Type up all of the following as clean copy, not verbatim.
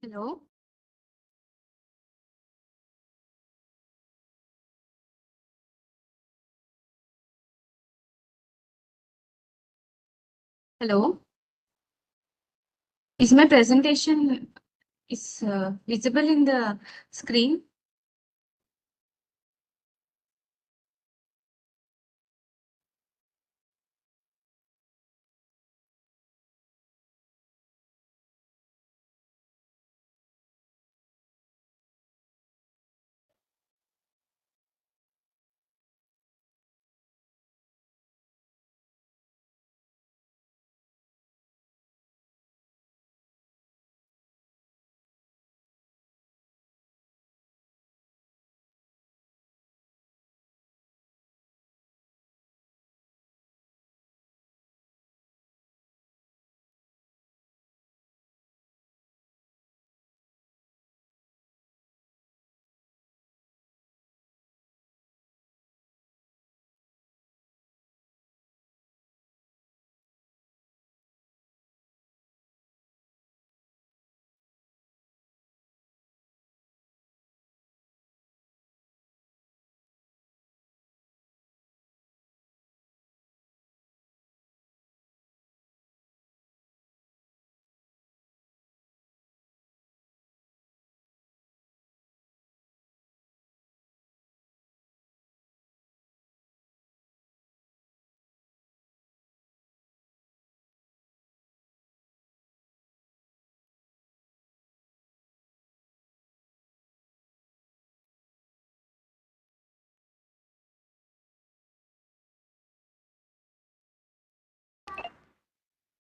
Hello. Hello. Is my presentation is visible in the screen?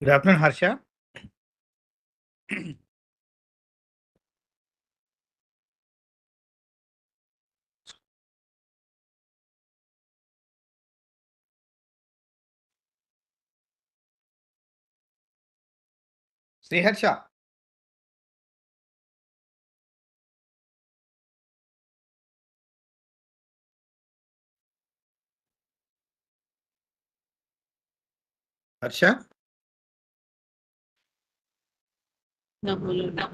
Good afternoon, Harsha. Sriharsha. Harsha. No, बोलो ना।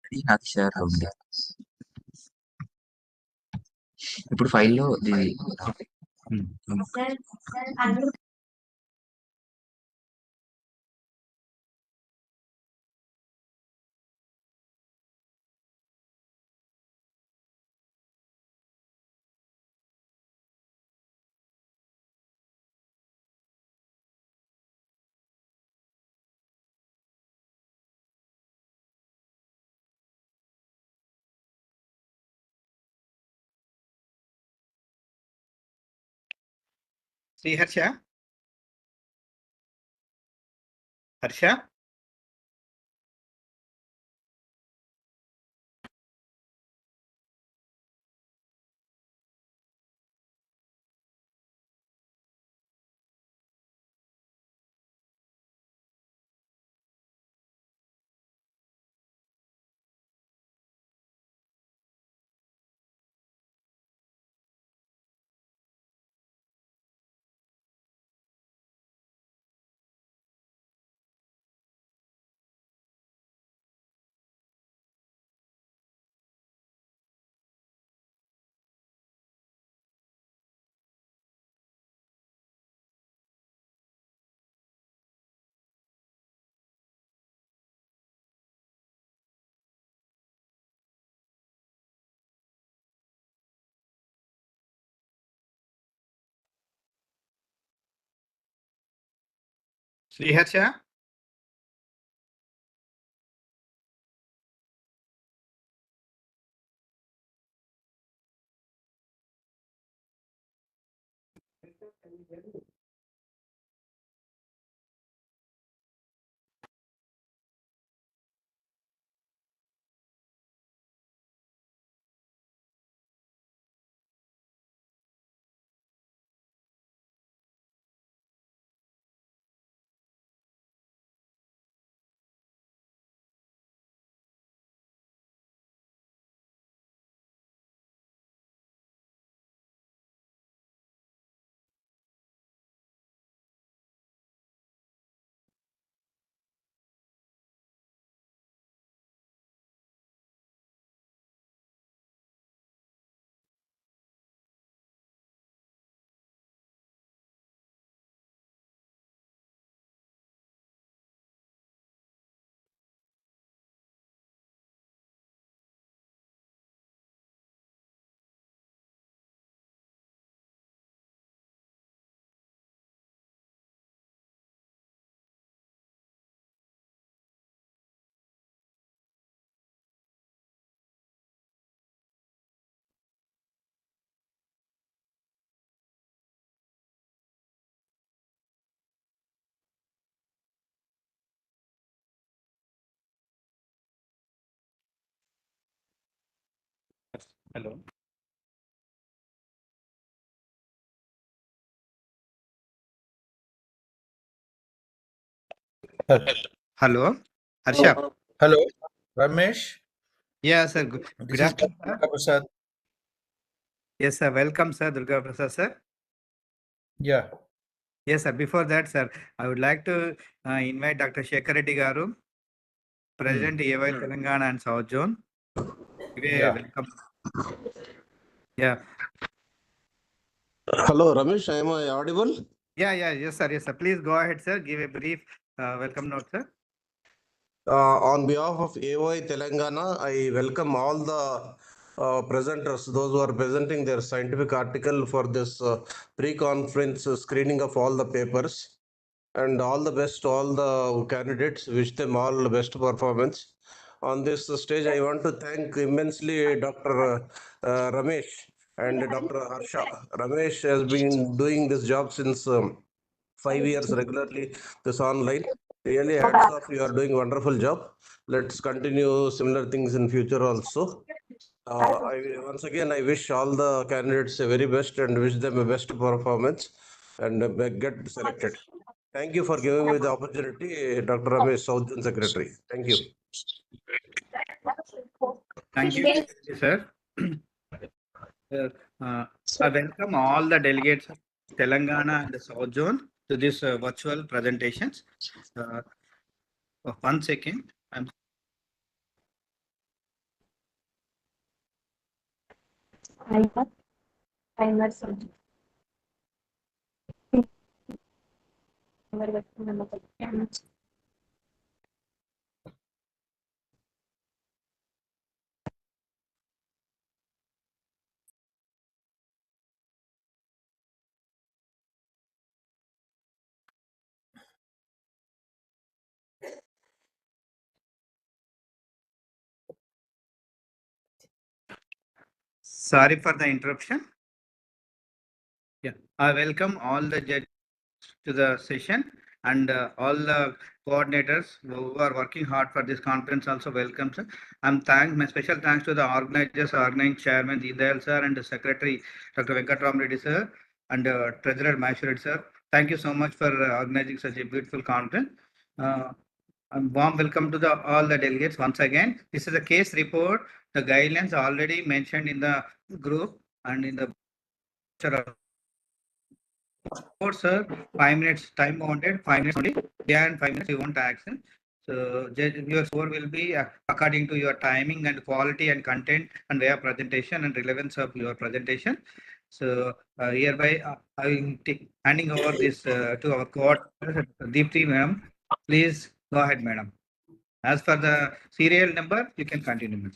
అది నాకు share అవుతుంది. ఇప్పుడు ఫైల్‌లో ఇది Sriharsha? Harsha? Sriharsha? Hello. Hello. Harsha. Hello, Ramesh. Yeah, sir. Good This is afternoon, sir. Dr. Prasad. Yes, sir. Welcome, sir. Durga Prasad, sir. Yeah. Yes, sir. Before that, sir, I would like to invite Dr. Shekhar Reddy Garu, President AOI Telangana and South Zone. Yeah. Welcome. Yeah. Hello, Ramesh. Am I audible? Yes, sir. Yes, sir. Please go ahead, sir. Give a brief welcome note, sir. On behalf of AOI Telangana, I welcome all the presenters, those who are presenting their scientific article for this pre-conference screening of all the papers. And all the best to all the candidates. Wish them all the best performance. On this stage, I want to thank immensely Dr. Ramesh and Dr. Harsha. Ramesh has been doing this job since 5 years regularly, this online. Really, hats off. You are doing wonderful job. Let's continue similar things in future also. Once again, I wish all the candidates the very best and wish them a best performance and get selected. Thank you for giving me the opportunity, Dr. Ramesh, South Zone Secretary. Thank you. Thank you, sir. I welcome all the delegates of Telangana and the South Zone to this virtual presentations. 1 second. Timer. Sorry for the interruption. Yeah, I welcome all the judges to the session and all the coordinators who are working hard for this conference also welcome, sir. My special thanks to the organizers, organizing chairman Dindayal sir and the secretary Dr. Venkatram Reddy sir and treasurer Maheshwar sir. Thank you so much for organizing such a beautiful conference. Warm welcome to all the delegates once again. This is a case report. The guidelines already mentioned in the group and in the sir, 5 minutes time bounded, 5 minutes only. Beyond 5 minutes, you want action. So your score will be according to your timing and quality and content and way of presentation and relevance of your presentation. So hereby I will handing over this to our coordinator, Deepthi ma'am. Please go ahead, madam. As for the serial number, you can continue, ma'am.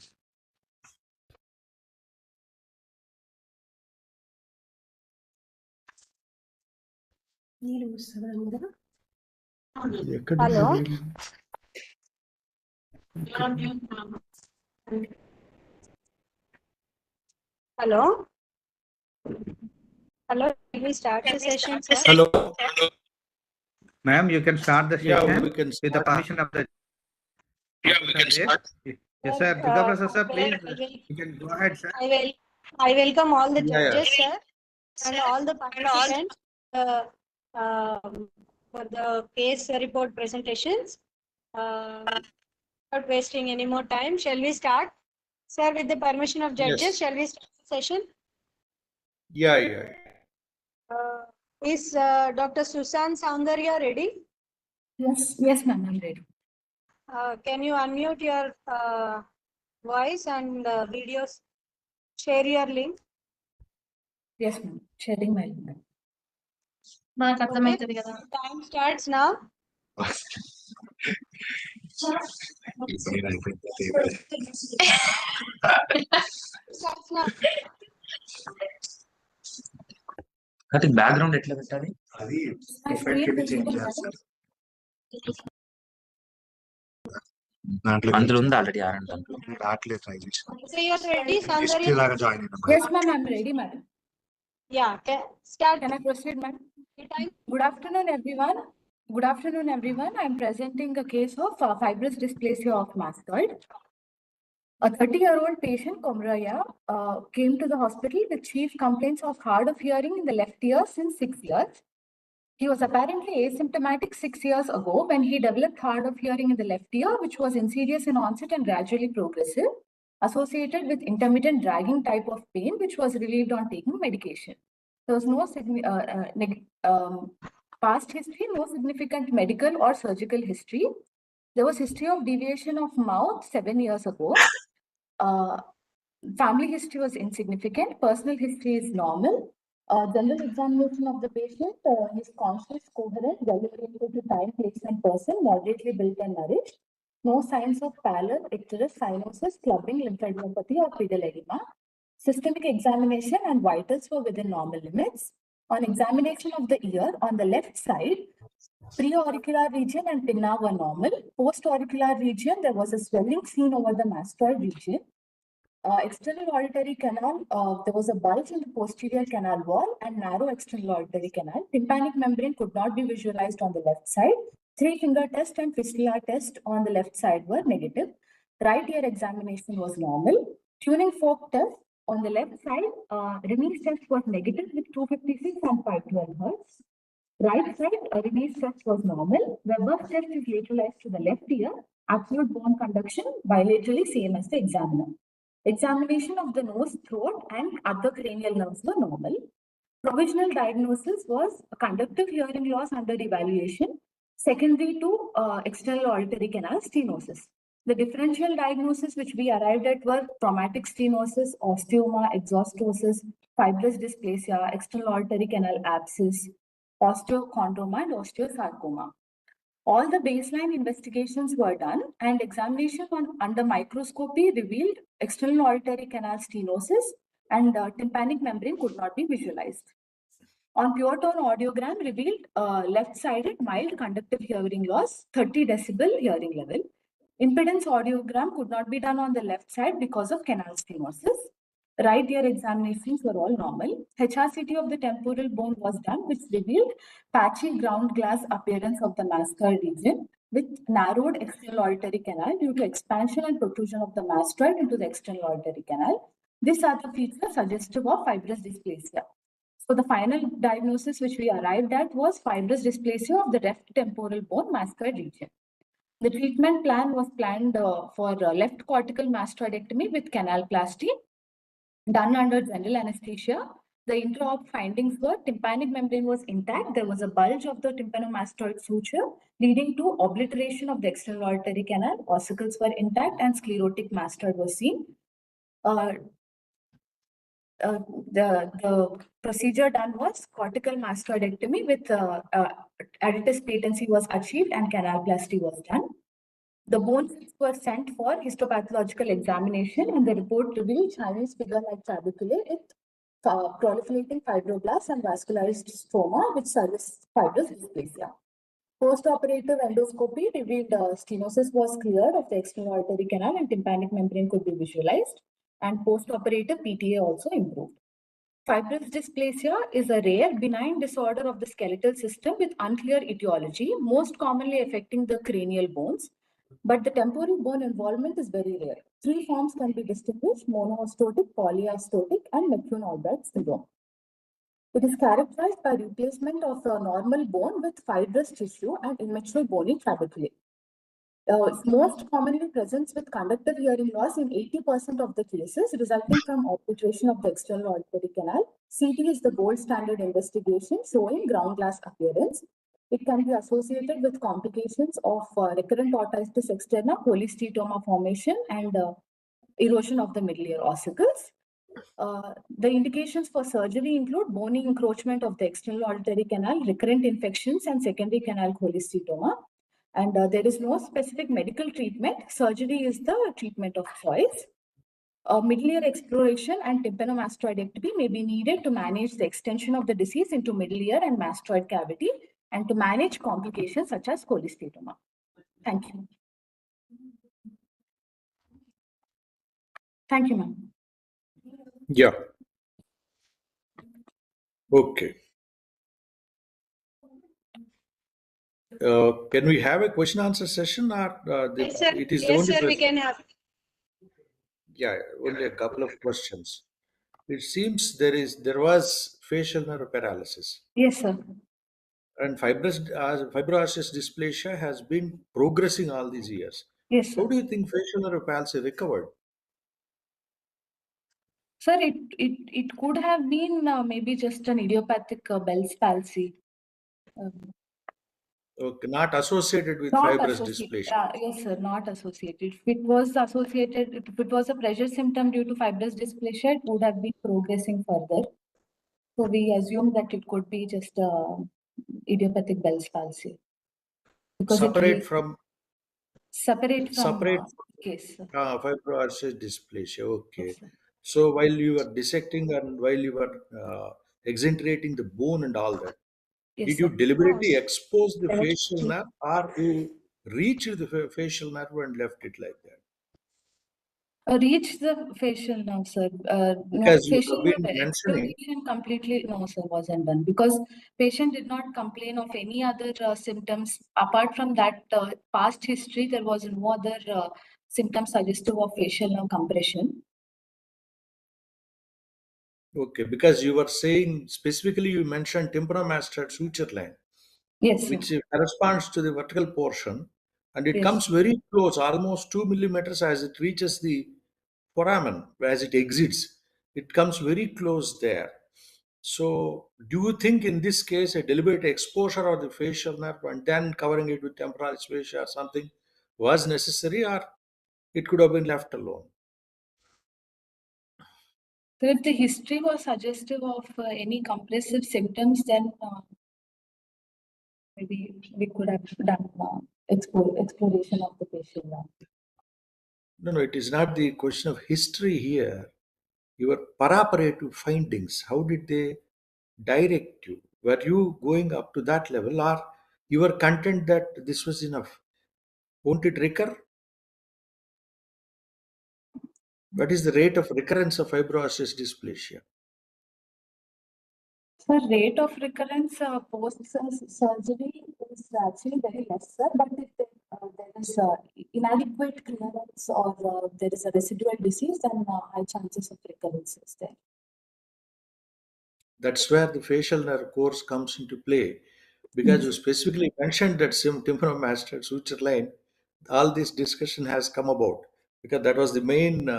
Hello. Hello. Hello. Can we start the session, sir? Hello. Ma'am, you can start the Yeah, session we can with the start. permission of the. Yeah, we can start. Yes, sir. Durga Prasad, sir, I please. will- You can go ahead, sir. I welcome all the Yeah, yeah. judges, sir, and all the participants for the case report presentations. Without wasting any more time, shall we start? Sir, with the permission of judges, Yes. shall we start the session? Yeah, yeah. Is Dr. Susan Soundarya ready? Yes, ma'am, I'm ready. Can you unmute your voice and videos? Share your link. Yes, ma'am. Sharing my link. Okay. Time starts now. Starts now. అది background ఎట్లా పెట్టాలి? అది effect change చేయాలి sir. అందులో ఉంది already ఆరండి. రాట్లేదు try చేసాను. So you are ready, Soundarya? లాగా జాయిన్ అయినా. Yes, ma'am, I'm ready, madam. Yeah. Start. Can I proceed, ma'am? Time. Good afternoon, everyone. Good afternoon, everyone. I'm presenting a case of fibrous dysplasia of mastoid. A 30-year-old patient, Komraya, came to the hospital with chief complaints of hard of hearing in the left ear since 6 years. He was apparently asymptomatic 6 years ago when he developed hard of hearing in the left ear, which was insidious in onset and gradually progressive, associated with intermittent dragging type of pain, which was relieved on taking medication. There was no past history, no significant medical or surgical history. There was history of deviation of mouth 7 years ago. Family history was insignificant. Personal history is normal. General examination of the patient, his conscious, coherent, well-oriented to time, place, and person, moderately built and nourished. No signs of pallor, icterus, cyanosis, clubbing, lymphadenopathy, or pedal edema. Systemic examination and vitals were within normal limits. On examination of the ear, on the left side, pre-auricular region and pinna were normal. Post-auricular region, there was a swelling seen over the mastoid region. External auditory canal, there was a bulge in the posterior canal wall and narrow external auditory canal. Tympanic membrane could not be visualized on the left side. 3-finger test and fistula test on the left side were negative. Right ear examination was normal. Tuning fork test on the left side, Remy's test was negative with 256 and 512 Hertz. Right side, Remy's test was normal. Weber's test is lateralized to the left ear. Absolute bone conduction bilaterally same as the examiner. Examination of the nose, throat, and other cranial nerves were normal. Provisional diagnosis was a conductive hearing loss under evaluation, secondary to external auditory canal stenosis. The differential diagnosis which we arrived at were traumatic stenosis, osteoma, exhaustosis, fibrous dysplasia, external auditory canal abscess, osteochondroma, and osteosarcoma. All the baseline investigations were done and examination under microscopy revealed external auditory canal stenosis and tympanic membrane could not be visualized. On pure tone audiogram revealed left-sided mild conductive hearing loss, 30 decibel hearing level. Impedance audiogram could not be done on the left side because of canal stenosis. Right ear examinations were all normal. HRCT of the temporal bone was done, which revealed patchy ground glass appearance of the mastoid region with narrowed external auditory canal due to expansion and protrusion of the mastoid into the external auditory canal. These are the features suggestive of fibrous dysplasia. So the final diagnosis which we arrived at was fibrous dysplasia of the left temporal bone mastoid region. The treatment plan was planned for left cortical mastoidectomy with canalplasty done under general anesthesia. The intra-op findings were tympanic membrane was intact. There was a bulge of the tympanomastoid suture leading to obliteration of the external auditory canal. Ossicles were intact and sclerotic mastoid was seen. Uh, the procedure done was cortical mastoidectomy with additus patency was achieved and canalplasty was done. The bones were sent for histopathological examination and the report revealed Chinese figure-like trabeculae with proliferating fibroblasts and vascularized stroma which suggests fibrous dysplasia. Post-operative endoscopy revealed stenosis was cleared of the external auditory canal and tympanic membrane could be visualized, and post-operative PTA also improved. Fibrous dysplasia is a rare benign disorder of the skeletal system with unclear etiology, most commonly affecting the cranial bones. But the temporal bone involvement is very rare. Three forms can be distinguished: monostotic, polyostotic, and McCune-Albright syndrome. It is characterized by replacement of a normal bone with fibrous tissue and immature bony trabeculae. Most commonly presents with conductive hearing loss in 80% of the cases, resulting from obliteration of the external auditory canal. CT is the gold standard investigation showing ground glass appearance. It can be associated with complications of recurrent otitis externa, cholesteatoma formation, and erosion of the middle ear ossicles. The indications for surgery include bony encroachment of the external auditory canal, recurrent infections, and secondary canal cholesteatoma. And there is no specific medical treatment. Surgery is the treatment of choice. Middle ear exploration and tympanomastoidectomy may be needed to manage the extension of the disease into middle ear and mastoid cavity and to manage complications such as cholesteatoma. Thank you. Thank you, ma'am. Yeah. Okay. Can we have a question answer session, or Yes, sir. it is the Yes, only sir, we can have. yeah, only a couple of questions. It seems there was facial nerve paralysis, Yes, sir. and fibrosis dysplasia has been progressing all these years. Yes, sir. How do you think facial nerve palsy recovered? Sir, it could have been maybe just an idiopathic Bell's palsy. Okay, not associated with Not fibrous associated. dysplasia. Yes, sir, not associated. If it was associated, if it was a pressure symptom due to fibrous dysplasia, it would have been progressing further. So we assume that it could be just idiopathic Bell's palsy. Because Separate it from separate from separate case. Sir. fibrosis dysplasia. Okay. Yes, sir. So while you were dissecting and while you were exenerating the bone and all that, Yes, did you sir. deliberately expose the Correct. facial nerve, or you reached the facial nerve and left it like that? Reach the facial nerve, sir. No, Because you facial have nerve been mentioning, exploration completely, no, sir, wasn't done because patient did not complain of any other symptoms. Apart from that past history, there was no other symptoms suggestive of facial nerve compression. okay, because you were saying specifically, you mentioned tympanomastoid suture line, Yes, sir. which corresponds to the vertical portion, and it Yes. comes very close, almost 2 millimeters as it reaches the foramen, as it exits. It comes very close there. So, do you think in this case a deliberate exposure of the facial nerve and then covering it with temporal fascia or something was necessary, or it could have been left alone? So if the history was suggestive of any compressive symptoms, then maybe we could have done exploration of the facial nerve. No, it is not the question of history here. Your paraoperative findings, how did they direct you? Were you going up to that level, or you were content that this was enough? Won't it recur? What is the rate of recurrence of fibrosis dysplasia? So rate of recurrence post surgery is actually very less, sir, but if there is inadequate clearance or there is a residual disease, then high chances of recurrence is there. That's where the facial nerve course comes into play, because you Yes. specifically mentioned that tympanomastoid suture line. All this discussion has come about because that was the main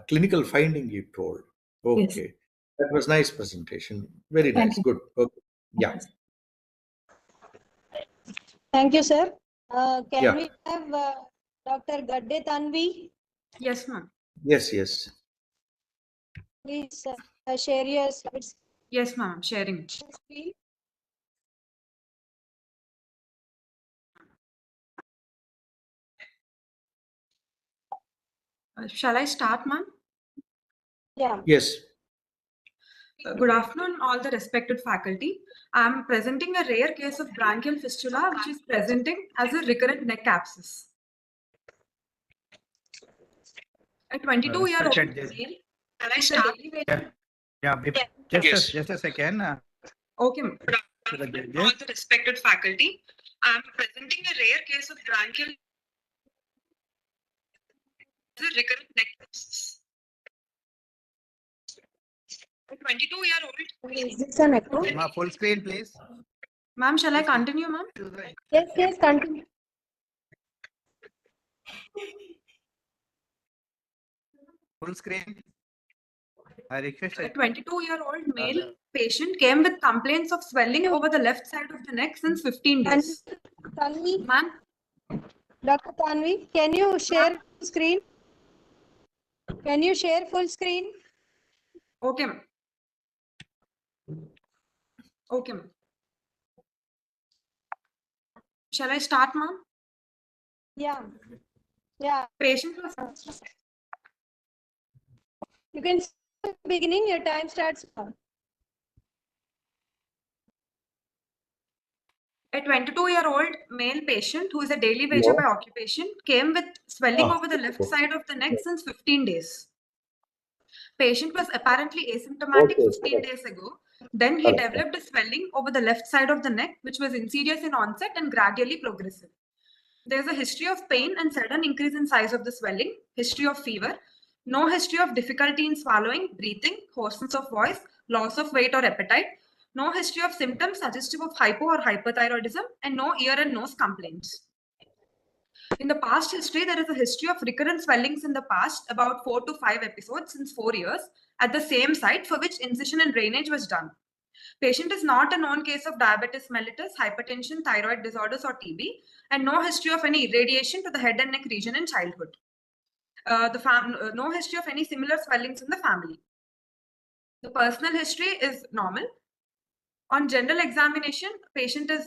clinical finding you told. Yes. Okay, that was nice presentation. Very Thank nice. you. Good. Okay. Yeah. Thank you, sir. Can Yeah. we have Dr. Gadde Tanvi? Yes, ma'am. Yes. Yes. Please share your slides. Yes, ma'am. I'm sharing. Screen. Shall I start, ma'am? Yeah. Yes. Good afternoon, all the respected faculty. I'm presenting a rare case of branchial fistula, which is presenting as a recurrent neck abscess. A 22-year-old Respected male. judge. Can I start? Just a second. Okay, ma'am. To the judges. All the respected faculty. I'm presenting a rare case of branchial as a recurrent neck abscess. A 22-year-old. Is this an echo? Full screen, please. Ma'am, shall I continue, ma'am? Yes, yes, continue. Full screen. I request. A 22-year-old male patient came with complaints of swelling over the left side of the neck since 15 days. Tanvi, Ma'am, Dr. Tanvi, can you share screen? Can you share full screen? okay, ma'am. Okay, ma'am. Shall I start, ma'am? Yeah. Yeah. Patient was You can start at the beginning, your time starts now. a 22-year-old male patient who is a daily wager by occupation came with swelling over the left side of the neck since 15 days. Patient was apparently asymptomatic 15 days ago. Then he developed a swelling over the left side of the neck, which was insidious in onset and gradually progressive. There is a history of pain and sudden increase in size of the swelling, history of fever, no history of difficulty in swallowing, breathing, hoarseness of voice, loss of weight or appetite, no history of symptoms suggestive of hypo or hyperthyroidism, and no ear and nose complaints. In the past history, there is a history of recurrent swellings in the past, about 4 to 5 episodes since 4 years, at the same site for which incision and drainage was done. Patient is not a known case of diabetes mellitus, hypertension, thyroid disorders, or TB, and no history of any irradiation to the head and neck region in childhood. No history of any similar swellings in the family. The personal history is normal. On general examination, patient is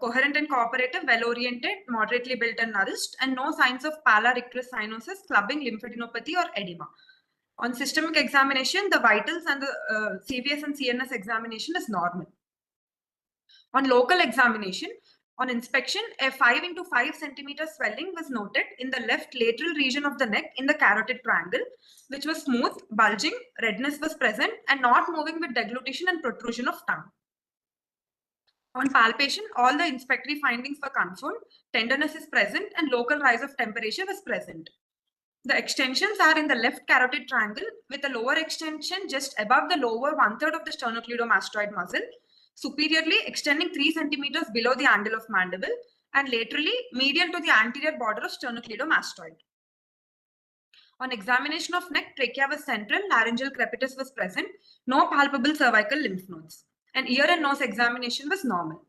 coherent and cooperative, well-oriented, moderately built and nourished, and no signs of pallor, icterus cyanosis, clubbing, lymphadenopathy, or edema. On systemic examination, the vitals and the CVS and CNS examination is normal. On local examination, on inspection, a 5 into 5 centimeter swelling was noted in the left lateral region of the neck in the carotid triangle, which was smooth, bulging, redness was present, and not moving with deglutition and protrusion of tongue. On palpation, all the inspectory findings were confirmed, tenderness is present, and local rise of temperature was present. The extensions are in the left carotid triangle with a lower extension just above the lower 1/3 of the sternocleidomastoid muscle, superiorly extending 3 centimeters below the angle of mandible, and laterally medial to the anterior border of sternocleidomastoid. On examination of neck, trachea was central, laryngeal crepitus was present, no palpable cervical lymph nodes. And ear and nose examination was normal.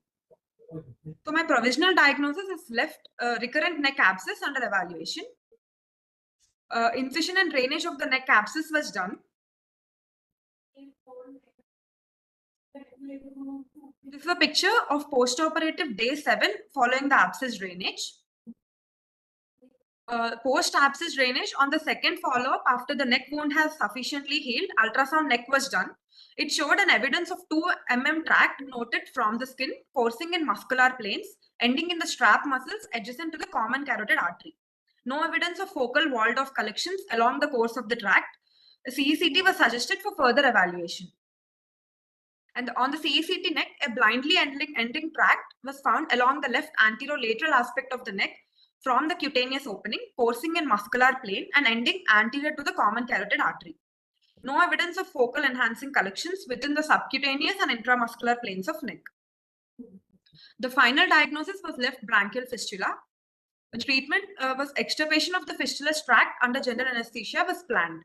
So my provisional diagnosis is left recurrent neck abscess under evaluation. Incision and drainage of the neck abscess was done. This is a picture of post-operative day 7 following the abscess drainage. Post-abscess drainage on the second follow-up after the neck wound has sufficiently healed, ultrasound neck was done. It showed an evidence of 2 mm tract noted from the skin, coursing in muscular planes, ending in the strap muscles adjacent to the common carotid artery. No evidence of focal walled off collections along the course of the tract. A CECT was suggested for further evaluation. And on the CECT neck, a blindly ending tract was found along the left anterolateral aspect of the neck from the cutaneous opening, coursing in muscular plane and ending anterior to the common carotid artery. No evidence of focal enhancing collections within the subcutaneous and intramuscular planes of neck. The final diagnosis was left branchial fistula. The treatment was extirpation of the fistulous tract under general anesthesia was planned.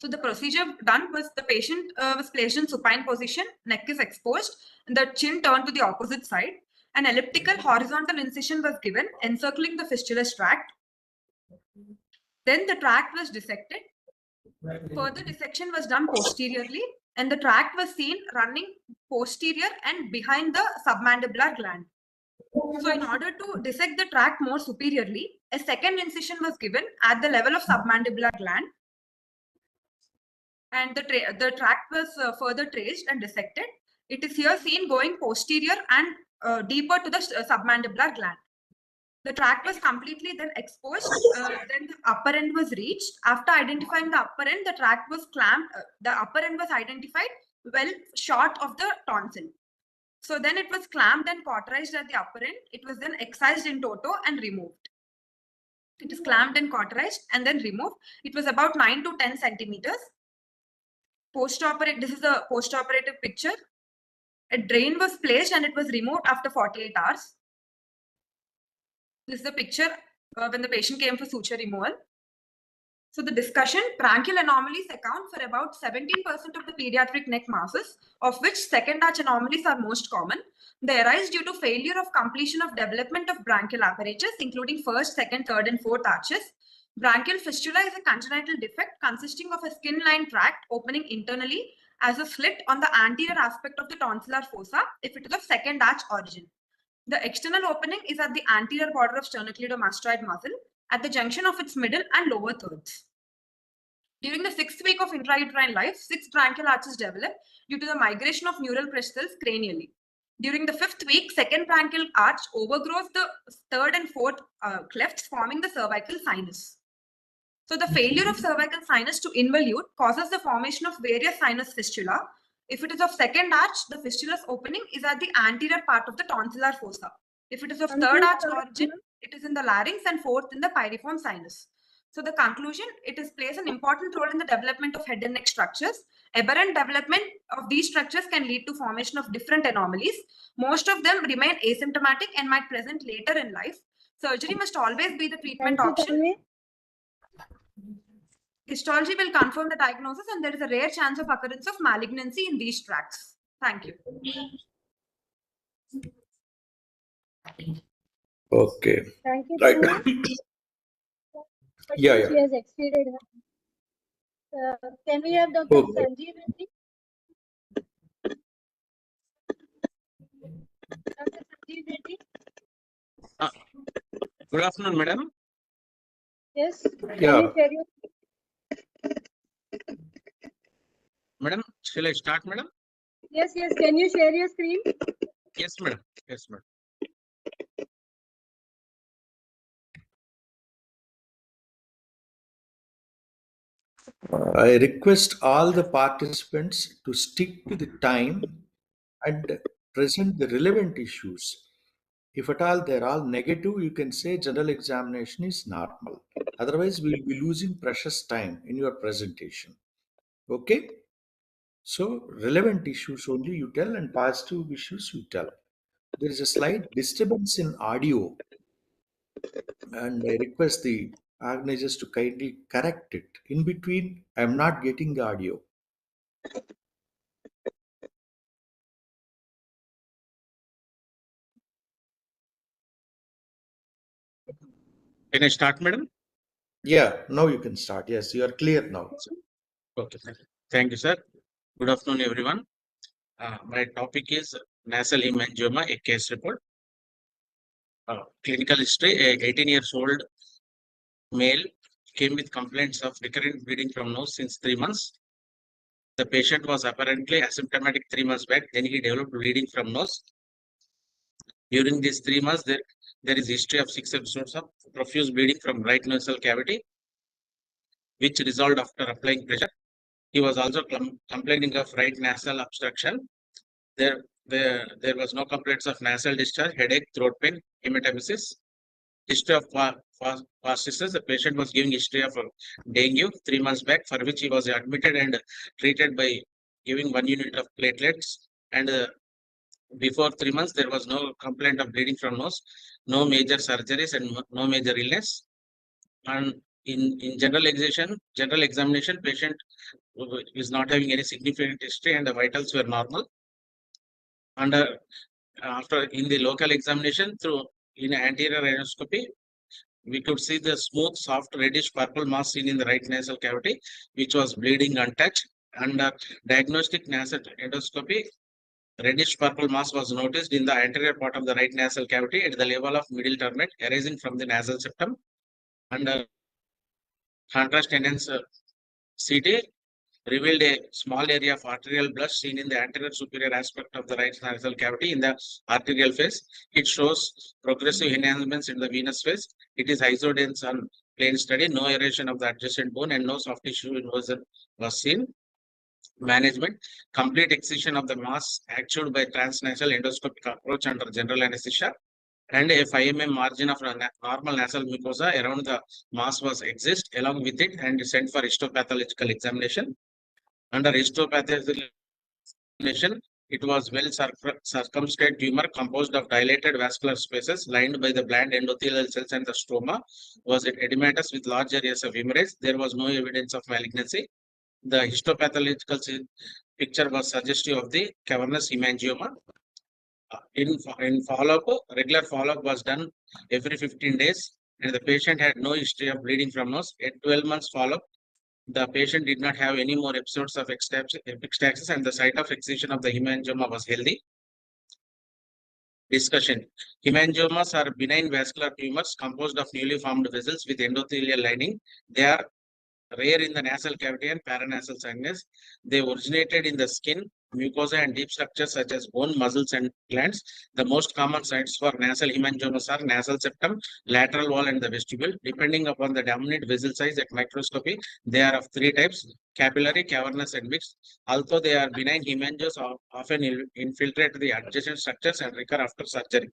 So the procedure done was the patient was placed in supine position, neck is exposed, and the chin turned to the opposite side. An elliptical horizontal incision was given, encircling the fistulous tract. Then the tract was dissected. Further dissection was done posteriorly, and the tract was seen running posterior and behind the submandibular gland. So in order to dissect the tract more superiorly, a second incision was given at the level of submandibular gland. And the tract was further traced and dissected. It is here seen going posterior and deeper to the submandibular gland. The tract was completely then exposed. Then the upper end was reached. After identifying the upper end, the tract was clamped. The upper end was identified well short of the tonsil. So then it was clamped and cauterized at the upper end. It was then excised in toto and removed. It is clamped and cauterized and then removed. It was about 9 to 10 centimeters. This is a post-operative picture. A drain was placed and it was removed after 48 hours. This is the picture when the patient came for suture removal. So the discussion, branchial anomalies account for about 17% of the pediatric neck masses, of which second arch anomalies are most common. They arise due to failure of completion of development of branchial apparatus, including first, second, third, and fourth arches. Branchial fistula is a congenital defect consisting of a skin-lined tract opening internally as a slit on the anterior aspect of the tonsillar fossa if it is of second arch origin. The external opening is at the anterior border of sternocleidomastoid muscle at the junction of its middle and lower thirds. During the 6th week of intrauterine life, 6 branchial arches develop due to the migration of neural cells cranially. During the 5th week, second branchial arch overgrows the third and fourth clefts, forming the cervical sinus. So the failure of cervical sinus to involute causes the formation of various sinus fistula. If it is of second arch, the fistula's opening is at the anterior part of the tonsillar fossa. If it is of third arch origin, it is in the larynx, and fourth in the pyriform sinus. So the conclusion, it plays an important role in the development of head and neck structures. Aberrant development of these structures can lead to formation of different anomalies. Most of them remain asymptomatic and might present later in life. Surgery must always be the treatment option. Histology will confirm the diagnosis, and there is a rare chance of occurrence of malignancy in these tracts. Thank you. Okay. Thank you. Right. Yeah. She has exceeded her. Can we have Dr. Okay. Sanjeev Reddy? Dr. Sanjeev Reddy? Good afternoon, madam. Yes. Yeah. Can you share your... Madam, shall I start, madam? Yes. Can you share your screen? Yes, madam. Yes, madam. I request all the participants to stick to the time and present the relevant issues. If at all they're all negative, you can say general examination is normal. Otherwise, we will be losing precious time in your presentation. Okay? So, relevant issues only you tell, and positive issues you tell. There is a slight disturbance in audio, and I request the organizers to kindly correct it. In between, I am not getting the audio. Can I start, madam? Yeah, now you can start. Yes, you are clear now. Okay. Thank you, sir. Good afternoon, everyone. My topic is nasal hemangioma, a case report. Clinical history: a 18 years old male came with complaints of recurrent bleeding from nose since 3 months. The patient was apparently asymptomatic 3 months back. Then he developed bleeding from nose. During these 3 months, There is history of 6 episodes of profuse bleeding from right nasal cavity, which resolved after applying pressure. He was also complaining of right nasal obstruction. There was no complaints of nasal discharge, headache, throat pain, hematemesis. History of fasciitis. The patient was giving history of dengue 3 months back, for which he was admitted and treated by giving 1 unit of platelets. And before 3 months, there was no complaint of bleeding from nose, no major surgeries, and no major illness. And in general examination, patient is not having any significant history, and the vitals were normal. And after in the local examination in anterior endoscopy, we could see the smooth, soft, reddish purple mass seen in the right nasal cavity, which was bleeding untouched. Under diagnostic nasal endoscopy, reddish purple mass was noticed in the anterior part of the right nasal cavity at the level of middle turbinate arising from the nasal septum. Under contrast enhanced CT revealed a small area of arterial blush seen in the anterior superior aspect of the right nasal cavity in the arterial phase. It shows progressive enhancements in the venous phase. It is isodense on plane study. No erosion of the adjacent bone and no soft tissue inversion was seen. Management: complete excision of the mass achieved by transnasal endoscopic approach under general anesthesia, and a 5 mm margin of normal nasal mucosa around the mass was excised along with it and sent for histopathological examination. Under histopathological examination, it was well circumscribed tumor composed of dilated vascular spaces lined by the bland endothelial cells, and the stroma was edematous with large areas of hemorrhage. There was no evidence of malignancy. The histopathological picture was suggestive of the cavernous hemangioma. In follow-up, regular follow-up was done every 15 days, and the patient had no history of bleeding from nose. At 12 months follow-up, the patient did not have any more episodes of epistaxis, and the site of excision of the hemangioma was healthy. Discussion: hemangiomas are benign vascular tumors composed of newly formed vessels with endothelial lining. They are rare in the nasal cavity and paranasal sinus. They originated in the skin, mucosa, and deep structures such as bone, muscles, and glands. The most common sites for nasal hemangiomas are nasal septum, lateral wall, and the vestibule. Depending upon the dominant vessel size at microscopy, they are of 3 types: capillary, cavernous, and mixed. Although they are benign, hemangiomas often infiltrate the adjacent structures and recur after surgery.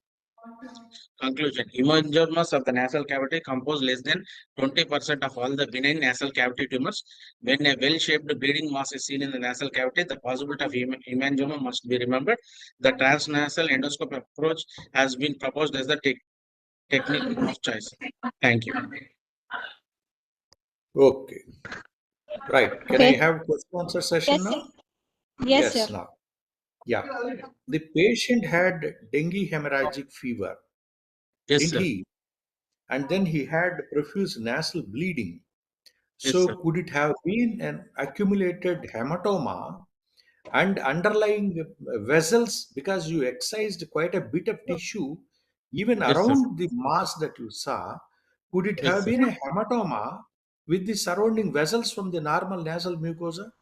Conclusion: hemangiomas of the nasal cavity compose less than 20% of all the benign nasal cavity tumors. When a well-shaped bleeding mass is seen in the nasal cavity, the possibility of hemangioma must be remembered. The transnasal endoscope approach has been proposed as the technique of choice. Thank you. Okay. Right. Can I have question answer session Yes, now? sir. Yes, sir. Now. Yeah. The patient had dengue hemorrhagic fever, Yes, didn't sir. he? And then he had profuse nasal bleeding. Yes, So sir. could it have been an accumulated hematoma and underlying vessels, because you excised quite a bit of tissue even Yes, sir. around the mass that you saw? Could it Yes, have sir. been a hematoma with the surrounding vessels from the normal nasal mucosa?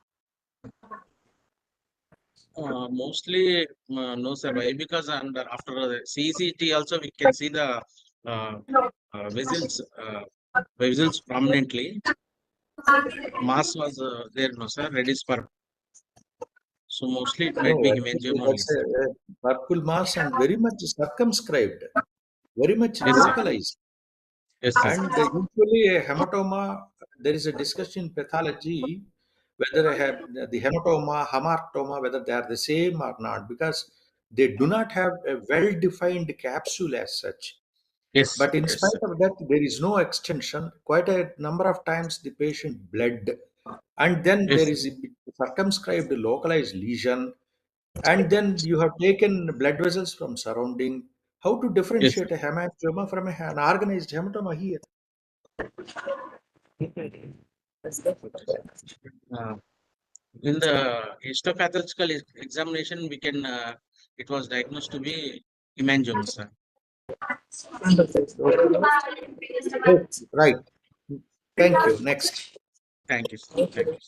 Mostly no, sir. Why? Because after the CCT also we can see the vessels prominently. Mass was there, no, sir. Reddish purple. So mostly it might No, be actually, hemangioma only, that's sir. a purple mass and very much circumscribed, very much Yes, sir. localized. Yes, sir. And usually a hematoma, there is a discussion in pathology whether the hematoma, hamartoma, whether they are the same or not, because they do not have a well-defined capsule as such. Yes, But in yes, spite sir. of that, there is no extension. Quite a number of times the patient bled, and then there Yes, is a circumscribed localized lesion, and then you have taken blood vessels from surrounding. How to yes, sir. differentiate a hemangioma from an organized hematoma here? Uh, in the histopathological examination, we can it was diagnosed to be hemangioma, sir. Okay, right. Thank you. Next. Thank you, sir. Thank you.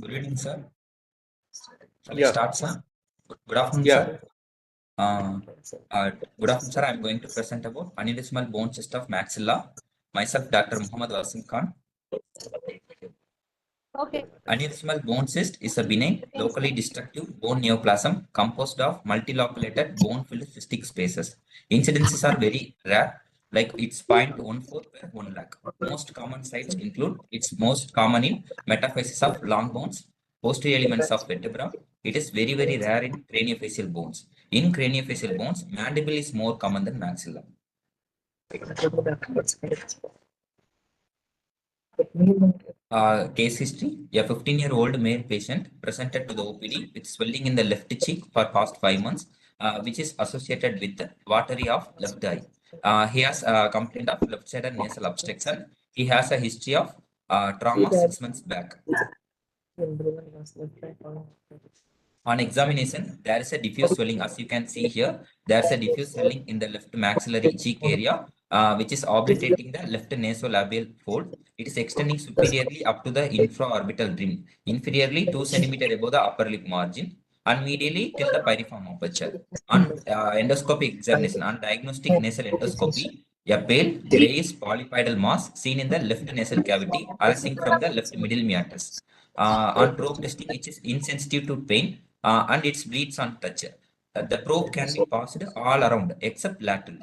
Good evening, sir. Shall I Yeah. start, sir? Good afternoon, Yeah. sir. Good afternoon, sir. I'm going to present about aneurysmal bone cyst of maxilla. Myself, Dr. Muhammad Wasim Khan. Okay. Aneurysmal bone cyst is a benign, locally destructive bone neoplasm composed of multiloculated bone-filled cystic spaces. Incidences are very rare, like it's 0.14 per 1 lakh. Most common sites include, it's most common in metaphysis of long bones, posterior elements of vertebra. It is very, very rare in craniofacial bones. In craniofacial bones, mandible is more common than maxilla. Case history: a 15-year-old male patient presented to the OPD with swelling in the left cheek for past 5 months, which is associated with the watery of left eye. He has a complaint of left-sided nasal obstruction. He has a history of trauma 6 months back. On examination, there is a diffuse swelling. As you can see here, there is a diffuse swelling in the left maxillary cheek area, which is obliterating the left nasolabial fold. It is extending superiorly up to the infraorbital rim, inferiorly 2 cm above the upper lip margin, and medially till the piriform aperture. On endoscopic examination, on diagnostic nasal endoscopy, a pale grayish polypidal mass seen in the left nasal cavity arising from the left middle meatus. On probe testing, it is insensitive to pain and it bleeds on touch. The probe can be passed all around except laterally.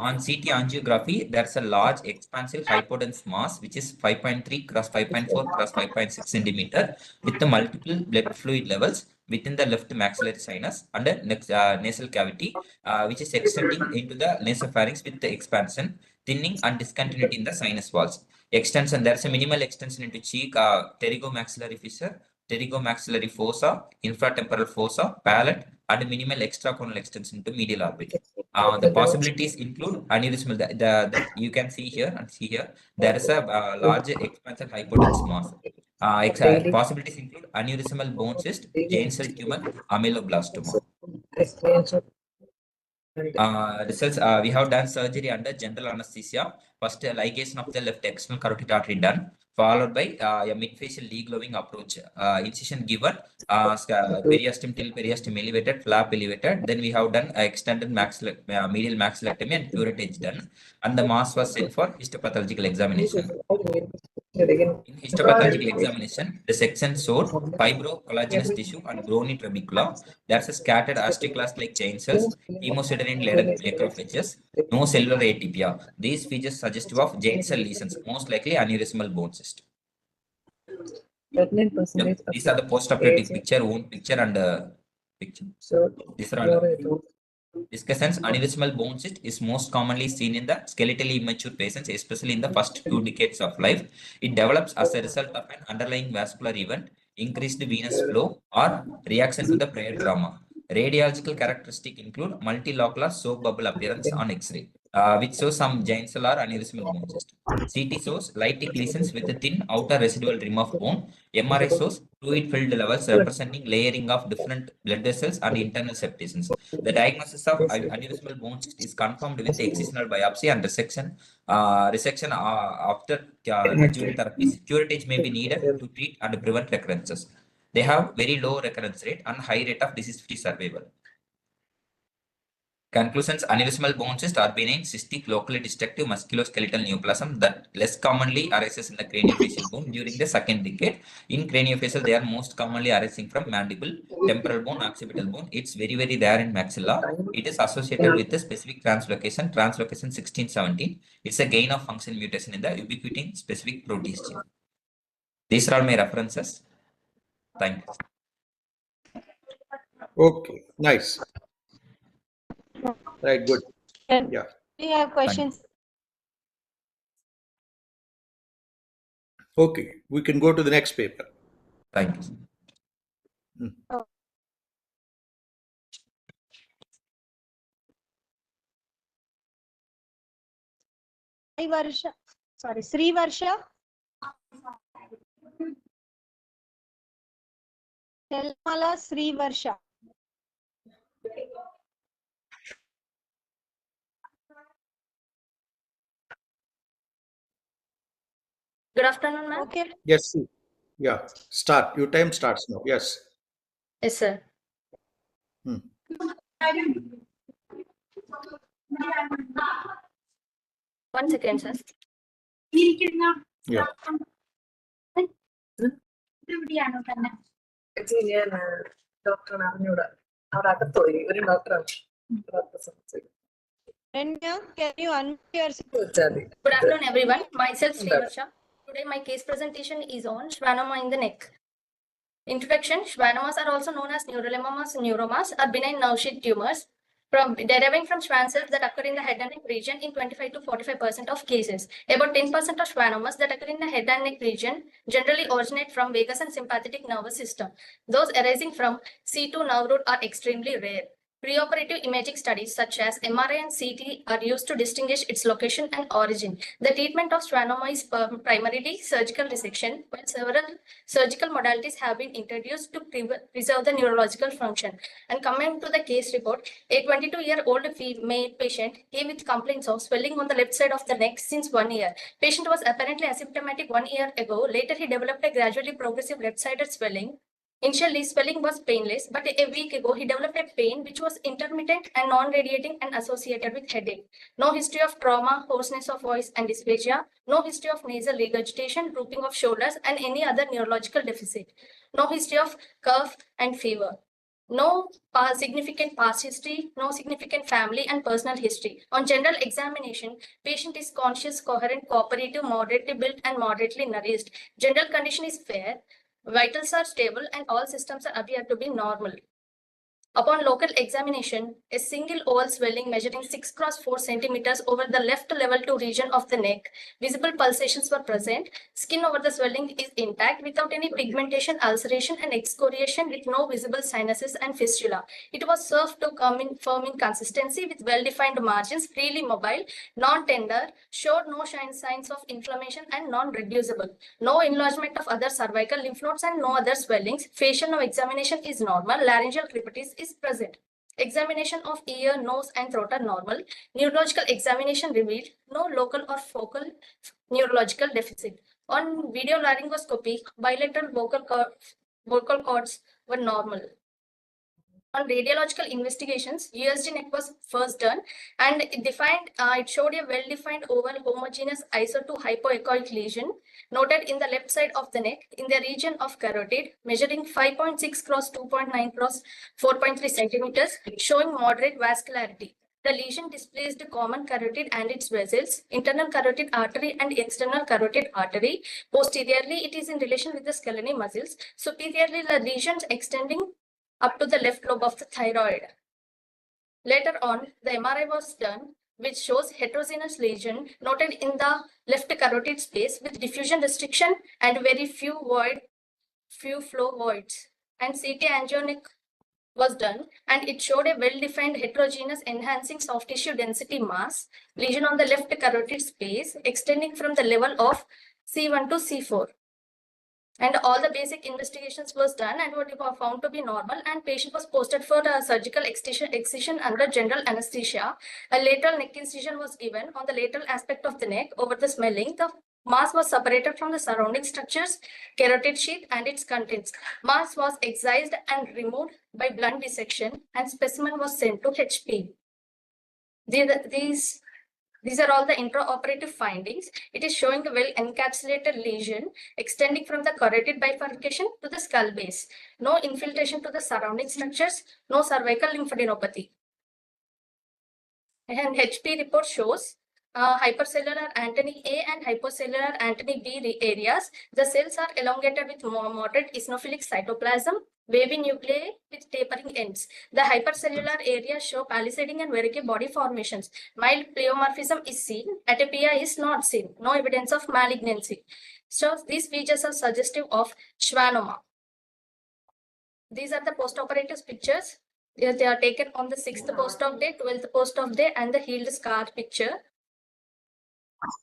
On CT angiography, there's a large expansive hypodense mass, which is 5.3 cross 5.4 cross 5.6 centimeter, with the multiple blood fluid levels within the left maxillary sinus and the nasal cavity, which is extending into the nasopharynx with the expansion, thinning and discontinuity in the sinus walls. Extension, there's a minimal extension into cheek, pterygomaxillary fissure, pterygomaxillary fossa, infratemporal fossa, palate, and minimal extracorneal extension to medial orbit. The possibilities include aneurysmal. You can see here and see here. There is a large expansive hypodense mass. Possibilities include aneurysmal bone cyst, giant cell tumor, ameloblastoma. Results: we have done surgery under general anesthesia. First, ligation of the left external carotid artery done, followed by a mid-facial deglobing approach. Incision given, periostem till periostem elevated, flap elevated. Then we have done extended medial maxillectomy and curettage done, and the mass was sent for histopathological examination. In histopathological examination, the section showed fibrocollagenous tissue and bony trabecula. There's a scattered astroclast-like chain cells, hemosiderin-laden macrophages, no cellular atypia. These features suggestive of giant cell lesions, most likely aneurysmal bone cyst. Yep. These are the post-operative picture, wound picture, and picture. These are all discussions. Aneurysmal bone cyst is most commonly seen in the skeletally immature patients, especially in the first 2 decades of life. It develops as a result of an underlying vascular event, increased venous flow, or reaction to the prior trauma. Radiological characteristics include multilocular soap bubble appearance on X-ray, which shows some giant cell or aneurysmal bone cyst. CT shows light lesions with a thin outer residual rim of bone. MRI shows fluid-filled levels representing layering of different blood vessels and internal septations. The diagnosis of aneurysmal bone cyst is confirmed with excisional biopsy and resection. Resection after adjuvant therapies. Curettage may be needed to treat and prevent recurrences. They have very low recurrence rate and high rate of disease-free survival. Conclusions: aneurysmal bone cyst are benign, cystic, locally destructive musculoskeletal neoplasm that less commonly arises in the craniofacial bone during the second decade. In craniofacial, they are most commonly arising from mandible, temporal bone, occipital bone. It's very, very rare in maxilla. It is associated with the specific translocation 1617. It's a gain of function mutation in the ubiquitin specific protease gene. These are all my references. Thank you. Okay, nice. Right, good. Yeah. We have questions. Okay, we can go to the next paper. Thank you. Sriharsha. Telmala Sriharsha. Good afternoon, ma'am. Okay. Yes, yeah. Start. Your time starts now. Yes. Yes, sir. Hmm. One second, sir. Yeah. ഡോക്ടറാണ് അറിഞ്ഞൂടാ അവിടെ അകത്തോയി ഒരു ഡോക്ടറാണ് Renya, can you unmute yourself? Good afternoon, everyone. Myself, Sriharsha. Today, my case presentation is on schwannoma in the neck. Introduction: schwannomas are also known as neurolemomas and neuromas, are benign nerve sheath tumors deriving from Schwann cells that occur in the head and neck region in 25 to 45% of cases. About 10% of schwannomas that occur in the head and neck region generally originate from vagus and sympathetic nervous system. Those arising from C2 nerve root are extremely rare. Preoperative imaging studies such as MRI and CT are used to distinguish its location and origin. The treatment of schwannoma is primarily surgical resection, while several surgical modalities have been introduced to preserve the neurological function. And coming to the case report, a 22-year-old female patient came with complaints of swelling on the left side of the neck since 1 year. Patient was apparently asymptomatic 1 year ago. Later, he developed a gradually progressive left-sided swelling. Initially, swelling was painless, but a week ago, he developed a pain which was intermittent and non-radiating and associated with headache. No history of trauma, hoarseness of voice, and dysphagia. No history of nasal regurgitation, drooping of shoulders, and any other neurological deficit. No history of cough and fever. No significant past history, no significant family and personal history. On general examination, patient is conscious, coherent, cooperative, moderately built, and moderately nourished. General condition is fair. Vitals are stable and all systems appear to be normal. Upon local examination, a single oval swelling measuring 6 cross 4 centimeters over the left level 2 region of the neck. Visible pulsations were present. Skin over the swelling is intact without any pigmentation, ulceration, and excoriation with no visible sinuses and fistula. It was served to come in firm in consistency with well-defined margins, freely mobile, non-tender, showed no signs of inflammation and non-reducible. No enlargement of other cervical lymph nodes and no other swellings. Facial nerve examination is normal. Laryngeal crepitus is present. Examination of ear, nose, and throat are normal. Neurological examination revealed no local or focal neurological deficit. On video laryngoscopy, bilateral vocal cords were normal. On radiological investigations, USG neck was first done, and it showed a well-defined oval homogeneous ISO2 hypoechoic lesion noted in the left side of the neck in the region of carotid, measuring 5.6 cross 2.9 cross 4.3 centimeters, showing moderate vascularity. The lesion displays the common carotid and its vessels, internal carotid artery and external carotid artery. Posteriorly, it is in relation with the scalene muscles. Superiorly, the lesions extending up to the left lobe of the thyroid. Later on, the MRI was done, which shows heterogeneous lesion noted in the left carotid space with diffusion restriction and very few flow voids. And CT angionic was done, and it showed a well-defined heterogeneous enhancing soft tissue density mass lesion on the left carotid space extending from the level of C1 to C4. And all the basic investigations was done and were found to be normal, and patient was posted for a surgical excision under general anesthesia. A lateral neck incision was given on the lateral aspect of the neck over the smelling. The mass was separated from the surrounding structures, carotid sheath and its contents. Mass was excised and removed by blunt dissection, and specimen was sent to HP. These are all the intraoperative findings. It is showing a well-encapsulated lesion extending from the carotid bifurcation to the skull base. No infiltration to the surrounding structures, no cervical lymphadenopathy. And HP report shows hypercellular antennae A and hypercellular antennae B areas. The cells are elongated with moderate eosinophilic cytoplasm, wavy nuclei with tapering ends. The hypercellular areas show palisading and verrucate body formations. Mild pleomorphism is seen. Atopia is not seen. No evidence of malignancy. So these features are suggestive of schwannoma. These are the postoperative pictures. They are taken on the 6th post-op day, 12th post-op day, and the healed scar picture.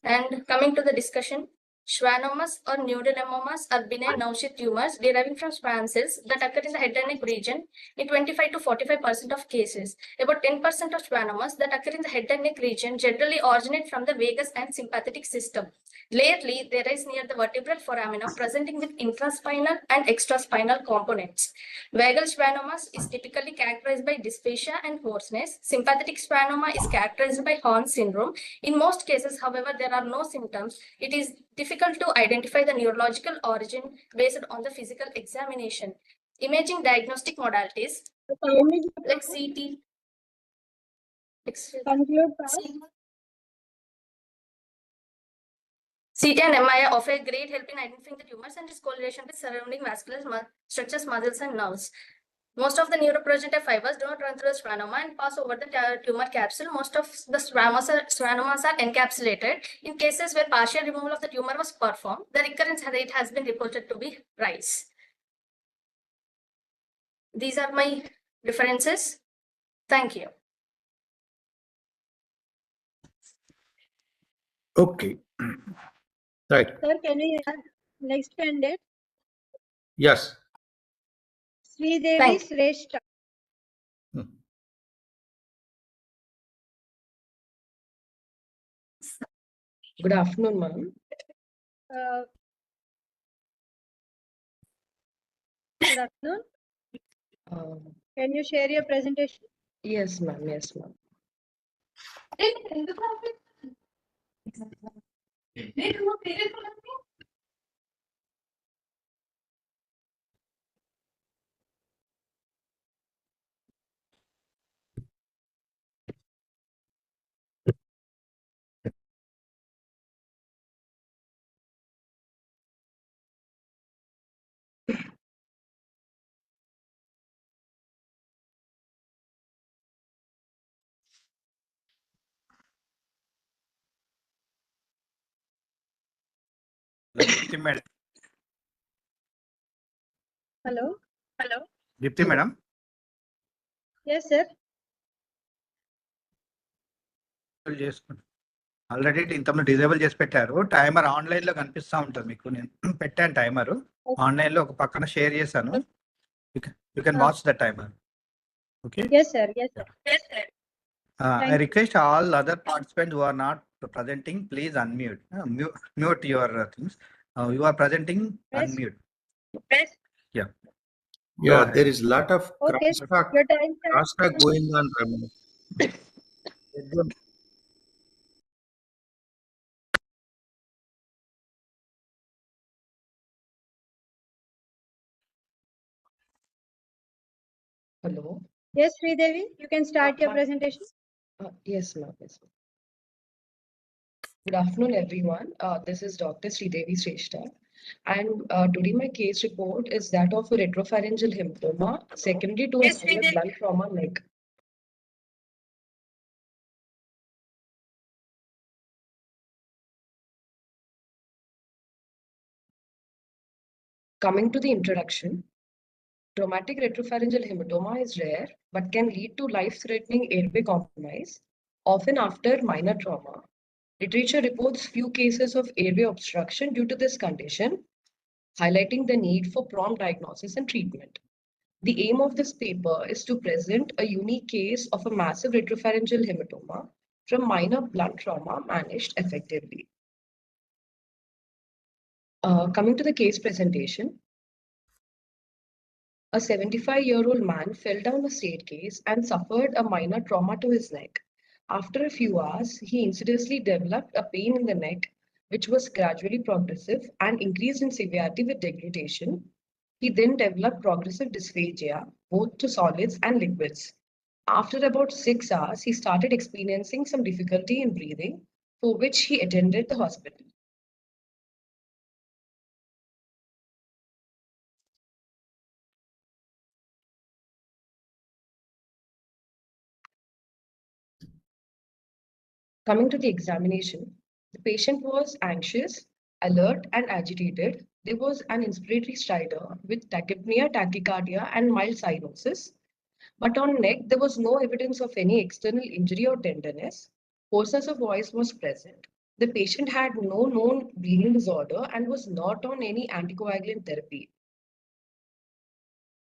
And coming to the discussion, Schwannomas or neurolemomas are benign nerve tumors deriving from Schwann cells that occur in the head and neck region in 25 to 45% of cases. About 10% of schwannomas that occur in the head and neck region generally originate from the vagus and sympathetic system. Rarely, they rise near the vertebral foramina, presenting with intraspinal and extraspinal components. Vagal schwannomas is typically characterized by dysphagia and hoarseness. Sympathetic schwannoma is characterized by Horn syndrome. In most cases, however, there are no symptoms. It is difficult to identify the neurological origin based on the physical examination. Imaging diagnostic modalities like CT. Conclude, CT and MRI offer a great help in identifying the tumors and its correlation with surrounding vascular structures, muscles, and nerves. Most of the neuroprogenitor fibers do not run through the schwannoma and pass over the tumor capsule. Most of the schwannomas are encapsulated. In cases where partial removal of the tumor was performed, the recurrence rate has been reported to be rise. These are my references. Thank you. Okay. Right. Sir, can we have next candidate? Yes. Sridevi Shrestha. Good afternoon, ma'am. Good afternoon. Can you share your presentation? Yes, ma'am. Yes, ma'am. Dipti madam. Hello. Hello. Dipti madam. Yes, sir. Already ఇంతకుముందు disable చేసి పెట్టారు. Timer online లో కనిపిస్తూ ఉంటుంది మీకు. నేను పెట్టాను timer online లో ఒక పక్కన షేర్ చేశాను. You can watch the timer. Okay. Yes, sir. Yes, sir. Yes, sir. I request all other participants who are not presenting, please unmute. Mute your things. You are presenting, Yes. unmute. Yes. Yeah. Yeah, there is a lot of Okay. crosstalk Your time, sir. going on, Ramana. Hello. Yes, Sridevi, you can start your presentation. Yes, ma'am. Yes, ma'am. Good afternoon, everyone. This is Dr. Sridevi Shrestha. And today my case report is that of a retropharyngeal hematoma secondary to a minor blunt trauma neck. Coming to the introduction, traumatic retropharyngeal hematoma is rare but can lead to life-threatening airway compromise, often after minor trauma. Literature reports few cases of airway obstruction due to this condition, highlighting the need for prompt diagnosis and treatment. The aim of this paper is to present a unique case of a massive retropharyngeal hematoma from minor blunt trauma managed effectively. Coming to the case presentation, a 75-year-old man fell down a staircase and suffered a minor trauma to his neck. After a few hours, he insidiously developed a pain in the neck, which was gradually progressive and increased in severity with degradation. He then developed progressive dysphagia, both to solids and liquids. After about 6 hours, he started experiencing some difficulty in breathing, for which he attended the hospital. Coming to the examination, the patient was anxious, alert, and agitated. There was an inspiratory stridor with tachypnea, tachycardia, and mild cyanosis. But on neck, there was no evidence of any external injury or tenderness. Hoarseness of voice was present. The patient had no known bleeding disorder and was not on any anticoagulant therapy.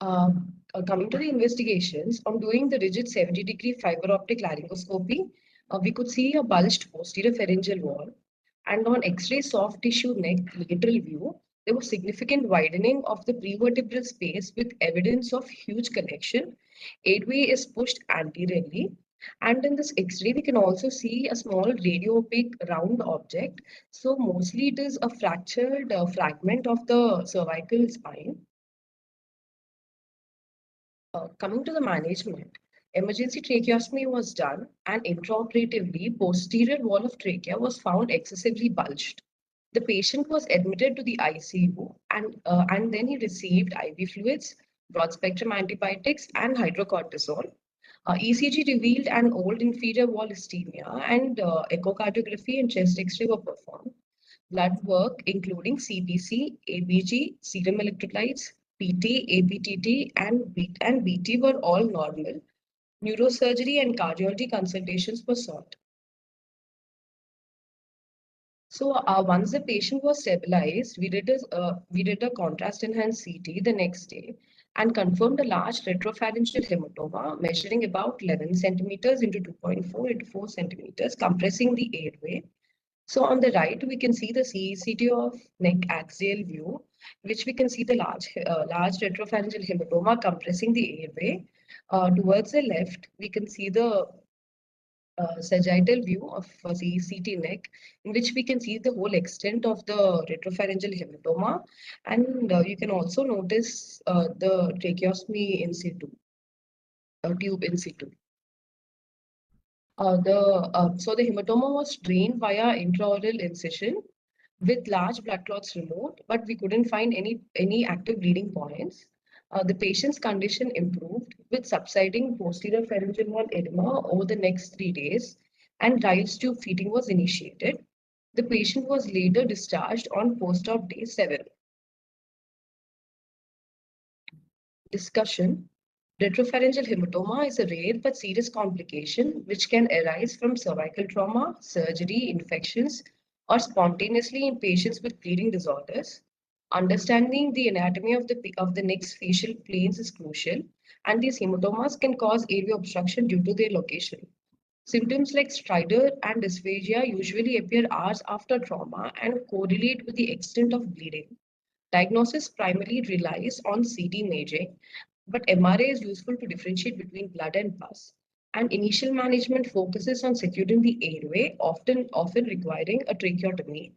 Coming to the investigations, on doing the rigid 70-degree fiber optic laryngoscopy, we could see a bulged posterior pharyngeal wall. And on X-ray soft tissue neck lateral view, there was significant widening of the prevertebral space with evidence of huge connection. Airway is pushed anteriorly. And in this X-ray, we can also see a small radio-opaque round object. So mostly it is a fractured fragment of the cervical spine. Coming to the management, emergency tracheostomy was done and intraoperatively posterior wall of trachea was found excessively bulged. The patient was admitted to the ICU and then he received IV fluids, broad spectrum antibiotics and hydrocortisone. ECG revealed an old inferior wall ischemia and echocardiography and chest X-ray were performed. Blood work including CBC, ABG, serum electrolytes, PT, APTT, and BT were all normal. Neurosurgery and cardiology consultations were sought. So once the patient was stabilized, we did a contrast-enhanced CT the next day and confirmed a large retropharyngeal hematoma measuring about 11 centimeters into 2.4 into 4 centimeters, compressing the airway. So on the right, we can see the CECT of neck axial view, which we can see the large retropharyngeal hematoma compressing the airway. Towards the left, we can see the sagittal view of CECT neck, in which we can see the whole extent of the retropharyngeal hematoma. And you can also notice the tracheostomy in situ, tube in situ. So the hematoma was drained via intraoral incision with large blood clots removed, but we couldn't find any active bleeding points. The patient's condition improved with subsiding posterior pharyngeal wall edema over the next 3 days, and Riles tube feeding was initiated. The patient was later discharged on post-op day 7. Discussion. Retropharyngeal hematoma is a rare but serious complication which can arise from cervical trauma, surgery, infections, or spontaneously in patients with bleeding disorders. Understanding the anatomy of the neck's facial planes is crucial, and these hematomas can cause airway obstruction due to their location. Symptoms like stridor and dysphagia usually appear hours after trauma and correlate with the extent of bleeding. Diagnosis primarily relies on CT imaging, but MRA is useful to differentiate between blood and pus. And initial management focuses on securing the airway, often requiring a tracheotomy.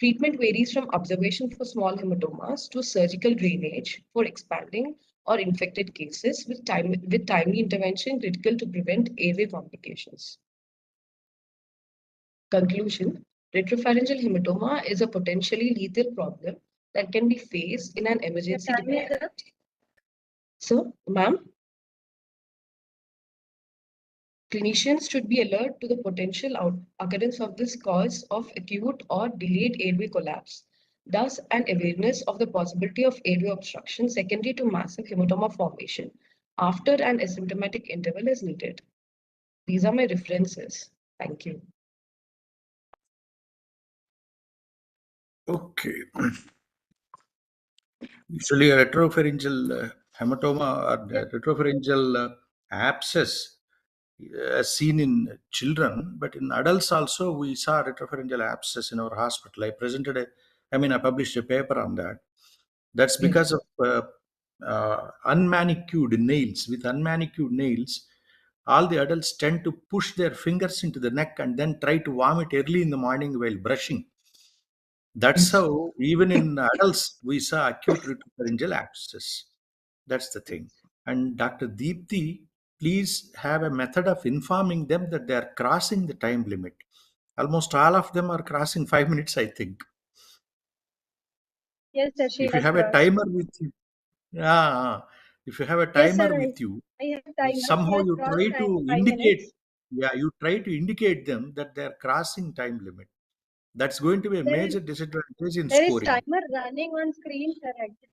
Treatment varies from observation for small hematomas to surgical drainage for expanding or infected cases with timely intervention critical to prevent airway complications. Conclusion. Retropharyngeal hematoma is a potentially lethal problem that can be faced in an emergency department. So, ma'am, clinicians should be alert to the potential occurrence of this cause of acute or delayed airway collapse. Thus, an awareness of the possibility of airway obstruction secondary to massive hematoma formation after an asymptomatic interval is needed. These are my references. Thank you. Okay. Usually, a retropharyngeal hematoma or the retropharyngeal abscess seen in children, but in adults also we saw retropharyngeal abscess in our hospital. I published a paper on that. That's because of unmanicured nails. With unmanicured nails, all the adults tend to push their fingers into the neck and then try to vomit early in the morning while brushing. That's how, even in adults, we saw acute retropharyngeal abscess. That's the thing. And Dr. Deepthi, please have a method of informing them that they are crossing the time limit. Almost all of them are crossing 5 minutes, I think. Yes, sir. She If you has have a crossed. timer with you, if you have a Yes, timer sir. with you, I have timer. She somehow has you crossed try to 5 indicate, minutes. you try to indicate them that they are crossing time limit. That's going to be a There major is disadvantage in there is scoring. timer running on screen, sir. Actually.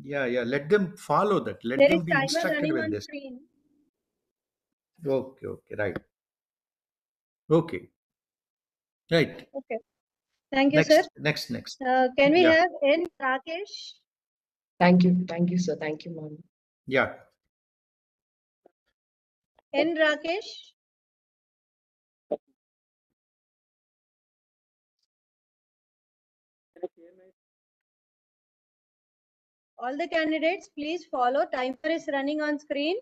Yeah, let them follow that. Let There is them be timer instructed running when on they. screen. Okay, right. Okay. Right. Okay. Thank you, sir. Next. Can we Yeah. have N. Rakesh? Thank you, sir. Thank you, ma'am. Yeah. N. Rakesh? All the candidates, please follow. Timer is running on screen.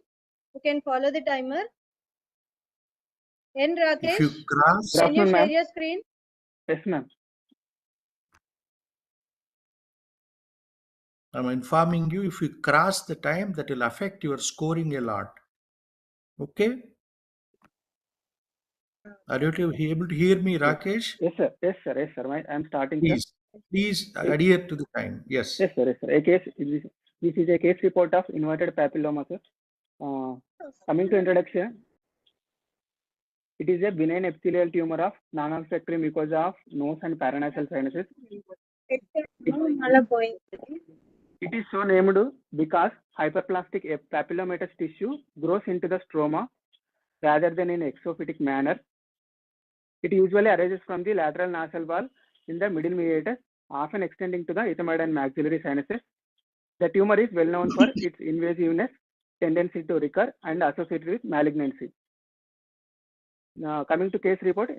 You can follow the timer. N. If you Rakesh, cross, can you share your screen? Yes, ma'am. I'm informing you, if you cross the time, that will affect your scoring a lot. Okay? Are you able to hear me, Rakesh? Yes, sir. I'm starting, sir. Please adhere to the time. Yes. Yes, sir. This is a case report of inverted papilloma, sir. Coming to introduction, it is a benign epithelial tumor of non-olfactory mucosa of nose and paranasal sinuses. It is so named because hyperplastic papillomatous tissue grows into the stroma rather than in exophytic manner. It usually arises from the lateral nasal wall in the middle meatus, often extending to the ethmoid and maxillary sinuses. The tumor is well known for its invasiveness, tendency to recur, and associated with malignancy. Now, coming to case report,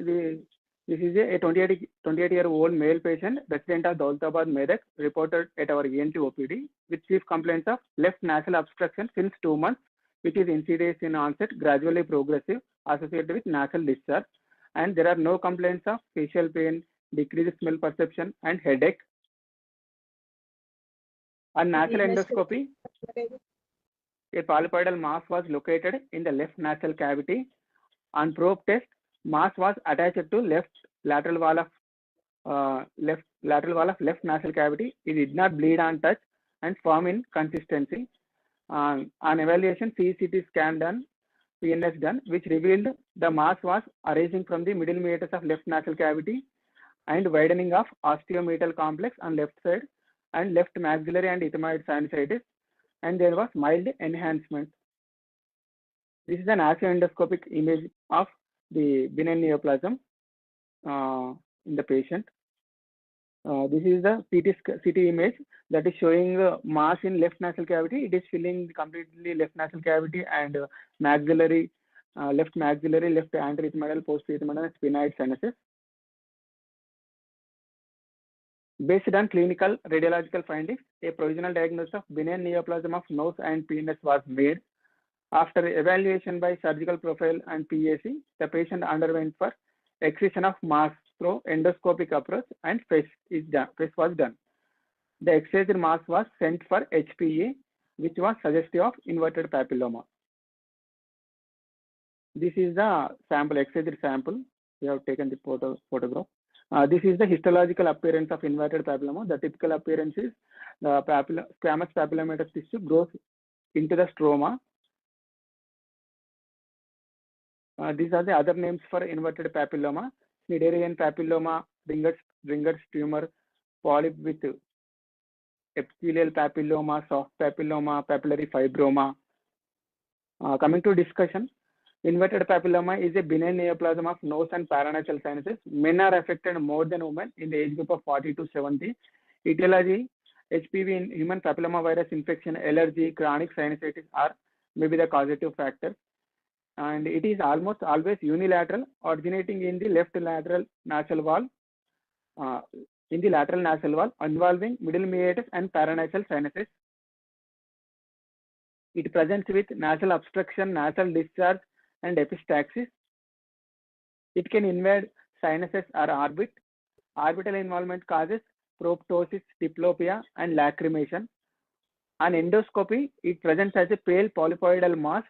this is a 28-year-old male patient, resident of Daulatabad, Medak, reported at our ENT OPD with chief complaints of left nasal obstruction since 2 months, which is insidious in onset, gradually progressive, associated with nasal discharge. And there are no complaints of facial pain, decreased smell perception, and headache. On nasal endoscopy, a polypoidal mass was located in the left nasal cavity. On probe test, mass was attached to left lateral wall of left nasal cavity. It did not bleed on touch and firm in consistency. On evaluation, CT scan done, PNS done, which revealed the mass was arising from the middle meatus of left nasal cavity and widening of osteometal complex on left side and left maxillary and ethmoid sinusitis, and there was mild enhancement. This is an endoscopic image of the benign neoplasm in the patient. This is the CT image that is showing mass in left nasal cavity. It is filling completely left nasal cavity and maxillary, left maxillary, left anterethmoidal, posterethmoidal, and sphenoid sinuses. Based on clinical radiological findings, a provisional diagnosis of benign neoplasm of nose and penis was made. After evaluation by surgical profile and PAC, the patient underwent for excision of mass through endoscopic approach and FES was done. The excised mass was sent for HPA, which was suggestive of inverted papilloma. This is the sample, excised sample. We have taken the photograph. This is the histological appearance of inverted papilloma. The typical appearance is the squamous papillomatous tissue grows into the stroma. These are the other names for inverted papilloma: Schneiderian papilloma, Ringer's tumor, polyp with epithelial papilloma, soft papilloma, papillary fibroma. Coming to discussion, inverted papilloma is a benign neoplasm of nose and paranasal sinuses. Men are affected more than women in the age group of 40 to 70. Etiology: HPV in human papillomavirus infection, allergy, chronic sinusitis are maybe the causative factors. And it is almost always unilateral, originating in the left lateral nasal wall, involving middle meatus and paranasal sinuses. It presents with nasal obstruction, nasal discharge, and epistaxis. It can invade sinuses or orbit. Orbital involvement causes proptosis, diplopia, and lacrimation. On endoscopy, it presents as a pale polypoidal mass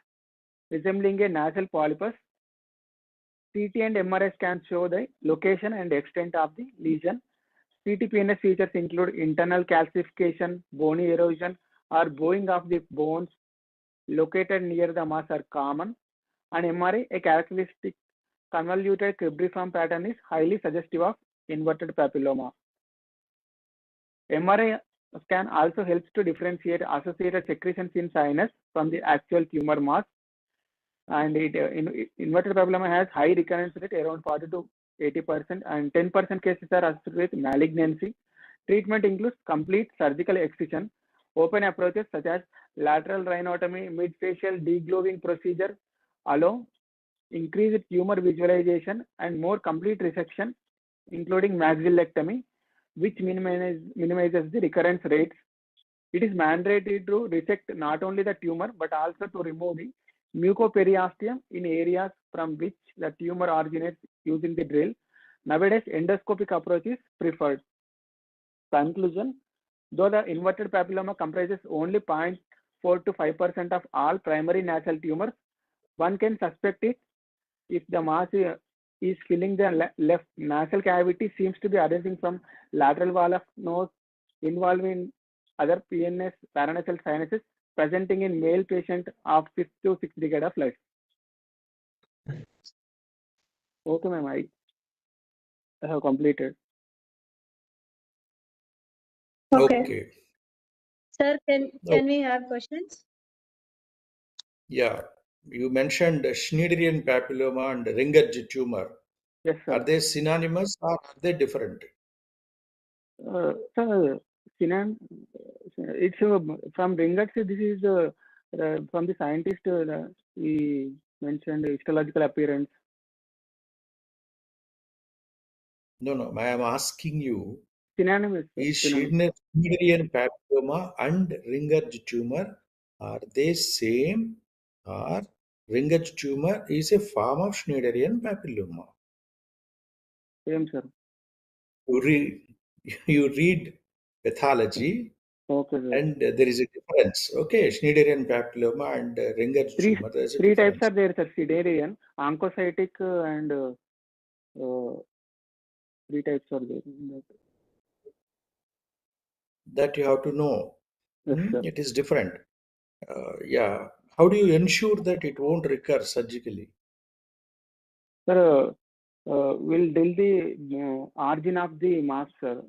resembling a nasal polypus. CT and MRI scans show the location and extent of the lesion. CT-PNS features include internal calcification, bony erosion, or bowing of the bones located near the mass are common. On MRI, a characteristic convoluted cribriform pattern is highly suggestive of inverted papilloma. MRI scan also helps to differentiate associated secretions in sinus from the actual tumor mass. And inverted papilloma has high recurrence rate around 40 to 80%, and 10% cases are associated with malignancy. Treatment includes complete surgical excision, open approaches such as lateral rhinotomy, mid-facial deglobing procedure, allow increased tumor visualization and more complete resection, including maxillectomy, which minimizes the recurrence rates. It is mandated to resect not only the tumor but also to remove the mucoperiosteum in areas from which the tumor originates using the drill. Nowadays, endoscopic approach is preferred. Conclusion: though the inverted papilloma comprises only 0.4 to 5% of all primary nasal tumors, one can suspect it if the mass is filling the left nasal cavity, seems to be arising from lateral wall of nose, involving other PNS paranasal sinuses, presenting in male patient of 5th to 6th decade of life. Okay, ma'am, I have completed. Okay. Sir, can we have questions? Yeah, you mentioned Schneiderian papilloma and Ringer's tumor. Yes, sir. Are they synonymous or are they different? Sir, it's from Ringer's. This is from the scientist. He mentioned histological appearance. No, I am asking you. Synonymous. Is Schneiderian papilloma and Ringer's tumor, are they same, or Ringer's tumor is a form of Schneiderian papilloma? Same, sir. You read pathology, okay, sir. And there is a difference. Okay, Schneiderian papilloma and Ringer's tumor. There is a three difference. types are there, sir. Schneiderian, oncocytic, and 3 types are there. That you have to know. Yes, sir. It is different. Yeah. How do you ensure that it won't recur surgically? Sir, we'll drill the origin of the mass, sir.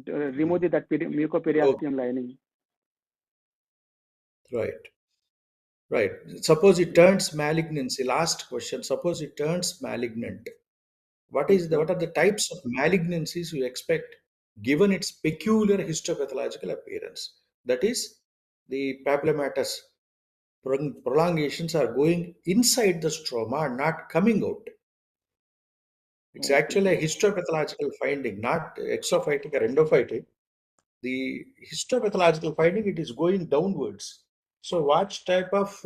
Remove that mucoperiosteum lining. Right. Suppose it turns malignancy. Last question. Suppose it turns malignant. What are the types of malignancies you expect given its peculiar histopathological appearance? That is, the papillomatous prolongations are going inside the stroma and not coming out. It's actually a histopathological finding, not exophytic or endophytic. The histopathological finding, it is going downwards. So what type of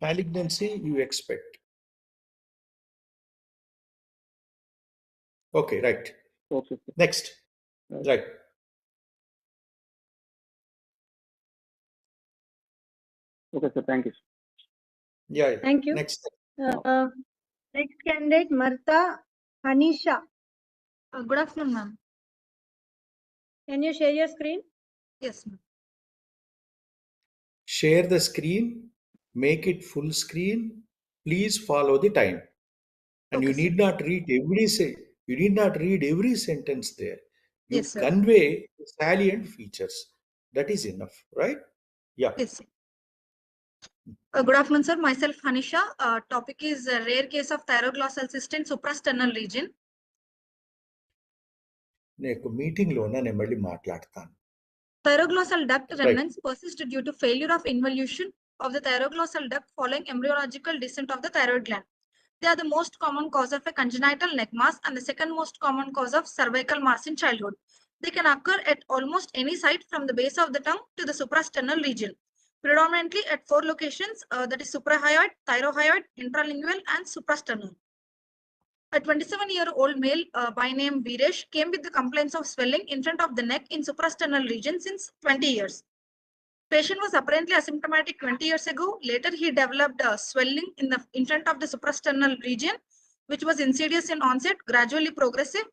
malignancy you expect? Okay, right. Okay. Next. Right. Okay, sir. Thank you. Yeah. Thank you. Next. Next candidate, Martha Hanisha. Good afternoon, ma'am. Can you share your screen? Yes, ma'am. Share the screen, make it full screen. Please follow the time. And you need not read every sentence there. You Yes, sir. convey the salient features. That is enough, right? Yeah. Yes. Good afternoon, sir. Myself, Hanisha. Topic is a rare case of thyroglossal cyst in suprasternal region. నేను meeting లో నేను మళ్ళీ మాట్లాడతాను. Thyroglossal duct remnants persist due to failure of involution of the thyroglossal duct following embryological descent of the thyroid gland. They are the most common cause of a congenital neck mass and the second most common cause of cervical mass in childhood. They can occur at almost any site from the base of the tongue to the suprasternal region, predominantly at 4 locations, that is suprahyoid, thyrohyoid, intralingual, and suprasternal. A 27-year-old male by name Viresh came with the complaints of swelling in front of the neck in suprasternal region since 20 years. Patient was apparently asymptomatic 20 years ago. Later, he developed swelling in front of the suprasternal region, which was insidious in onset, gradually progressive,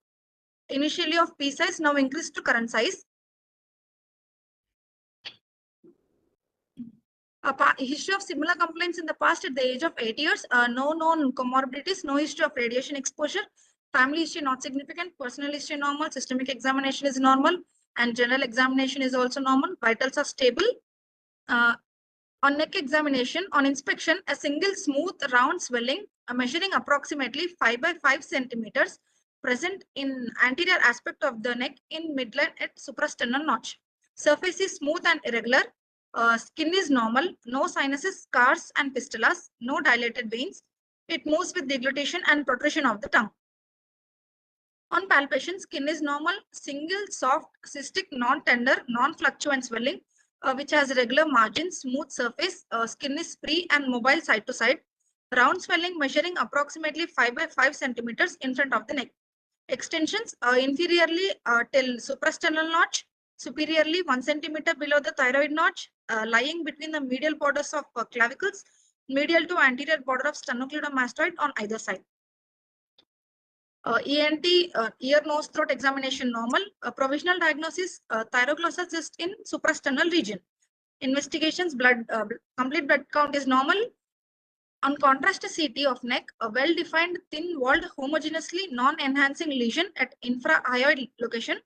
initially of pea size, now increased to current size. A history of similar complaints in the past at the age of 8 years, no known comorbidities, no history of radiation exposure, family history not significant, personal history normal, systemic examination is normal, and general examination is also normal, vitals are stable. On neck examination, on inspection, a single smooth round swelling measuring approximately 5 by 5 centimeters present in anterior aspect of the neck in midline at suprasternal notch. Surface is smooth and irregular. Skin is normal. No sinuses, scars and fistulas. No dilated veins. It moves with deglutition and protrusion of the tongue. On palpation, skin is normal, single, soft, cystic, non-tender, non-fluctuant swelling, which has regular margins, smooth surface, skin is free and mobile side to side. Round swelling measuring approximately 5 by 5 centimeters in front of the neck. Extensions inferiorly till suprasternal notch, superiorly 1 centimeter below the thyroid notch, lying between the medial borders of clavicles, medial to anterior border of sternocleidomastoid on either side. ENT, ear, nose, throat examination normal. Provisional diagnosis, thyroglossal cyst in suprasternal region. Investigations, complete blood count is normal. On contrast to CT of neck, a well-defined, thin-walled, homogeneously non-enhancing lesion at infrahyoid location,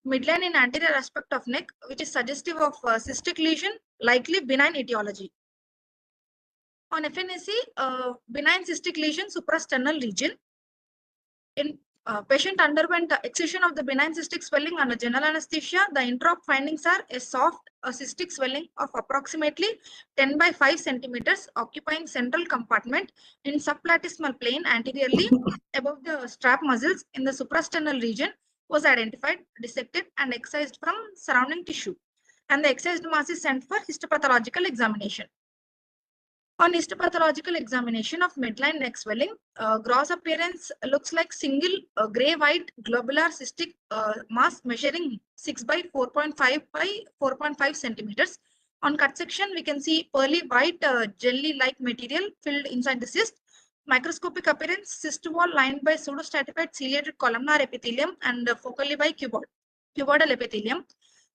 midline in anterior aspect of neck, which is suggestive of cystic lesion, likely benign etiology. On FNAC, benign cystic lesion, suprasternal region. In patient underwent excision of the benign cystic swelling under general anesthesia. The intra-op findings are a soft cystic swelling of approximately 10 by 5 centimeters occupying central compartment in subplatysmal plane anteriorly above the strap muscles in the suprasternal region was identified, dissected and excised from surrounding tissue. And the excised mass is sent for histopathological examination. On histopathological examination of midline neck swelling, gross appearance looks like single gray-white globular cystic mass measuring 6 by 4.5 by 4.5 centimeters. On cut section, we can see pearly white jelly-like material filled inside the cyst. Microscopic appearance, cyst wall lined by pseudostratified ciliated columnar epithelium and focally by cuboidal epithelium.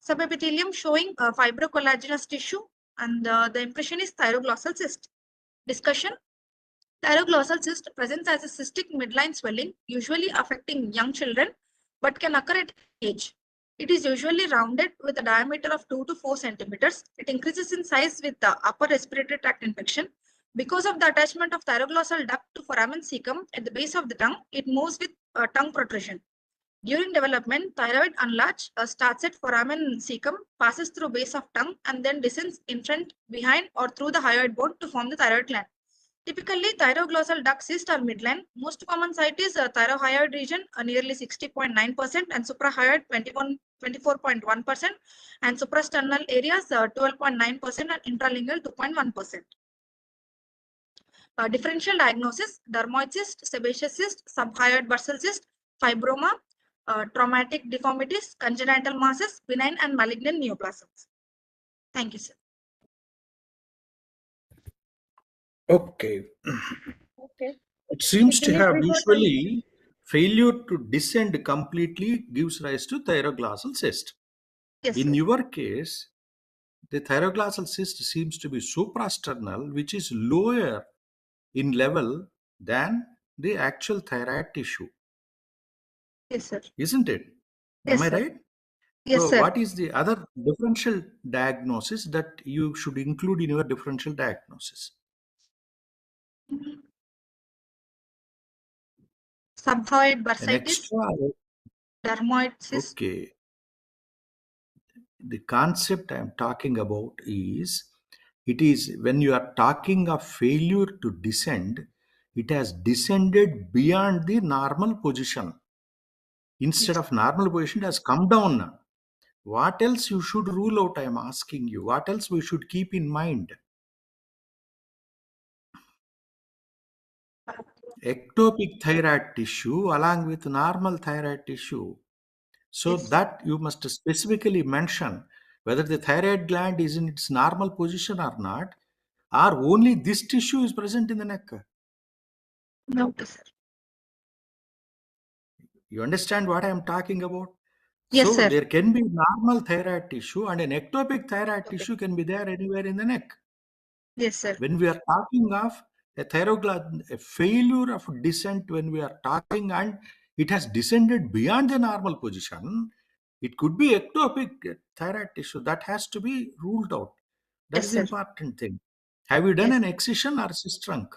Subepithelium showing fibrocollagenous tissue, and the impression is thyroglossal cyst. Discussion. Thyroglossal cyst presents as a cystic midline swelling, usually affecting young children, but can occur at age. It is usually rounded with a diameter of 2 to 4 centimeters. It increases in size with the upper respiratory tract infection. Because of the attachment of thyroglossal duct to foramen cecum at the base of the tongue, it moves with tongue protrusion. During development, thyroid enlarge starts at foramen cecum, passes through base of tongue, and then descends in front, behind, or through the hyoid bone to form the thyroid gland. Typically, thyroglossal duct cyst are midline. Most common site is thyrohyoid region, nearly 60.9%, and suprahyoid 24.1%, and suprasternal areas 12.9%, and intralingual 2.1%. Differential diagnosis: dermoid cyst, sebaceous cyst, subhyoid bursal cyst, fibroma, traumatic deformities, congenital masses, benign and malignant neoplasms. Thank you, sir. Okay. Okay. It seems to Finish have before usually failure to descend completely gives rise to thyroglossal cyst. Yes, In sir. your case, the thyroglossal cyst seems to be suprasternal, which is lower in level than the actual thyroid tissue. Yes, sir. Isn't it? Yes, Am I sir. right? Yes, So, sir. what is the other differential diagnosis that you should include in your differential diagnosis? Subhyoid An bursitis, extra, dermoid cyst. okay. The concept I am talking about is it is when you are talking of failure to descend, it has descended beyond the normal position. Instead of normal position, it has come down. What else you should rule out? I am asking you. What else we should keep in mind? Ectopic thyroid tissue along with normal thyroid tissue. So Yes. that you must specifically mention whether the thyroid gland is in its normal position or not, or only this tissue is present in the neck. No, sir. You understand what I am talking about? Yes, So sir. there can be normal thyroid tissue and an ectopic thyroid tissue can be there anywhere in the neck. Yes, sir. When we are talking of a failure of descent, when we are talking and it has descended beyond the normal position, it could be ectopic thyroid tissue. That has to be ruled out. That Yes, is the sir. important thing. Have you done Yes. an excision or cyst trunk?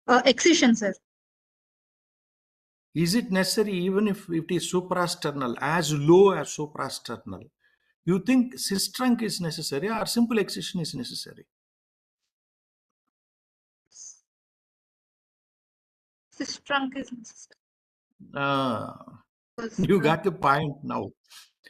Excision, sir. Is it necessary even if it is suprasternal, as low as suprasternal? You think cyst trunk is necessary or simple excision is necessary? Cyst trunk is necessary. You got the point now.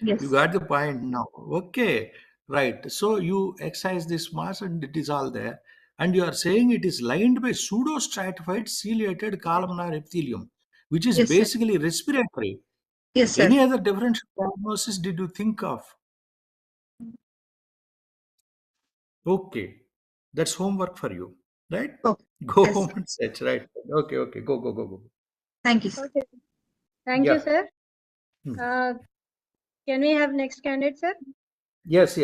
Yes. You got the point now. Okay, right. So you excise this mass and it is all there. And you are saying it is lined by pseudo-stratified ciliated columnar epithelium, which is Yes, sir. basically respiratory. Yes, sir. Any other differential diagnosis did you think of? Okay, that's homework for you, right? Okay. Go Yes, home sir. and search, right? Okay, go. Thank you, sir. Okay. Thank Yeah. you, sir. Can we have next candidate, sir? Yes.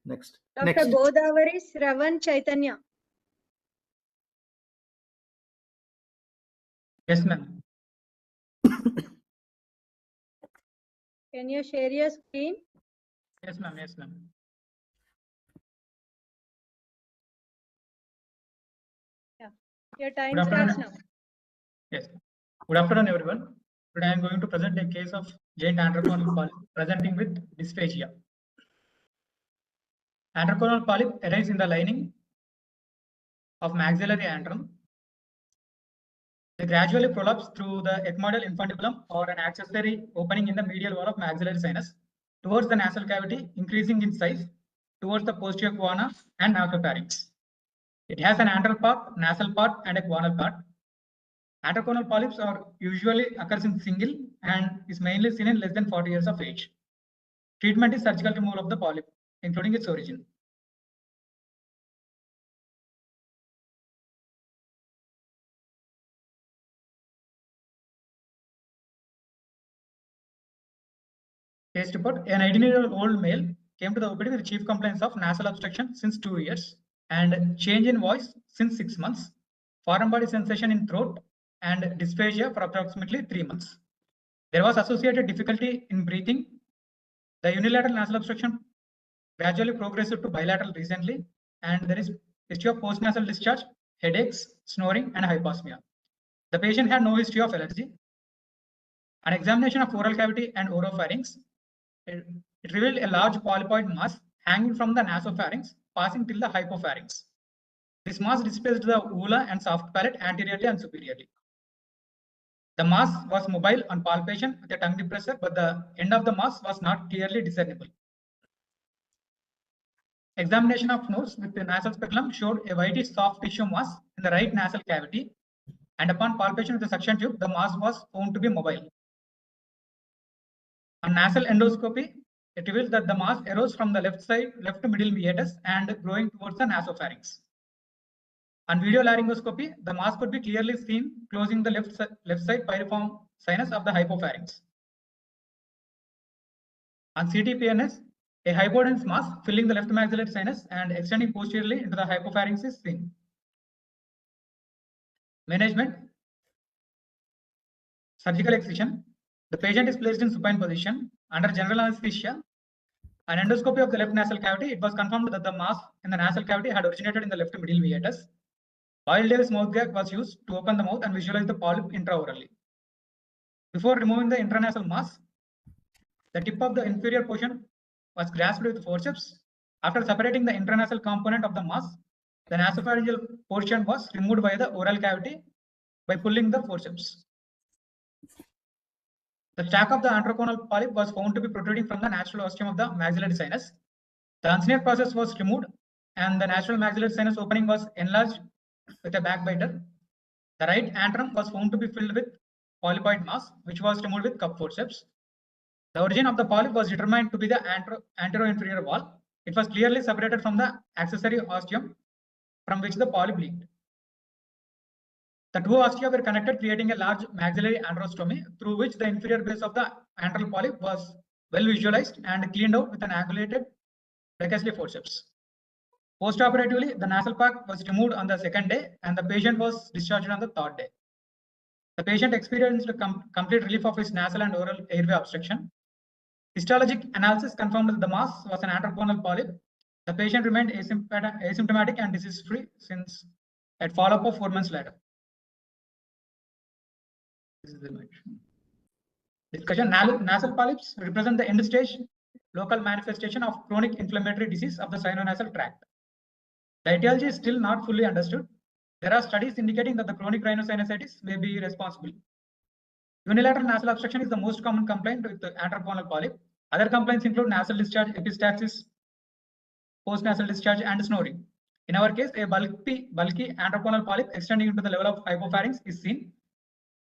Next. Dr. Godavari Shravan Chaitanya. Yes, ma'am. Can you share your screen? Yes, ma'am. Yes, ma'am. Yeah. Your time Good starts afternoon. now. Yes. Good afternoon, everyone. Today I am going to present a case of giant antroconal polyp presenting with dysphagia. Antroconal polyp arises in the lining of maxillary antrum. They gradually prolapse through the ethmoidal infundibulum or an accessory opening in the medial wall of maxillary sinus towards the nasal cavity, increasing in size towards the posterior guana and nasopharynx. It has an antral part, nasal part, and a guanal part. Antroconal polyps are usually occurs in single and is mainly seen in less than 40 years of age. Treatment is surgical removal of the polyp, including its origin. Case report: an 18-year-old male came to the OPD with chief complaints of nasal obstruction since 2 years and change in voice since 6 months, foreign body sensation in throat, and dysphagia for approximately 3 months. There was associated difficulty in breathing. The unilateral nasal obstruction gradually progressed to bilateral recently, and there is history of postnasal discharge, headaches, snoring, and hyposmia. The patient had no history of allergy. An examination of oral cavity and oropharynx, it revealed a large polypoid mass hanging from the nasopharynx, passing till the hypopharynx. This mass displaced the uvula and soft palate anteriorly and superiorly. The mass was mobile on palpation with a tongue depressor, but the end of the mass was not clearly discernible. Examination of nose with the nasal speculum showed a whitish soft tissue mass in the right nasal cavity, and upon palpation with the suction tube, the mass was found to be mobile. On nasal endoscopy, it reveals that the mass arose from the left middle meatus and growing towards the nasopharynx. On video laryngoscopy, the mass could be clearly seen closing the left side pyriform sinus of the hypopharynx. On CT-PNS, a hypodense mass filling the left maxillary sinus and extending posteriorly into the hypopharynx is seen. Management: surgical excision. The patient is placed in supine position under general anesthesia. An endoscopy of the left nasal cavity, it was confirmed that the mass in the nasal cavity had originated in the left middle meatus. Boyle Davis mouth gag was used to open the mouth and visualize the polyp intraorally. Before removing the intranasal mass, the tip of the inferior portion was grasped with forceps. After separating the intranasal component of the mass, the nasopharyngeal portion was removed by the oral cavity by pulling the forceps. The stack of the antroconal polyp was found to be protruding from the natural ostium of the maxillary sinus. The unsnare process was removed and the natural maxillary sinus opening was enlarged with a backbiter. The right antrum was found to be filled with polypoid mass, which was removed with cup forceps. The origin of the polyp was determined to be the anteroinferior wall. It was clearly separated from the accessory ostium from which the polyp leaked. The two ostia were connected, creating a large maxillary androstomy through which the inferior base of the antral polyp was well visualized and cleaned out with an angulated Beckesley forceps. Postoperatively, the nasal pack was removed on the second day and the patient was discharged on the third day. The patient experienced complete relief of his nasal and oral airway obstruction. Histologic analysis confirmed that the mass was an antroconal polyp. The patient remained asymptomatic and disease-free since at follow-up of 4 months later. This is the image. Discussion. Nasal polyps represent the end stage local manifestation of chronic inflammatory disease of the sinonasal tract. The etiology is still not fully understood. There are studies indicating that the chronic rhinosinusitis may be responsible. Unilateral nasal obstruction is the most common complaint with the antroponal polyp. Other complaints include nasal discharge, epistaxis, postnasal discharge, and snoring. In our case, a bulky antroponal polyp extending into the level of hypopharynx is seen,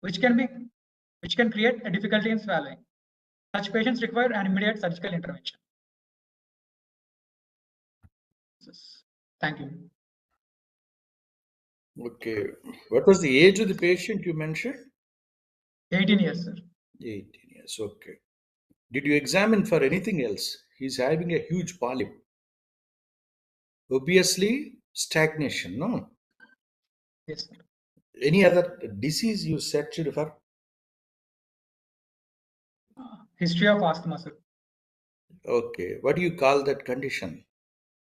which can create a difficulty in swallowing. Such patients require an immediate surgical intervention. Thank you. Okay. What was the age of the patient you mentioned? 18 years, sir. 18 years. Okay. Did you examine for anything else? He's having a huge polyp. Obviously, stagnation, no? Yes, sir. Any other disease you searched for? History of asthma, sir. Okay. What do you call that condition?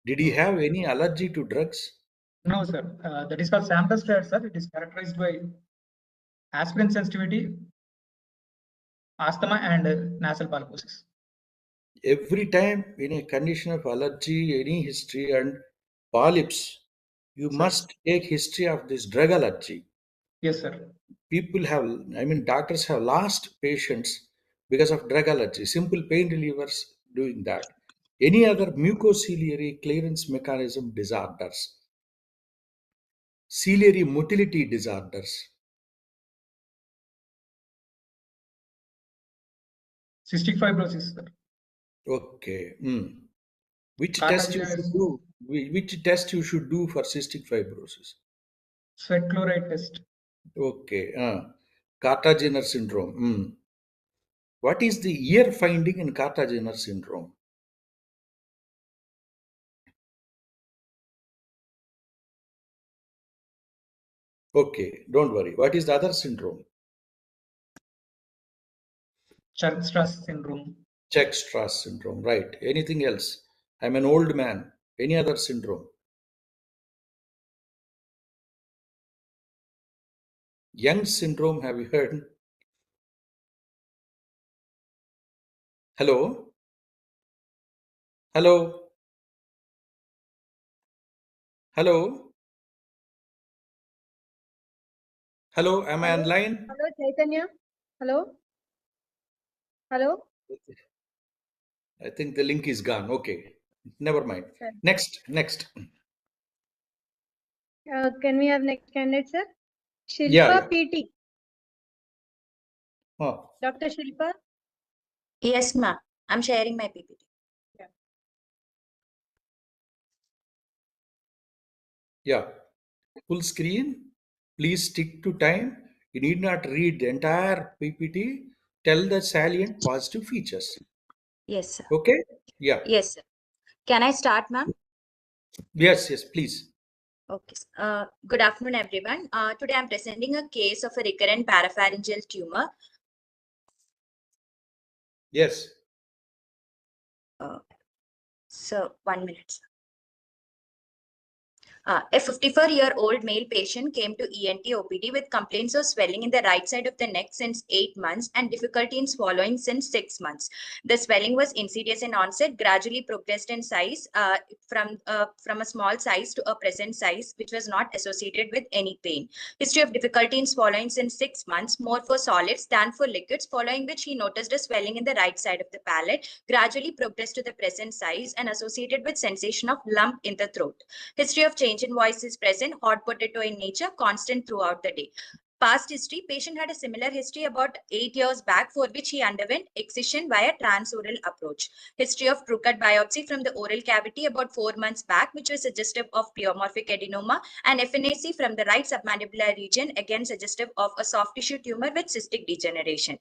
Did he have any allergy to drugs? No, sir. That is called sample spread, sir. It is characterized by aspirin sensitivity, asthma, and nasal polyposis. Every time in a condition of allergy, any history and polyps, you must take history of this drug allergy. Yes, sir. Doctors have lost patients because of drug allergy, simple pain relievers doing that. Any other mucociliary clearance mechanism disorders, ciliary motility disorders, Cystic fibrosis, sir. okay. Which test you should do? Which test you should do for cystic fibrosis? Sweat chloride test. Okay. Cartagena syndrome. What is the ear finding in Cartagena syndrome? Okay, don't worry. What is the other syndrome? Church-Strauss syndrome. Church-Strauss syndrome, right. Anything else? I'm an old man. Any other syndrome? Young syndrome, have you heard? Hello? Hello? Hello? Hello, am I online? Hello, Chaitanya. Hello? Hello? I think the link is gone. Okay, never mind. Sir. Next. Can we have next candidate, sir? Shilpa Yeah. PT. Oh. Dr. Shilpa? Yes, ma'am. I'm sharing my PPT. Yeah. Full screen. Please stick to time. You need not read the entire PPT. Tell the salient positive features. Yes, sir. Okay? Yeah. Yes, sir. Can I start, ma'am? Yes, please. Okay. Good afternoon, everyone. Today I'm presenting a case of a recurrent parapharyngeal tumor. Yes. So 1 minute, sir. A 54-year-old male patient came to ENT OPD with complaints of swelling in the right side of the neck since 8 months and difficulty in swallowing since 6 months. The swelling was insidious in onset, gradually progressed in size from a small size to a present size, which was not associated with any pain. History of difficulty in swallowing since 6 months, more for solids than for liquids, following which he noticed a swelling in the right side of the palate, gradually progressed to the present size and associated with sensation of lump in the throat. History of change in voice is present, hot potato in nature, constant throughout the day. Past history, patient had a similar history about 8 years back, for which he underwent excision via transoral approach. History of true-cut biopsy from the oral cavity about 4 months back, which was suggestive of pleomorphic adenoma, and FNAC from the right submandibular region, again suggestive of a soft tissue tumor with cystic degeneration.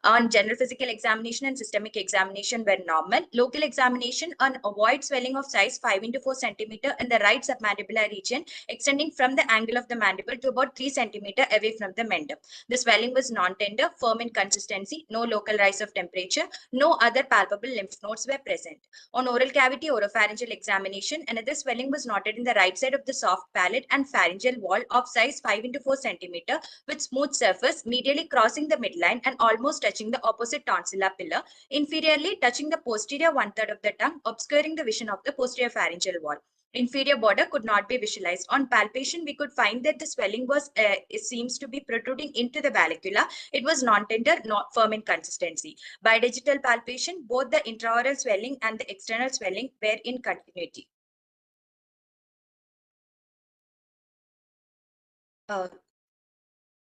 On general physical examination and systemic examination were normal. Local examination on avoid swelling of size 5 into 4 centimeter in the right submandibular region, extending from the angle of the mandible to about 3 centimeter away from the mentum. The swelling was non-tender, firm in consistency, no local rise of temperature, no other palpable lymph nodes were present. On oral cavity oropharyngeal examination, another swelling was noted in the right side of the soft palate and pharyngeal wall of size 5 into 4 centimeter with smooth surface medially crossing the midline and almost touching the opposite tonsillar pillar, inferiorly touching the posterior one-third of the tongue, obscuring the vision of the posterior pharyngeal wall. Inferior border could not be visualized. On palpation, we could find that the swelling was it seems to be protruding into the vallecula. It was non-tender, not firm in consistency. By digital palpation, both the intraoral swelling and the external swelling were in continuity.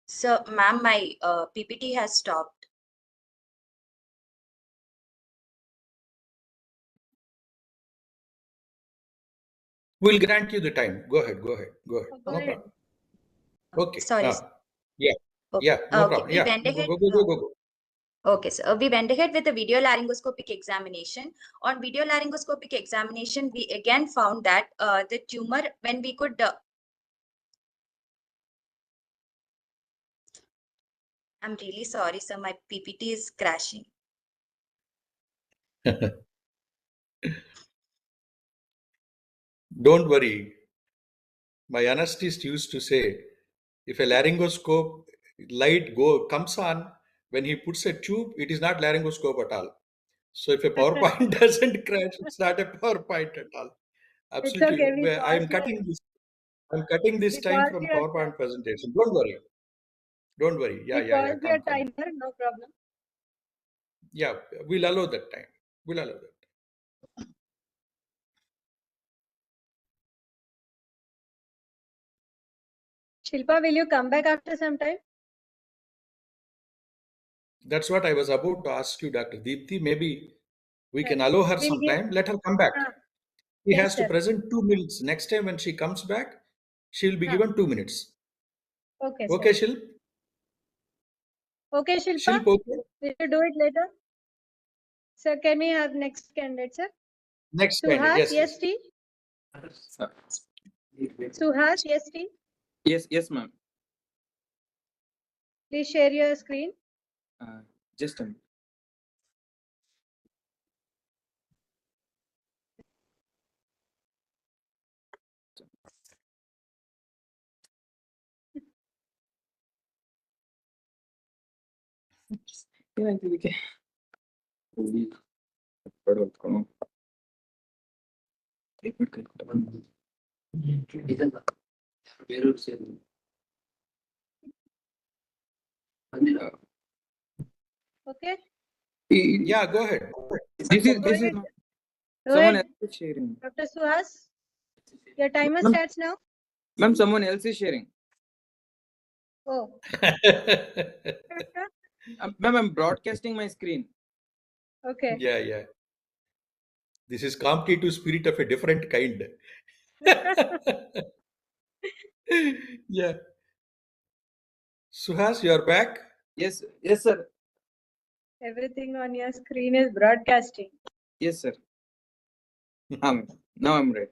So, ma'am, my PPT has stopped. We'll grant you the time. Go ahead. No problem. Okay. Sorry. Yeah. Okay. Yeah, no Okay, problem. we Yeah, went ahead. go. Okay, so we went ahead with the video laryngoscopic examination. On video laryngoscopic examination, we again found that the tumor, when we could, I'm really sorry, sir, my PPT is crashing. Don't worry. My anesthetist used to say, if a laryngoscope light comes on, when he puts a tube, it is not laryngoscope at all. So if a PowerPoint doesn't crash, it's not a PowerPoint at all. Absolutely. okay, we I'm pause cutting this. I'm cutting this We time pause from your PowerPoint presentation. Don't worry. Yeah. We pause your timer, no problem. Yeah, we'll allow that time. Shilpa, will you come back after some time? That's what I was about to ask you, Dr. Deepthi. Maybe we can allow her some time. Let her come back. She Yes, has to sir. present 2 minutes. Next time when she comes back, she'll be given 2 minutes. Okay, Okay, sir. Shilp? Okay, Shilpa, Shilp, okay? will you do it later? Sir, can we have next candidate, sir? Next Suhas, candidate, yes, T? Suhas, yes, T? Yes, ma'am. Please share your screen. Just a minute. Okay. Yeah, go ahead. This is someone else is sharing. Dr. Suhas, your timer Ma'am. starts now. Ma'am, someone else is sharing. Oh. Ma'am, I'm broadcasting my screen. Okay. Yeah. This is competitive spirit of a different kind. Yeah. Suhas, you are back? Yes, sir. Everything on your screen is broadcasting. Yes, sir. Now I'm ready.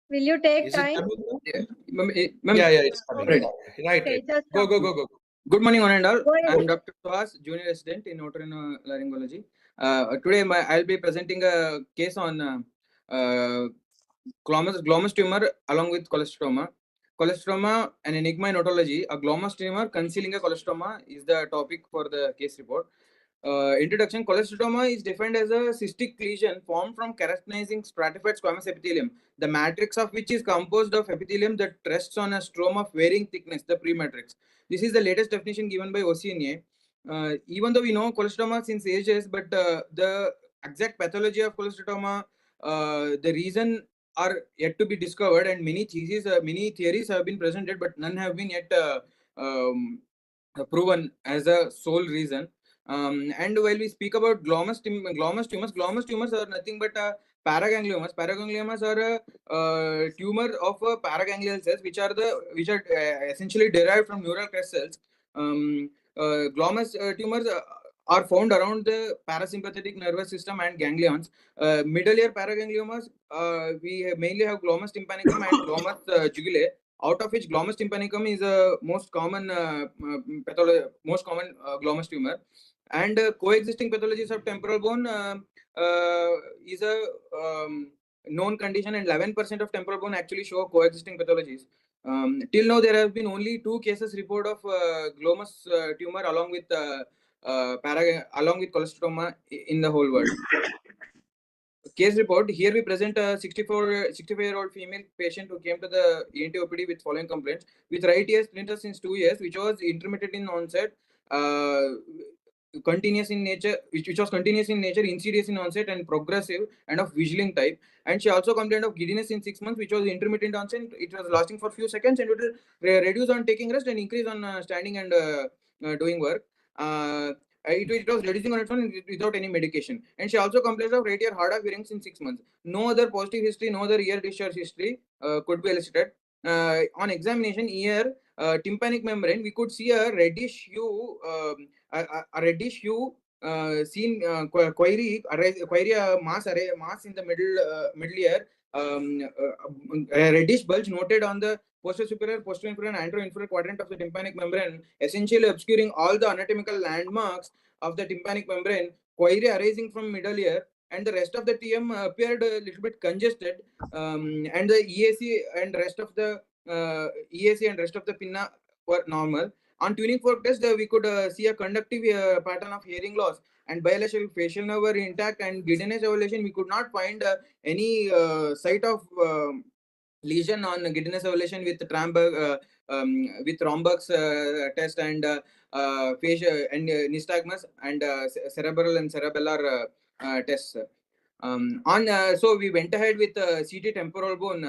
Will you take Is it time? coming now? Ma'am, Yeah, it's coming. ready. Right. Okay, just Go. Good morning, one and all. Go ahead. I'm Dr. Suhas, junior resident in otorhinolaryngology. Today, I'll be presenting a case on glomus tumor along with cholestoma. Cholestoma, an enigma in otology. A glomus tumor concealing a cholestoma is the topic for the case report. Introduction. Cholestoma is defined as a cystic lesion formed from keratinizing stratified squamous epithelium, the matrix of which is composed of epithelium that rests on a stroma of varying thickness, the prematrix. This is the latest definition given by OCNA. Even though we know cholestoma since ages, but the exact pathology of cholestoma, the reason are yet to be discovered, and many theories have been presented, but none have been yet proven as a sole reason. And while we speak about glomus tumors are nothing but paragangliomas. Paragangliomas are a tumor of paraganglial cells, which are essentially derived from neural crest cells. Glomus tumors are found around the parasympathetic nervous system and ganglions. Middle ear paragangliomas, we mainly have glomus tympanicum and glomus jugulae. out of which glomus tympanicum is a most common glomus tumor, and coexisting pathologies of temporal bone is a known condition, and 11% of temporal bone actually show coexisting pathologies. Till now, there have been only 2 cases report of glomus tumor along with cholesteatoma in the whole world. Case report. Here we present a 65-year-old female patient who came to the ENT OPD with following complaints: with right ear splinter since 2 years, which was intermittent in onset, continuous in nature, insidious in onset and progressive, and of whistling type. And she also complained of giddiness in 6 months, which was intermittent onset. It was lasting for few seconds, and it will reduce on taking rest and increase on standing and doing work. It was reducing on its own without any medication. And she also complained of right ear hard of hearings in 6 months. No other positive history, no other ear discharge history could be elicited. On examination, ear tympanic membrane, we could see a reddish hue, seen query mass in the middle ear, a reddish bulge noted on the posterior superior, posterior inferior, and anteroinferior quadrant of the tympanic membrane, essentially obscuring all the anatomical landmarks of the tympanic membrane. Query arising from middle ear, and the rest of the TM appeared a little bit congested, and the EAC and rest of the pinna were normal. On tuning fork test, we could see a conductive pattern of hearing loss, and bilateral facial nerve were intact, and giddiness evaluation, we could not find any site of lesion on giddiness evaluation with with Romberg's test and facial and nystagmus and cerebral and cerebellar tests. So we went ahead with CT temporal bone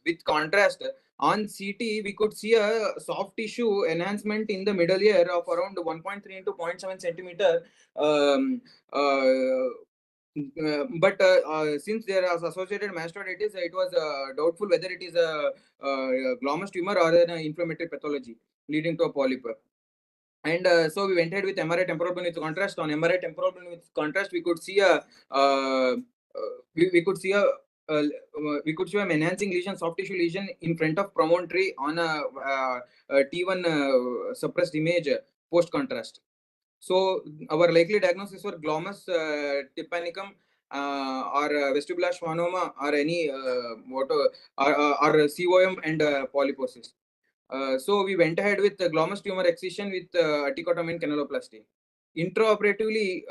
with contrast. On CT, we could see a soft tissue enhancement in the middle ear of around 1.3 into 0.7 centimeter. But since there is associated mastoiditis, it was doubtful whether it is a glomus tumor or an inflammatory pathology leading to a polyp. And so we went ahead with MRI temporal bone with contrast. On MRI temporal bone with contrast, we could see a we could see an enhancing lesion, soft tissue lesion in front of promontory on a T1 suppressed image post contrast. So our likely diagnosis for glomus tympanicum or vestibular schwannoma or any or COM and polyposis. So we went ahead with the glomus tumor excision with atycotomy and canaloplasty. Intraoperatively,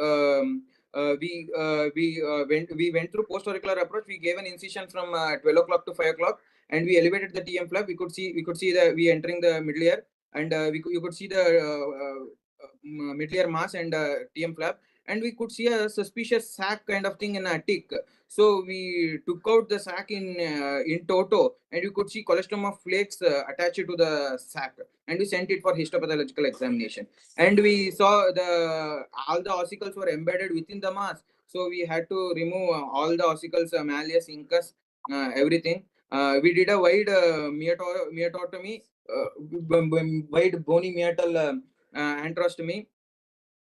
we went through post-auricular approach. We gave an incision from 12 o'clock to 5 o'clock, and we elevated the TM flap. We could see the we entering the middle ear, and you could see the middle ear mass and TM flap, and we could see a suspicious sac kind of thing in a tick. So we took out the sac in toto, and you could see cholesteatoma flakes attached to the sac, and we sent it for histopathological examination. And we saw all the ossicles were embedded within the mass, so we had to remove all the ossicles, malleus, incus, everything. We did a wide meatotomy, wide bony meatal antrostomy,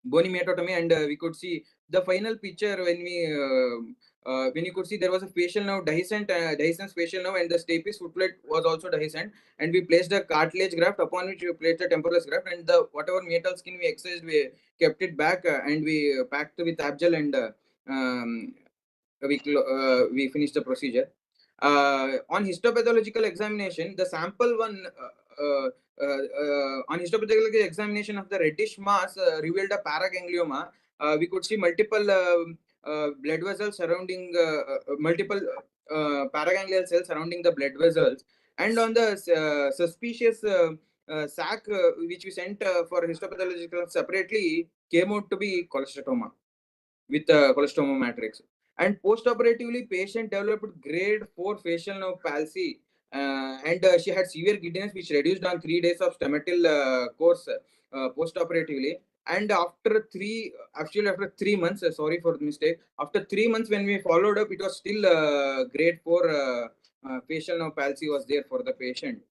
bony meatotomy, and we could see the final picture when you could see there was a facial nerve dehiscence facial nerve, and the stapes footplate was also dehiscent, and we placed a cartilage graft upon which we placed a temporalis graft, and the whatever meatal skin we excised, we kept it back and we packed with Abgel, and we finished the procedure. On histopathological examination, the sample one on histopathological examination of the reddish mass revealed a paraganglioma. We could see multiple blood vessels surrounding multiple paraganglial cells surrounding the blood vessels, and on the suspicious sac which we sent for histopathological separately came out to be cholesteatoma with cholesteatoma matrix. And post-operatively, patient developed grade 4 facial nerve palsy, and she had severe giddiness, which reduced on 3 days of Stemetil course post-operatively. And after 3 months, sorry for the mistake, after 3 months when we followed up, it was still grade 4 facial nerve palsy was there for the patient.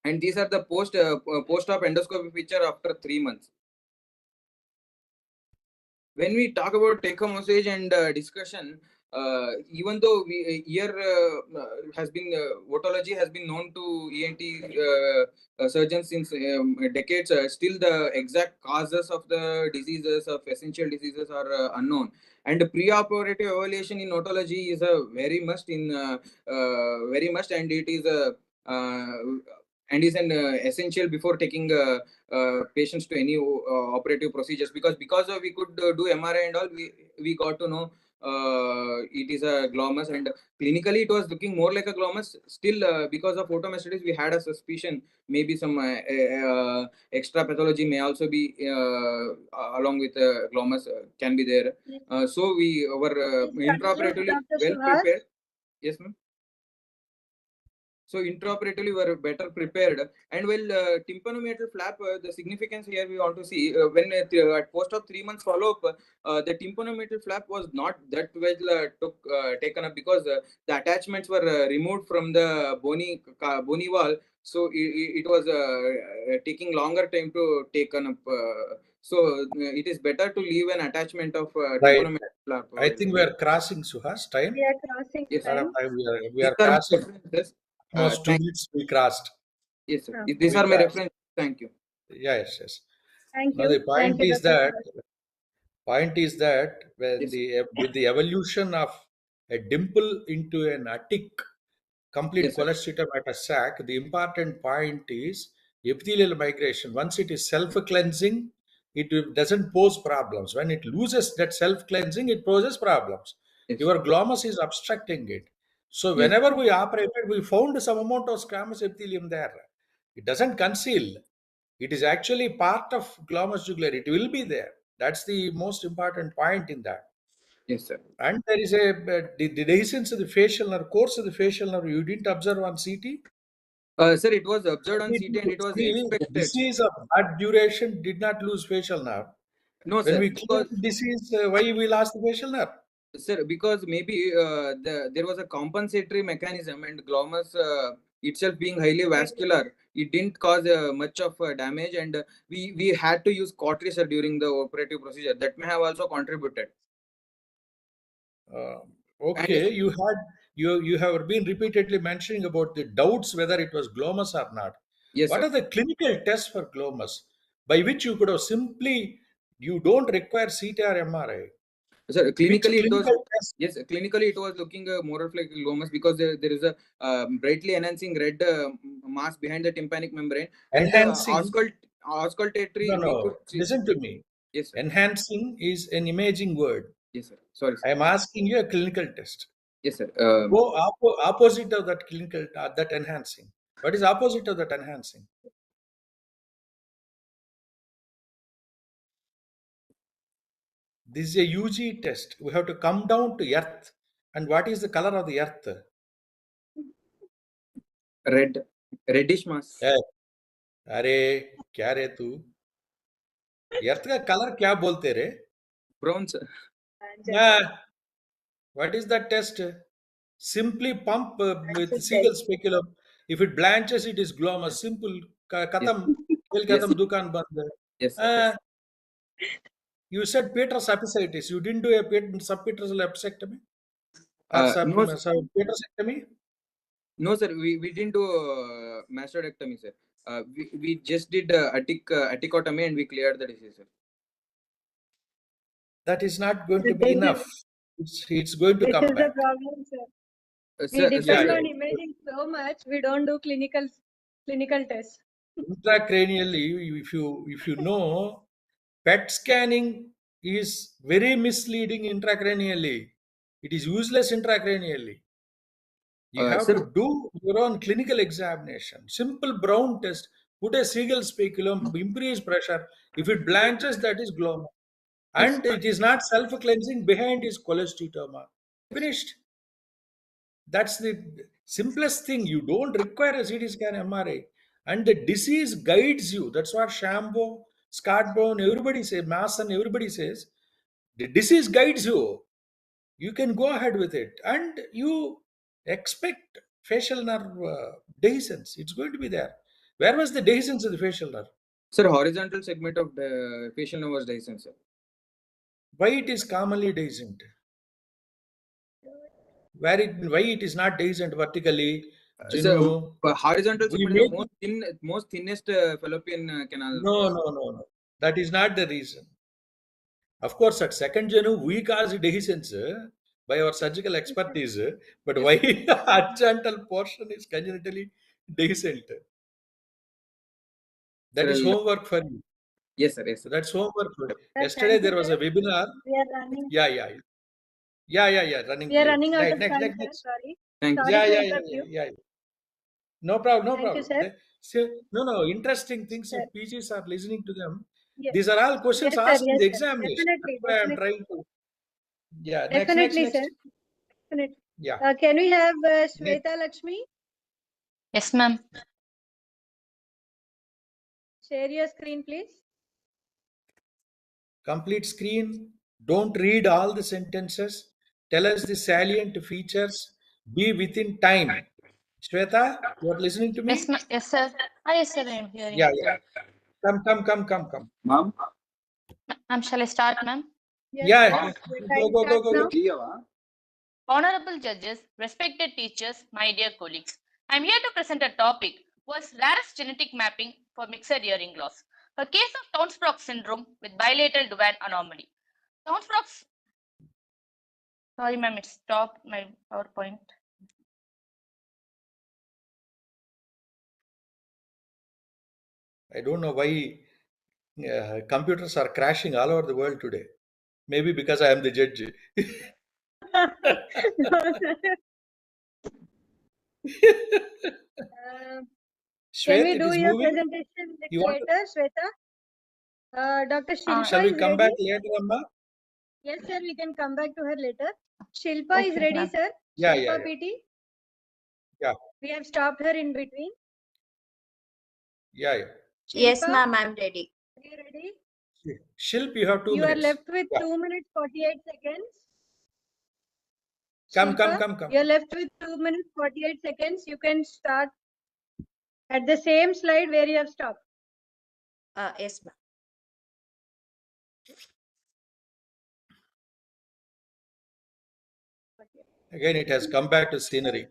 And these are the post-op endoscopy picture after 3 months. When we talk about take-home message and discussion, even though ear has been otology has been known to ENT surgeons since decades, still the exact causes of the diseases of essential diseases are unknown. And preoperative evaluation in otology is a very must very must, and it is a and is an essential before taking patients to any operative procedures, because we could do MRI and all, we got to know it is a glomus, and clinically it was looking more like a glomus. Still, because of photometrics, we had a suspicion maybe some extra pathology may also be along with glomus can be there. So we were intraoperatively well prepared. Yes, ma'am. So intraoperatively we were better prepared. And well, tympanomeatal flap, the significance here we want to see when at post of 3 months follow up, the tympanomeatal flap was not that well taken up, because the attachments were removed from the bony wall. So it was taking longer time to taken up. So it is better to leave an attachment of Right. tympanomeatal flap. I think we are crossing Suhas time. We are crossing Yes, Out of time. time, we These are are my crossing. references. Almost 2 Thank minutes we crossed. Yes, sir. Okay. These We are my crossed. references. Thank you. Yes, yes. Thank Now you. the point Thank you, is Dr. that Sriharsha. when Yes. with the evolution of a dimple into an attic, complete Yes, sir. cholecystium at a sac, the important point is epithelial migration. Once it is self-cleansing, it doesn't pose problems. When it loses that self-cleansing, it poses problems. Yes. Your glomus is obstructing it. So Yes. whenever we operated, we found some amount of squamous epithelium there. It doesn't conceal. It is actually part of glomus jugular. It will be there. That's the most important point in that. Yes, sir. And there is the dehiscence of the facial nerve, course of the facial nerve, you didn't observe on CT? Sir, it was observed on CT and it was See, the expected. disease of that duration did not lose facial nerve. No, When sir. we clear the disease, why we lost the facial nerve? Sir, because maybe there was a compensatory mechanism, and glomus itself being highly vascular, it didn't cause much of damage, and we had to use cautery, sir, during the operative procedure. That may have also contributed. Okay, And you have been repeatedly mentioning about the doubts whether it was glomus or not. yes, What sir. are the clinical tests for glomus by which you could have simply, you don't require CT or MRI? Sir, Which clinically it was clinical test? yes. Clinically, it was looking more of like glomus, because there is a brightly enhancing red mass behind the tympanic membrane, and Enhancing? auscultatory we could No. see. Listen to me. Yes, sir. Enhancing is an imaging word. Yes, sir. Sorry, sir. I am asking you a clinical test. Yes, sir. Go opposite of that clinical, that enhancing. What is opposite of that enhancing? This is a UG test. We have to come down to earth. And what is the color of the earth? Reddish mass. अरे क्या रे तू अर्थ का colour क्या बोलते रे? Brown, sir. What is that test? Simply pump with seagull speculum. If it blanches, it is glomus. Simple. Katam. Katam dukan band. Yes, sir. You said Petrus appendicitis. You didn't do a subpetrosal appendectomy? Or No, petrosectomy? No, sir. We didn't do mastectomy, sir. We just did atticotomy and we cleared the disease, sir. That is not going to be enough. It's going to This come is the back. problem, sir. Sir, We depend on imaging so much, we don't do clinical tests. Intracranially, if you know, PET scanning is very misleading intracranially. It is useless intracranially. You have sir, to do your own clinical examination. Simple Brown test. Put a seagull speculum, increase pressure. If it blanches, that is glomus. And it is not self-cleansing, behind is cholesteatoma. Finished. That's the simplest thing. You don't require a CT scan MRI. And the disease guides you. That's what Shambo, Scott-Brown, everybody says, Masson, everybody says. The disease guides you. You can go ahead with it. And you expect facial nerve dehiscence. It's going to be there. Where was the dehiscence of the facial nerve? Sir, horizontal segment of the facial nerve was dehiscent, sir. Why it is commonly dehiscent? why it is not dehiscent vertically? So Genu, horizontal we the make most thinnest fallopian canal. no. That is not the reason. Of course, at second genu, we cause dehiscence by our surgical expertise, but why adjuntal portion is congenitally dehiscent? That is homework for you. Yes, sir. Yes, sir. That's homework for you. Sir, Yesterday thank you, there was sir. a webinar. We are running. Yeah. Running We are late. running out of Next. time, sir. Sorry. Thank you. Sorry to interrupt you. Yeah. No problem. Thank you, sir. No. Interesting things. Sir. If PGs are listening to them, Yes. these are all questions Yes, sir. asked in Yes, the sir. examination. Definitely. That's why I'm Definitely. trying to. Yeah. Definitely, Next. sir. Definitely. Yeah. Can we have Shweta Lakshmi? Yes, ma'am. Share your screen, please. Complete screen. Don't read all the sentences. Tell us the salient features. Be within time. Shweta, you are listening to me? Yes, sir. Yes, sir. I am hearing. Yeah. Come. Ma'am. Shall I start, ma'am? Yeah. Go. Honorable judges, respected teachers, my dear colleagues. I am here to present a topic, was rarest genetic mapping for mixed hearing loss. A case of Townsbrock syndrome with bilateral Duane anomaly. Townsbrock's. Sorry, ma'am, it stopped my PowerPoint. I don't know why computers are crashing all over the world today. Maybe because I am the judge. Can we do your presentation later, Shweta? Dr. Shilpa Shall we is come ready? back later, Amma? Yes, sir. We can come back to her later. Shilpa is ready, sir. Yeah. Shilpa PT. Yeah. We have stopped her in between. Yeah. Yes, Shilpa, ma'am, I'm ready. are you ready? Shilp, you have 2 You minutes. are left with Yeah. 2 minutes 48 seconds. Come. Shilpa, you're left with 2 minutes 48 seconds. You can start at the same slide where you have stopped. Yes, ma'am. Again, it has come back to scenery.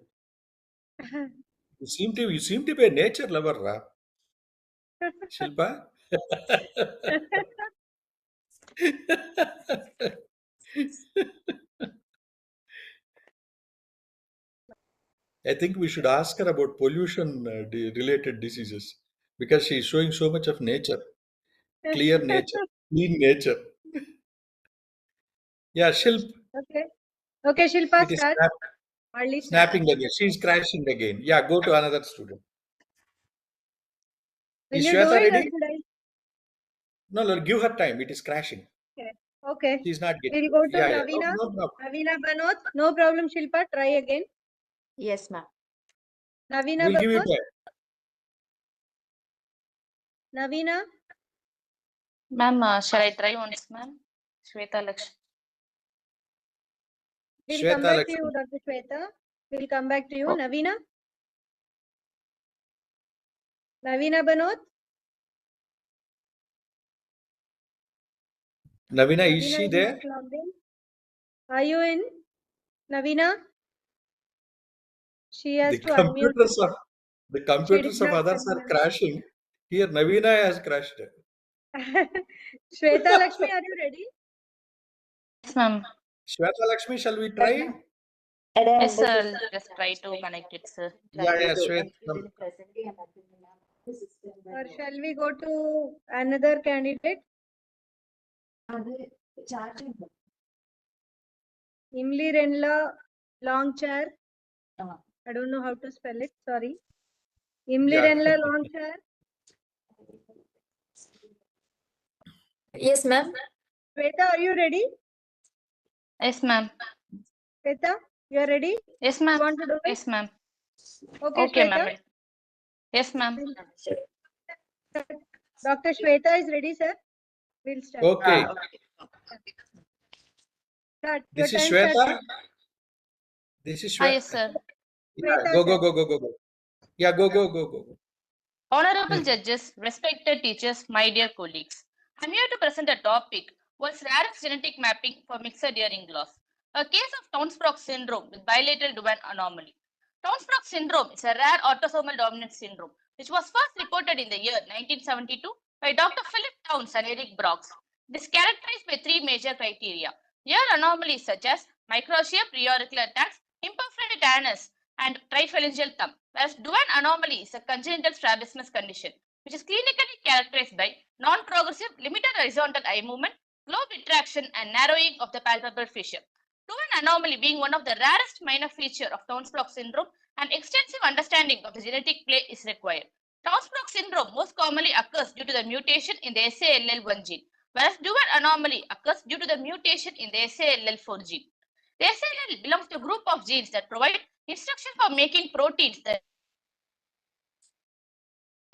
You seem to be a nature lover, Ra. Shilpa. I think we should ask her about pollution related diseases because she is showing so much of nature, clear nature, clean nature. Yeah, Shilp. Okay, Shilpa, It is start. snapping again. She's crashing again. Yeah, go to another student. Will Is you do Shweta it or ready? should I? No, give her time. It is crashing. Okay. She's not getting. We'll go to Yeah. Navina. No problem. Navina Banot. No problem, Shilpa. Try again. Yes, ma'am. Navina We'll give you Banot. time. Navina. Ma'am, shall I try once, ma'am? Shweta Lakshmi. We'll come back to you, Dr. Shweta. We'll come back to you. Navina. Navina Banot. Navina, is she there? Not logged in. Are you in? Navina? She has to unmute. The computers of others are crashing. Here, Navina has crashed. Shweta Lakshmi, are you ready? Yes, ma'am. Shweta Lakshmi, shall we try? Yes, sir. I'll just try to connect it, sir. Yeah, Shweta. Or shall we go to another candidate? Imli Renla long chair. I don't know how to spell it. Sorry. Imli Renla long chair. Yes, ma'am. Shweta, are you ready? Yes, ma'am. Shweta, you are ready? Yes, ma'am. You want to do it? Yes, ma'am. Okay, Okay, Shweta. ma'am. Yes, ma'am. Dr. Shweta is ready, sir. We'll start. Okay. Start. This Your is time Shweta. starts. This is Shweta. Yes, sir. Yeah, go. Yeah, go. Honorable judges, respected teachers, my dear colleagues. I'm here to present a topic, what's rarest genetic mapping for mixed hearing loss. A case of Townes-Brocks syndrome with bilateral Duane anomaly. Townes-Brocks syndrome is a rare autosomal dominant syndrome, which was first reported in the year 1972 by Dr. Philip Townes and Eric Brocks. It is characterized by three major criteria. Ear anomalies such as microtia, preauricular attacks, imperforate anus, and triphalangeal thumb, whereas Duane anomaly is a congenital strabismus condition, which is clinically characterized by non-progressive limited horizontal eye movement, globe retraction, and narrowing of the palpebral fissure. Duane anomaly being one of the rarest minor feature of Townes-Brocks syndrome, and extensive understanding of the genetic play is required. Townes-Brocks syndrome most commonly occurs due to the mutation in the SALL1 gene, whereas Duane anomaly occurs due to the mutation in the SALL4 gene. The SALL belongs to a group of genes that provide instruction for making proteins that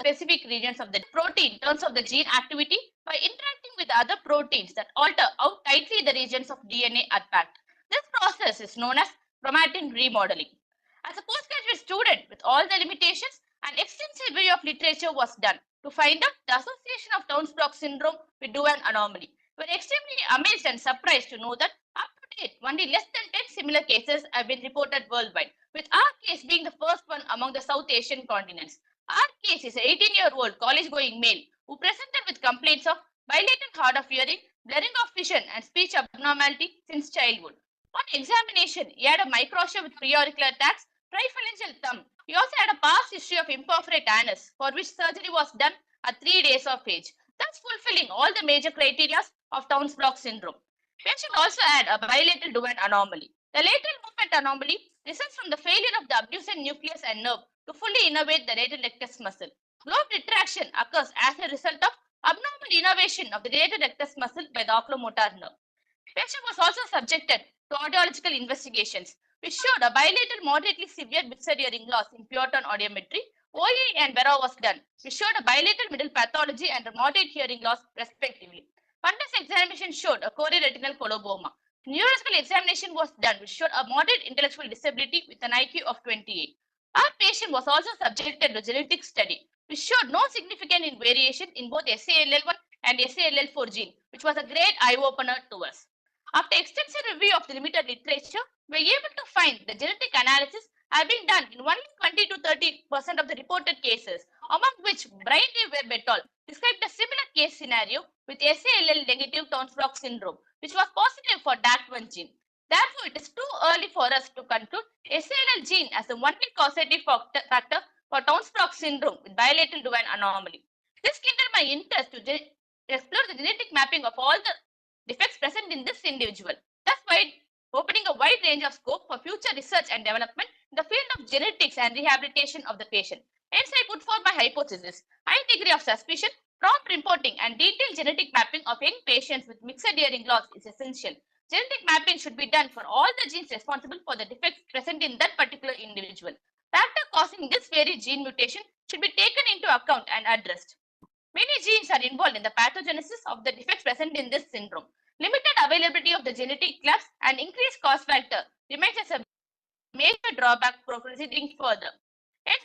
specific regions of the protein in terms of the gene activity by interacting with other proteins that alter how tightly the regions of DNA are packed. This process is known as chromatin remodeling. As a postgraduate student with all the limitations, an extensive review of literature was done to find out the association of Townes-Brocks syndrome with Duane anomaly. We were extremely amazed and surprised to know that up to date, only less than 10 similar cases have been reported worldwide, with our case being the first one among the South Asian continents. Our case is an 18-year-old college-going male who presented with complaints of bilateral hard of hearing, blurring of vision, and speech abnormality since childhood. On examination, he had a microtia with preauricular attacks, triphalangeal thumb. He also had a past history of imperforate anus, for which surgery was done at 3 days of age, thus fulfilling all the major criteria of Townes-Brocks syndrome. Patient also had a bilateral Duane anomaly. The lateral movement anomaly results from the failure of the abducent nucleus and nerve to fully innervate the radial rectus muscle. Globe retraction occurs as a result of abnormal innervation of the radial rectus muscle by the oculomotor nerve. Patient was also subjected to audiological investigations, which showed a bilateral moderately severe mixed hearing loss in pure tone audiometry. OE and Vera was done, which showed a bilateral middle pathology and a moderate hearing loss, respectively. Fundus examination showed a chorioretinal coloboma. Neurological examination was done, which showed a moderate intellectual disability with an IQ of 28. Our patient was also subjected to genetic study, which showed no significant variation in both SALL1 and SALL4 gene, which was a great eye-opener to us. After extensive review of the limited literature, we were able to find the genetic analysis have been done in only 20 to 30% of the reported cases, among which Brian D. Webb et al. Described a similar case scenario with SALL negative Townes-Brocks syndrome, which was positive for DAC1 gene. Therefore, it is too early for us to conclude SALL gene as the only causative factor for Townes-Brocks syndrome with bilateral Duane anomaly. This kindled my interest to explore the genetic mapping of all the defects present in this individual, thus opening a wide range of scope for future research and development in the field of genetics and rehabilitation of the patient. Hence, I put forth my hypothesis. High degree of suspicion, prompt reporting, and detailed genetic mapping of young patients with mixed hearing loss is essential. Genetic mapping should be done for all the genes responsible for the defects present in that particular individual. Factor causing this very gene mutation should be taken into account and addressed. Many genes are involved in the pathogenesis of the defects present in this syndrome. Limited availability of the genetic clubs and increased cost factor remains as a major drawback for proceeding further. Hence,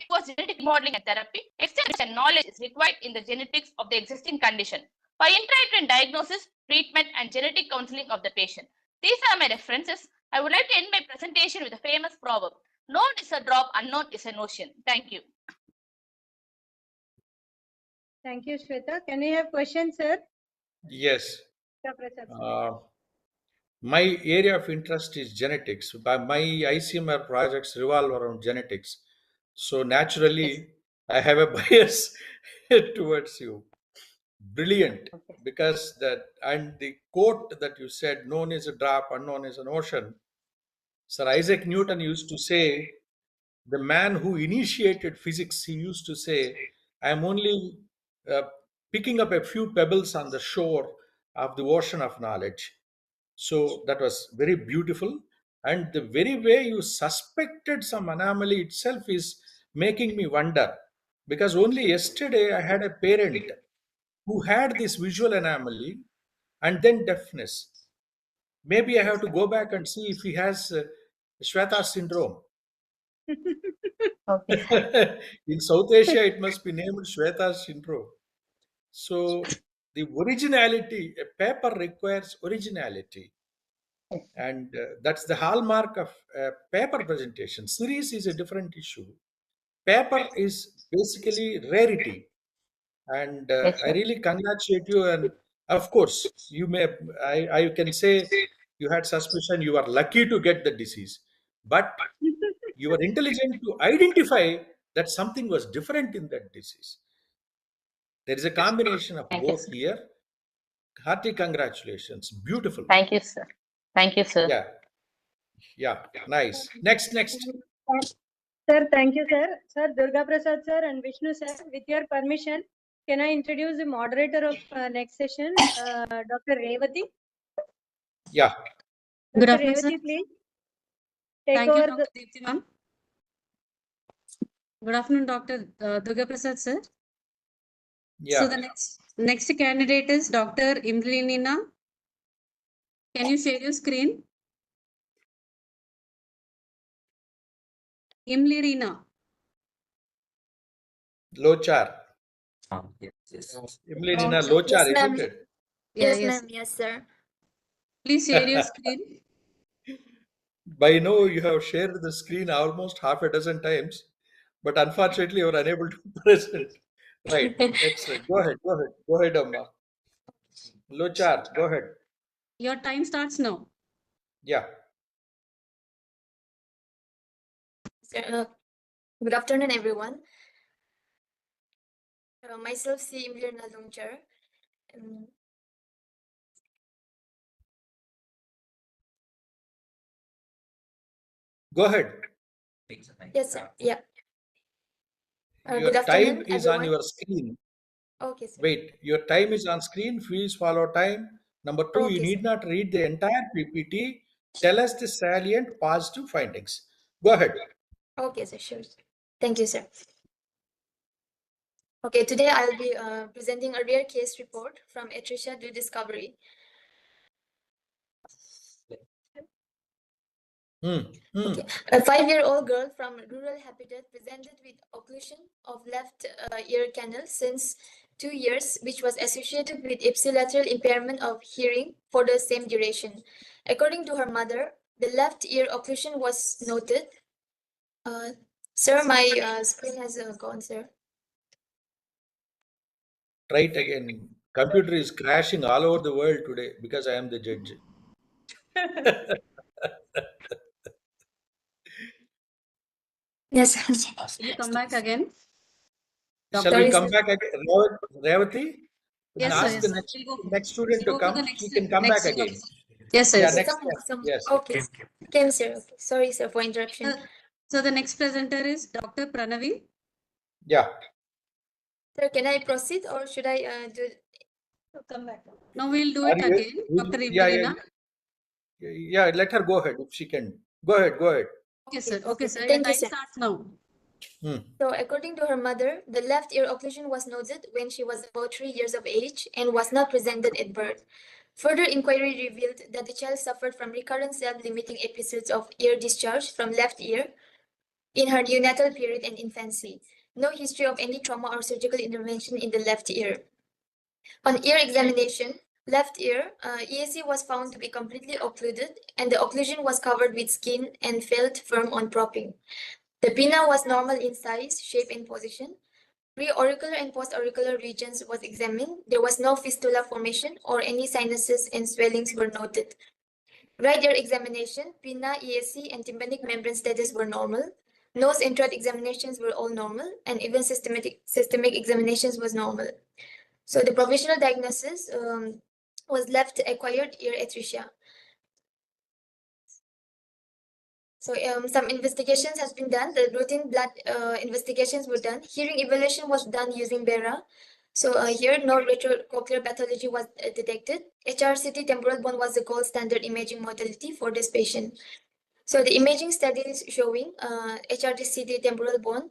towards genetic modeling and therapy, extensive knowledge is required in the genetics of the existing condition for intrauterine diagnosis, treatment, and genetic counseling of the patient. These are my references. I would like to end my presentation with a famous proverb: known is a drop, unknown is an ocean. Thank you. Thank you, Shweta. Can we have questions, sir? Yes. Mr. Prasad. My area of interest is genetics. My ICMR projects revolve around genetics. So naturally, I have a bias towards you. Brilliant. Because the quote that you said, known is a drop, unknown is an ocean. Sir Isaac Newton used to say, the man who initiated physics, he used to say, I am only picking up a few pebbles on the shore of the ocean of knowledge. So that was very beautiful. And the very way you suspected some anomaly itself is making me wonder. Because only yesterday I had a parent who had this visual anomaly and then deafness. Maybe I have to go back and see if he has Shweta syndrome. In South Asia, it must be named Shweta syndrome. So the originality. A paper requires originality, and that's the hallmark of paper presentation. Series is a different issue. Paper is basically rarity, and Yes, I sir. really congratulate you. And of course, you may, I can say you had suspicion, you are lucky to get the disease, but you were intelligent to identify that something was different in that disease. There is a combination of Thank you, both sir. here. Hearty congratulations. Beautiful. Thank you, sir. Thank you, sir. Yeah. Yeah. Nice. Next. Sir, thank you, sir. Sir, Durga Prasad sir and Vishnu sir, with your permission, can I introduce the moderator of next session, Dr. Revati? Yeah. Good Dr. afternoon, sir. Revati, please take Thank you, over Dr. Deepthi ma'am. Good afternoon, Dr. Durga Prasad sir. Yeah. So the next candidate is Dr. Imlinina. Can you share your screen? Imlirina. Lochar. Yes. Imlinina Lochar, isn't it? Yes, ma'am. Yes, sir. Please share your screen. By now, you have shared the screen almost half a dozen times, but unfortunately, you are unable to present. Right. Excellent. Go ahead. Go ahead, Amma. Lochar, go ahead. Your time starts now. Yeah. Sir, good afternoon, everyone. Myself, C. Imlirina Lumchar. Go ahead. Yes, sir. Yeah. Your Good time afternoon, is on everyone. your screen. Okay, sir. Wait, your time is on screen. Please follow time. Number two, you Okay, need sir. not read the entire PPT. Tell us the salient positive findings. Go ahead. Okay, sir. Sure. Thank you, sir. Okay, today I'll be presenting a rare case report from atresia due discovery. Okay. A 5-year-old girl from rural habitat presented with occlusion of left ear canal since 2 years, which was associated with ipsilateral impairment of hearing for the same duration. According to her mother, the left ear occlusion was noted. Sir, my screen has gone, sir. Try it again. Computer is crashing all over the world today because I am the judge. Yes. Will you come back again? Shall we come back again? Revati? Yes, Ask sir. the We'll go. next student to We'll go for come. the next. He can come back again. Yes, sir. Yeah, Yes. next. Yes. Okay. Okay, sir. Okay. Sorry, sir, for interruption. So the next presenter is Dr. Pranavi. Yeah. Sir, can I proceed or should I do? Come back. No, we'll do Are it you- again. Dr. Yeah, Imlirina. yeah. Let her go ahead if she can. Go ahead. Okay, sir. Okay, sir. Your Thank you, time sir. starts now. So, according to her mother, the left ear occlusion was noted when she was about 3 years of age and was not presented at birth. Further inquiry revealed that the child suffered from recurrent self-limiting episodes of ear discharge from left ear in her neonatal period and infancy. No history of any trauma or surgical intervention in the left ear. On ear examination, left ear, EAC was found to be completely occluded and the occlusion was covered with skin and felt firm on propping. The pinna was normal in size, shape, and position. Pre-auricular and post-auricular regions was examined. There was no fistula formation or any sinuses and swellings were noted. Right ear examination, pinna, EAC, and tympanic membrane status were normal. Nose and throat examinations were all normal, and even systemic examinations was normal. So the provisional diagnosis was left acquired ear atresia. So some investigations has been done. The routine blood investigations were done. Hearing evaluation was done using BERA. So here no retrocochlear pathology was detected. HRCT temporal bone was the gold standard imaging modality for this patient. So the imaging study is showing HRCT temporal bone,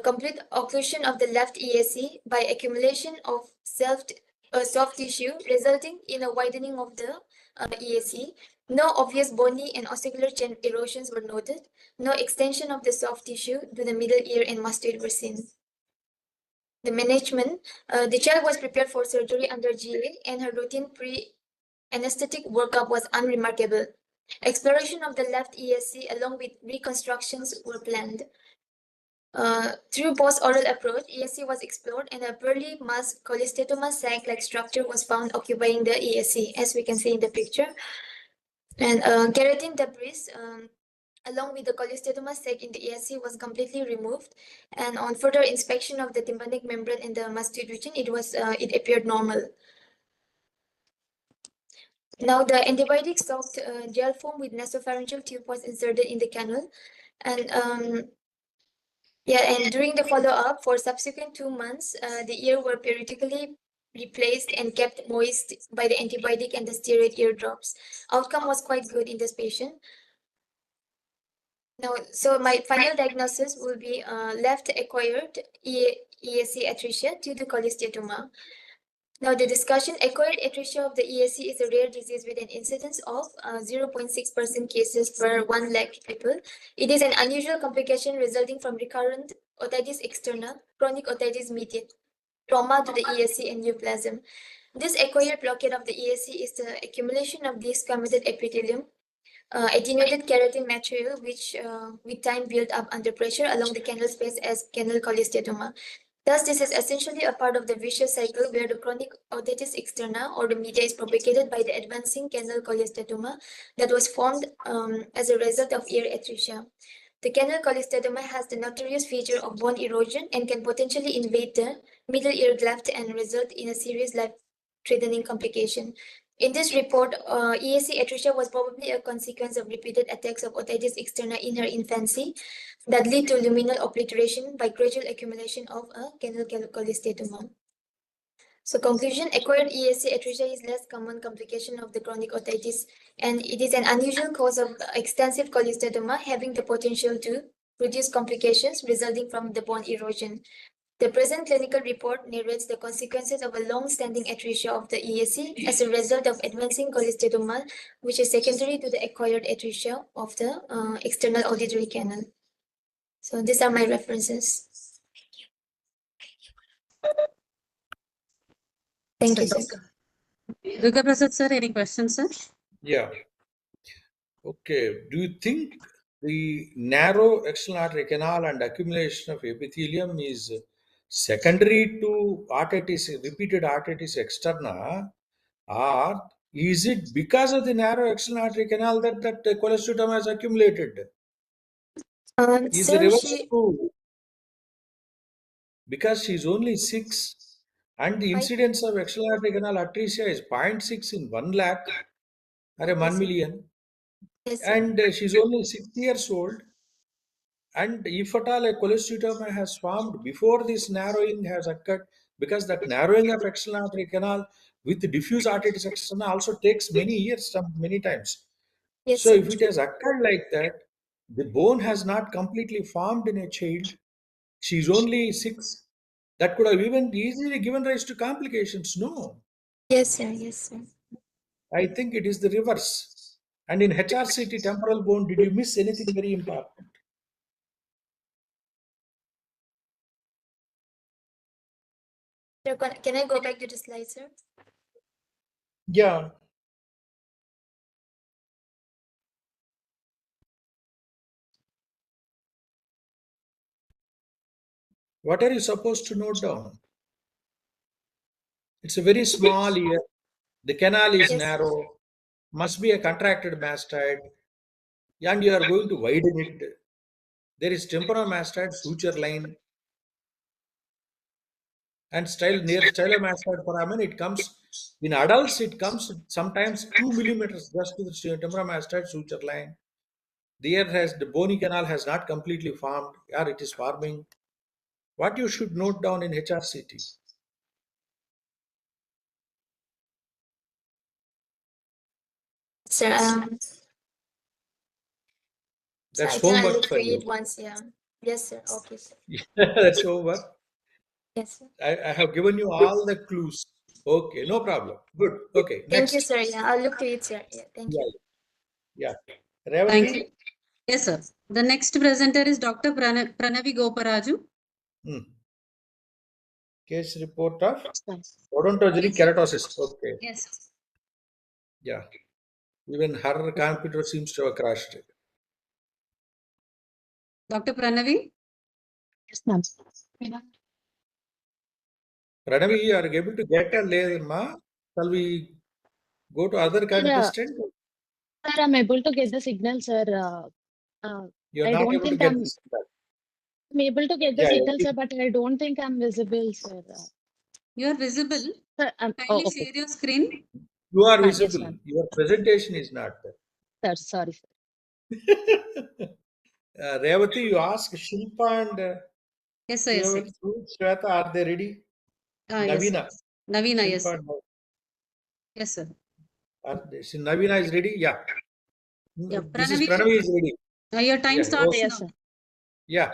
complete occlusion of the left EAC by accumulation of soft tissue resulting in a widening of the EAC. No obvious bony and ossicular chain erosions were noted. No extension of the soft tissue to the middle ear and mastoid were seen. The management, the child was prepared for surgery under GA and her routine pre-anesthetic workup was unremarkable. Exploration of the left ESC along with reconstructions were planned. Through post-oral approach, ESC was explored and a pearly mass cholesteatoma sac-like structure was found occupying the ESC, as we can see in the picture. And keratin debris, along with the cholesteatoma sac in the ESC, was completely removed. And on further inspection of the tympanic membrane in the mastoid region, it appeared normal. Now the antibiotic soaked gel foam with nasopharyngeal tube was inserted in the canal, and during the follow-up for subsequent 2 months, the ear were periodically replaced and kept moist by the antibiotic and the steroid ear drops. Outcome was quite good in this patient. Now, so my final diagnosis will be left acquired ESC atresia due to cholesteatoma. Now, the discussion, acquired atresia of the ESC is a rare disease with an incidence of 0.6% cases per 1 lakh people. It is an unusual complication resulting from recurrent otitis externa, chronic otitis media, trauma to the ESC and neoplasm. This acquired blockade of the ESC is the accumulation of desquamated epithelium, attenuated keratin material, which with time built up under pressure along the canal space as canal cholesteatoma. Thus, this is essentially a part of the vicious cycle where the chronic otitis externa or the media is propagated by the advancing canal cholesteatoma that was formed as a result of ear atresia. The canal cholesteatoma has the notorious feature of bone erosion and can potentially invade the middle ear cleft and result in a serious life-threatening complication. In this report, ESC atresia was probably a consequence of repeated attacks of otitis externa in her infancy that lead to luminal obliteration by gradual accumulation of a canal cholesteatoma. So conclusion, acquired ESC atresia is less common complication of the chronic otitis, and it is an unusual cause of extensive cholesteatoma having the potential to produce complications resulting from the bone erosion. The present clinical report narrates the consequences of a long-standing atresia of the ESC as a result of advancing cholesteatoma, which is secondary to the acquired atresia of the external auditory canal. So these are my references. Thank you, sir. Durga Prasad sir, any questions, sir? Yeah. Okay. Do you think the narrow external artery canal and accumulation of epithelium is secondary to arteritis, repeated arteritis externa, or is it because of the narrow external artery canal that cholesteatoma has accumulated? Is the Sir, reverse true? Because she's only 6 and the incidence of external artery canal atresia is 0.6 in 1 lakh or 1 million. Yes, And she's only 6 years old. And if at all a cholesteatoma has formed before this narrowing has occurred, because that narrowing of external artery canal with diffuse arteritis externa also takes many years, many times. Yes, So sir. if it has occurred like that, the bone has not completely formed in a child. She's only 6. That could have even easily given rise to complications. No, Yes, sir. Yes, sir. I think it is the reverse. And in HRCT temporal bone, did you miss anything very important? Sir, can I go back to the slide, sir? Yeah. What are you supposed to note down? It's a very small ear. The canal is narrow. Must be a contracted mastoid. And you are going to widen it. There is temporomastoid suture line. And near stylomastoid foramen, it comes in adults. It comes sometimes 2 millimeters just to the temporomastoid suture line. The bony canal has not completely formed, or it is forming. What you should note down in HRCT? Sir, That's I can homework look for to you. it once, yeah. Yes, sir. Okay, sir. That's homework. Yes, sir. I have given you all the clues. Okay, no problem. Good. Okay, Thank next. you, sir. Yeah, I'll look to it, sir. Yeah, thank you. Yeah. Thank Revati? you. Yes, sir. The next presenter is Dr. Pranavi Goparaju. Case report of odontogenic keratosis. Okay. Yes. Yeah. Even her computer seems to have crashed. Dr. Pranavi? Yes, ma'am. Pranavi, you are able to get a layer, ma? Shall we go to other contestant? Sir, I'm able to get the signal, sir. You're I not don't able to think get I'm this. able to get the Yeah, signal, sir, but I don't think I'm visible, sir. You are visible. Sir, Kindly okay. share your screen. You are Yes, visible. ma'am. Your presentation is not there. Sir, sorry, sir. Revati, you ask Shilpa and Yes, sir. Yes, sir. Shweta, are they ready? Yes, Navina. sir. Navina, Shilpa yes. Sir. and Yes, sir. Navina is ready? Yeah. Yeah, This is Pranavi, Pranavi is ready. your time Yeah, starts okay. Yes, now. sir. Yeah.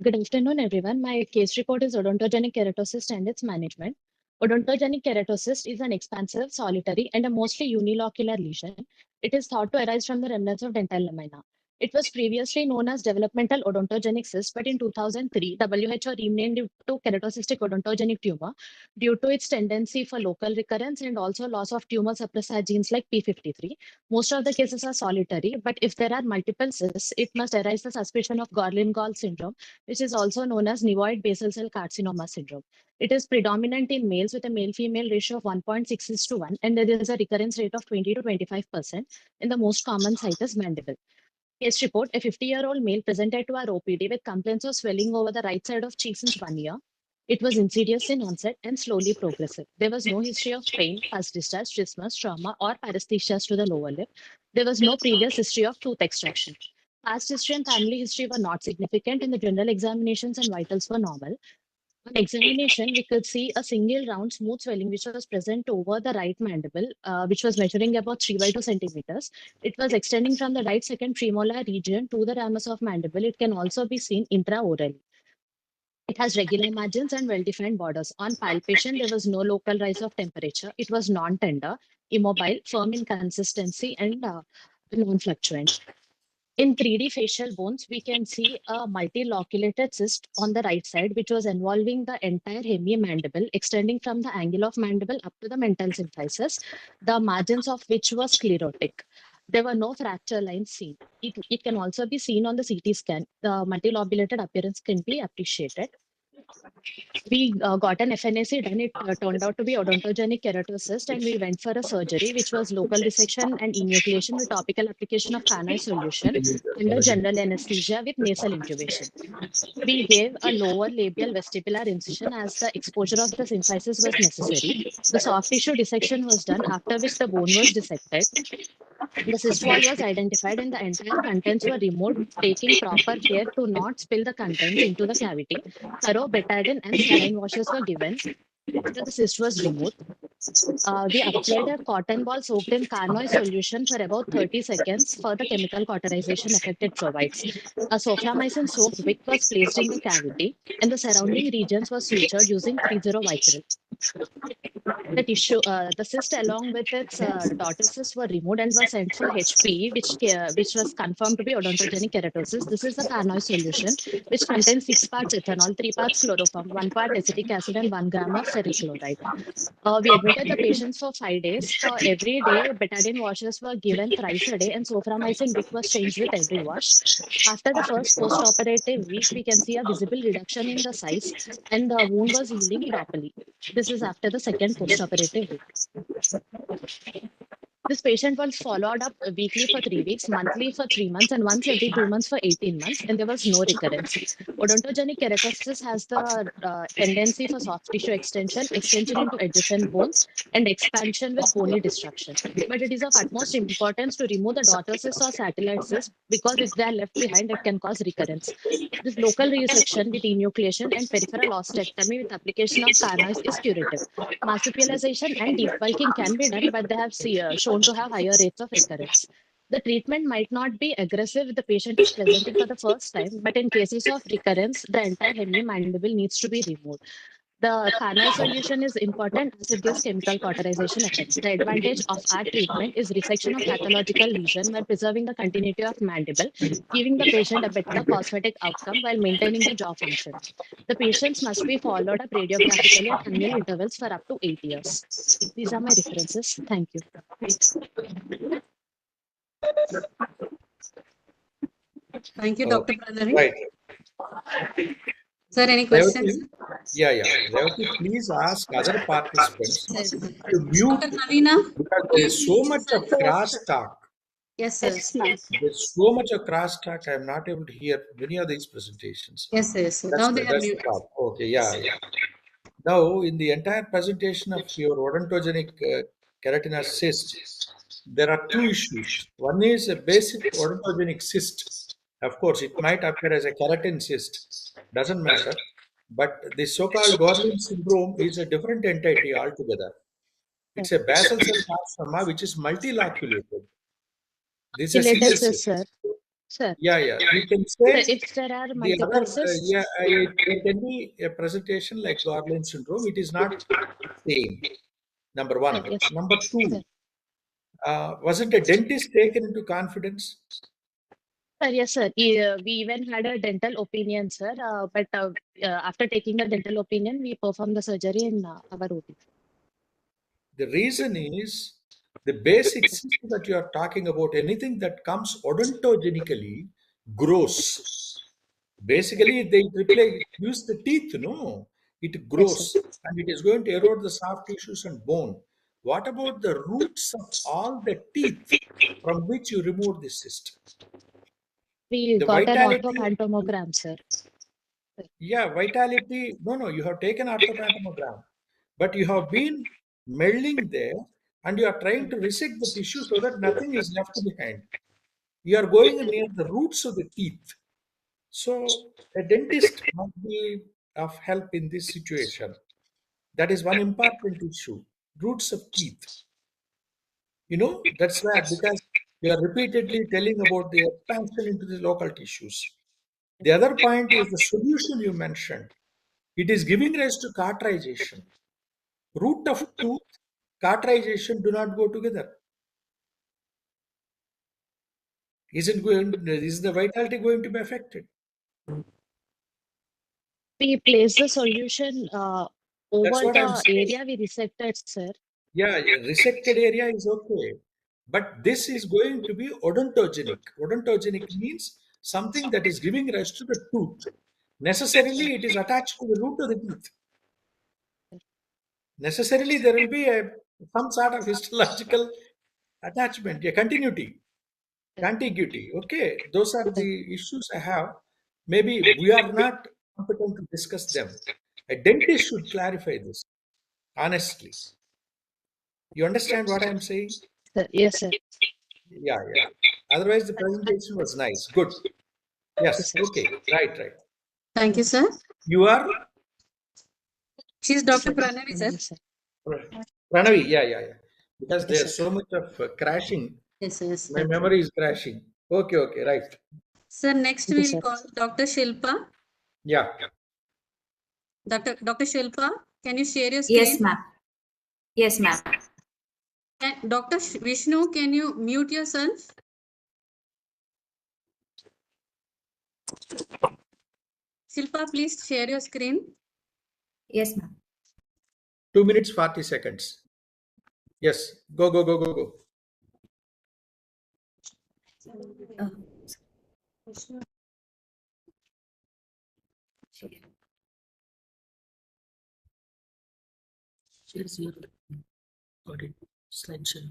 Good afternoon, everyone. My case report is odontogenic keratosis and its management. Odontogenic keratosis is an expansive, solitary, and a mostly unilocular lesion. It is thought to arise from the remnants of dental lamina. It was previously known as developmental odontogenic cyst, but in 2003, WHO renamed it to keratocystic odontogenic tumor due to its tendency for local recurrence and also loss of tumor suppressor genes like P53. Most of the cases are solitary, but if there are multiple cysts, it must arise the suspicion of Gorlin-Gall syndrome, which is also known as nevoid basal cell carcinoma syndrome. It is predominant in males with a male-female ratio of 1.6:1, and there is a recurrence rate of 20 to 25%, and the most common site is mandible. Case report, a 50-year-old male presented to our OPD with complaints of swelling over the right side of cheek since 1 year. It was insidious in onset and slowly progressive. There was no history of pain, pus discharge, trismus, trauma, or paresthesias to the lower lip. There was no previous history of tooth extraction. Past history and family history were not significant, and the general examinations and vitals were normal. On examination, we could see a single round smooth swelling which was present over the right mandible, which was measuring about 3 by 2 centimeters. It was extending from the right second premolar region to the ramus of mandible. It can also be seen intraorally. It has regular margins and well-defined borders. On palpation, there was no local rise of temperature. It was non-tender, immobile, firm in consistency, and non-fluctuant. In 3D facial bones, we can see a multiloculated cyst on the right side, which was involving the entire hemimandible, extending from the angle of mandible up to the mental symphysis, the margins of which were sclerotic. There were no fracture lines seen. It can also be seen on the CT scan. The multilobulated appearance can be appreciated. We got an FNAC done. It turned out to be odontogenic keratosis, and we went for a surgery, which was local resection and enucleation with topical application of Carnoy solution under general anesthesia with nasal intubation. We gave a lower labial vestibular incision as the exposure of the symphysis was necessary. The soft tissue dissection was done, after which the bone was dissected. The cyst wall was identified and the entire contents were removed, taking proper care to not spill the contents into the cavity. Thorough betadine and saline washes were given after the cyst was removed. We applied a cotton ball soaked in Carnoy solution for about 30 seconds for the chemical cauterization effect it provides. A soframycin soaked wick was placed in the cavity and the surrounding regions were sutured using 30 Vicryl. The cyst along with its daughter cyst were removed and were sent for HPE, which was confirmed to be odontogenic keratosis. This is a Carnoy solution, which contains 6 parts ethanol, 3 parts chloroform, 1 part acetic acid, and 1 gram of ferric chloride. We admitted the patients for 5 days. For every day, betadine washes were given thrice a day, and soframycin wick was changed with every wash. After the first post-operative week, we can see a visible reduction in the size, and the wound was healing properly. This is after the second post-operative week. This patient was followed up weekly for 3 weeks, monthly for 3 months, and once every 2 months for 18 months, and there was no recurrence. Odontogenic keratosis has the tendency for soft tissue extension, extension into adjacent bones, and expansion with bony destruction. But it is of utmost importance to remove the daughter cyst or satellite cyst because if they are left behind, it can cause recurrence. This local resection with enucleation and peripheral ostectomy with application of Carnoy is curative. Marsupialization and debulking can be done, but they have shown to have higher rates of recurrence. The treatment might not be aggressive if the patient is presenting for the first time, but in cases of recurrence, the entire hemimandible needs to be removed. The Thana solution is important as it gives chemical cauterization effect. The advantage of our treatment is resection of pathological lesion while preserving the continuity of mandible, giving the patient a better cosmetic outcome while maintaining the jaw function. The patients must be followed up radiographically at annual intervals for up to 8 years. These are my references. Thank you. Thank you, Dr. Pranari. Right. Sir, any questions? Yeah. Revati, please ask other participants to mute Dr. Navina? because there is so much of cross talk. Yes, sir. There's so much of cross talk. I'm not able to hear many of these presentations. Yes, yes. That's Now the, they are that's the muted. problem. Okay, yeah. Now, in the entire presentation of your odontogenic keratinous cyst, there are two issues. One is a basic odontogenic cyst. Of course, it might appear as a keratin cyst, doesn't matter. But the so-called Gorlin syndrome is a different entity altogether. It's a basal cell carcinoma which is multiloculated. This is a single Related, cyst. sir. Sir. Yeah. You can say Sir, if there are the multiple other, cysts, there can be a presentation like Gorlin syndrome. It is not the same. Number one. yes. Number two, wasn't a dentist taken into confidence? Sir, yes, sir. We even had a dental opinion, sir. But after taking the dental opinion, we performed the surgery in our OT. The reason is the basic system that you are talking about, anything that comes odontogenically grows. Basically, they use the teeth, no? It grows and it is going to erode the soft tissues and bone. What about the roots of all the teeth from which you remove the cyst? We The got an vitality, orthopantomogram, sir. yeah, vitality. No, you have taken orthopantomogram, but you have been melding there and you are trying to resect the tissue so that nothing is left behind. You are going near the roots of the teeth. So a dentist might be of help in this situation. That is one important issue. Roots of teeth. That's where, because you are repeatedly telling about the expansion into the local tissues. The other point is the solution you mentioned. It is giving rise to cauterization. Root of tooth, cauterization do not go together. Is the vitality going to be affected? We place the solution over what I'm the saying. area we resected, sir. Yeah, resected area is okay. But this is going to be odontogenic. Odontogenic means something that is giving rise to the tooth. Necessarily, it is attached to the root of the teeth. Necessarily, there will be some sort of histological attachment, a continuity, contiguity. Okay, those are the issues I have. Maybe we are not competent to discuss them. A dentist should clarify this, honestly. You understand what I'm saying? Yes, sir. Yeah. Otherwise, the presentation was nice. Good. Yes. Okay. Right. Thank you, sir. You are? She's Dr. Pranari, sir. Pranavi. Yeah. Because there's so much of crashing. Yes. My memory is crashing. Okay. Right. Sir, next we'll call Dr. Shilpa. Yeah. Dr. Shilpa, can you share your screen? Yes, ma'am. Yes, ma'am. Dr. Vishnu, can you mute yourself? Shilpa, please share your screen. Yes, ma'am. 2 minutes 40 seconds. Yes. Go. Got it. Slide share.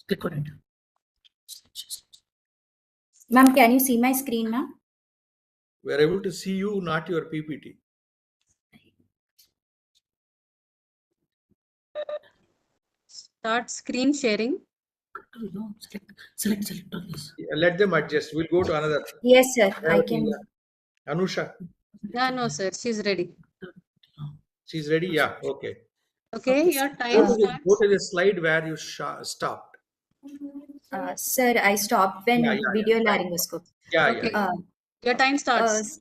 Click on it. Ma'am, can you see my screen, ma'am? We are able to see you, not your PPT. Start screen sharing. Select all this. Let them adjust. We'll go to another. Yes, sir. I can. Anusha. Yeah, no, sir. She's ready. She's ready? Yeah. Okay. Okay, your time starts. Go to the slide where you stopped. Sir, I stopped when video laryngoscope. Yeah. Okay. Your time starts.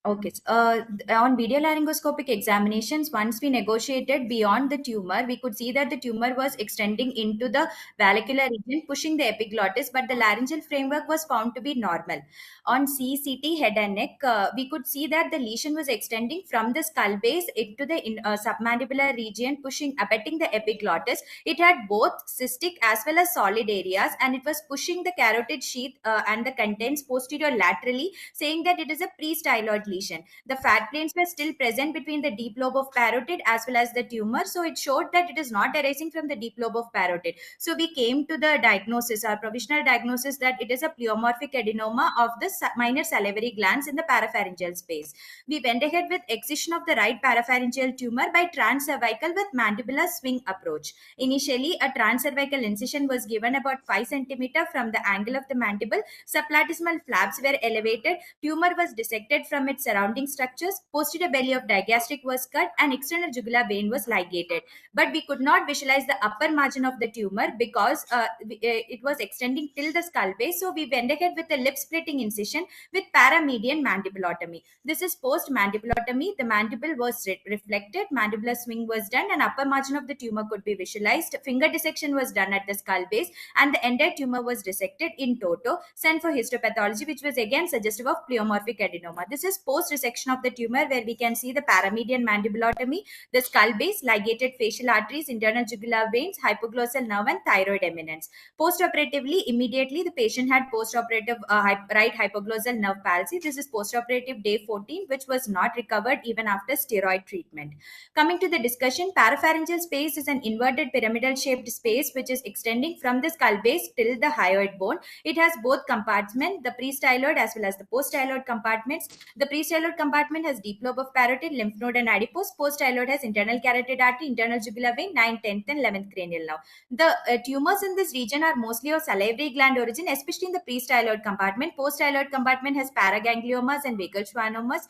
Okay. On video laryngoscopic examinations, once we negotiated beyond the tumor, we could see that the tumor was extending into the valvular region, pushing the epiglottis, but the laryngeal framework was found to be normal. On CCT head and neck, we could see that the lesion was extending from the skull base into the submandibular region, abetting the epiglottis. It had both cystic as well as solid areas, and it was pushing the carotid sheath and the contents posterior laterally, saying that it is a pre-styloid lesion. The fat planes were still present between the deep lobe of parotid as well as the tumor, so it showed that it is not arising from the deep lobe of parotid. So we came to the diagnosis, our provisional diagnosis, that it is a pleomorphic adenoma of the minor salivary glands in the parapharyngeal space. We went ahead with excision of the right parapharyngeal tumor by transcervical with mandibular swing approach. Initially, a transcervical incision was given about 5 cm from the angle of the mandible. Subplatysmal flaps were elevated. Tumor was dissected from its surrounding structures. Posterior belly of digastric was cut and external jugular vein was ligated. But we could not visualize the upper margin of the tumor because it was extending till the skull base. So we went ahead with a lip splitting incision with paramedian mandibulotomy. This is post mandibulotomy. The mandible was reflected, mandibular swing was done, and upper margin of the tumor could be visualized. Finger dissection was done at the skull base, and the entire tumor was dissected in toto, sent for histopathology, which was again suggestive of pleomorphic adenoma. This is post resection of the tumor, where we can see the paramedian mandibulotomy, the skull base, ligated facial arteries, internal jugular veins, hypoglossal nerve, and thyroid eminence. Post-operatively, immediately the patient had post-operative right hypoglossal nerve palsy. This is post-operative day 14, which was not recovered even after steroid treatment. Coming to the discussion, parapharyngeal space is an inverted pyramidal shaped space which is extending from the skull base till the hyoid bone. It has both compartments, the pre-styloid as well as the post-styloid compartments. The pre-styloid compartment has deep lobe of parotid, lymph node, and adipose. Post-styloid has internal carotid artery, internal jugular vein, 9th, 10th, and 11th cranial nerve. The tumors in this region are mostly of salivary gland origin, especially in the pre-styloid compartment. Post-styloid compartment has paragangliomas and vagal schwannomas.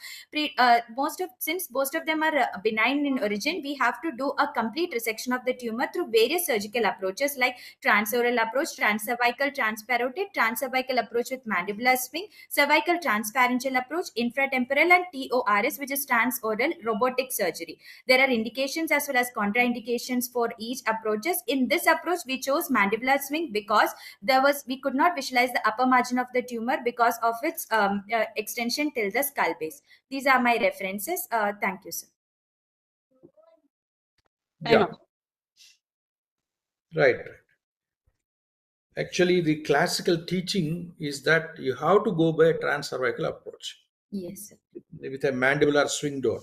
Since most of them are benign in origin, we have to do a complete resection of the tumor through various surgical approaches like transoral approach, transcervical, transparotid, transcervical approach with mandibular swing, cervical transpharyngeal approach, infratemporal, and TORS, which is transoral robotic surgery. There are indications as well as contraindications for each approaches. In this approach, we chose mandibular swing because we could not visualize the upper margin of the tumor because of its extension till the skull base. These are my references. Thank you, sir. Yeah. Right. Actually, the classical teaching is that you have to go by a transcervical approach. Yes, sir. With a mandibular swing door.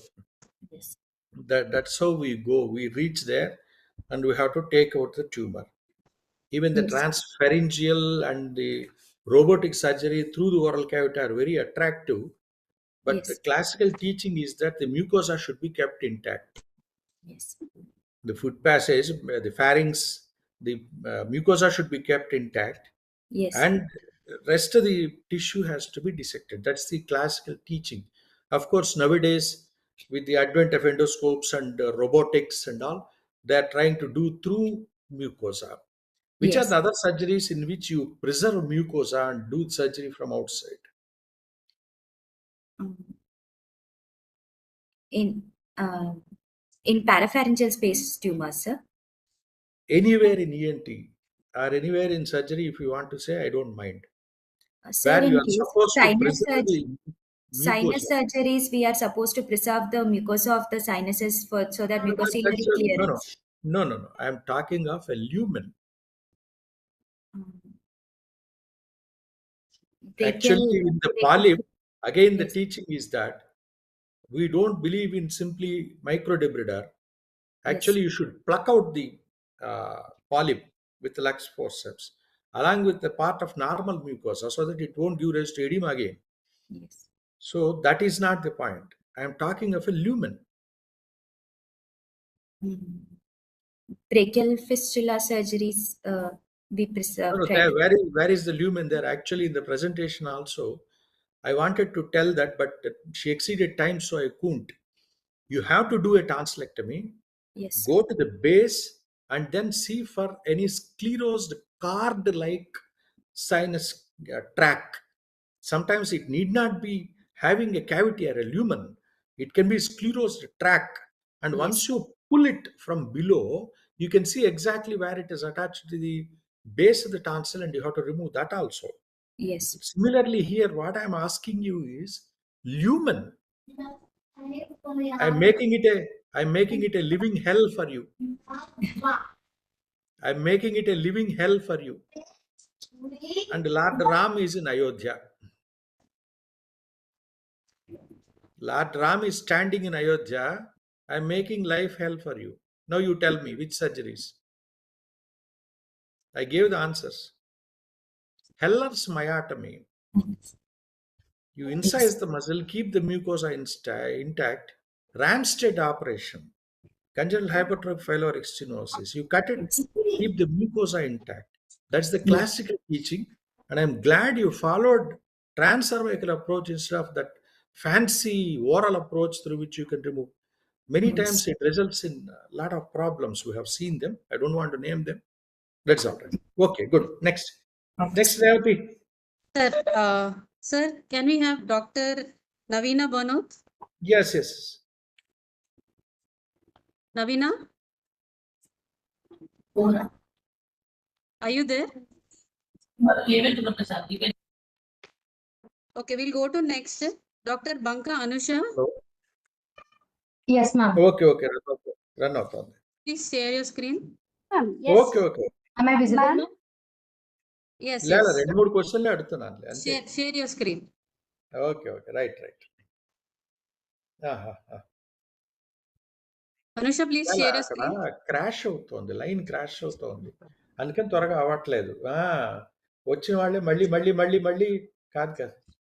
Yes. That's how we go. We reach there and we have to take out the tumor. Even the Yes. transpharyngeal and the robotic surgery through the oral cavity are very attractive. But Yes. the classical teaching is that the mucosa should be kept intact. Yes. The food passage, the pharynx, the mucosa should be kept intact. Yes. And rest of the tissue has to be dissected. That's the classical teaching. Of course, nowadays, with the advent of endoscopes and robotics and all, they are trying to do through mucosa. Which are Yes. the other surgeries in which you preserve mucosa and do surgery from outside? In parapharyngeal space tumors, sir? Anywhere in ENT or anywhere in surgery, if you want to say, I don't mind. Sir, Where you in are case supposed to preserve the sinus mucosa. surgeries, we are supposed to preserve the mucosa of the sinuses so that mucociliary clearance. No. I am talking of a lumen. Actually, in the polyp, again, the teaching is that we don't believe in simply microdebrider. Actually, you should pluck out the polyp with the lux forceps along with the part of normal mucosa so that it won't give rise to edema again. Yes. So that is not the point. I am talking of a lumen. Brachial fistula surgeries, we preserve. No, where is the lumen there? Actually, in the presentation also, I wanted to tell that, but she exceeded time, so I couldn't. You have to do a tonsillectomy. Yes. Go to the base and then see for any sclerosed card-like sinus tract. Sometimes it need not be having a cavity or a lumen, it can be sclerosed tract. And once you pull it from below, you can see exactly where it is attached to the base of the tonsil, and you have to remove that also. Yes. Similarly, here, what I'm asking you is lumen. I'm making it a living hell for you. I'm making it a living hell for you. And Lord Ram is in Ayodhya. Lord Ram is standing in Ayodhya. I'm making life hell for you. Now you tell me which surgeries. I gave the answers. Heller's myotomy. You incise the muscle, keep the mucosa intact. Ramstead operation. Congenital hypertrophic pyloric stenosis. You cut it, keep the mucosa intact. That's the classical teaching. And I'm glad you followed transcervical approach instead of that fancy oral approach through which you can remove. Many times it results in a lot of problems. We have seen them. I don't want to name them. That's all right. Okay, good. Next. Next, Revati. Sir, can we have Dr. Navina Banot? Yes, yes. Navina? Are you there? Okay, we'll go to next. Dr. Banka Anusha. Yes, ma'am. Okay, okay. Run out on that. Please share your screen. Yes. Okay, okay. Am I visible, ma'am? Yes, లేదు yes. రెండు మూడు క్వశ్చన్లే అడుగుతున్నాను అంతే. Share your screen. Okay okay right right. Anusha, please share your అక్కడ screen. Crash అవుతోంది, line crash అవుతోంది, అందుకని త్వరగా అవ్వట్లేదు. వచ్చిన వాళ్ళే మళ్ళీ మళ్ళీ మళ్ళీ మళ్ళీ కాదు కాదు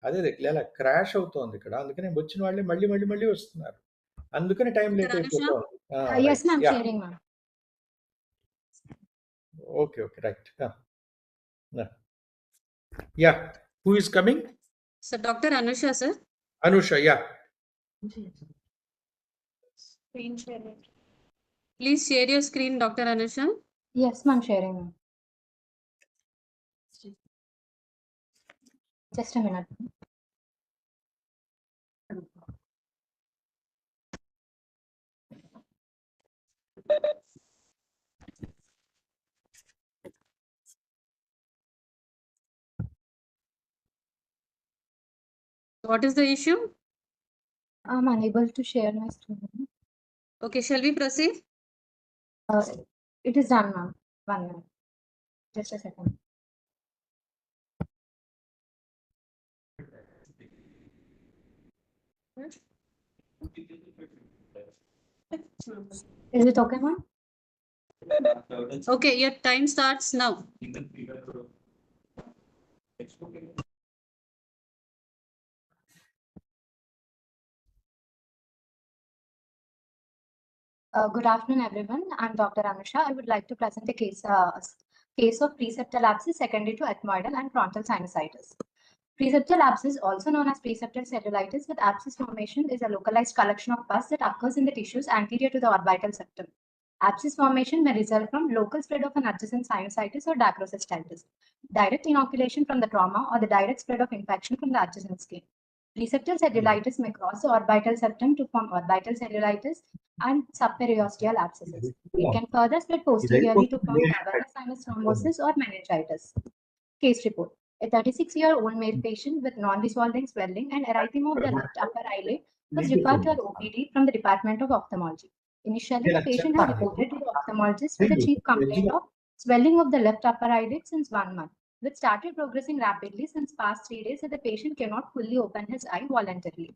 అదే ఇలా క్రాష్ అవుతోంది ఇక్కడ, అందుకని వచ్చిన వాళ్ళే మళ్ళీ మళ్ళీ మళ్ళీ వస్తున్నారు, అందుకని టైం లేట్ అయిపోతుంది. Yes, ma'am. Sharing, ma'am. Okay okay right. Yeah, who is coming? So, Dr. Anusha, sir. Anusha, yeah. Screen sharing. Please share your screen, Dr. Anusha. Yes, ma'am. Sharing, ma'am. Just a minute. What is the issue? I'm unable to share my screen. Okay, shall we proceed? It is done, ma'am. 1 minute. Just a second. Is it okay, ma'am? Okay, your time starts now. Good afternoon, everyone. I'm Dr. Anusha. I would like to present a case of preceptal abscess secondary to ethmoidal and frontal sinusitis. Preceptal abscess, also known as preceptal cellulitis with abscess formation, is a localized collection of pus that occurs in the tissues anterior to the orbital septum. Abscess formation may result from local spread of an adjacent sinusitis or dacrocystitis, direct inoculation from the trauma, or the direct spread of infection from the adjacent skin. Preceptal cellulitis may cross the orbital septum to form orbital cellulitis and subperiosteal abscesses. It can further spread posteriorly to form cavernous sinus thrombosis or meningitis. Case report. A 36-year-old male patient with non-resolving swelling and erythema of the left upper eyelid was referred to an OPD from the Department of Ophthalmology. Initially, the patient had reported to the ophthalmologist with a chief complaint of swelling of the left upper eyelid since 1 month, which started progressing rapidly since past 3 days that the patient cannot fully open his eye voluntarily.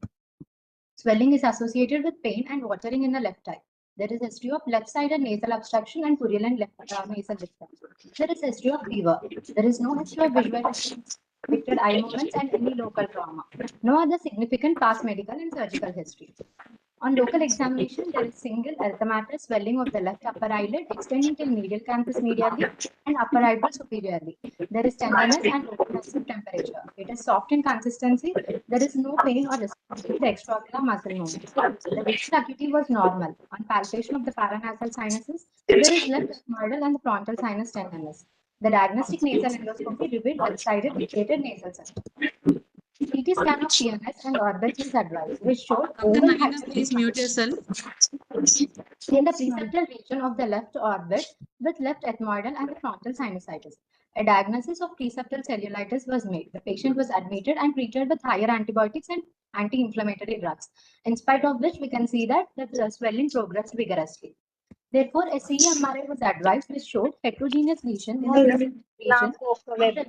Swelling is associated with pain and watering in the left eye. There is history of left-sided nasal obstruction and purulent nasal discharge. There is history of fever. There is no history of visualization, restricted eye movements, and any local trauma. No other significant past medical and surgical history. On local examination, there is single erythematous swelling of the left upper eyelid extending till medial canthus medially and upper eyebrow superiorly. There is tenderness and oppressive temperature. It is soft in consistency. There is no pain or response to the extraocular muscle movement. The visual acuity was normal. On palpation of the paranasal sinuses, there is left ethmoidal and the frontal sinus tenderness. The diagnostic nasal endoscopy revealed left-sided irritated nasal septum. CT scan of PNS and orbits is advised, which showed Dr. Navina, please mute yourself. in the preceptal region of the left orbit with left ethmoidal and the frontal sinusitis. A diagnosis of preceptal cellulitis was made. The patient was admitted and treated with higher antibiotics and anti-inflammatory drugs, in spite of which we can see that the swelling progressed vigorously. Therefore, a CMRI was advised, which showed heterogeneous lesion in the left region of the left orbit,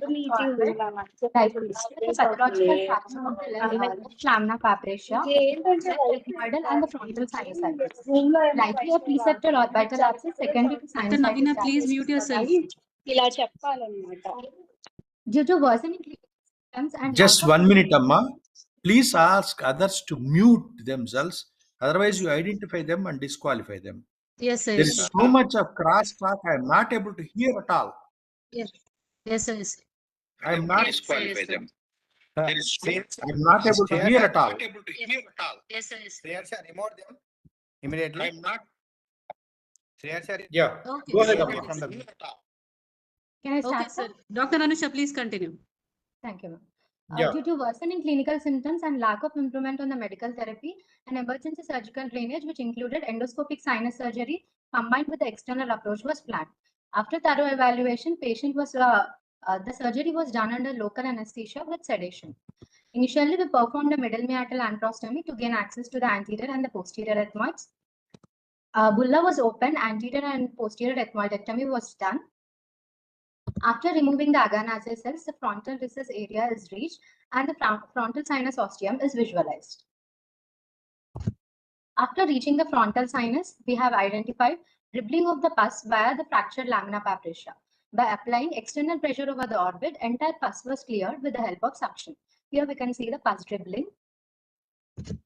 with a pathological fracture of the left lamina papratia, left ethmoidal and the frontal sinusitis. Likely a preceptal orbital abscess secondary to Dr. Navina, sinusitis. please mute yourself. Due to worsening symptoms and Just 1 minute, Amma. Please ask others to mute themselves. Otherwise, you identify them and disqualify them. Yes, sir. There is so much of cross talk. I am not able to hear at all. Yes. Yes, sir. Yes. I am not Disqualify them. I am not able to hear at all. Yes, sir. Yes. Sriharsha, remove them immediately. I am not. Sriharsha, Yeah. Okay. Go ahead, remove Amma. from the Can I start? Okay, sir. Dr. Anusha, please continue. Thank you, ma'am. Yeah. Due to worsening clinical symptoms and lack of improvement on the medical therapy, an emergency surgical drainage, which included endoscopic sinus surgery combined with the external approach, was planned. After thorough evaluation, the surgery was done under local anesthesia with sedation. Initially, we performed a middle meatal antrostomy to gain access to the anterior and the posterior ethmoids. Bulla was opened, anterior and posterior ethmoidectomy was done. After removing the aganacea cells, the frontal recess area is reached and the frontal sinus ostium is visualized. After reaching the frontal sinus, we have identified dribbling of the pus via the fractured lamina papratia. By applying external pressure over the orbit, entire pus was cleared with the help of suction. Here we can see the pus dribbling. The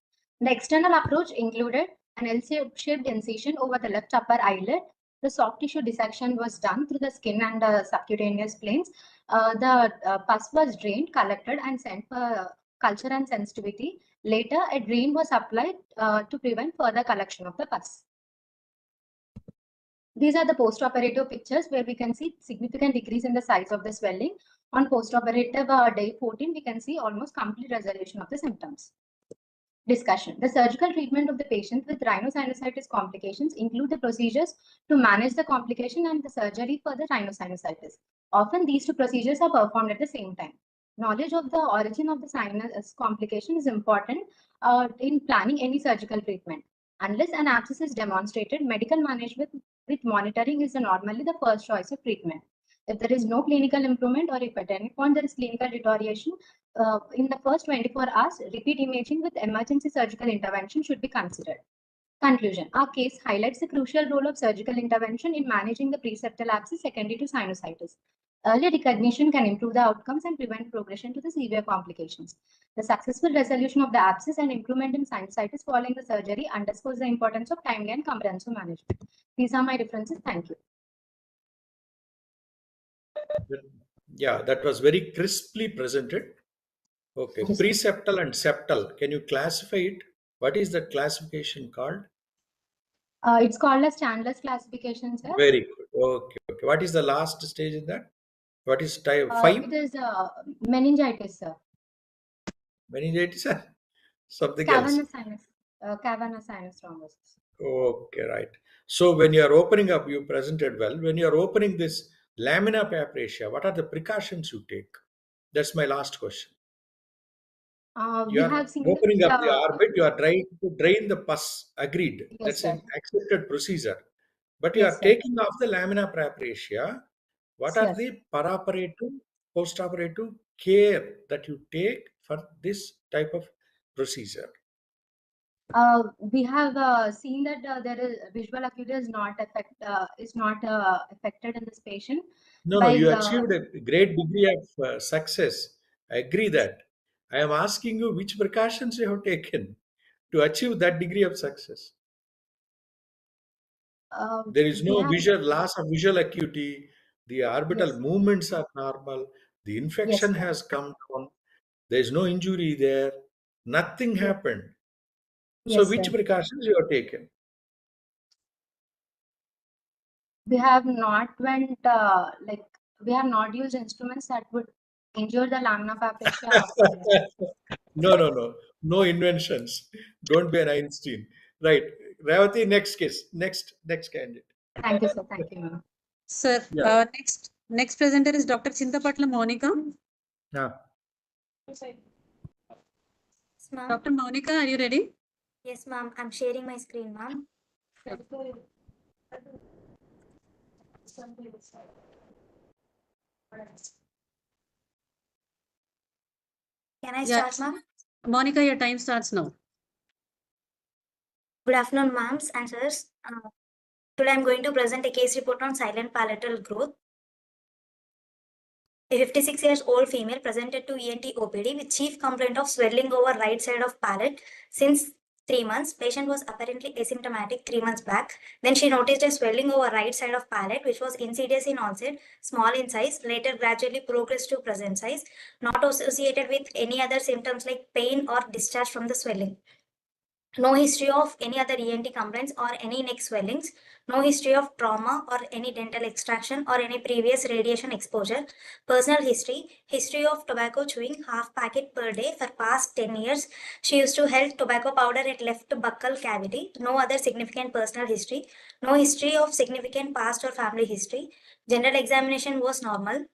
external approach included an L-shaped incision over the left upper eyelid. The soft tissue dissection was done through the skin and subcutaneous planes. The pus was drained, collected, and sent for culture and sensitivity. Later, a drain was applied to prevent further collection of the pus. These are the post-operative pictures where we can see significant decrease in the size of the swelling. On post-operative day 14, we can see almost complete resolution of the symptoms. Discussion. The surgical treatment of the patient with rhinosinusitis complications include the procedures to manage the complication and the surgery for the rhinosinusitis. Often these two procedures are performed at the same time. Knowledge of the origin of the sinus complication is important in planning any surgical treatment. Unless an abscess is demonstrated, medical management with monitoring is normally the first choice of treatment. If there is no clinical improvement or if at any point there is clinical deterioration, in the first 24 hours, repeat imaging with emergency surgical intervention should be considered. Conclusion. Our case highlights the crucial role of surgical intervention in managing the preceptal abscess secondary to sinusitis. Early recognition can improve the outcomes and prevent progression to the severe complications. The successful resolution of the abscess and improvement in sinusitis following the surgery underscores the importance of timely and comprehensive management. These are my references. Thank you. Yeah, that was very crisply presented. Okay, preceptal and septal. Can you classify it? What is the classification called? It's called as Chandler's classification, sir. Very good. Okay, okay. What is the last stage in that? What is type 5? It is meningitis, sir. Meningitis, sir? Something else. Cavernous sinus thrombosis. Okay, right. So when you are opening up, you presented well. When you are opening this lamina papratia, what are the precautions you take? That's my last question. You are opening up the orbit, you are trying to drain the pus. Agreed. Yes, that's sir. an accepted procedure. But you Yes, are sir. taking off the lamina papratia. What are Yes. the paraoperative, postoperative care that you take for this type of procedure? We have seen that there is visual acuity is not affected in this patient. No, you achieved a great degree of success. I agree that. I am asking you which precautions you have taken to achieve that degree of success. There is no loss of visual acuity. The orbital movements are normal. The infection has come down. There is no injury there. Nothing happened. So, which precautions you have taken? We have not we have not used instruments that would injure the lamina facialis. No inventions. Don't be an Einstein. Right. Revati, next case. Next candidate. Thank you, sir. Thank you, ma'am. Sir, Yeah. next presenter is Dr. Chintapatla Monica. Yeah. Ma'am. Dr. Monica, are you ready? Yes, ma'am. I'm sharing my screen, ma'am. Can I start, ma'am? Monica, your time starts now. Good afternoon, ma'ams and sirs. Today I'm going to present a case report on silent palatal growth. A 56 years old female presented to ENT OPD with chief complaint of swelling over right side of palate since 3 months. Patient was apparently asymptomatic 3 months back. Then she noticed a swelling over right side of palate, which was insidious in onset, small in size, later gradually progressed to present size, not associated with any other symptoms like pain or discharge from the swelling. No history of any other ENT complaints or any neck swellings. No history of trauma or any dental extraction or any previous radiation exposure. Personal history. History of tobacco chewing half packet per day for past 10 years. She used to held tobacco powder at left buccal cavity. No other significant personal history. No history of significant past or family history. General examination was normal.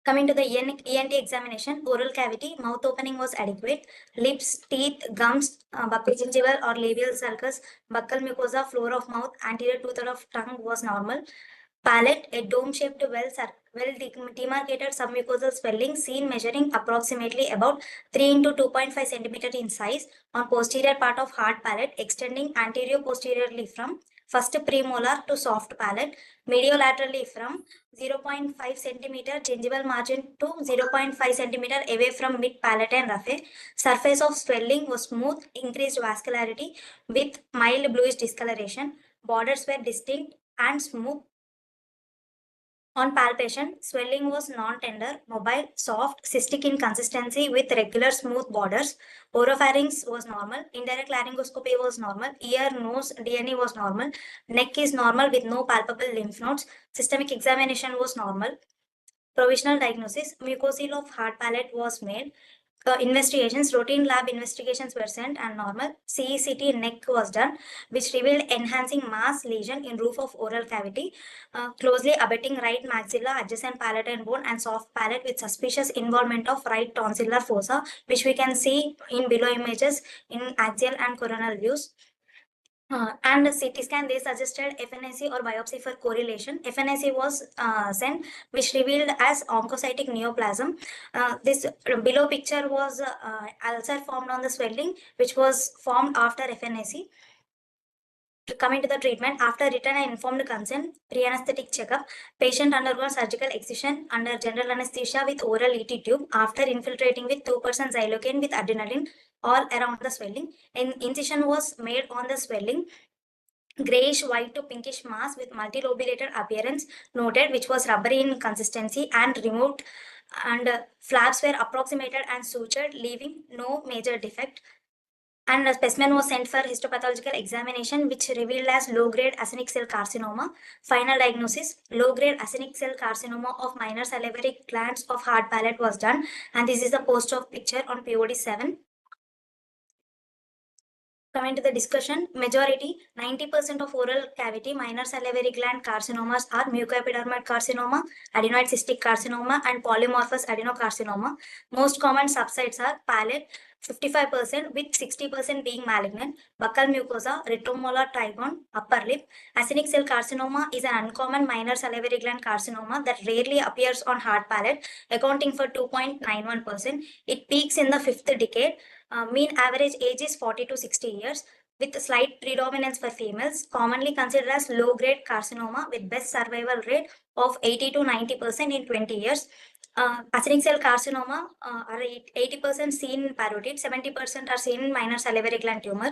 Coming to the ENT examination, oral cavity, mouth opening was adequate. Lips, teeth, gums, buccal gingival or labial sulcus, buccal mucosa, floor of mouth, anterior two-third of tongue was normal. Palate, a dome-shaped, well demarcated submucosal swelling seen measuring approximately about 3 into 2.5 centimeter in size on posterior part of hard palate, extending anterior posteriorly from first premolar to soft palate, mediolaterally from 0.5 centimeter gingival margin to 0.5 centimeter away from mid palatine raphe. Surface of swelling was smooth, increased vascularity with mild bluish discoloration. Borders were distinct and smooth. On palpation, swelling was non-tender, mobile, soft, cystic in consistency with regular smooth borders. Oropharynx was normal. Indirect laryngoscopy was normal. Ear, nose, DNA was normal. Neck is normal with no palpable lymph nodes. Systemic examination was normal. Provisional diagnosis, mucosal of hard palate was made. Investigations, routine lab investigations were sent and normal. CECT neck was done, which revealed enhancing mass lesion in roof of oral cavity, closely abutting right maxilla, adjacent palatine bone, and soft palate with suspicious involvement of right tonsillar fossa, which we can see in below images in axial and coronal views. And CT scan, they suggested FNAC or biopsy for correlation. FNAC was sent, which revealed as oncocytic neoplasm. This below picture was ulcer formed on the swelling, which was formed after FNAC. Coming to the treatment, after written and informed consent, pre-anesthetic checkup, patient undergone surgical excision under general anesthesia with oral ET tube after infiltrating with 2% xylocaine with adrenaline all around the swelling. An incision was made on the swelling. Grayish white to pinkish mass with multilobulated appearance noted, which was rubbery in consistency and removed, and flaps were approximated and sutured, leaving no major defect. And a specimen was sent for histopathological examination, which revealed as low-grade acinic cell carcinoma. Final diagnosis, low-grade acinic cell carcinoma of minor salivary glands of hard palate was done. And this is the post-op picture on POD 7. Coming to the discussion, majority 90% of oral cavity minor salivary gland carcinomas are mucoepidermoid carcinoma, adenoid cystic carcinoma, and polymorphous adenocarcinoma. Most common subsets are palate, 55% with 60% being malignant, buccal mucosa, retromolar trigone, upper lip. Acinic cell carcinoma is an uncommon minor salivary gland carcinoma that rarely appears on hard palate, accounting for 2.91%. It peaks in the 5th decade. Mean average age is 40 to 60 years with a slight predominance for females, commonly considered as low-grade carcinoma with best survival rate of 80 to 90% in 20 years. Acinic cell carcinoma are 80% seen in parotid, 70% are seen in minor salivary gland tumor.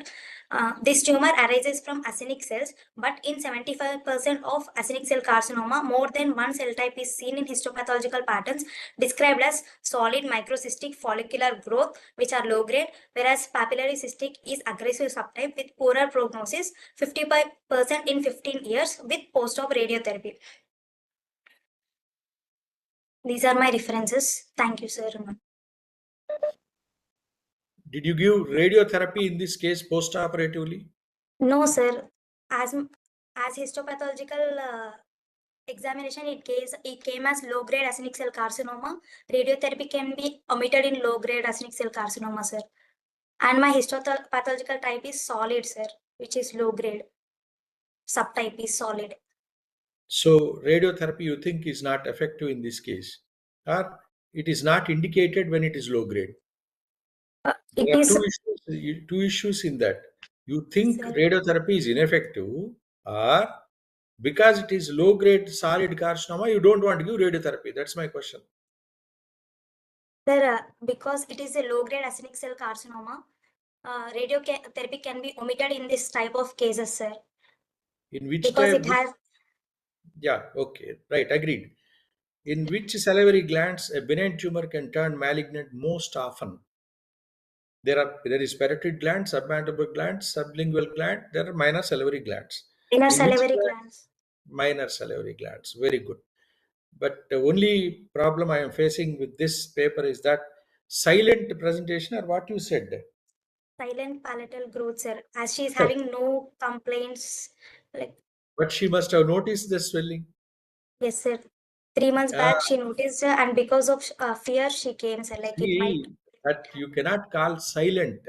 This tumor arises from acinic cells, but in 75% of acinic cell carcinoma, more than one cell type is seen in histopathological patterns described as solid microcystic follicular growth, which are low grade, whereas papillary cystic is aggressive subtype with poorer prognosis, 55% in 15 years with post-op radiotherapy. These are my references. Thank you, sir. Did you give radiotherapy in this case post-operatively? No, sir. As histopathological examination, it came as low-grade actinic cell carcinoma. Radiotherapy can be omitted in low-grade actinic cell carcinoma, sir. And my histopathological type is solid, sir, which is low-grade. Subtype is solid. So radiotherapy you think is not effective in this case, or it is not indicated when it is low grade? There It are is, two issues in that. You think sir. radiotherapy is ineffective, or because it is low grade solid carcinoma, you don't want to give radiotherapy. That's my question. Sir, because it is a low-grade actinic cell carcinoma, radiotherapy can be omitted in this type of cases, sir. In which Because type? it has, Yeah, okay, right, agreed. In which salivary glands a benign tumor can turn malignant most often? There is parotid gland, submandibular gland, sublingual gland. There are minor salivary glands. inner In which salivary gland? glands. Minor salivary glands. Very good. But the only problem I am facing with this paper is that silent presentation, or what you said. Silent palatal growth, sir. As she is having no complaints, like, But she must have noticed the swelling. yes, sir. 3 months back, she noticed, and because of fear, she came, sir. Like, it might. See, that you cannot call silent.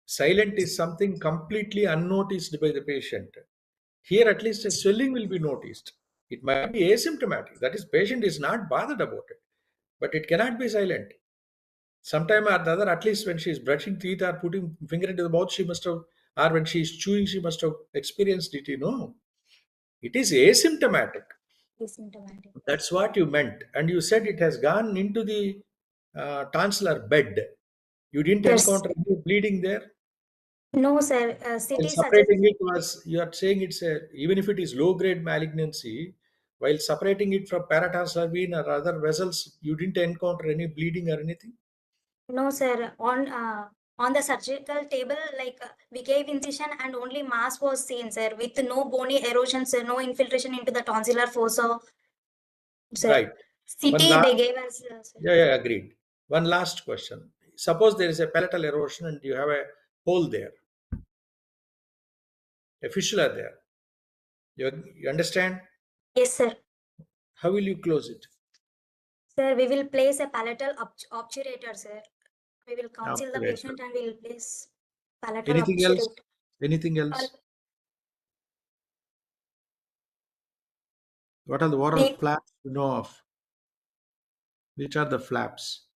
Silent is something completely unnoticed by the patient. Here, at least a swelling will be noticed. It might be asymptomatic. That is, patient is not bothered about it, but it cannot be silent. Sometime or the other, at least when she is brushing teeth or putting finger into the mouth, she must have, or when she is chewing, she must have experienced it. It is asymptomatic. Asymptomatic. That's what you meant, and you said it has gone into the tonsillar bed. You didn't Yes. encounter any bleeding there. No, sir. While CT separating suggests. it was, you are saying it's a, even if it is low grade malignancy, while separating it from paratonsillar vein or other vessels, you didn't encounter any bleeding or anything. No, sir. On the surgical table, like we gave incision and only mass was seen, sir, with no bony erosion, sir, no infiltration into the tonsillar fossa, sir. Right. CT they gave us, sir. Yeah, agreed. One last question. Suppose there is a palatal erosion and you have a hole there, a fissure there. You understand? Yes, sir. How will you close it? Sir, we will place a palatal obturator, sir. We will counsel the Obturator. patient and we will place palatal Anything else? obturator. Anything else? What are the oral flaps you know of? Which are the flaps?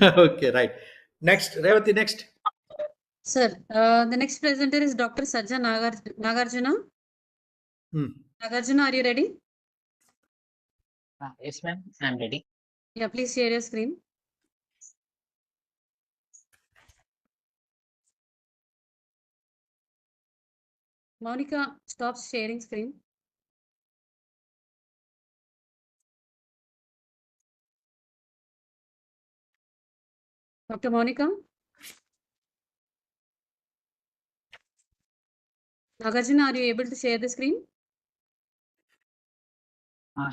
Okay, right. Next, Revati, next. Sir, the next presenter is Dr. Sajja Nagarjuna. Nagarjuna, are you ready? Yes, ma'am, I'm ready. Yeah, please share your screen. Monica, stop sharing screen. Dr. Monica? Nagarjuna, are you able to share the screen?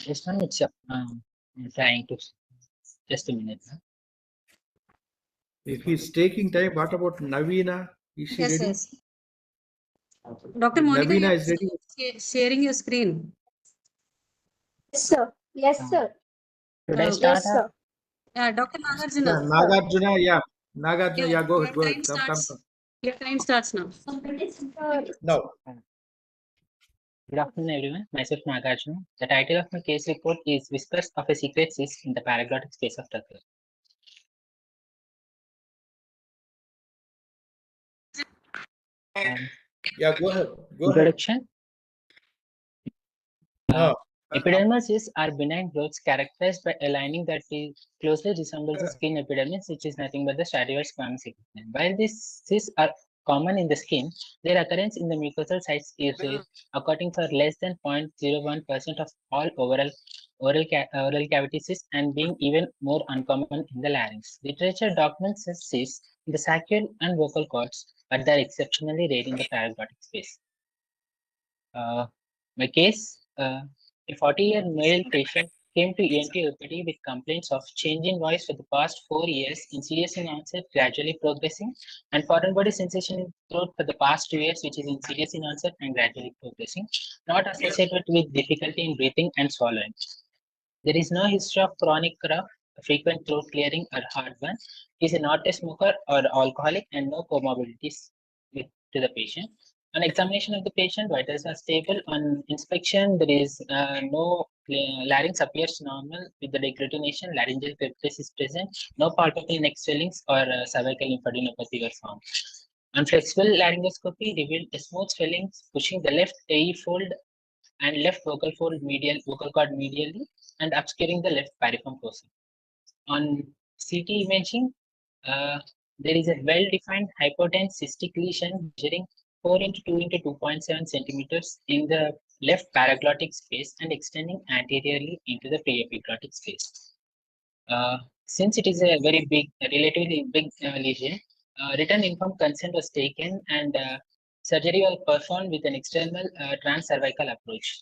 Yes, ma'am, it's I'm trying to. Just a minute. If he's taking time, what about Navina? Is she Yes, ready? yes. Dr. If Monica, Navina you is ready. sharing your screen. Yes, sir. Yes, sir. Should I start? Yes, sir. Dr. Nagarjuna. Nagarjuna, yeah. Nagarjuna, yeah, go ahead, go ahead. Come. Your time starts now. No. Good afternoon, everyone. Myself, Nagarjuna. The title of my case report is Whiskers of a Secret Cyst in the Paraglottic Space of Trachea. Yeah, go ahead. Introduction. Epidermises are benign growths characterized by a lining that closely resembles the skin epidermis, which is nothing but the stradivarius squamous epithelium. While these cysts are common in the skin, their occurrence in the mucosal sites is rare, accounting for less than 0.01% of all oral cavity cysts and being even more uncommon in the larynx. Literature documents cysts in the saccule and vocal cords, but they are exceptionally rare in the paraglottic space. My case, a 40-year male patient came to ENT OPD with complaints of change in voice for the past 4 years, insidious in onset, gradually progressing, and foreign body sensation in throat for the past 2 years, which is insidious in onset and gradually progressing, not associated with difficulty in breathing and swallowing. There is no history of chronic cough, frequent throat clearing, or heartburn. He is not a smoker or alcoholic and no comorbidities to the patient. On examination of the patient, vitals are stable. On inspection, there is no larynx appears normal with the deglutination. Laryngeal peptis is present. No palpable neck swellings or cervical lymphadenopathy were found. On flexible laryngoscopy, revealed a smooth swelling pushing the left AE fold and left vocal cord medially and obscuring the left piriform fossa. On CT imaging, there is a well-defined hypotense cystic lesion measuring 4 into 2 into 2.7 centimeters in the left paraglottic space and extending anteriorly into the preepiglottic space. Since it is a very big, relatively big lesion, written informed consent was taken and surgery was performed with an external transcervical approach.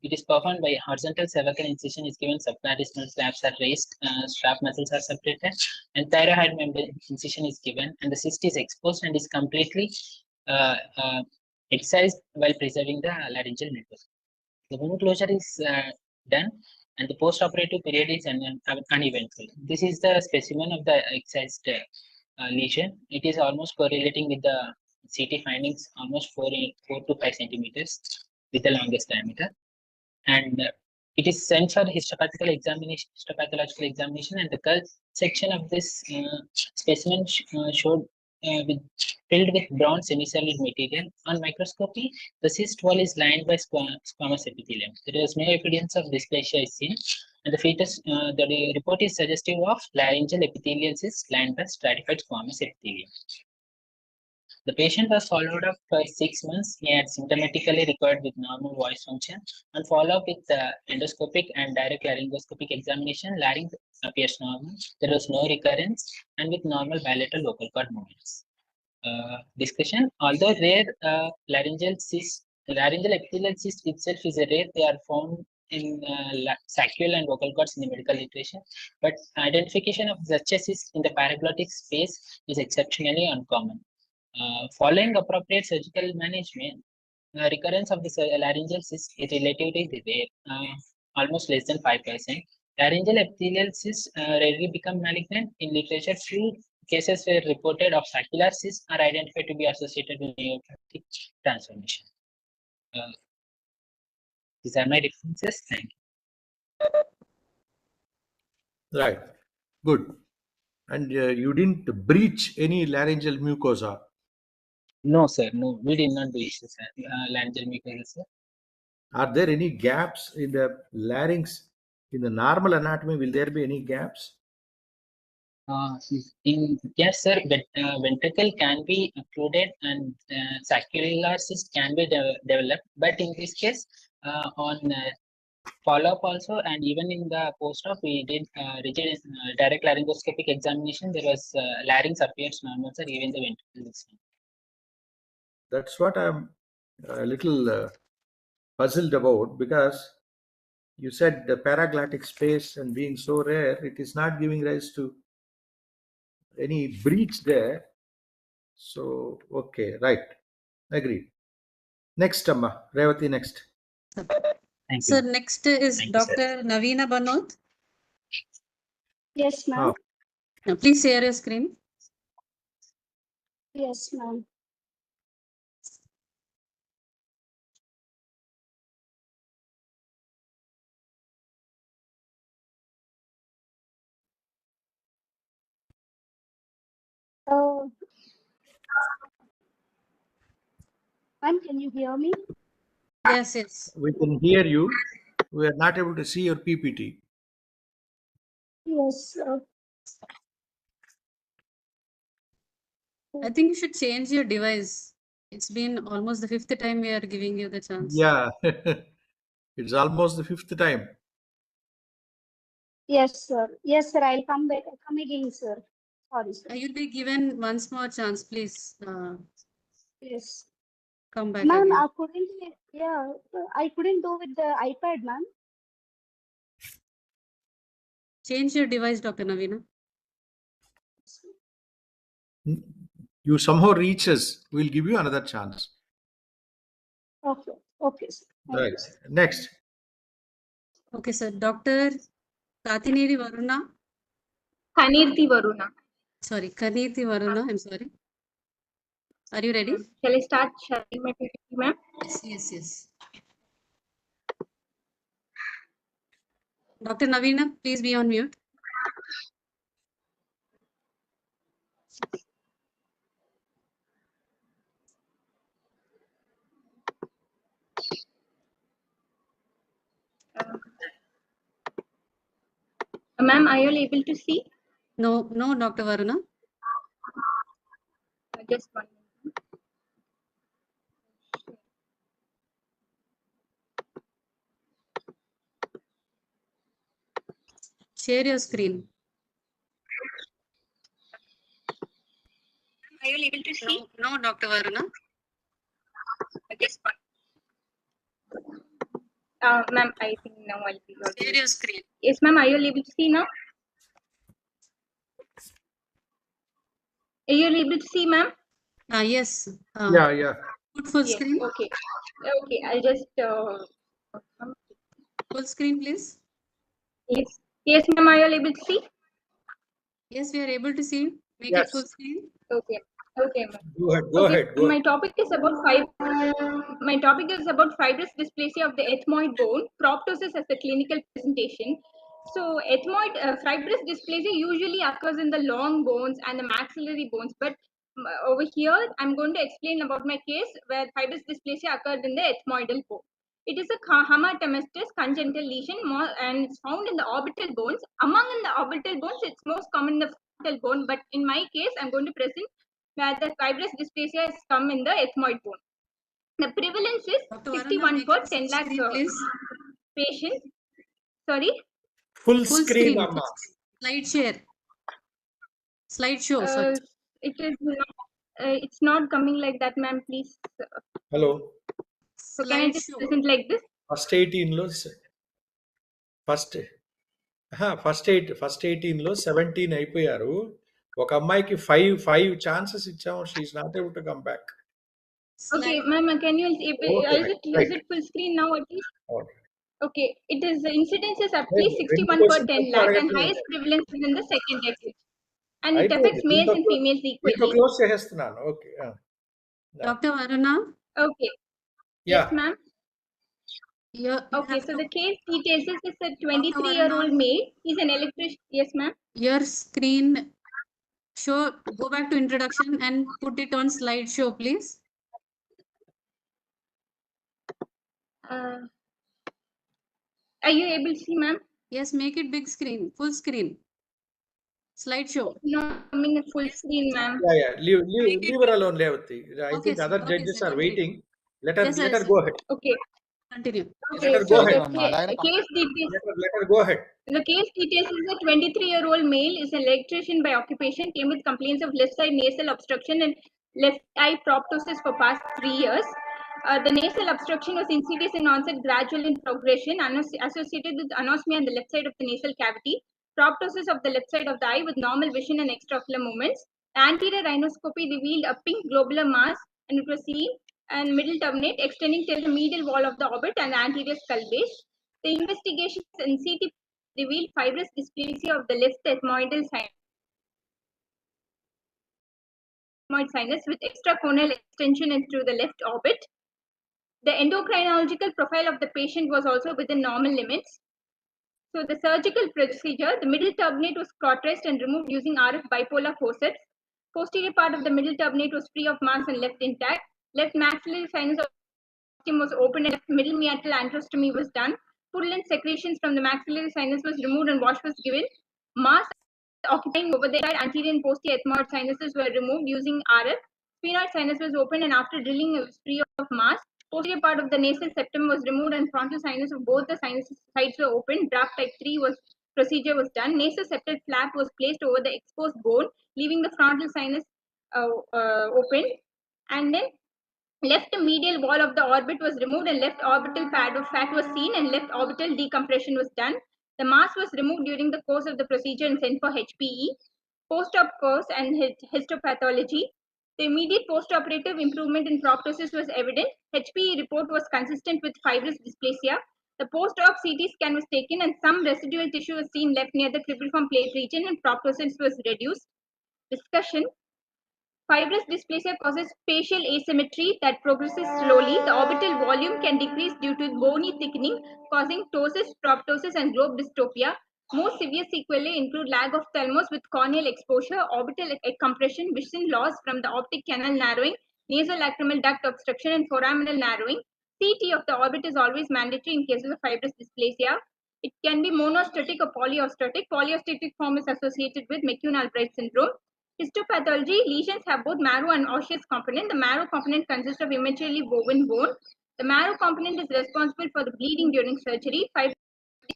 It is performed by horizontal cervical incision is given, subparietal slabs are raised, strap muscles are separated, and thyroid membrane incision is given, and the cyst is exposed and is completely excised while preserving the laryngeal mucosa. The wound closure is done, and the post-operative period is uneventful. This is the specimen of the excised lesion. It is almost correlating with the CT findings, almost 4 to 5 centimeters with the longest diameter. And it is sent for histopathological examination, and the curved section of this specimen showed filled with brown semisolid material. On microscopy, the cyst wall is lined by squamous epithelium. There is no evidence of dysplasia is seen, and the fetus, the report is suggestive of laryngeal epithelial cyst lined by stratified squamous epithelium. The patient was followed up for 6 months. He had symptomatically recovered with normal voice function. On follow-up with endoscopic and direct laryngoscopic examination, larynx appears normal. There was no recurrence, and with normal bilateral vocal cord movements. Discussion: although rare, laryngeal epithelial cyst itself is a rare. They are found in saccule and vocal cords in the medical literature, but identification of such a cyst in the paraglottic space is exceptionally uncommon. Following appropriate surgical management, recurrence of the laryngeal cyst is relatively rare, almost less than 5%. Laryngeal epithelial cysts rarely become malignant. In literature, few cases were reported of saccular cysts are identified to be associated with neoplastic transformation. These are my references. Thank you. Right. Good. And you didn't breach any laryngeal mucosa? No, sir. No, we did not breach the laryngeal mucosa, sir. Are there any gaps in the larynx? In the normal anatomy, will there be any gaps? Yes, sir. Ventricle can be occluded and saccular cyst can be developed. But in this case, on follow-up also, and even in the post-op, we did rigid direct laryngoscopic examination. There was larynx appears normal, sir. Even the ventricle is normal. That's what I'm a little puzzled about, because you said the paraglottic space and being so rare, it is not giving rise to any breach there. So, okay, right. Agreed. Next, Amma. Revati, next. Sir, next is Dr. Navina Banod. Yes, ma'am. Now, please share your screen. Yes, ma'am. Ma'am, can you hear me? Yes, yes. We can hear you. We are not able to see your PPT. Yes. I think you should change your device. It's been almost the 5th time we are giving you the chance. Yeah, it's almost the 5th time. Yes, sir. Yes, sir. I'll come back. Come again, sir. Sorry, sir. You'll be given once more chance, please. Yes. Come back Ma'am, again. I couldn't do with the iPad, ma'am. Change your device, Dr. Navina. You somehow reach us. We'll give you another chance. Okay, okay, sir. Right. Next. Okay, sir. Dr. Katineri Varuna. Kanirthi Varuna. Sorry, Kanirthi Varuna. I'm sorry. Are you ready? Shall I start sharing my PPT, ma'am? Yes. Dr. Navina, please be on mute. Ma'am, are you all able to see? No, Dr. Varuna. Just one minute. Share your screen. Are you all able to see? No, Dr. Varuna. Just one. Ma'am, I think now I'll be able to. Share your screen. Yes, ma'am, are you all able to see now? Are you all able to see, ma'am? Yes. Yeah. Put full Yes, screen. okay. Okay, I'll just. Full screen, please. Yes, ma'am, are you all able to see? Yes, we are able to see. Make it Yes. full screen. Okay, ma'am. Go ahead. My topic is about fibrous dysplasia of the ethmoid bone, proptosis as the clinical presentation. So fibrous dysplasia usually occurs in the long bones and the maxillary bones, but over here I'm going to explain about my case where fibrous dysplasia occurred in the ethmoidal bone. It is a hematemesis congenital lesion and it's found in the orbital bones. Among in the orbital bones, it's most common in the frontal bone, but in my case, I'm going to present where the fibrous dysplasia has come in the ethmoid bone. The prevalence is 61 per 10 lakh patients. Sorry? Full Full screen, screen. Amma. Slide share. Slideshow. Sorry. It is not, it's not coming like that, ma'am, please. Hello. So can I just present like this? First 18 లో first 18 లో 17 అయిపోయారు. ఒక అమ్మాయికి five chances ఇచ్చాము. She's not able to come back. Okay, ma'am, can you is it full screen now at least? Okay, it is the incidence is at least 61 per 10 lakh and highest prevalence is in the second decade. And it affects males and females equally. Close చేసేస్తున్నాను. Okay. Dr. Varuna. Okay. Yes, ma'am. Okay, so the case details is a 23-year-old male. He's an electrician. Yes, ma'am. Your screen go back to introduction and put it on slideshow, please. Are you able to see, ma'am? Yes, make it big screen, full screen. Slideshow. No, I mean full screen, ma'am. Yeah. Leave her alone, Levati. I think other judges are waiting. Let her go ahead. Okay. Continue. Okay, Let her so go ahead. the case details. Let her go ahead. The case details is a 23-year-old male is an electrician by occupation, came with complaints of left side nasal obstruction and left eye proptosis for past 3 years. The nasal obstruction was insidious in onset, gradual in progression, associated with anosmia on the left side of the nasal cavity, proptosis of the left side of the eye with normal vision and extraocular movements. Anterior rhinoscopy revealed a pink globular mass and it was seen and middle turbinate extending till the medial wall of the orbit and the anterior skull base. The investigations in CT revealed fibrous dysplasia of the left ethmoidal sinus with extracorneal extension into the left orbit. The endocrinological profile of the patient was also within normal limits. So the surgical procedure, the middle turbinate was cauterized and removed using RF bipolar forceps. Posterior part of the middle turbinate was free of mass and left intact. Left maxillary sinus was open and left middle meatal antrostomy was done. Purulent secretions from the maxillary sinus was removed and wash was given. Mass occupying over the anterior and posterior ethmoid sinuses were removed using RF. Sphenoid sinus was open and after drilling it was free of mass. Posterior part of the nasal septum was removed and frontal sinus of both the sinus sides were open. Draft type 3 procedure was done. Nasal septal flap was placed over the exposed bone, leaving the frontal sinus open. And then Left medial wall of the orbit was removed and left orbital pad of fat was seen and left orbital decompression was done. The mass was removed during the course of the procedure and sent for HPE. Post-op course and histopathology. The immediate post-operative improvement in proptosis was evident. HPE report was consistent with fibrous dysplasia. The post-op CT scan was taken and some residual tissue was seen left near the cribriform plate region and proptosis was reduced. Discussion. Fibrous dysplasia causes spatial asymmetry that progresses slowly. The orbital volume can decrease due to bony thickening, causing ptosis, proptosis, and globe dystopia. Most severe sequelae include lag of thalamus with corneal exposure, orbital compression, vision loss from the optic canal narrowing, nasolacrimal duct obstruction, and foraminal narrowing. CT of the orbit is always mandatory in cases of fibrous dysplasia. It can be monostatic or polyostatic. Polyostatic form is associated with McCune-Albright syndrome. Histopathology, lesions have both marrow and osseous component. The marrow component consists of immaturely woven bone. The marrow component is responsible for the bleeding during surgery. Fibrous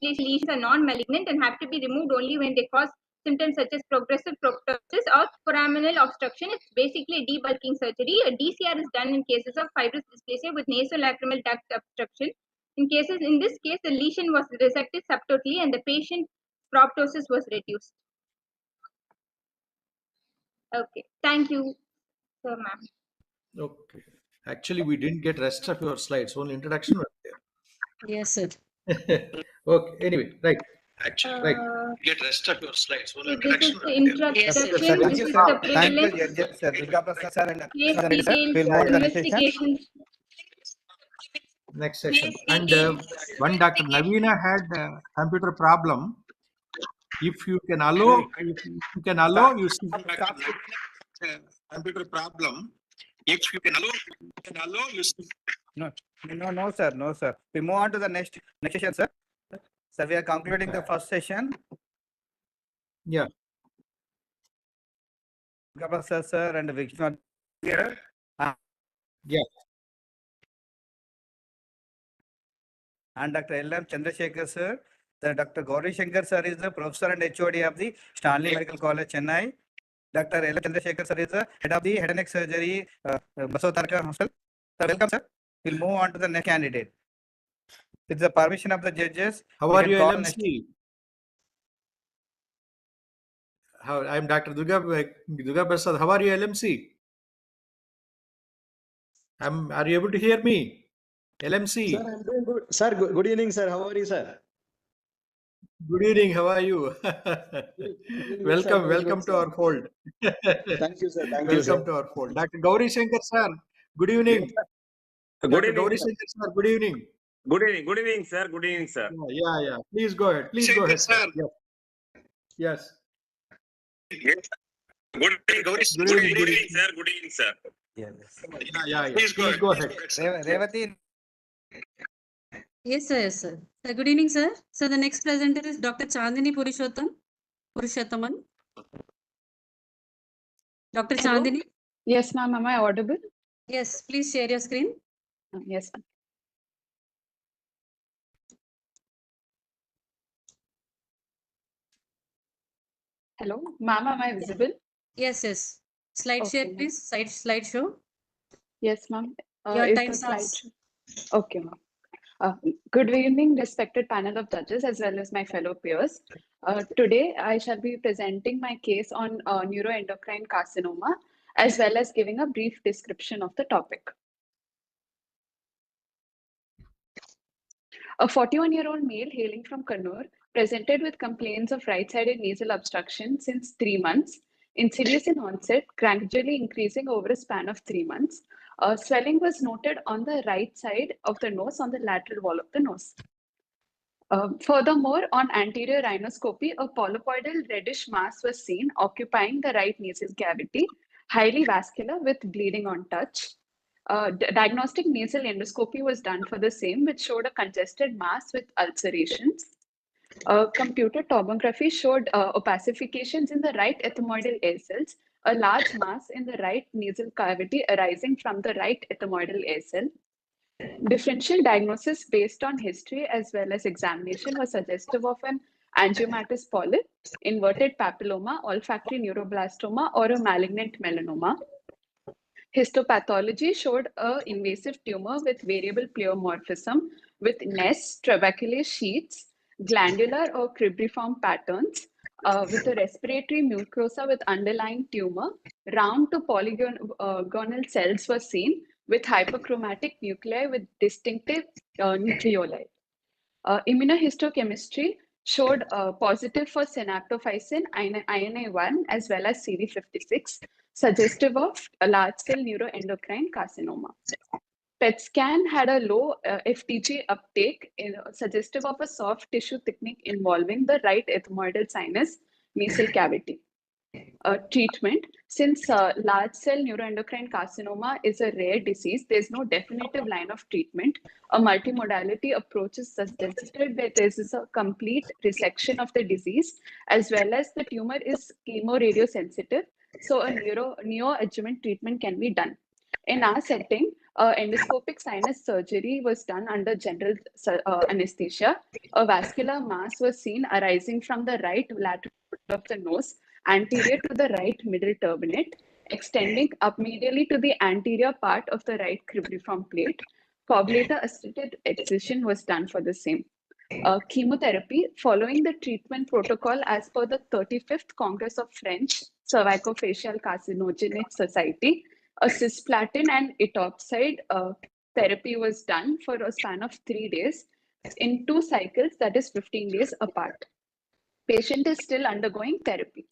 lesions are non-malignant and have to be removed only when they cause symptoms such as progressive proptosis or foraminal obstruction. It's basically a debulking surgery. A DCR is done in cases of fibrous dysplasia with nasolacrimal duct obstruction. In this case, the lesion was resected subtotally and the patient's proptosis was reduced. Okay, thank you, sir, ma'am. Okay. Actually, we didn't get rest of your slides. Only introduction was Yes, sir. there. Okay. Anyway, right. Right. Get rest of your slides. So this is the introduction. Thank This you, is sir. the Thank you, prevalence, judges, sir. Durga Prasad, sir, and case Sir, Reddy, sir. details, We'll move on to the next session. investigations. Next session. And one Dr. Navina had a computer problem. If you can allow, you see. Computer problem. If you can allow, you see. No, sir. No, sir. We move on to the next session, sir. Sir, we are concluding the first session. Yeah. Durga Prasad, sir, and Vishnu here. Yeah. And Dr. L.M. Chandrasekhar, sir. The Dr. Gauri Shankar, sir, is the professor and HOD of the Stanley Medical College, Chennai. Dr. L.M. Chandrasekhar, sir, is the head of the head and neck surgery, Basotarka Hospital. Sir, welcome, sir. We'll move on to the next candidate. With the permission of the judges. How are you, LMC? I'm Dr. Durga Prasad. How are you, LMC? Are you able to hear me? LMC. Sir, I'm doing good. Sir, good evening, sir. How are you, sir? Good evening. How are you? Welcome to our fold. Thank you, sir. Thank you, sir. Welcome to our fold. Dr. Gauri Shankar, sir. Good evening. Good evening, Gauri sir. Shankar, sir. Good evening. Good evening, sir. Good evening, sir. Yeah. Please go ahead. Sir. Yes. Good evening, sir. Good evening, sir. Yeah. Please go ahead. Revati. Yes, sir. Yes, sir. Good evening, sir. So the next presenter is Dr. Chandini Purushottaman. Dr. Hello? Chandini. Yes, ma'am. Am I audible? Yes, please share your screen. Yes, ma'am. Hello, ma'am. Am I visible? Yes. Slide Okay, share, ma'am. please. Slide show. Yes, ma'am. Your Is time the starts. slide? Okay, ma'am. Good evening, respected panel of judges, as well as my fellow peers. Today, I shall be presenting my case on neuroendocrine carcinoma, as well as giving a brief description of the topic. A 41-year-old male hailing from Kannur presented with complaints of right-sided nasal obstruction since 3 months, insidious in onset, gradually increasing over a span of 3 months. Swelling was noted on the right side of the nose, on the lateral wall of the nose. Furthermore, on anterior rhinoscopy, a polypoidal reddish mass was seen occupying the right nasal cavity, highly vascular with bleeding on touch. Diagnostic nasal endoscopy was done for the same, which showed a congested mass with ulcerations. Computer tomography showed opacifications in the right ethmoidal air cells, a large mass in the right nasal cavity arising from the right ethmoidal air cell. Differential diagnosis based on history as well as examination was suggestive of an angiomatous polyp, inverted papilloma, olfactory neuroblastoma, or a malignant melanoma. Histopathology showed a invasive tumor with variable pleomorphism with nests, trabecular sheets, glandular or cribriform patterns, with a respiratory mucosa with underlying tumor. Round to polygonal cells were seen with hyperchromatic nuclei with distinctive nucleoli. Immunohistochemistry showed positive for synaptophysin, INA1, as well as CD56, suggestive of a large cell neuroendocrine carcinoma. PET scan had a low FTG uptake, suggestive of a soft tissue thickening involving the right ethmoidal sinus nasal cavity. Treatment, since large cell neuroendocrine carcinoma is a rare disease, there's no definitive line of treatment. A multimodality approach is suggested where there is a complete resection of the disease, as well as the tumor is chemoradiosensitive. So a neoadjuvant treatment can be done. In our setting, endoscopic sinus surgery was done under general anesthesia. A vascular mass was seen arising from the right lateral of the nose, anterior to the right middle turbinate, extending up medially to the anterior part of the right cribriform plate. Coagulator-assisted excision was done for the same. Chemotherapy, following the treatment protocol as per the 35th Congress of French Cervicofacial Carcinogenic Society, a cisplatin and etoposide therapy was done for a span of 3 days in 2 cycles, that is 15 days apart. Patient is still undergoing therapy.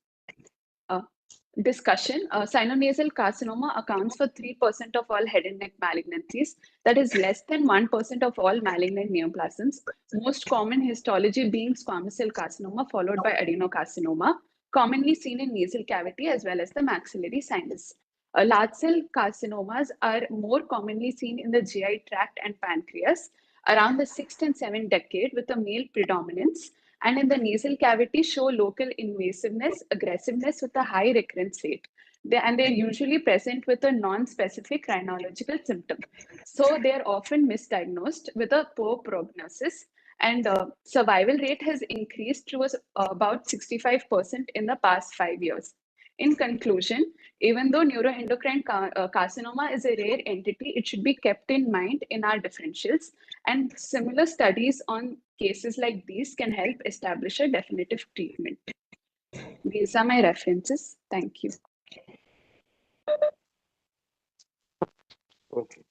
Discussion, sinonasal carcinoma accounts for 3% of all head and neck malignancies. That is less than 1% of all malignant neoplasms. Most common histology being squamous cell carcinoma, followed by adenocarcinoma, commonly seen in nasal cavity as well as the maxillary sinus. Large cell carcinomas are more commonly seen in the GI tract and pancreas around the 6th and 7th decade with a male predominance, and in the nasal cavity show local invasiveness, aggressiveness with a high recurrence rate. They're usually present with a non-specific rhinological symptom. So they're often misdiagnosed with a poor prognosis, and survival rate has increased to about 65% in the past 5 years. In conclusion, even though neuroendocrine carcinoma is a rare entity, it should be kept in mind in our differentials, and similar studies on cases like these can help establish a definitive treatment. These are my references. Thank you. Okay.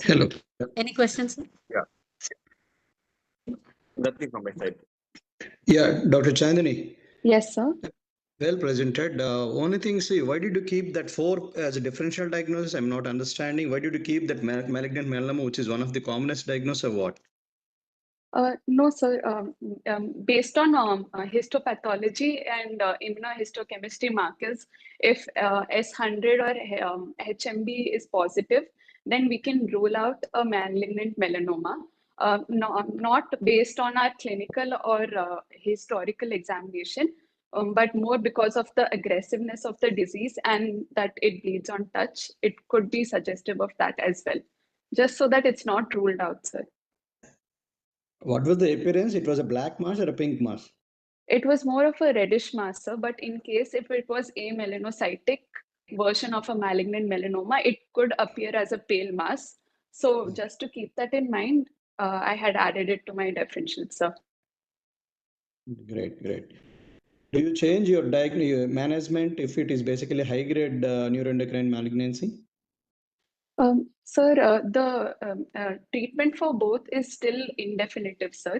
Hello. Any questions, sir? Yeah. Nothing from my side. Yeah, Dr. Chandani. Yes, sir. Well presented. Only thing, see, why did you keep that 4 as a differential diagnosis? I'm not understanding. Why did you keep that malignant melanoma, which is one of the commonest diagnoses, or what? No, sir. Based on histopathology and immunohistochemistry markers, if S100 or HMB is positive, then we can rule out a malignant melanoma. Not based on our clinical or historical examination, but more because of the aggressiveness of the disease and that it bleeds on touch. It could be suggestive of that as well. Just so that it's not ruled out, sir. What was the appearance? It was a black mass or a pink mass? It was more of a reddish mass, sir, but in case if it was a melanocytic version of a malignant melanoma, it could appear as a pale mass. So just to keep that in mind, I had added it to my differential, sir. Great, great. Do you change your management if it is basically high-grade neuroendocrine malignancy? Sir, the treatment for both is still indefinitive, sir.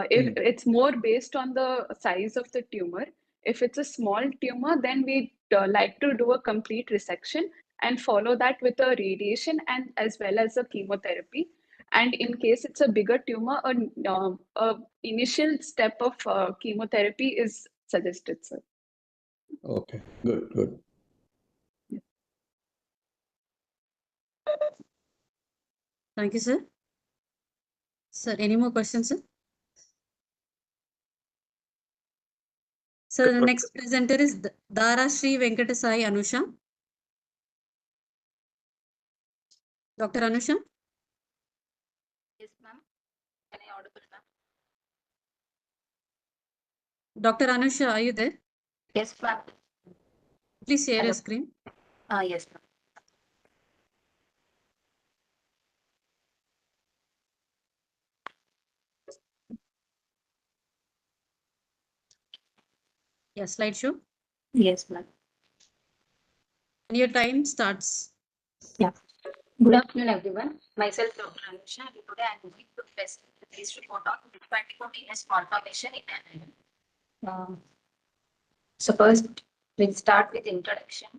If it's more based on the size of the tumor. If it's a small tumor, then we like to do a complete resection and follow that with a radiation and as well as a chemotherapy. And in case it's a bigger tumor, a initial step of chemotherapy is suggested, sir. Okay, good, good. Thank you, sir. Sir, any more questions, sir? So the next presenter is Dara Sri Venkatasai Anusha. Dr. Anusha? Yes, ma'am. Am I audible, ma'am? Dr. Anusha, are you there? Yes, ma'am. Please share Hello. your screen. Yes, ma'am. Yeah, slideshow. Yes, ma'am. And your time starts. Yeah. Good afternoon, everyone. Myself, Dr. Anusha, and today I am going to present this report on venous malformation in animal. So first, we'll start with introduction.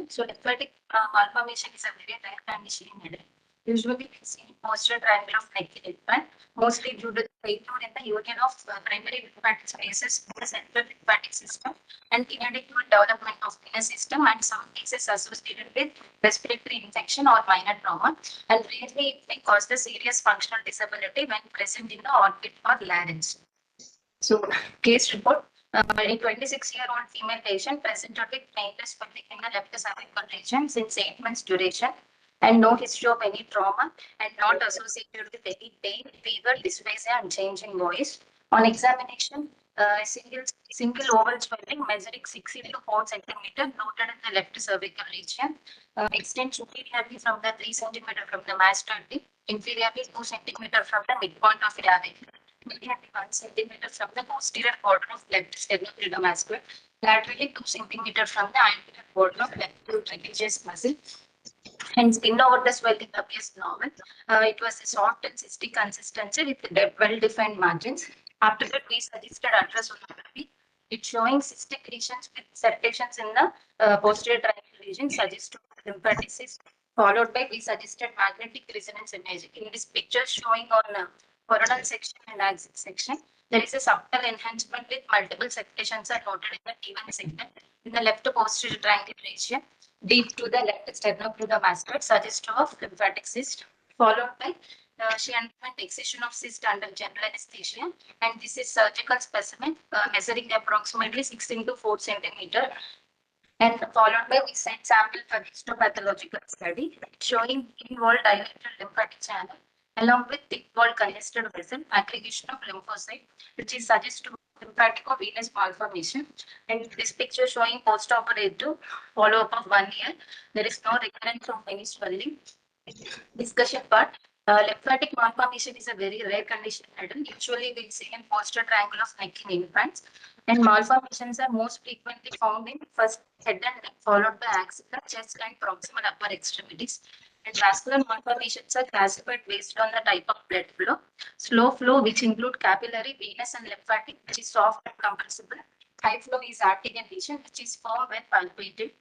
So lymphatic malformation is a very rare condition in adult. Usually we see posterior triangle of neck in infant, mostly due to the failure in the union of primary lymphatic spaces in the central lymphatic system and inadequate development of venous system, and some cases associated with respiratory infection or minor trauma, and rarely it may cause the serious functional disability when present in the orbit or larynx. So case report. A 26-year-old female patient presented with painless fatigue in the left cervical region since 8 months duration and no history of any trauma and not associated with any pain, fever, dysphagia, and change in voice. On examination, single oval swelling measuring 60 to 4 centimeter noted in the left cervical region, extends superiorly from the 3 centimeter from the mastoid tip, inferiorly 2 centimeter from the midpoint of clavicle, medially 1 centimeter from the posterior border of left sternocleidomastoid, laterally 2 centimeter from the anterior border of left trapezius muscle, and skin over the swelling appears normal. It was a soft and cystic consistency with well-defined margins. After that, we suggested ultrasonography. It's showing cystic lesions with septations in the posterior triangle region, suggested lymphatic cyst, followed by we suggested magnetic resonance imaging. In this picture showing on coronal section and axial section, there is a subtle enhancement with multiple septations are noted in the T1 segment in the left posterior triangle region, deep to the left sternocleidomastoid, suggestive of lymphatic cyst, followed by Schiantman excision of cyst under general anesthesia, and this is surgical specimen measuring approximately 6 into 4 centimeter, and followed by we sent sample for histopathological study showing thin-walled dilated lymphatic channel along with thick-walled congested vessel, aggregation of lymphocyte, which is suggestive of lymphatic-venous malformation. And this picture showing post-operative follow-up of 1 year. There is no recurrence of any swelling. Discussion part. Lymphatic malformation is a very rare condition in adults. Usually we see in posterior triangle of neck in infants, and malformations are most frequently found in first head and neck, followed by axilla, chest, and proximal upper extremities. And vascular malformations are classified based on the type of blood flow. Slow flow, which include capillary, venous, and lymphatic, which is soft and compressible. High flow is arterial lesion, which is firm when palpated.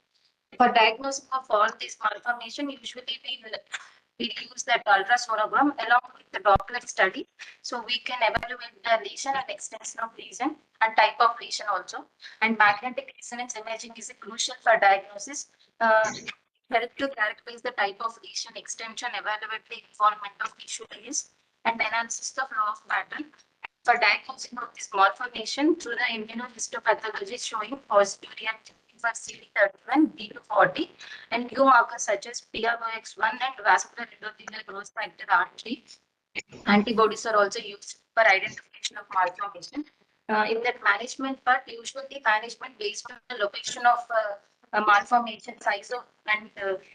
For diagnosis of all these malformation, usually we use that ultrasonogram along with the Doppler study, so we can evaluate the lesion and extension of lesion and type of lesion also. And magnetic resonance imaging is crucial for diagnosis. Help to characterize the type of lesion, extension, evaluate the involvement of tissue layers, and analysis the flow of pattern. For diagnosing of this malformation through the immunohistopathology showing positive reactivity for CD31, B240, and new markers such as PROX1 and vascular endothelial growth factor R3. Antibodies are also used for identification of malformation. In that management part, usually management based on the location of a malformation, size of, and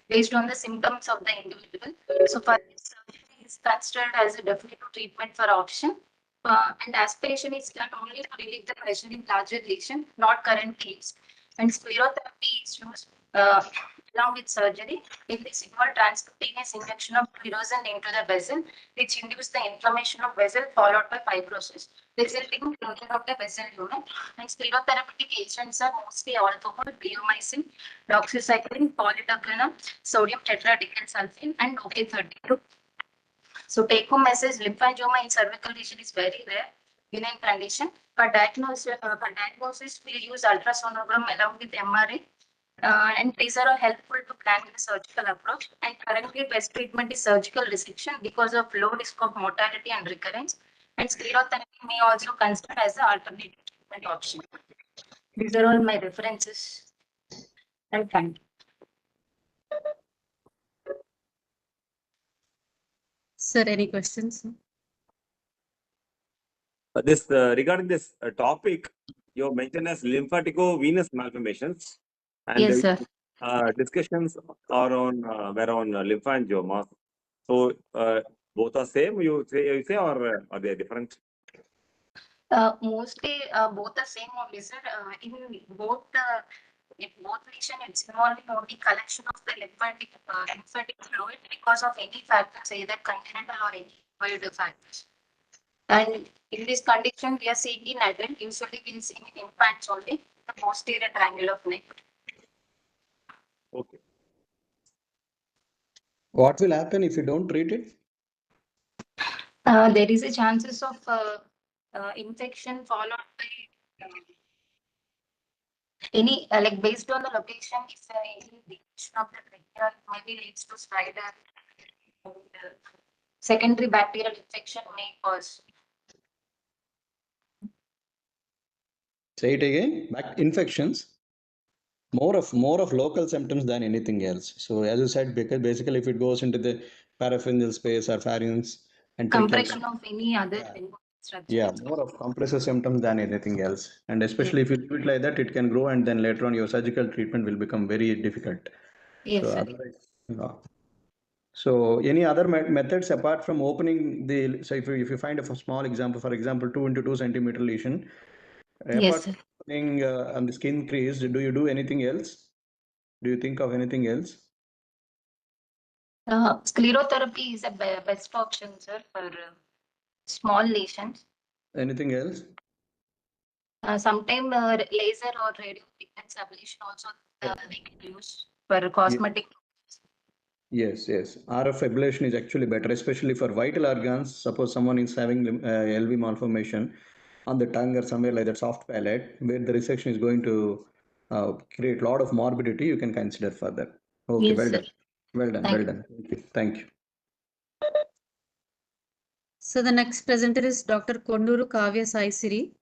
based on the symptoms of the individual. So for this, surgery is considered as a definitive treatment for option. And aspiration is done only to relieve the pressure in larger lesion, not currently used. And sclerotherapy is used along with surgery. In this involve transcutaneous injection of pyrosin into the vessel, which induces the inflammation of vessel followed by fibrosis, resulting in closure of the vessel unit. And sclerotherapeutic agents are mostly alcohol, bleomycin, doxycycline, polydeclenol, sodium tetradecyl and OK32. So take home message, lymphangoma in cervical region is very rare, benign condition. For diagnosis, we use ultrasonogram along with MRI. And these are all helpful to plan the surgical approach. And currently, best treatment is surgical resection because of low risk of mortality and recurrence. And sclerotherapy may also consider as an alternative treatment option. These are all my references. And thank you. Sir, any questions? Regarding this topic, you have mentioned as lymphatico-venous malformations, and Yes, sir. Discussions are on were on lymphangioma. So both are same. You say, or are they different? Mostly both the same only, sir. In both lesion, it's involving only collection of the lymphatic fluid because of any factors, either congenital or any acquired factors. And in this condition, we are seeing in adult, usually we see in infants only, the posterior triangle of neck. Okay. What will happen if you don't treat it? There is a chances of infection followed by any like based on the location, if any deletion of the trachea maybe leads to spider. Secondary bacterial infection may cause. Say it again. Back infections. More of local symptoms than anything else. So as you said, because basically if it goes into the parapharyngeal space or pharynx and Compression of any other structure. yeah, more of compressive symptoms than anything else. And especially if you do it like that, it can grow and then later on your surgical treatment will become very difficult. Yes, So sir. otherwise, so any other methods apart from opening the, so if you find a small example, for example, 2 into 2 centimeter lesion, Yes, apart sir. from opening on the skin crease, do you do anything else? Do you think of anything else? Sclerotherapy is a best option, sir, for small lesions. Anything else? Sometimes laser or radio frequency ablation also we can use for cosmetic. Yes, yes. RF ablation is actually better, especially for vital organs. Suppose someone is having LV malformation on the tongue or somewhere like that soft palate, where the resection is going to create a lot of morbidity, you can consider further. Okay, Yes, well sir. done. Well done, well done. Thank you. Thank you. So the next presenter is Dr. Konduru Kavya Sai Siri.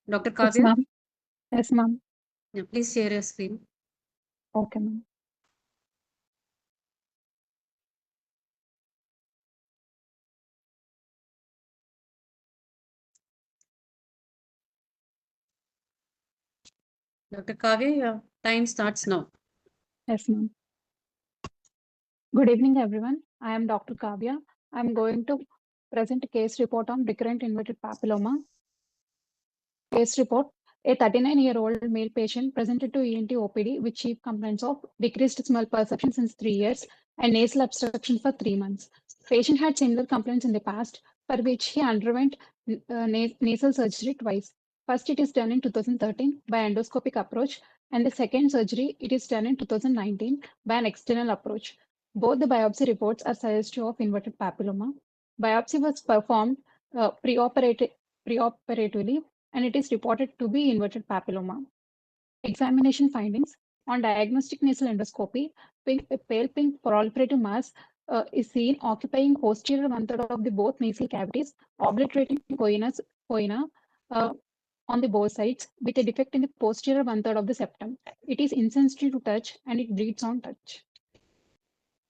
Dr. Yes, Kavya? ma'am. Yes, ma'am. Yeah, please share your screen. Okay, ma'am. Dr. Kavya, your time starts now. Yes, ma'am. Good evening, everyone. I am Dr. Kavya. I am going to present a case report on recurrent inverted papilloma. Case report. A 39-year-old male patient presented to ENT OPD with chief complaints of decreased smell perception since 3 years and nasal obstruction for 3 months. Patient had similar complaints in the past, for which he underwent nasal surgery twice. First, it is done in 2013 by endoscopic approach, and the second surgery, it is done in 2019 by an external approach. Both the biopsy reports are suggestive of inverted papilloma. Biopsy was performed preoperatively, and it is reported to be inverted papilloma. Examination findings. On diagnostic nasal endoscopy, a pale pink proliferative mass is seen occupying posterior one-third of the both nasal cavities, obliterating coina on the both sides with a defect in the posterior one-third of the septum. It is insensitive to touch and it bleeds on touch.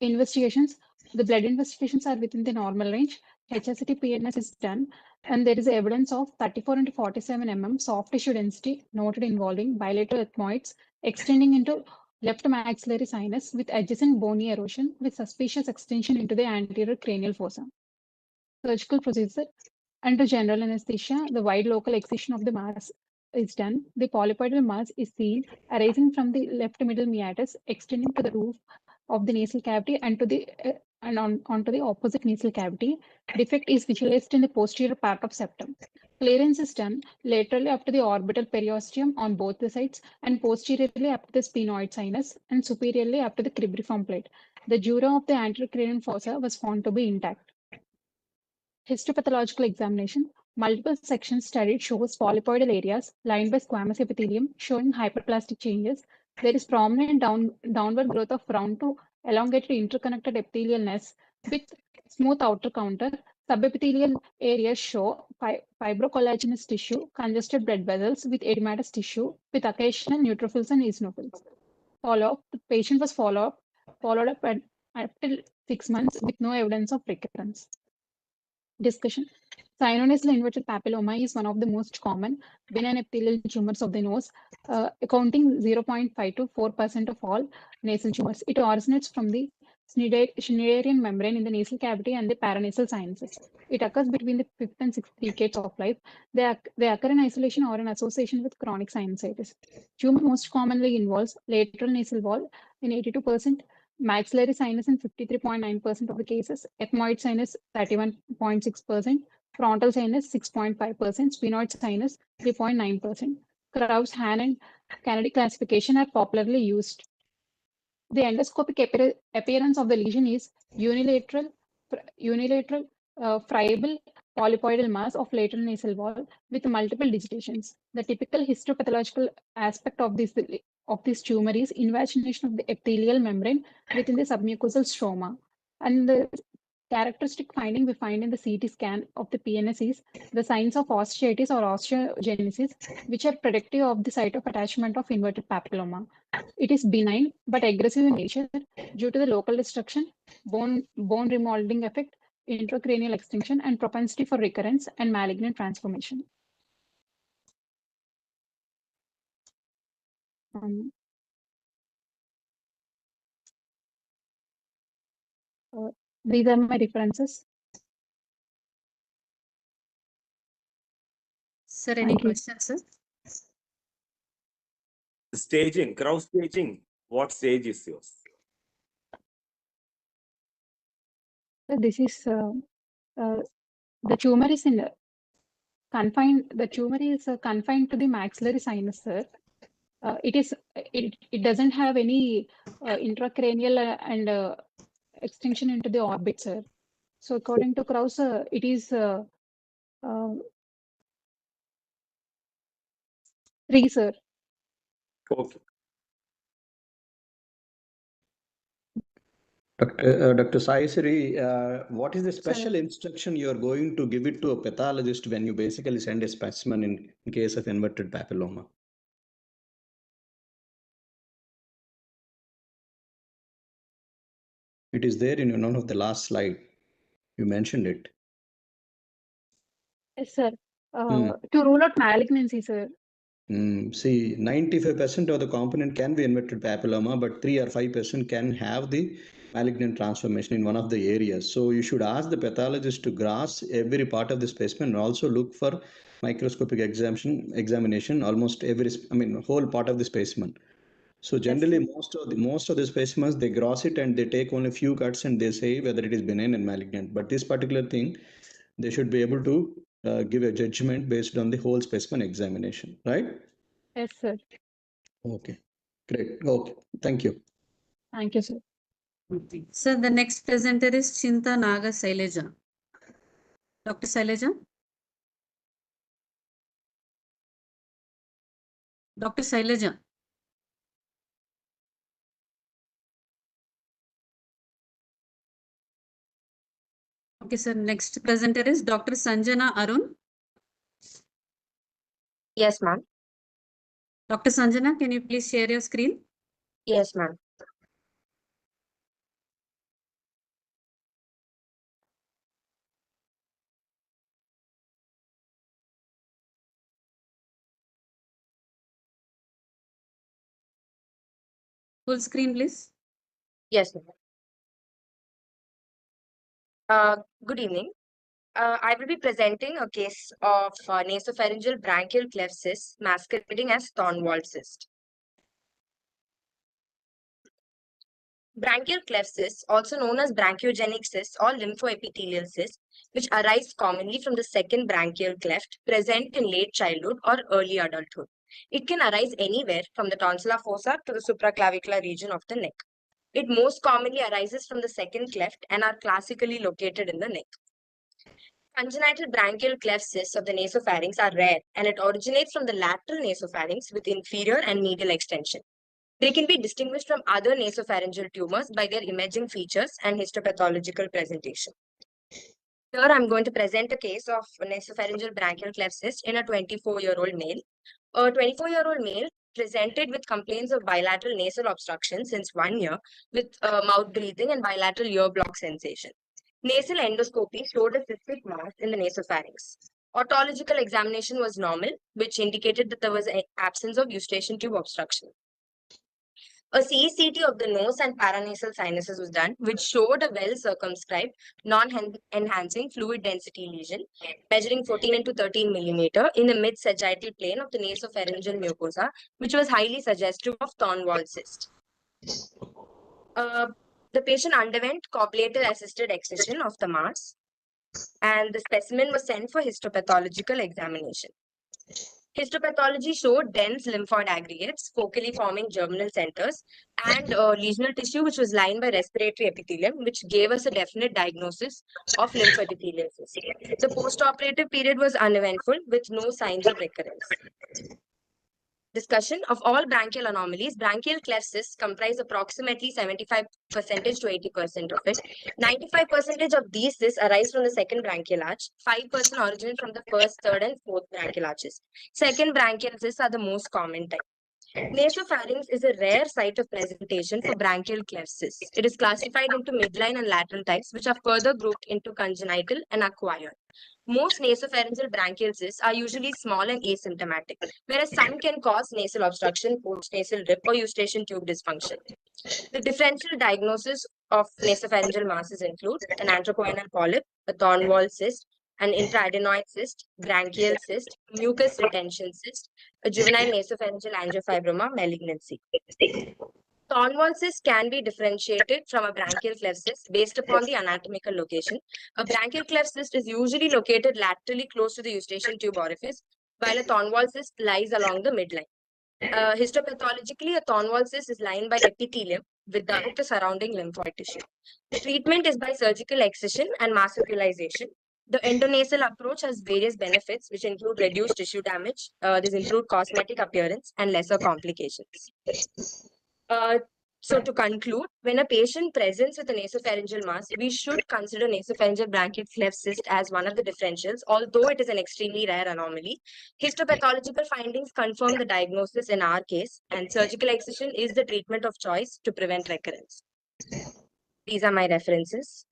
Investigations. The blood investigations are within the normal range. HSCT PNS is done, and there is evidence of 34 into 47 mm soft tissue density noted involving bilateral ethmoids extending into left maxillary sinus with adjacent bony erosion with suspicious extension into the anterior cranial fossa. Surgical procedure. Under general anesthesia, the wide local excision of the mass is done. The polypoidal mass is seen arising from the left middle meatus, extending to the roof of the nasal cavity and to the onto the opposite nasal cavity. Defect is visualized in the posterior part of septum. Clearance is done laterally up to the orbital periosteum on both the sides and posteriorly up to the sphenoid sinus and superiorly up to the cribriform plate. The dura of the anterior cranial fossa was found to be intact. Histopathological examination. Multiple sections studied shows polypoidal areas lined by squamous epithelium showing hyperplastic changes. There is prominent downward growth of round to elongated interconnected epithelial nests with smooth outer counter. Subepithelial areas show fibrocollagenous tissue, congested blood vessels with edematous tissue with occasional neutrophils and eosinophils. Follow-up. The patient was followed up after 6 months with no evidence of recurrence. Discussion. Cyanonasal inverted papilloma is one of the most common benign epithelial tumors of the nose, accounting 0.5 to 4% of all nasal tumors. It originates from the Schneiderian membrane in the nasal cavity and the paranasal sinuses. It occurs between the 5th and 6th decades of life. They occur in isolation or in association with chronic sinusitis. Tumor most commonly involves lateral nasal wall in 82%, maxillary sinus in 53.9% of the cases, ethmoid sinus 31.6%, frontal sinus 6.5%, sphenoid sinus 3.9%. Krauss, Hahn, and Kennedy classification are popularly used. The endoscopic appearance of the lesion is unilateral friable polypoidal mass of lateral nasal wall with multiple digitations. The typical histopathological aspect of this tumor is invagination of the epithelial membrane within the submucosal stroma. And the characteristic finding we find in the CT scan of the PNS is the signs of osteitis or osteogenesis, which are predictive of the site of attachment of inverted papilloma. It is benign but aggressive in nature due to the local destruction, bone remodeling effect, intracranial extinction, and propensity for recurrence and malignant transformation. These are my references. Sir, any questions, sir? Staging, Krauss staging, what stage is yours? This is the tumor is confined. The tumor is confined to the maxillary sinus, sir. It doesn't have any intracranial and extension into the orbit, sir. So according to Krauss, it is 3, sir. Okay. Dr. Sahasra, what is the special instruction you are going to give it to a pathologist when you basically send a specimen in case of inverted papilloma? It is there in one of the last slide. You mentioned it. Yes, sir. To rule out malignancy, sir. See, 95% of the component can be inverted papilloma, but 3 or 5% can have the malignant transformation in one of the areas. So you should ask the pathologist to grasp every part of the specimen and also look for microscopic examination, almost whole part of the specimen. So generally, most of the specimens, they gross it and they take only few cuts and they say whether it is benign and malignant. But this particular thing, they should be able to give a judgment based on the whole specimen examination, right? Yes, sir. Okay, great. Okay, thank you. Thank you, sir. Sir, the next presenter is Chinta Naga Saileja. Dr. Saileja? Dr. Saileja? Okay, sir. Next presenter is Dr. Sanjana Arun. Yes, ma'am. Dr. Sanjana, can you please share your screen? Yes, ma'am. Full screen, please. Yes, ma'am. Good evening. I will be presenting a case of nasopharyngeal branchial cleft cyst masquerading as Thornwald cyst. Branchial cleft cysts, also known as branchiogenic cysts or lymphoepithelial cysts, which arise commonly from the second branchial cleft, present in late childhood or early adulthood. It can arise anywhere from the tonsilla fossa to the supraclavicular region of the neck. It most commonly arises from the second cleft and are classically located in the neck. Congenital branchial cleft cysts of the nasopharynx are rare, and it originates from the lateral nasopharynx with inferior and medial extension. They can be distinguished from other nasopharyngeal tumors by their imaging features and histopathological presentation. Here I'm going to present a case of nasopharyngeal branchial cleft cyst in a 24-year-old male. A 24-year-old male presented with complaints of bilateral nasal obstruction since 1 year with mouth breathing and bilateral ear block sensation. Nasal endoscopy showed a cystic mass in the nasopharynx. Otological examination was normal, which indicated that there was an absence of eustachian tube obstruction. A CECT of the nose and paranasal sinuses was done, which showed a well-circumscribed, non-enhancing fluid density lesion, measuring 14 into 13 millimeter in the mid-sagittal plane of the nasopharyngeal mucosa, which was highly suggestive of Thornwall cyst. The patient underwent cochleator-assisted excision of the mass, and the specimen was sent for histopathological examination. Histopathology showed dense lymphoid aggregates, focally forming germinal centers, and lesional tissue which was lined by respiratory epithelium, which gave us a definite diagnosis of lymphoepithelial cyst. The postoperative period was uneventful with no signs of recurrence. Discussion of all branchial anomalies, branchial cleft cysts comprise approximately 75% to 80% of it. 95% of these cysts arise from the second branchial arch. 5% originate from the first, third, and fourth branchial arches. Second branchial cysts are the most common type. Nasopharynx is a rare site of presentation for branchial cleft cysts. It is classified into midline and lateral types, which are further grouped into congenital and acquired. Most nasopharyngeal branchial cysts are usually small and asymptomatic, whereas some can cause nasal obstruction, post-nasal drip, or eustachian tube dysfunction. The differential diagnosis of nasopharyngeal masses include an anthracoanal polyp, a Thornwall cyst, an intraadenoid cyst, branchial cyst, mucus retention cyst, a juvenile nasopharyngeal angiofibroma malignancy. Thornwall cyst can be differentiated from a branchial cleft cyst based upon the anatomical location. A branchial cleft cyst is usually located laterally close to the eustachian tube orifice, while a Thornwall cyst lies along the midline. Histopathologically, a Thornwall cyst is lined by epithelium without the surrounding lymphoid tissue. The treatment is by surgical excision and marsupialization. The endonasal approach has various benefits, which include reduced tissue damage, this improved cosmetic appearance, and lesser complications. So to conclude, when a patient presents with a nasopharyngeal mass, we should consider nasopharyngeal branchial cleft cyst as one of the differentials, although it is an extremely rare anomaly. Histopathological findings confirm the diagnosis in our case, and surgical excision is the treatment of choice to prevent recurrence. These are my references.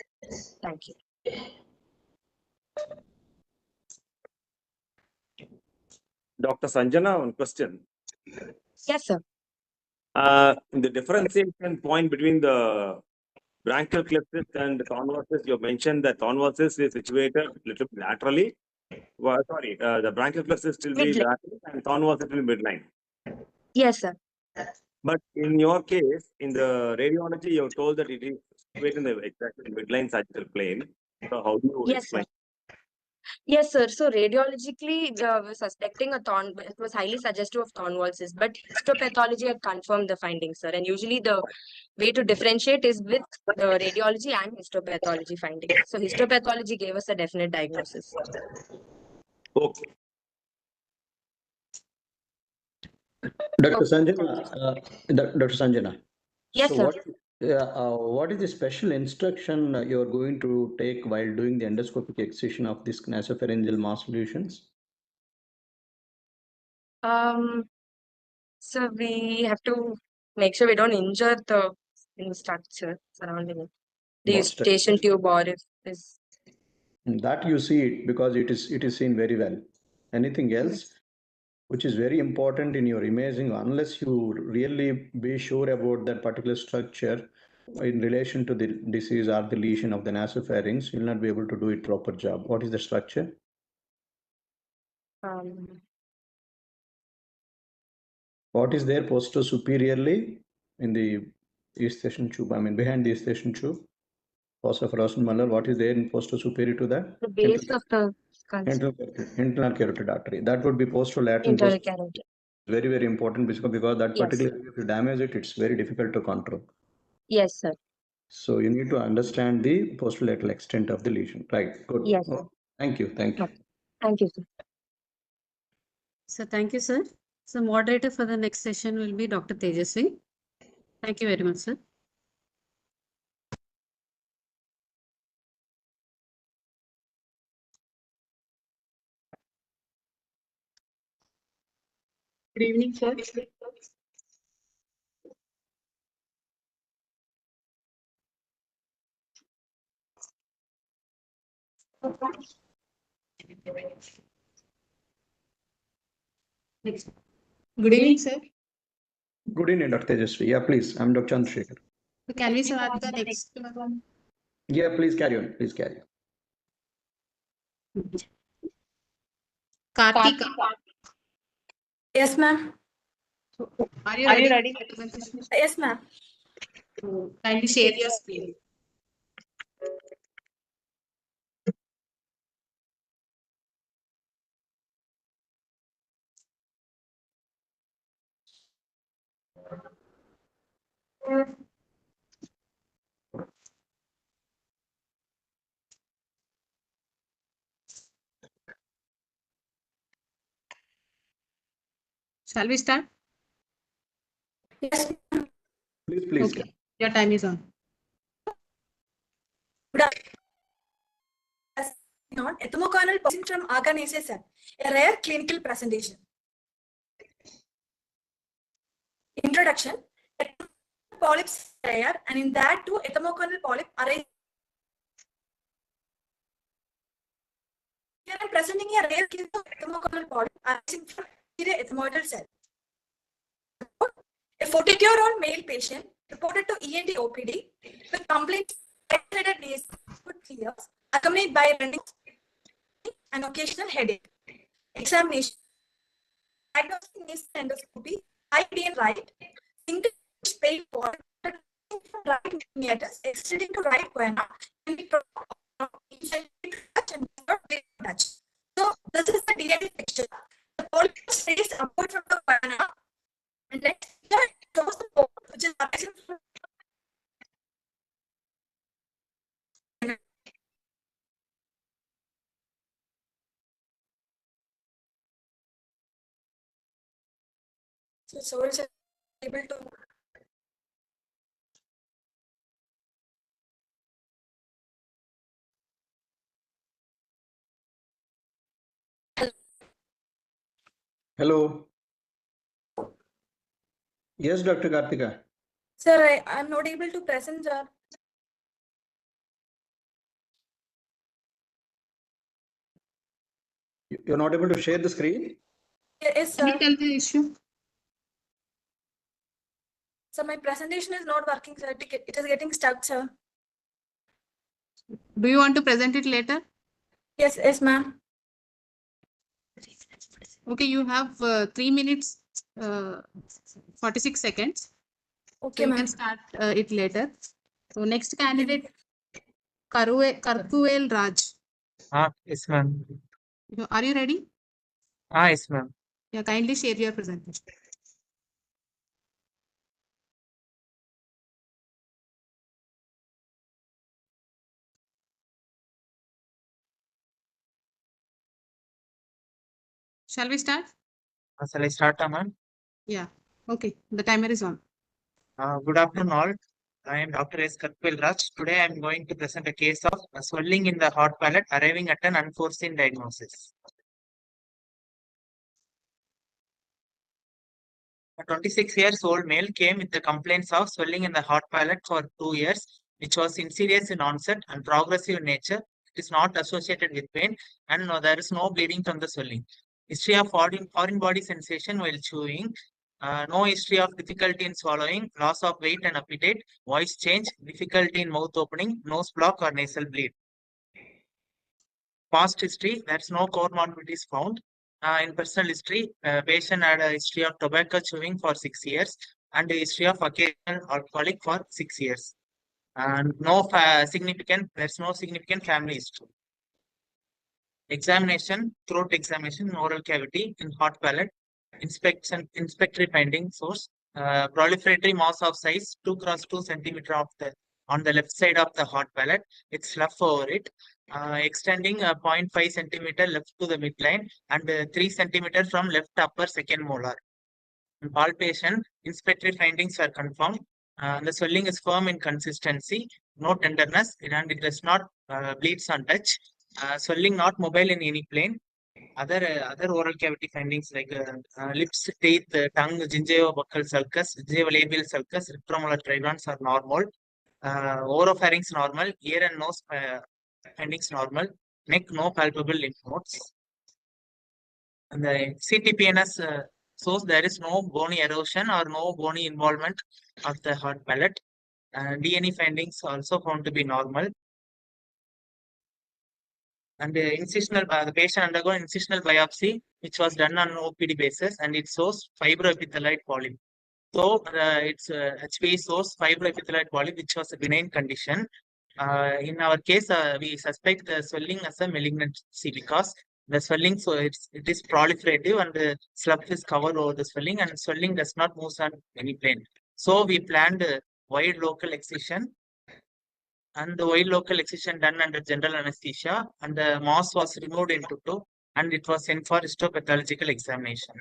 Thank you. Dr. Sanjana, one question. Yes, sir. The differentiation point between the branchial cleft cyst and the Thornwall cyst, you mentioned that Thornwall cyst is situated little bit laterally. Well, sorry, the branchial cleft cyst will be lateral and Thornwall cyst will be midline. Yes, sir. But in your case, in the radiology, you have told that it is situated in the exactly midline sagittal plane. So how do you explain? Yes, sir. So radiologically, we're suspecting it was highly suggestive of Thornwall cyst, but histopathology had confirmed the findings, sir. And usually the way to differentiate is with the radiology and histopathology findings. So histopathology gave us a definite diagnosis. Okay. Dr. Sanjana, Dr. Sanjana. Yes, so sir. What is the special instruction you are going to take while doing the endoscopic excision of these nasopharyngeal mass solutions? So we have to make sure we don't injure the structure surrounding it. The eustachian tube orifice. That you see it because it is seen very well. Anything else? Which is very important in your imaging, unless you really be sure about that particular structure in relation to the disease or the lesion of the nasopharynx, you'll not be able to do it proper job. What is the structure? What is there posteriorly in the eustachian tube? I mean, behind the eustachian tube, fossa Frosten-Muller. What is there in superior to that? The base of the internal carotid artery. That would be posterolateral. Internal carotid. Very, very important because that Yes. particular, if you damage it, it's very difficult to control. Yes, sir. So you need to understand the posterolateral extent of the lesion. Right. Good. Yes. Oh, thank you. Thank you. Thank you, sir. So thank you, sir. So moderator for the next session will be Dr. Tejasvi. Thank you very much, sir. Good evening, sir. Good evening, sir. Good evening, Dr. Tejasvi. Yeah, please. I'm Dr. Chandrasekhar. So can we start the next one? Yeah, please carry on. Please carry on. Kartika. Yes, ma'am. Are you ready for the presentation? Yes, ma'am. Kindly share your screen. Shall we start? Yes. Please, please. Okay. Your time is on. On ethmoconal poisoning from organaceous cell, a rare clinical presentation. Introduction. Polyps rare, and in that too, ethmoconal polyp arise. Here I am presenting a rare case of ethmoconal polyp arising from ethmoidal cell. A 42-year-old male patient reported to ENT OPD with complete right-sided knees for 3 years, accompanied by running and occasional headache. Examination. Diagnostic knees endoscopy, IPN right, single pain point from right meatus extending to right guana and touch. So this is the DNA picture. The polyp stays upward from the guana, and next here it shows the pole which is arising from so it's able to Hello. Yes, Dr. Kartika. Sir, I'm not able to present, sir. You're not able to share the screen? Yes, Can you sir. tell the issue? So my presentation is not working, sir. It is getting stuck, sir. Do you want to present it later? Yes, yes, ma'am. Okay, you have 3 minutes 46 seconds. Okay, so you ma'am. can start it later. So next candidate, Kartuel Raj. Yes, ma'am. Are you ready? Yes, ma'am. Yeah, kindly share your presentation. Shall we start? Shall I start, ma'am? Yeah. Okay. The timer is on. Good afternoon, all. I am Dr. S. Kartuel Raj. Today, I am going to present a case of swelling in the hot palate arriving at an unforeseen diagnosis. A 26-year-old male came with the complaints of swelling in the hot palate for 2 years, which was insidious in onset and progressive in nature. It is not associated with pain, and there is no bleeding from the swelling. History of foreign body sensation while chewing. No history of difficulty in swallowing, loss of weight and appetite, voice change, difficulty in mouth opening, nose block or nasal bleed. Past history, there's no comorbidities found. In personal history, patient had a history of tobacco chewing for 6 years and a history of occasional alcoholic for 6 years. And there's no significant family history. Examination, throat examination, oral cavity in hot palate, inspectory finding source, proliferatory mass of size 2 × 2 centimeter on the left side of the hot palate, with slough over it, extending 0.5 centimeter left to the midline and 3 centimeter from left upper second molar. In palpation, inspectory findings are confirmed. The swelling is firm in consistency, no tenderness, and it does not bleeds on touch. Swelling not mobile in any plane. Other oral cavity findings like lips, teeth, tongue, gingival sulcus, gingival sulcus, retromolar trigons are normal. Oropharynx normal, ear and nose findings normal, neck no palpable lymph nodes. And the CTPNS shows there is no bony erosion or no bony involvement of the hard palate. DNA findings also found to be normal. And the patient undergone incisional biopsy, which was done on OPD basis, and it shows fibroepithelioid polyp. So its HPE shows fibroepithelioid polyp, which was a benign condition. In our case, we suspect the swelling as a malignancy because the swelling, so it is proliferative and the slough is covered over the swelling, and swelling does not move on any plane. So we planned wide local excision, and the wide local excision done under general anesthesia, and the mass was removed into two, and it was sent for histopathological examination.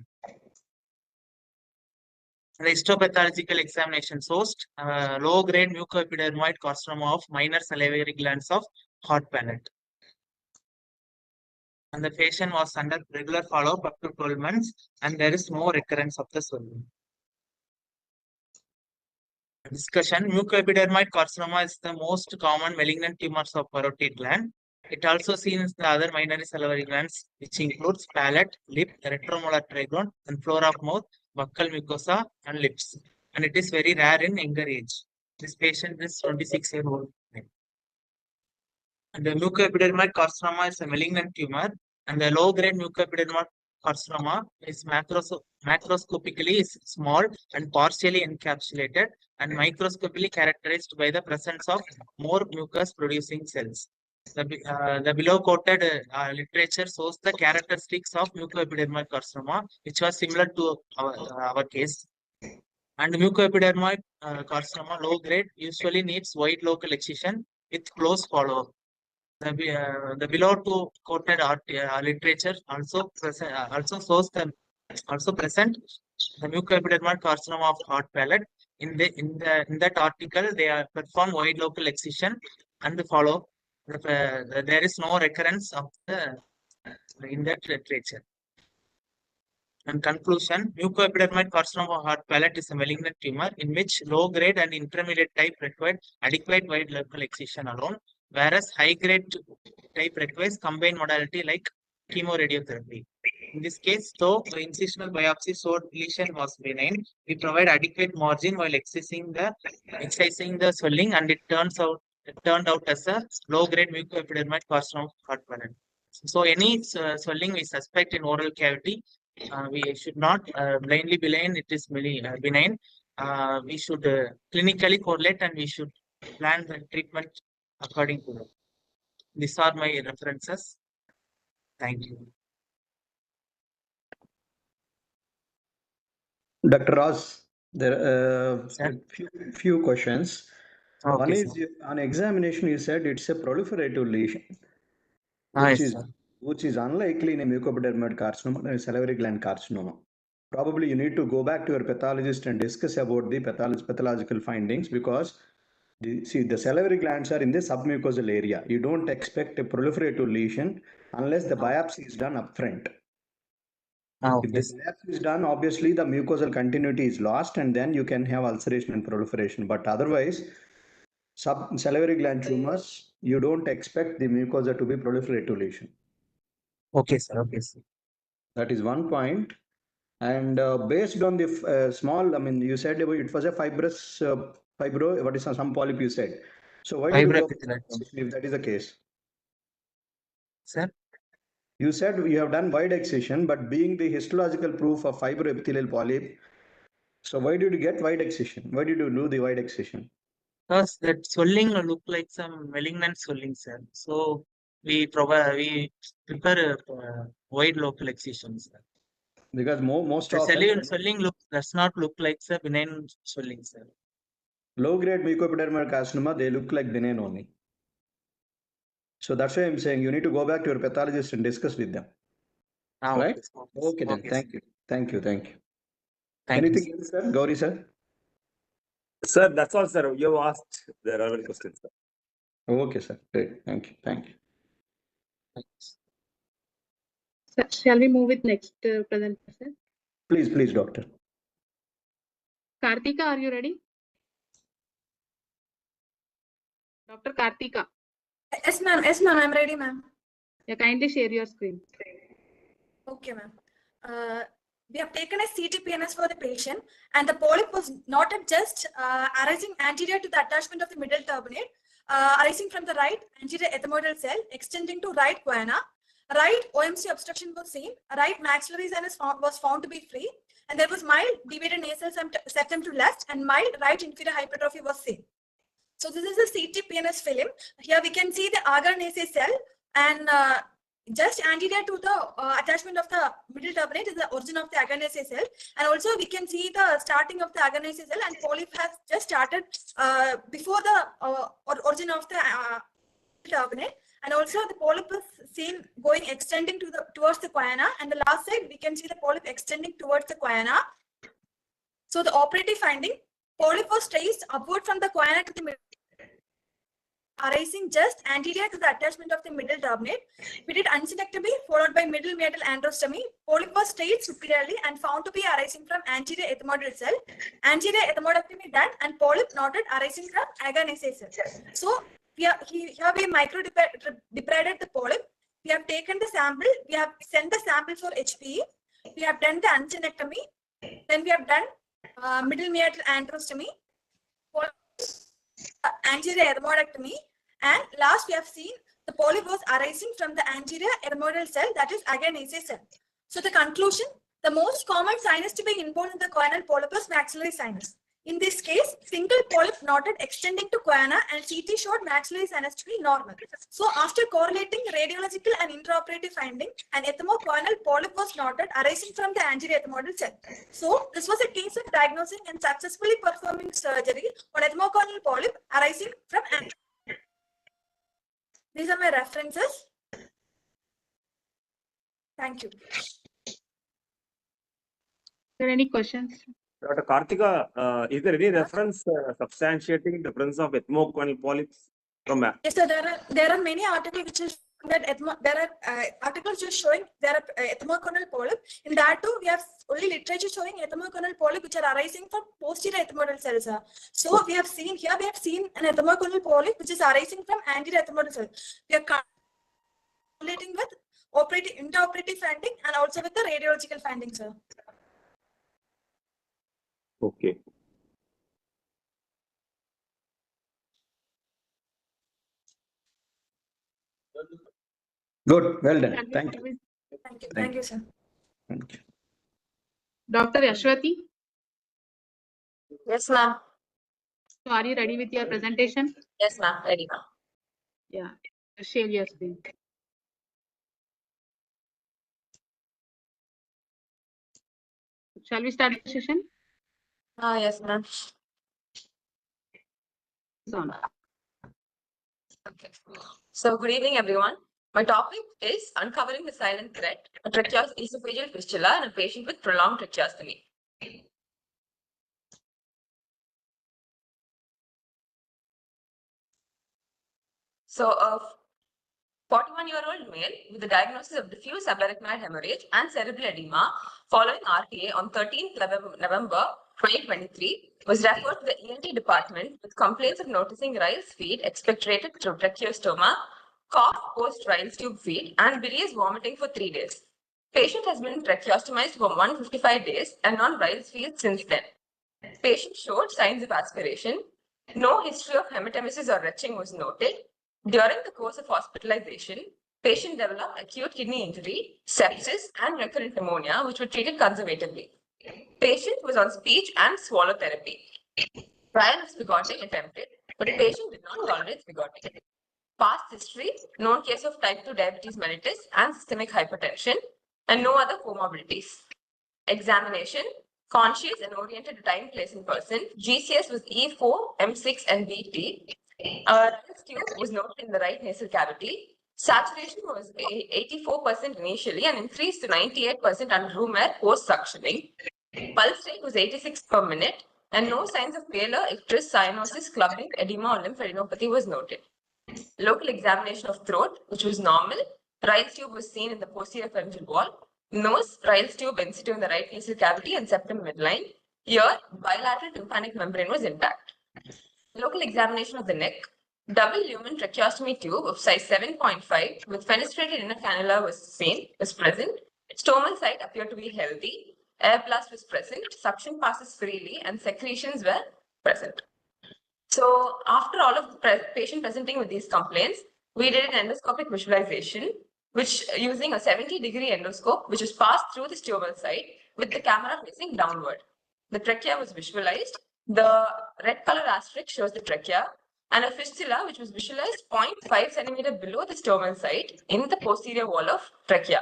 The histopathological examination shows low-grade mucoepidermoid carcinoma of minor salivary glands of hot palate. And the patient was under regular follow-up up to 12 months, and there is no recurrence of the swelling. Discussion: mucoepidermoid carcinoma is the most common malignant tumors of parotid gland. It also seen in the other minor salivary glands, which includes palate, lip, retromolar trigon, and floor of mouth, buccal mucosa, and lips. And it is very rare in younger age. This patient is 26-year-old. And the mucoepidermoid carcinoma is a malignant tumor, and the low-grade mucoepidermoid carcinoma is macroscopically is small and partially encapsulated, and microscopically characterized by the presence of more mucus-producing cells. The below quoted literature shows the characteristics of mucoepidermoid carcinoma, which was similar to our case. And mucoepidermoid carcinoma low grade usually needs wide local excision with close follow-up. The below two quoted literature also shows present the mucoepidermoid carcinoma of hot palate. In that article, they perform wide local excision and the follow. There is no recurrence of in that literature. In conclusion, mucoepidermoid carcinoma of hot palate is a malignant tumor in which low-grade and intermediate type required adequate wide local excision alone, whereas high-grade type requires combined modality like chemoradiotherapy. In this case, though the incisional biopsy showed lesion was benign, we provide adequate margin while excising the swelling, and it turned out as a low-grade mucoepidermoid carcinoma of hot palate. So any swelling we suspect in oral cavity, we should not blindly believe it is benign. We should clinically correlate, and we should plan the treatment according to that. These are my references. Thank you. Dr. Ross, there are few questions. Okay, One is sir. on examination, you said it's a proliferative lesion, Yes, which is unlikely in a mucoepidermoid carcinoma and a salivary gland carcinoma. Probably you need to go back to your pathologist and discuss about the pathological findings, because the salivary glands are in the submucosal area. You don't expect a proliferative lesion unless the biopsy is done upfront. If the biopsy is done, obviously the mucosal continuity is lost, and then you can have ulceration and proliferation. But otherwise, salivary gland tumors, you don't expect the mucosa to be proliferative lesion. Okay, sir. Okay, sir. That is one point. And based on the small, I mean, you said it was a fibrous what is some polyp you said. So why did you go if that is the case? Sir? You said you have done wide excision, but being the histological proof of fibroepithelial polyp, so why did you get wide excision? Why did you do the wide excision? Because that swelling looked like some malignant swelling, sir. So we prepare wide local excision, sir. Because most the often swelling does not look like a benign swelling, sir. Low-grade mucoepidermoid carcinoma, they look like benign only. So that's why I'm saying you need to go back to your pathologist and discuss with them. Right? Okay, then. Thank you. Thank you. Anything else, sir? Gauri, sir? Sir, that's all, sir. You have asked the relevant questions, sir. Okay, sir. Great. Thank you. So, shall we move with next presentation? Please, doctor. Kartika, are you ready? Dr. Kartika. Yes, ma'am. I'm ready, ma'am. Yeah, kindly share your screen. Okay, ma'am. we have taken a CT-PNS for the patient, and the polyp was not just arising anterior to the attachment of the middle turbinate, arising from the right anterior ethmoidal cell, extending to right choana. Right OMC obstruction was seen. Right maxillary sinus was found to be free, and there was mild deviated nasal septum to left, and mild right inferior hypertrophy was seen. So this is a CT-PNS film. Here we can see the agar nasal cell, and just anterior to the attachment of the middle turbinate is the origin of the agar nasal cell, and also we can see the starting of the agar nasal cell, and polyp has just started before the origin of the turbinate, and also the polyp is seen going extending to towards the choana, and the last side we can see the polyp extending towards the choana. So the operative finding, polyp was traced upward from the choana to the middle, arising just anterior to the attachment of the middle turbinate. We did uncinectomy followed by middle meatal androstomy. Polyp was traced superiorly and found to be arising from anterior ethmoidal cell. Anterior ethmoidectomy done, and polyp noted arising from agar nasal cell. So here we microdebrided the polyp. We have taken the sample. We have sent the sample for HPE. We have done the uncinectomy. Then we have done middle meatal androstomy, anterior ethmoidectomy, and last we have seen the polyp was arising from the anterior ethmoidal cell, that is agar nasal cell. So the conclusion, the most common sinus to be inborn in the choanal polyp is maxillary sinus. In this case, single polyp noted extending to choana, and CT showed maxillary sinus to be normal. So after correlating radiological and intraoperative finding, an ethmochoanal polyp was noted arising from the anterior ethmoidal cell. So this was a case of diagnosing and successfully performing surgery on ethmochoanal polyp arising from anterior. These are my references. Thank you. Are there any questions? Dr. Karthika, is there any reference substantiating the presence of ethmochoanal polyps from? Yes, sir. There are many articles which is that there are articles just showing there are ethmochoanal polyp. In that too, we have only literature showing ethmochoanal polyp which are arising from posterior ethmoidal cells. So we have seen here, we have seen an ethmochoanal polyp which is arising from anterior ethmoidal cell. We are correlating with intraoperative finding and also with the radiological findings, sir. Okay. Good. Well done. Thank you. Thank you. Thank you, sir. Thank you. Dr. Ashwati, Yes, ma'am. so are you ready with your presentation? Yes, ma'am. Ready, ma'am. Yeah. Share your screen. Shall we start the session? Yes, ma'am. Okay. So good evening, everyone. My topic is uncovering the silent threat, a esophageal fistula in a patient with prolonged tracheostomy. So a 41-year-old male with a diagnosis of diffuse subarachnoid hemorrhage and cerebral edema following RTA on 13th November 2023 was referred to the ENT department with complaints of noticing Ryle's feed expectorated through tracheostoma, cough post Ryle's tube feed, and bilious vomiting for 3 days. Patient has been tracheostomized for 155 days and on Ryle's feed since then. Patient showed signs of aspiration. No history of hematemesis or retching was noted. During the course of hospitalization, patient developed acute kidney injury, sepsis, and recurrent pneumonia, which were treated conservatively. Patient was on speech and swallow therapy. Trial of spigotting attempted, but patient did not tolerate spigotting. Past history, known case of type 2 diabetes mellitus and systemic hypertension, and no other comorbidities. Examination, conscious and oriented to time, place, and person. GCS was E4, M6, and BT. Ryle's tube was noted in the right nasal cavity. Saturation was 84% initially and increased to 98% under room air post suctioning. Pulse rate was 86 per minute, and no signs of pallor, icterus, cyanosis, clubbing, edema, or lymphadenopathy was noted. Local examination of throat, which was normal. Ryle's tube was seen in the posterior pharyngeal wall. Nose, Ryle's tube in situ in the right nasal cavity and septum midline. Ear, bilateral tympanic membrane was intact. Local examination of the neck. Double lumen tracheostomy tube of size 7.5 with fenestrated inner cannula was present. Stomal site appeared to be healthy. air blast was present, suction passes freely, and secretions were present. So after all of the patient presenting with these complaints, we did an endoscopic visualization, which using a 70-degree endoscope, which was passed through the stomal site with the camera facing downward. The trachea was visualized. The red color asterisk shows the trachea, and a fistula, which was visualized 0.5 centimeter below the stomal site in the posterior wall of trachea.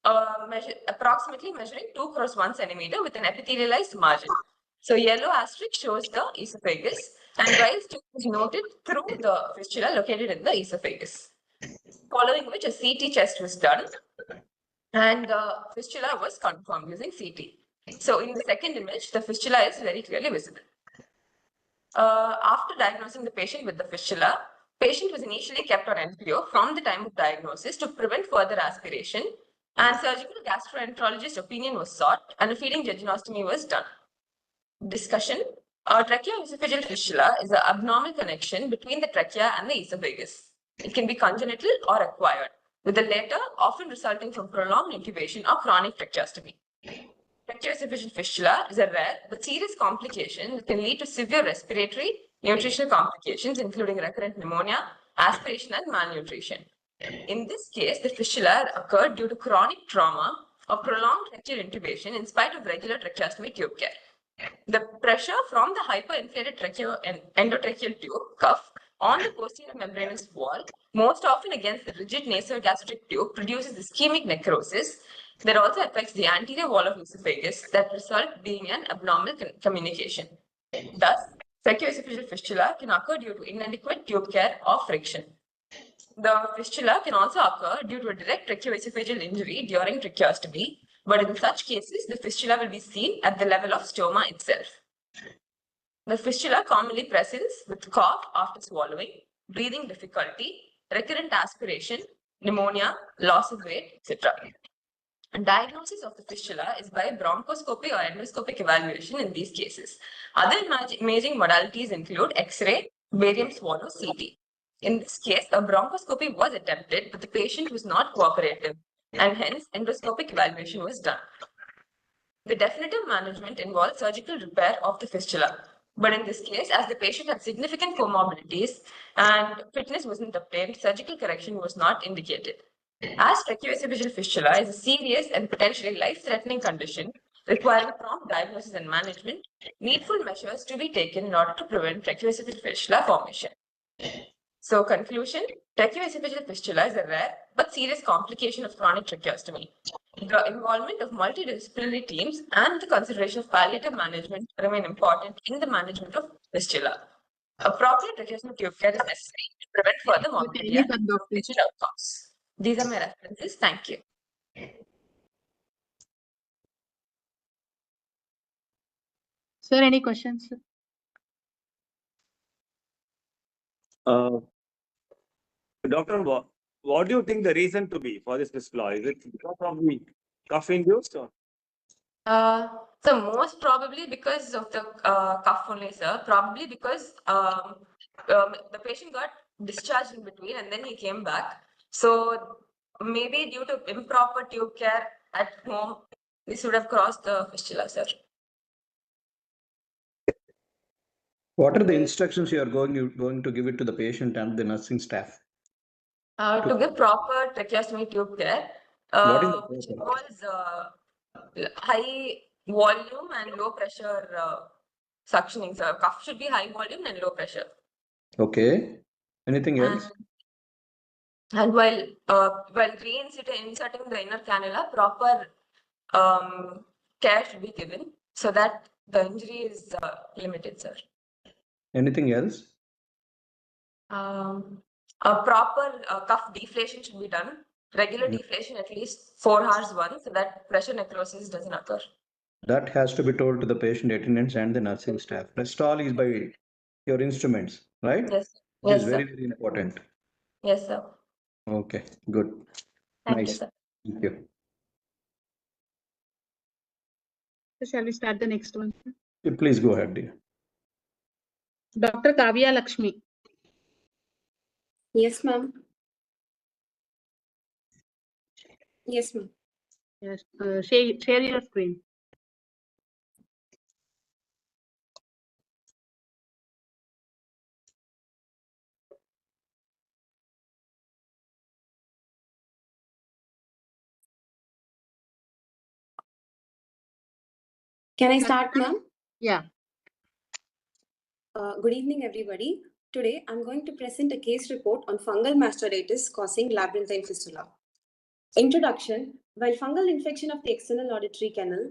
Approximately measuring 2 cross 1 centimeter with an epithelialized margin. So yellow asterisk shows the esophagus, and Weil's tube is noted through the fistula located in the esophagus. Following which a CT chest was done, and the fistula was confirmed using CT. So in the second image, the fistula is very clearly visible. After diagnosing the patient with the fistula, patient was initially kept on NPO from the time of diagnosis to prevent further aspiration, and surgical gastroenterologist opinion was sought, and a feeding jejunostomy was done. Discussion. Tracheoesophageal fistula is an abnormal connection between the trachea and the esophagus. It can be congenital or acquired, with the latter often resulting from prolonged intubation or chronic tracheostomy. Tracheoesophageal fistula is a rare but serious complication that can lead to severe respiratory, nutritional complications, including recurrent pneumonia, aspiration, and malnutrition. In this case, the fistula occurred due to chronic trauma or prolonged tracheal intubation in spite of regular tracheostomy tube care. The pressure from the hyperinflated endotracheal tube cuff on the posterior membranous wall, most often against the rigid nasogastric tube, produces ischemic necrosis that also affects the anterior wall of esophagus, that result being an abnormal communication. Thus, tracheoesophageal fistula can occur due to inadequate tube care or friction. The fistula can also occur due to a direct tracheoesophageal injury during tracheostomy, but in such cases, the fistula will be seen at the level of stoma itself. The fistula commonly presents with cough after swallowing, breathing difficulty, recurrent aspiration, pneumonia, loss of weight, etc. Diagnosis of the fistula is by bronchoscopy or endoscopic evaluation in these cases. Other imaging modalities include X-ray, barium swallow, CT. In this case, a bronchoscopy was attempted, but the patient was not cooperative, and hence endoscopic evaluation was done. The definitive management involved surgical repair of the fistula, but in this case, as the patient had significant comorbidities and fitness wasn't obtained, surgical correction was not indicated. As tracheoesophageal fistula is a serious and potentially life-threatening condition requiring prompt diagnosis and management, needful measures to be taken in order to prevent tracheoesophageal fistula formation. So, conclusion, tracheoesophageal fistula is a rare but serious complication of chronic tracheostomy. The involvement of multidisciplinary teams and the consideration of palliative management remain important in the management of fistula. Appropriate tracheostomy tube care is necessary to prevent further morbidity and patient outcomes. These are my references. Thank you. Sir, any questions? Doctor, what do you think the reason to be for this fistula? Is it because of the cough induced or? So most probably because of the cough only, sir. Probably because the patient got discharged in between and then he came back. So maybe due to improper tube care at home, this would have crossed the fistula, sir. What are the instructions you are going to give it to the patient and the nursing staff? To give proper tracheostomy tube care, which involves high volume and low pressure suctioning. So cough should be high volume and low pressure. Okay. Anything else? And while inserting the inner cannula, proper care should be given so that the injury is limited, sir. Anything else? A proper cuff deflation should be done. Regular deflation at least 4 hours once, so that pressure necrosis doesn't occur. That has to be told to the patient attendants and the nursing staff. Rest all is by your instruments, right? Yes. Which Yes, is very, sir. very important. Yes, sir. Okay, good. Thank you, Nice. sir. Thank you. So shall we start the next one? Please go ahead, dear. Dr. Kavya Lakshmi. Yes, ma'am. Yes, ma'am. Yes, share your screen. Can I start, ma'am? Yeah. Good evening, everybody. Today, I'm going to present a case report on fungal mastoiditis causing labyrinthine fistula. Introduction. While fungal infection of the external auditory canal,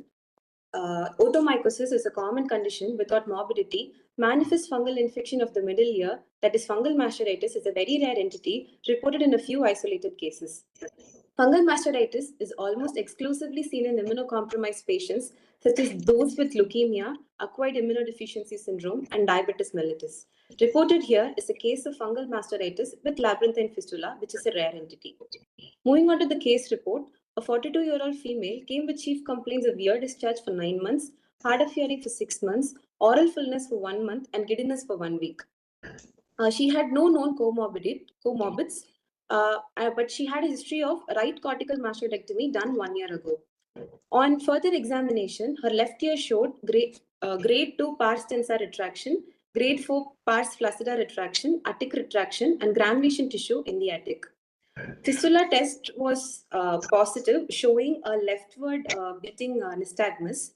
otomycosis is a common condition without morbidity. Manifest fungal infection of the middle ear, that is fungal mastoiditis, is a very rare entity reported in a few isolated cases. Fungal mastoiditis is almost exclusively seen in immunocompromised patients, such as those with leukemia, acquired immunodeficiency syndrome, and diabetes mellitus. Reported here is a case of fungal mastoiditis with labyrinthine fistula, which is a rare entity. Moving on to the case report, a 42-year-old female came with chief complaints of ear discharge for 9 months, hard of hearing for 6 months, oral fullness for 1 month, and giddiness for 1 week. She had no known comorbids, but she had a history of right cortical mastoidectomy done 1 year ago. On further examination, her left ear showed grade 2 pars tensa retraction, grade 4 pars flaccida retraction, attic retraction, and granulation tissue in the attic. Fistula test was positive, showing a leftward beating nystagmus.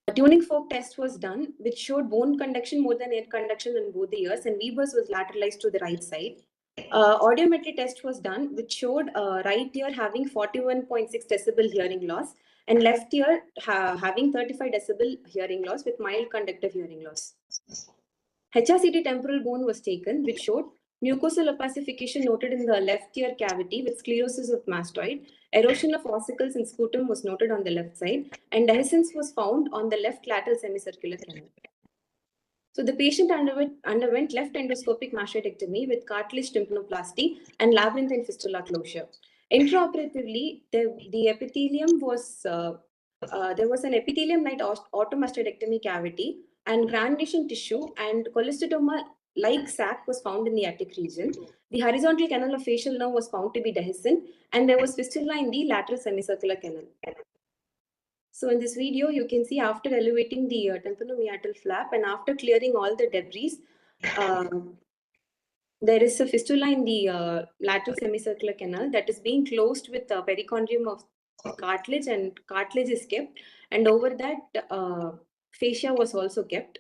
A tuning fork test was done, which showed bone conduction more than air conduction in both the ears, and Weber's was lateralized to the right side. Audiometry test was done, which showed right ear having 41.6 decibel hearing loss, and left ear having 35 decibel hearing loss with mild conductive hearing loss. HRCT temporal bone was taken, which showed mucosal opacification noted in the left ear cavity with sclerosis of mastoid. Erosion of ossicles and sputum was noted on the left side, and dehiscence was found on the left lateral semicircular canal. So the patient underwent left endoscopic mastoidectomy with cartilage tympanoplasty and labyrinthine fistula closure. Intraoperatively, the epithelium was there was an epithelium-like automastoidectomy cavity, and granulation tissue and cholestoma-like sac was found in the attic region. The horizontal canal of facial nerve was found to be dehiscent, and there was fistula in the lateral semicircular canal. So in this video, you can see after elevating the tympanomeatal flap and after clearing all the debris, there is a fistula in the lateral semicircular canal that is being closed with the perichondrium of the cartilage, and cartilage is kept, and over that fascia was also kept.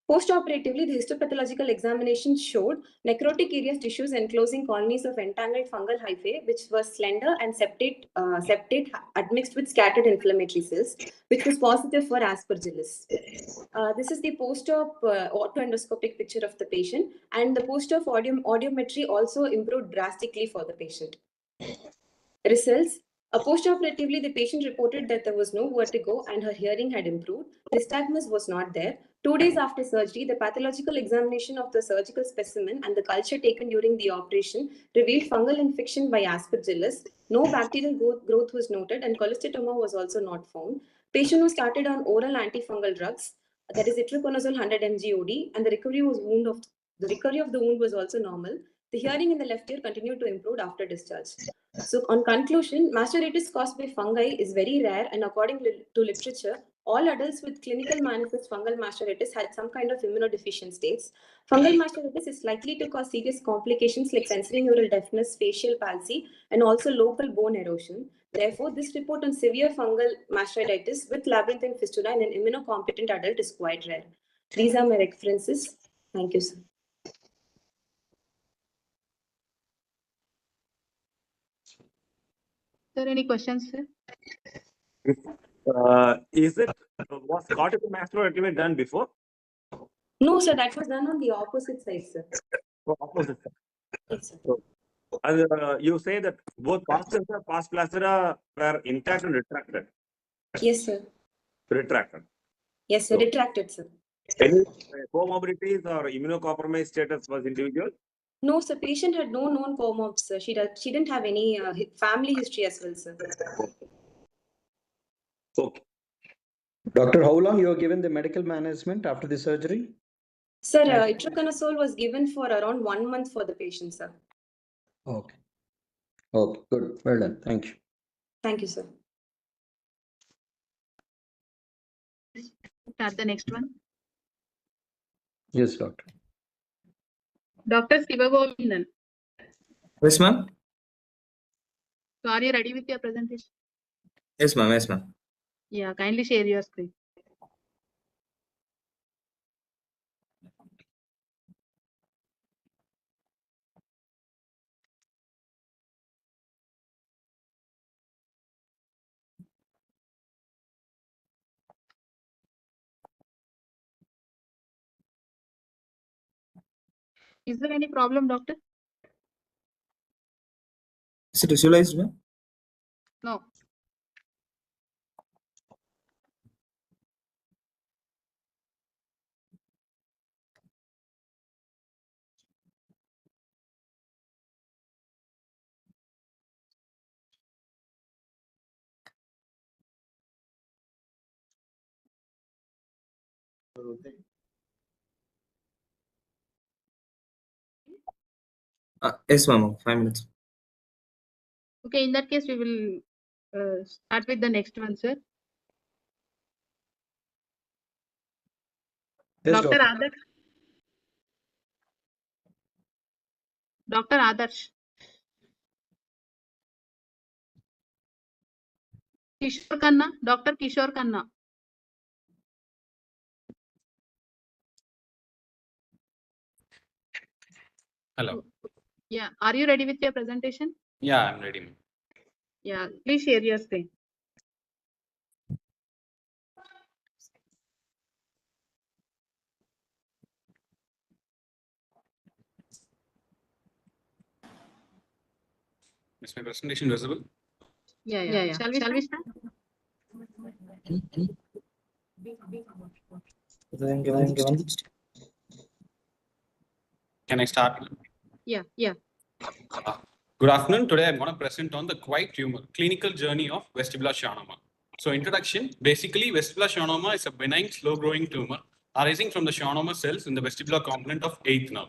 Post-operatively, the histopathological examination showed necrotic areas, tissues enclosing colonies of entangled fungal hyphae, which was slender and septate admixed with scattered inflammatory cells, which was positive for aspergillus. This is the post-op autoendoscopic picture of the patient, and the post-op audiometry also improved drastically for the patient. Results. Post-operatively, the patient reported that there was no vertigo and her hearing had improved. Nystagmus was not there. 2 days after surgery, the pathological examination of the surgical specimen and the culture taken during the operation revealed fungal infection by aspergillus. No bacterial growth was noted, and cholestoma was also not found. Patient was started on oral antifungal drugs, that is itraconazole 100 mg OD, and the recovery of the wound was also normal. The hearing in the left ear continued to improve after discharge. So on conclusion, mastoiditis caused by fungi is very rare, and according to literature, all adults with clinical manifest fungal mastoiditis had some kind of immunodeficient states. Fungal mastoiditis is likely to cause serious complications like sensorineural deafness, facial palsy, and also local bone erosion. Therefore, this report on severe fungal mastoiditis with labyrinthine fistula in an immunocompetent adult is quite rare. These are my references. Thank you, sir. Sir, any questions, sir? Was cortical mastoidectomy done before? No, sir, that was done on the opposite side, sir. Opposite side. Yes, sir. So, you say that both pars tensa, pars flaccida were intact and retracted. Yes, sir. Retracted. Yes, sir. Retracted, sir. Any comorbidities or immunocompromised status was individual? No, sir. Patient had no known comorbs, sir. She didn't have any family history as well, sir. Okay. Doctor, how long you were given the medical management after the surgery? Sir, itraconazole was given for around 1 month for the patient, sir. Okay. Okay, good. Well done. Thank you. Thank you, sir. Start the next one. Yes, doctor. Dr. Sivagovindan. Yes, ma'am. So are you ready with your presentation? Yes, ma'am. Yes, ma'am. Yeah, kindly share your screen. Is there any problem, doctor? Is it visualized, ma'am? No. Yes, ma'am. 5 minutes. Okay, in that case, we will start with the next one, sir. Yes, Dr. doctor. Adarsh. Dr. Adarsh. Kishore Khanna, Dr. Kishore Khanna. Hello. Yeah, are you ready with your presentation? Yeah, I'm ready. Yeah, please share your screen. Is my presentation visible? Yeah. Shall we start? Can I start? Yeah. Good afternoon. Today I'm going to present on the quiet tumor, clinical journey of vestibular schwannoma. So introduction, basically vestibular schwannoma is a benign slow growing tumor arising from the schwannoma cells in the vestibular component of 8th nerve.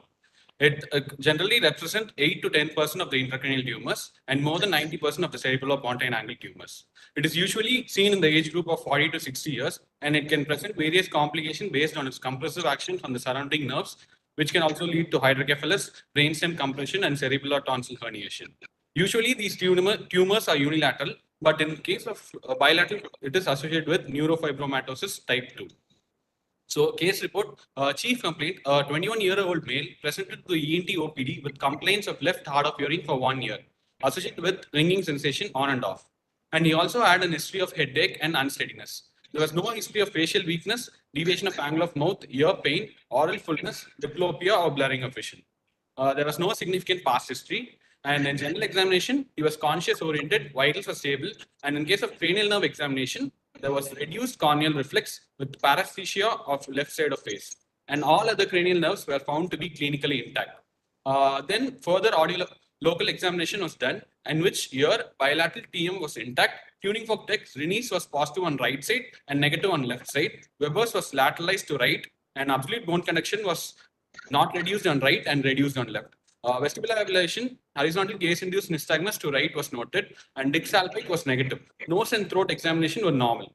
It generally represents 8 to 10% of the intracranial tumors and more than 90% of the cerebellopontine angle tumors. It is usually seen in the age group of 40 to 60 years, and it can present various complications based on its compressive action on the surrounding nerves, which can also lead to hydrocephalus, brainstem compression, and cerebellar tonsil herniation. Usually, these tumors are unilateral, but in case of bilateral, it is associated with neurofibromatosis type 2. So, case report, chief complaint, a 21-year-old male presented to ENT OPD with complaints of left hard of hearing for 1 year, associated with ringing sensation on and off. And he also had an history of headache and unsteadiness. There was no history of facial weakness, deviation of angle of mouth, ear pain, oral fullness, diplopia, or blurring of vision. There was no significant past history. And in general examination, he was conscious oriented, vitals were stable. And in case of cranial nerve examination, there was reduced corneal reflex with paresthesia of left side of face. And all other cranial nerves were found to be clinically intact. Then further local examination was done, in which ear bilateral TM was intact. Tuning fork text, Renis was positive on right side and negative on left side. Weber's was lateralized to right, and absolute bone conduction was not reduced on right and reduced on left. Vestibular ablation, horizontal gaze-induced nystagmus to right was noted, and Dick salpite was negative. Nose and throat examination were normal.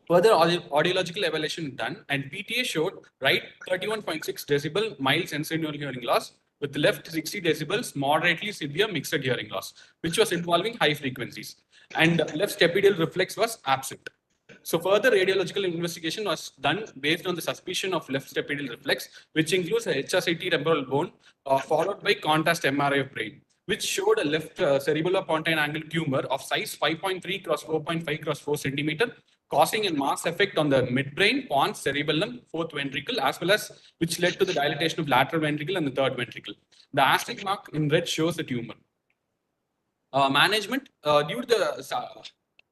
Further audiological evaluation done, and PTA showed right 31.6 decibel mild sensorineural hearing loss, with left 60 decibels moderately severe mixed hearing loss, which was involving high frequencies, and left stapedial reflex was absent. So further radiological investigation was done based on the suspicion of left stapedial reflex, which includes a HSIT temporal bone, followed by contrast MRI of brain, which showed a left cerebellopontine angle tumor of size 5.3 cross 4.5 cross 4 centimeter, causing a mass effect on the midbrain, pons, cerebellum, fourth ventricle, as well as which led to the dilatation of lateral ventricle and the third ventricle. The asterisk mark in red shows the tumor. Management, due to the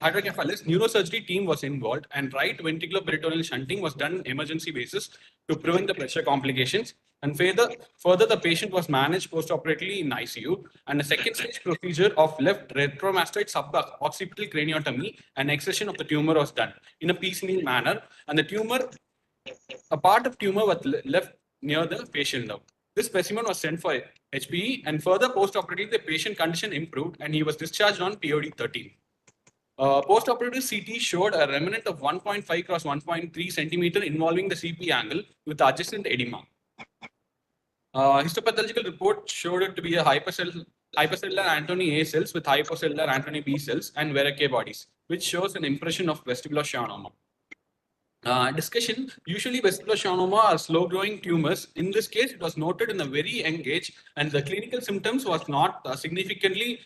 hydrocephalus, neurosurgery team was involved, and right ventricular peritoneal shunting was done on emergency basis to prevent the pressure complications. And further, the patient was managed postoperatively in ICU, and a second stage procedure of left retromastoid suboccipital craniotomy and excision of the tumor was done in a piecemeal manner, and a part of tumor was left near the facial nerve. This specimen was sent for HPE, and further postoperatively, the patient condition improved, and he was discharged on POD 13. Postoperative CT showed a remnant of 1.5 cross 1.3 centimeter involving the CP angle with adjacent edema. Histopathological report showed it to be a hypercell hypercellular Antony A cells with hypercellular Antony B cells and Verocay bodies, which shows an impression of vestibular schwannoma. Discussion. Usually vestibular schwannoma are slow growing tumors. In this case, it was noted in a very young age and the clinical symptoms was not significantly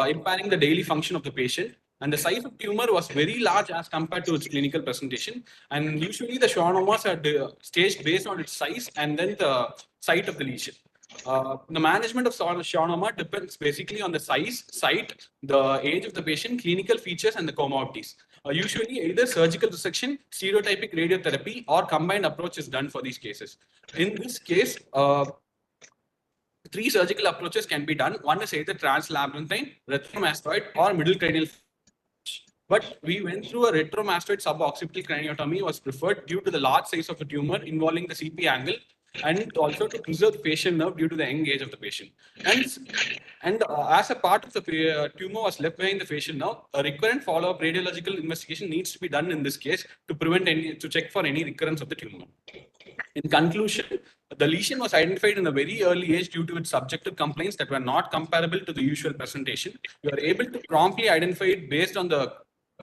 impairing the daily function of the patient. And the size of tumor was very large as compared to its clinical presentation. And usually the schwannomas are staged based on its size and then the site of the lesion. The management of schwannoma depends basically on the size, site, the age of the patient, clinical features, and the comorbidities. Usually, either surgical resection, stereotypic radiotherapy, or combined approach is done for these cases. In this case, 3 surgical approaches can be done. One is either translabyrinthine, retromastoid, or middle cranial. But we went through a retromastoid suboccipital craniotomy was preferred due to the large size of the tumor involving the CP angle and also to preserve the facial nerve due to the young age of the patient. And as a part of the tumor was left behind the facial nerve, a recurrent follow-up radiological investigation needs to be done in this case to check for any recurrence of the tumor. In conclusion, the lesion was identified in a very early age due to its subjective complaints that were not comparable to the usual presentation. We were able to promptly identify it based on the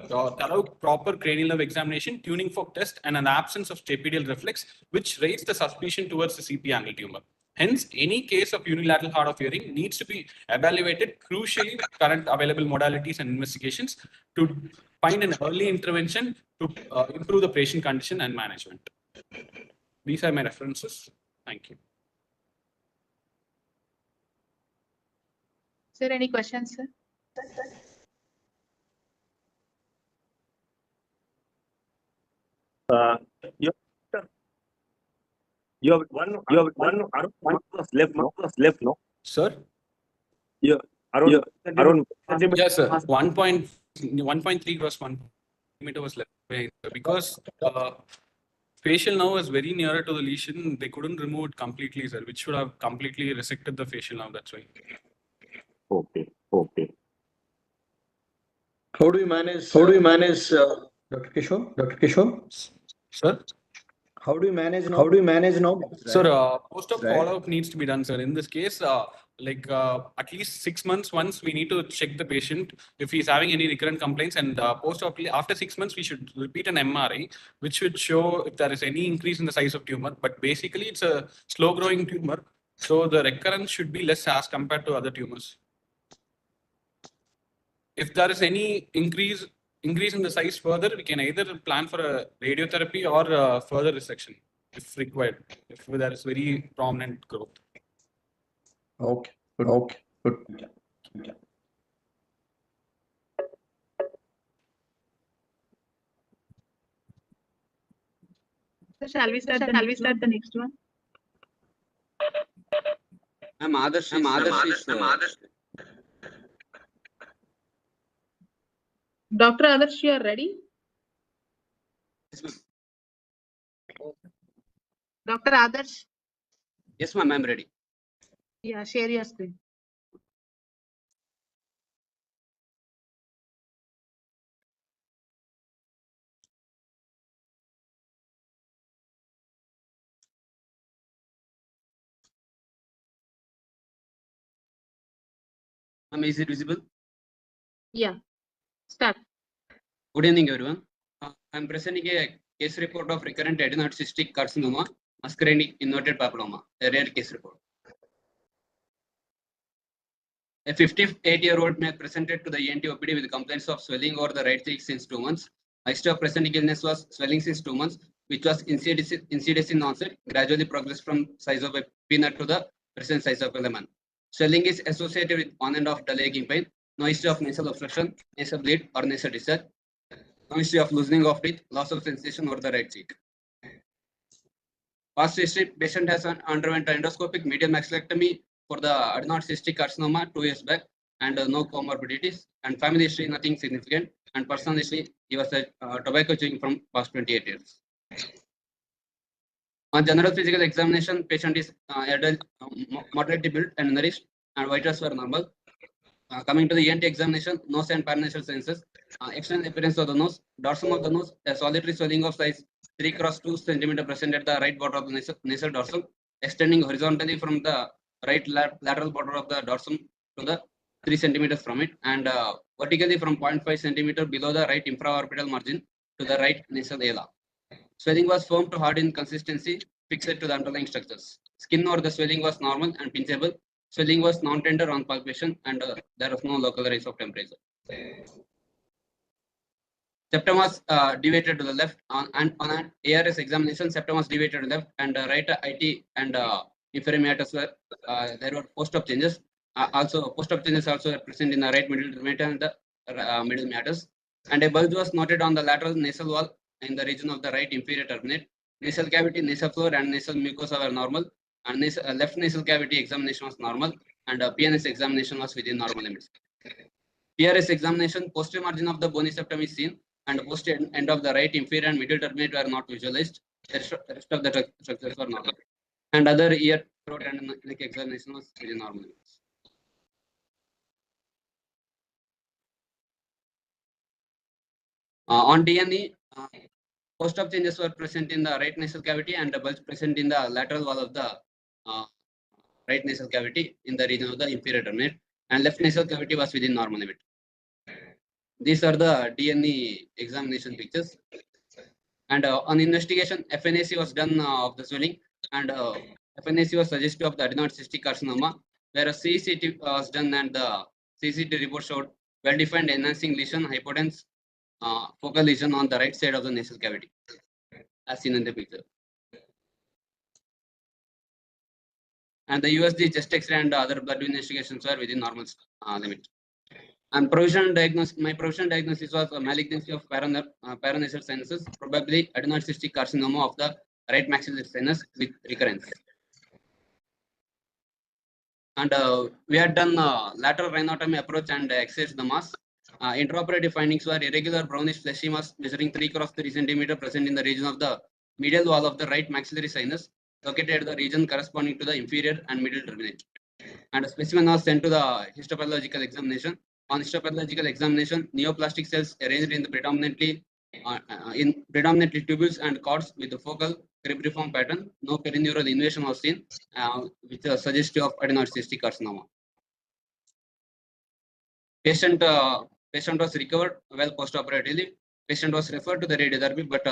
thorough proper cranial nerve examination, tuning fork test, and an absence of stapedial reflex, which raised the suspicion towards the CP angle tumor. Hence, any case of unilateral hard of hearing needs to be evaluated crucially with current available modalities and investigations to find an early intervention to improve the patient condition and management. These are my references. Thank you. Sir, any questions, sir? You have one was left, no? Sir? Around yes, sir. 1.3 gross 1 millimeter was left behind because facial nerve was very nearer to the lesion. They couldn't remove it completely, sir, which should have completely resected the facial nerve. That's why. Okay. How do you manage, Dr. Kishore? Sir? How do you manage now? Sir, post-op follow-up needs to be done, sir. In this case, at least 6 months once we need to check the patient if he's having any recurrent complaints, and post-op after 6 months we should repeat an MRI, which should show if there is any increase in the size of tumor. But basically, it's a slow-growing tumor, so the recurrence should be less as compared to other tumors. If there is any increase in the size further, we can either plan for a radiotherapy or further resection if required, if there is very prominent growth. Okay. Good. So shall we start the next one? I'm Adarsh. Dr. Adarsh, you are ready? Dr. Adarsh? Yes, ma'am, I'm ready. Yeah, share your screen. Ma'am, is it visible? Yeah, start. Good evening, everyone. I'm presenting a case report of recurrent adenoid cystic carcinoma, muscarinic inverted papilloma, a rare case report. A 58-year-old male presented to the ENT OPD with complaints of swelling over the right cheek since 2 months. History of presenting illness was swelling since 2 months, which was insidious in onset, gradually progressed from size of a peanut to the present size of a lemon. Swelling is associated with on and off dull aching pain, no history of nasal obstruction, nasal bleed, or nasal discharge, no history of loosening of teeth, loss of sensation over the right cheek. Past history, patient has underwent endoscopic medial maxillectomy for the adenoid cystic carcinoma 2 years back, and no comorbidities, and family history nothing significant, and personal history he was a tobacco chewing from past 28 years. On general physical examination, patient is adult, moderately built and nourished, and vitals were normal. Coming to the ENT examination, nose and paranasal senses, external appearance of the nose, dorsum of the nose, a solitary swelling of size 3 × 2 cm present at the right border of the nasal dorsum, extending horizontally from the right lateral border of the dorsum to the 3 centimeters from it, and vertically from 0.5 centimeter below the right infraorbital margin to the right nasal ala. Swelling was firm to hard in consistency, fixed to the underlying structures. Skin over the swelling was normal and pinchable. Swelling was non-tender on palpation, and there was no local rise of temperature. Septum was deviated to the left, and on an ARS examination, septum was deviated to the left, and right IT and inferior meatus were there were post-op changes. Also, post-op changes also are present in the right middle terminator and the middle meatus. And a bulge was noted on the lateral nasal wall in the region of the right inferior turbinate. Nasal cavity, nasal floor, and nasal mucosa were normal. And left nasal cavity examination was normal, and PNS examination was within normal limits. PRS examination, posterior margin of the bony septum is seen, and posterior end of the right inferior and middle turbinate were not visualized. The rest of the structures were normal. And other ear, throat, and neck examination was within normal limits. On DNA, post-op changes were present in the right nasal cavity, and the bulge present in the lateral wall of the right nasal cavity in the region of the inferior turbinate, and left nasal cavity was within normal limit. These are the DNA examination pictures. And on investigation, FNAC was done of the swelling, and FNAC was suggestive of the adenoid cystic carcinoma, whereas CCT was done, and the CCT report showed well-defined enhancing lesion, hypodense focal lesion on the right side of the nasal cavity, as seen in the picture. And the USG chest X-ray and other blood investigations are within normal limit. And provisional diagnosis, my provisional diagnosis was a malignancy of paranasal sinuses, probably adenoid cystic carcinoma of the right maxillary sinus with recurrence. And we had done lateral rhinotomy approach and excised the mass. Intraoperative findings were irregular brownish fleshy mass measuring 3 × 3 centimeter present in the region of the medial wall of the right maxillary sinus, located at the region corresponding to the inferior and middle turbinate. And a specimen was sent to the histopathological examination. On histopathological examination, neoplastic cells arranged in the predominantly tubules and cords with the focal cribriform pattern. No perineural invasion was seen, which is suggestive of adenoid cystic carcinoma. Patient was recovered well postoperatively. Patient was referred to the radiotherapy, but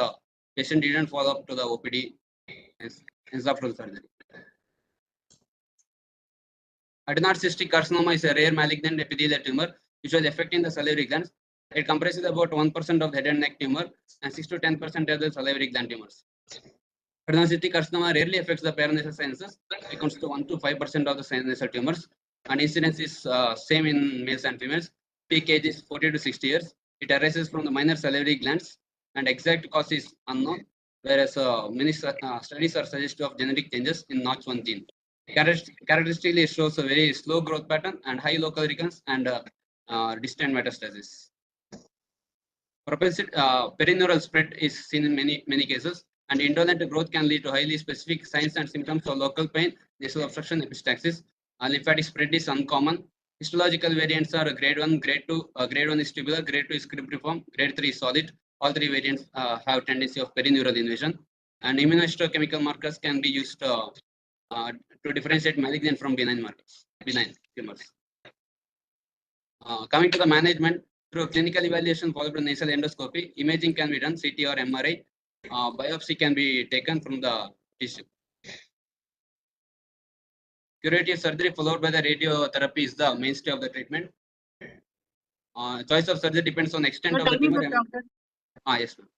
patient didn't follow up to the OPD after the surgery. Adenoid cystic carcinoma is a rare malignant epithelial tumor which was affecting the salivary glands. It comprises about 1% of the head and neck tumor and 6 to 10% of the salivary gland tumors. Adenoid cystic carcinoma rarely affects the paranasal sinuses. It comes to 1 to 5% of the sinusal tumors, and incidence is same in males and females. Peak age is 40 to 60 years. It arises from the minor salivary glands, and exact cause is unknown, whereas many studies are suggestive of genetic changes in Notch1 gene. Characteristically, it shows a very slow growth pattern and high local recurrence and distant metastasis. Perineural spread is seen in many cases, and indolent growth can lead to highly specific signs and symptoms of local pain, nasal obstruction, epistaxis. Lymphatic spread is uncommon. Histological variants are grade 1, grade 2. Grade 1 is tubular, grade 2 is cribriform, grade 3 is solid. All three variants have tendency of perineural invasion. And immunohistochemical markers can be used to differentiate malignant from benign tumors. Coming to the management, through clinical evaluation followed by nasal endoscopy, imaging can be done, CT or MRI. Biopsy can be taken from the tissue. Curative surgery followed by the radiotherapy is the mainstay of the treatment. Choice of surgery depends on extent of the tumor. Yes, ma'am.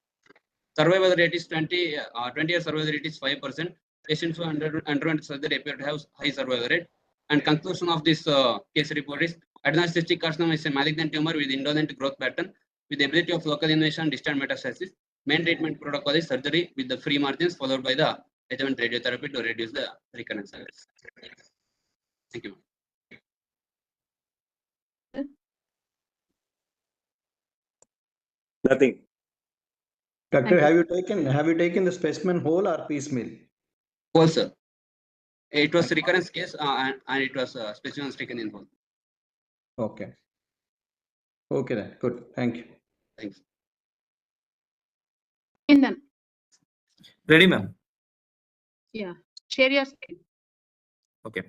Survival rate is 20-year survival rate is 5%. Patients who underwent surgery appear to have high survival rate. And conclusion of this case report is adenoid cystic carcinoma is a malignant tumor with indolent growth pattern with the ability of local invasion, distant metastasis. Main treatment protocol is surgery with the free margins followed by the adjuvant radiotherapy to reduce the recurrence. Thank you. Nothing. Doctor, have you taken the specimen whole or piecemeal? Whole, sir. It was a recurrence case and it was specimen taken in whole. Okay. Okay then. Good. Thank you. Thanks. In them. Ready, ma'am? Yeah. Share your screen. Okay.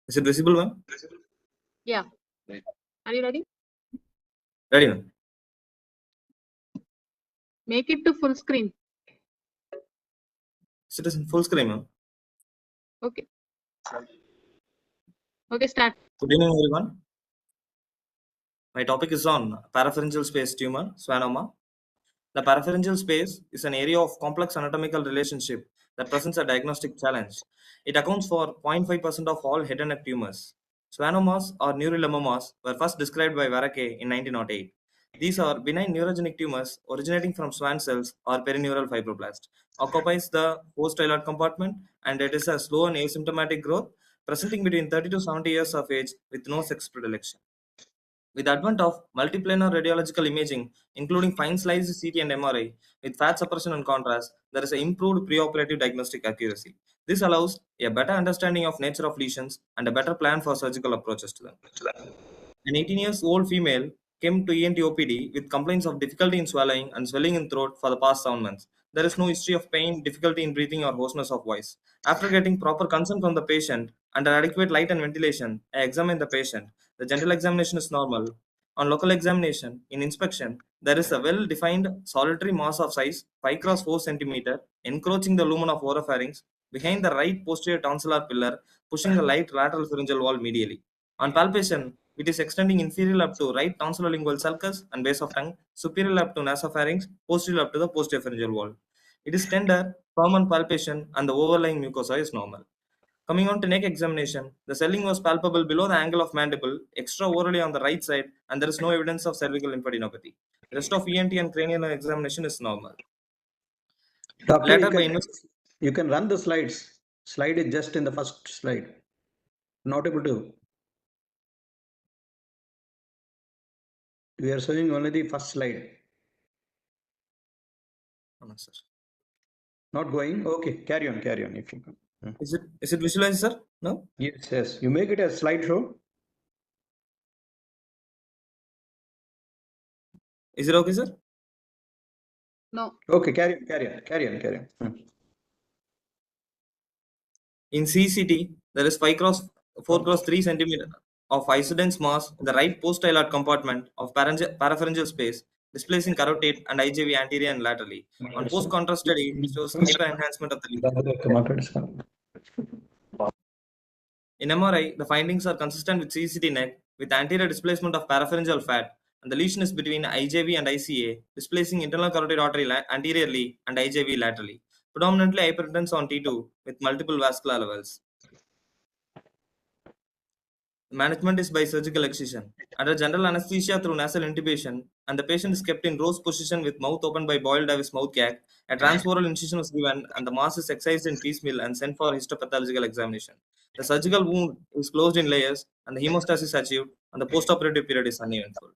Is it visible, ma'am? Yeah. Are you ready? Ready, ma'am. Make it to full screen. Is it in full screen, ma'am? Okay. Okay, start. Good evening, everyone. My topic is on parapharyngeal space tumor, schwannoma. The parapharyngeal space is an area of complex anatomical relationship that presents a diagnostic challenge. It accounts for 0.5% of all head and neck tumors. Schwannomas or neurilemomas were first described by Varake in 1908. These are benign neurogenic tumors originating from Schwann cells or perineural fibroblast. Occupies the post-styloid compartment and it is a slow and asymptomatic growth presenting between 30 to 70 years of age with no sex predilection. With the advent of multiplanar radiological imaging, including fine-sliced CT and MRI, with fat suppression and contrast, there is an improved preoperative diagnostic accuracy. This allows a better understanding of nature of lesions and a better plan for surgical approaches to them. An 18 years old female came to ENT OPD with complaints of difficulty in swallowing and swelling in throat for the past 7 months. There is no history of pain, difficulty in breathing, or hoarseness of voice. After getting proper consent from the patient under adequate light and ventilation, I examined the patient. The general examination is normal. On local examination, in inspection, there is a well-defined solitary mass of size 5 cross 4 cm encroaching the lumen of oropharynx behind the right posterior tonsillar pillar, pushing the right lateral pharyngeal wall medially. On palpation, it is extending inferior up to right tonsillolingual sulcus and base of tongue, superior up to nasopharynx, posterior up to the posterior pharyngeal wall. It is tender, firm on palpation, and the overlying mucosa is normal. Coming on to neck examination, the swelling was palpable below the angle of mandible, extra orally on the right side, and there is no evidence of cervical lymphadenopathy. The rest of ENT and cranial examination is normal. Doctor, Later, by you can run the slides. Slide is just in the first slide. Not able to. We are showing only the first slide. Not going. Okay, carry on if you can. Is it visualized, sir? No? Yes. You make it a slideshow. Is it okay, sir? No. Okay, carry on. In CCT, there is 4 cross 3 cm of isodense mass in the right post-styloid compartment of parapharyngeal space, displacing carotid and IJV anterior and laterally. On post-contrast study, shows hyper-enhancement of the lymph. In MRI, the findings are consistent with CCT neck with anterior displacement of parapharyngeal fat, and the lesion is between IJV and ICA, displacing internal carotid artery anteriorly and IJV laterally. Predominantly hypertension on T2 with multiple vascular levels. The management is by surgical excision. Under general anesthesia through nasal intubation, and the patient is kept in rose position with mouth opened by Boyle Davis mouth gag. A transoral incision was given, and the mass is excised in piecemeal and sent for histopathological examination. The surgical wound is closed in layers, and the hemostasis achieved, and the postoperative period is uneventful.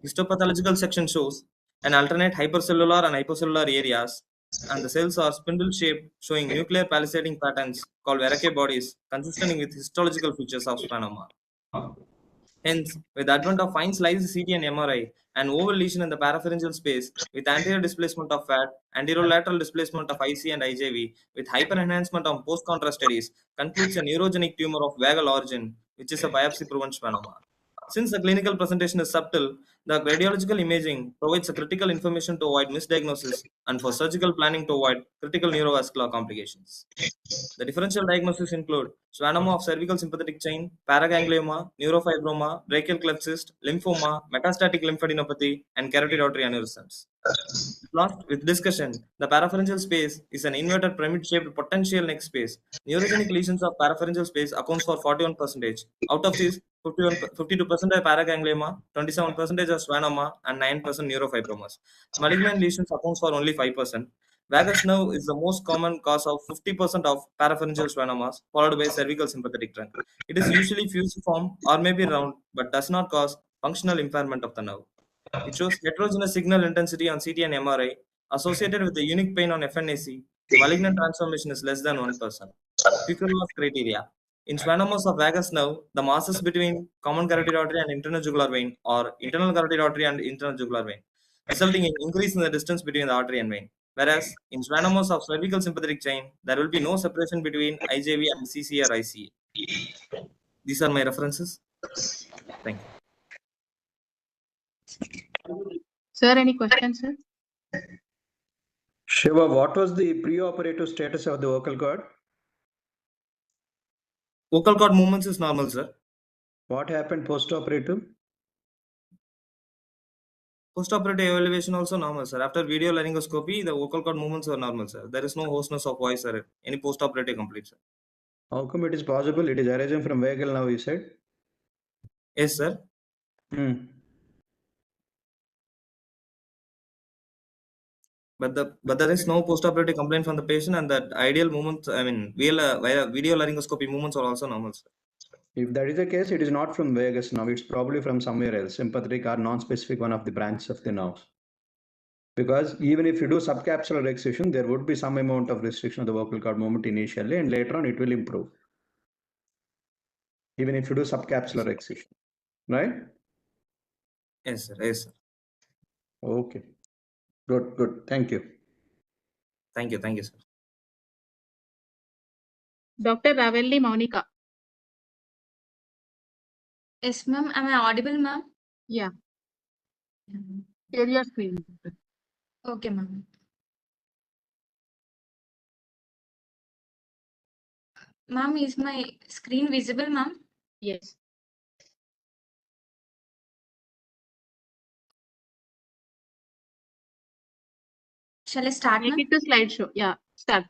Histopathological section shows an alternate hypercellular and hypocellular areas, and the cells are spindle shaped, showing nuclear palisading patterns called Verroque bodies, consistent with histological features of schwannoma. Hence, with the advent of fine sliced CT and MRI, an oval lesion in the parapharyngeal space with anterior displacement of fat, anterolateral displacement of IC and IJV, with hyperenhancement on post-contrast studies, concludes a neurogenic tumor of vagal origin, which is a biopsy-proven schwannoma. Since the clinical presentation is subtle, the radiological imaging provides a critical information to avoid misdiagnosis and for surgical planning to avoid critical neurovascular complications. The differential diagnoses include schwannoma of cervical sympathetic chain, paraganglioma, neurofibroma, brachial cleft cyst, lymphoma, metastatic lymphadenopathy, and carotid artery aneurysms. Last, with discussion, the parapharyngeal space is an inverted pyramid-shaped potential neck space. Neurogenic lesions of parapharyngeal space accounts for 41%. Out of these, 52% are paraganglioma, 27% are schwannoma, and 9% neurofibromas. Malignant lesions accounts for only 5%. Vagus nerve is the most common cause of 50% of parapharyngeal schwannomas, followed by cervical sympathetic trunk. It is usually fusiform or may be round, but does not cause functional impairment of the nerve. It shows heterogeneous signal intensity on CT and MRI associated with the unique pain on FNAC. Malignant transformation is less than 1%. Fukurova's criteria. In schwannomas of vagus nerve, the masses between common carotid artery and internal jugular vein or internal carotid artery and internal jugular vein, resulting in increase in the distance between the artery and vein. Whereas in schwannomas of cervical sympathetic chain, there will be no separation between IJV and CC or ICA. These are my references. Thank you. Sir, any questions, sir? Shiva, what was the preoperative status of the vocal cord? Vocal cord movements is normal, sir. What happened postoperative? Postoperative elevation also normal, sir. After video laryngoscopy, the vocal cord movements are normal, sir. There is no hoarseness of voice or any postoperative complete, sir. How come it is possible? It is arising from vagal nerve, you said? Yes, sir. But there is no postoperative complaint from the patient, and that ideal movements, I mean, video laryngoscopy movements are also normal, sir. If that is the case, it is not from vagus nerve. It's probably from somewhere else, sympathetic or non-specific one of the branches of the nerves. Because even if you do subcapsular excision, there would be some amount of restriction of the vocal cord movement initially, and later on it will improve. Even if you do subcapsular excision, right? Yes, sir. Yes, sir. Okay. Good. Thank you. Thank you, sir. Dr. Ravelli Monica. Yes, ma'am. Am I audible, ma'am? Yeah. Share your screen. Okay, ma'am. Ma'am, is my screen visible, ma'am? Yes. Shall I start, Make ma'am? it to slideshow. Yeah, start.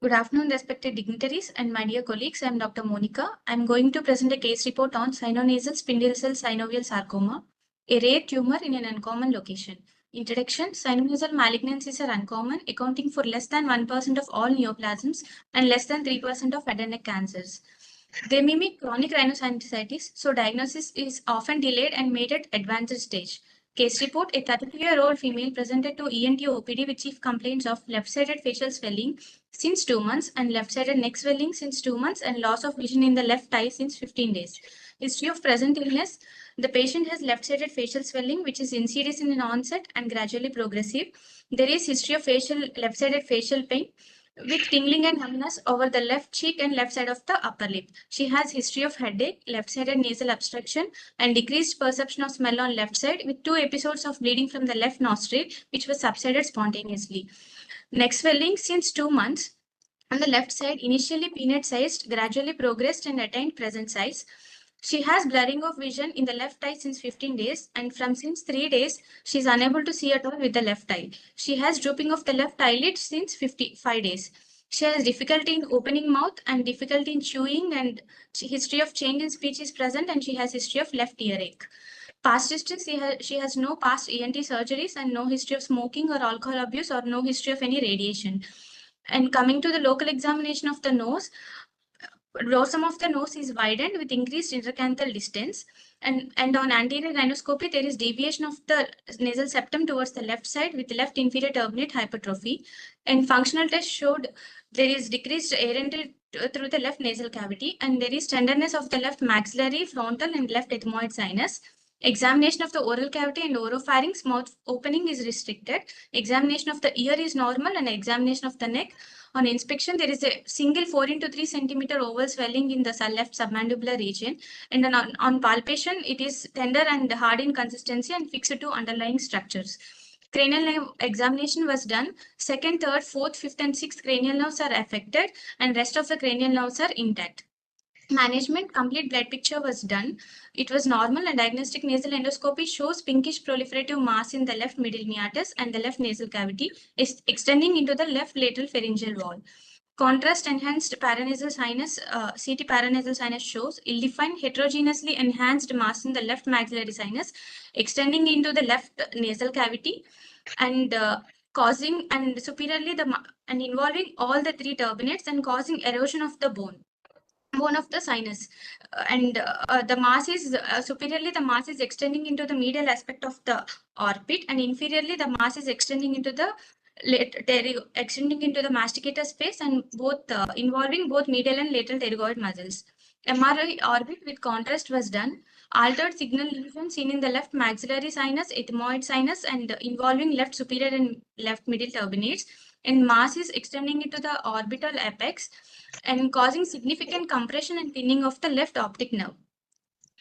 Good afternoon, respected dignitaries and my dear colleagues. I am Dr. Monica. I am going to present a case report on sinonasal spindle cell synovial sarcoma, a rare tumor in an uncommon location. Introduction: sinonasal malignancies are uncommon, accounting for less than 1% of all neoplasms and less than 3% of head and neck cancers. They mimic chronic rhinosinusitis, so diagnosis is often delayed and made at advanced stage. Case report: a 32-year-old female presented to ENT OPD with chief complaints of left-sided facial swelling since 2 months and left-sided neck swelling since 2 months and loss of vision in the left eye since 15 days. History of present illness: the patient has left-sided facial swelling, which is insidious in onset and gradually progressive. There is history of left-sided facial pain with tingling and numbness over the left cheek and left side of the upper lip. She has history of headache, left-sided nasal obstruction, and decreased perception of smell on left side with 2 episodes of bleeding from the left nostril, which was subsided spontaneously. Neck swelling since 2 months on the left side, initially peanut-sized, gradually progressed and attained present size. She has blurring of vision in the left eye since 15 days, and since 3 days, she is unable to see at all with the left eye. She has drooping of the left eyelid since 55 days. She has difficulty in opening mouth and difficulty in chewing, and history of change in speech is present, and she has history of left earache. Past history: she has no past ENT surgeries and no history of smoking or alcohol abuse or no history of any radiation. And coming to the local examination of the nose, dorsum of the nose is widened with increased intercanthal distance, and on anterior rhinoscopy there is deviation of the nasal septum towards the left side with left inferior turbinate hypertrophy, and functional test showed there is decreased air entry through the left nasal cavity, and there is tenderness of the left maxillary, frontal and left ethmoid sinus. Examination of the oral cavity and oropharynx, mouth opening is restricted. Examination of the ear is normal, and examination of the neck. On inspection, there is a single 4 into 3 centimeter oval swelling in the left submandibular region, and then on palpation, it is tender and hard in consistency and fixed to underlying structures. Cranial nerve examination was done. 2nd, 3rd, 4th, 5th, and 6th cranial nerves are affected, and rest of the cranial nerves are intact. Management: complete blood picture was done. It was normal, and diagnostic nasal endoscopy shows pinkish proliferative mass in the left middle meatus and the left nasal cavity is extending into the left lateral pharyngeal wall. Contrast enhanced paranasal sinus, CT paranasal sinus shows ill-defined heterogeneously enhanced mass in the left maxillary sinus extending into the left nasal cavity and causing and superiorly and involving all the 3 turbinates and causing erosion of the bone of the sinus, and the mass is superiorly the mass is extending into the medial aspect of the orbit, and inferiorly the mass is extending into the masticator space, and both involving both medial and lateral pterygoid muscles. MRI orbit with contrast was done. Altered signal lesion seen in the left maxillary sinus, ethmoid sinus, and involving left superior and left middle turbinates, and mass is extending into the orbital apex and causing significant compression and pinning of the left optic nerve.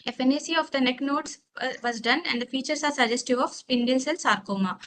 FNAC of the neck nodes was done, and the features are suggestive of spindle cell sarcoma.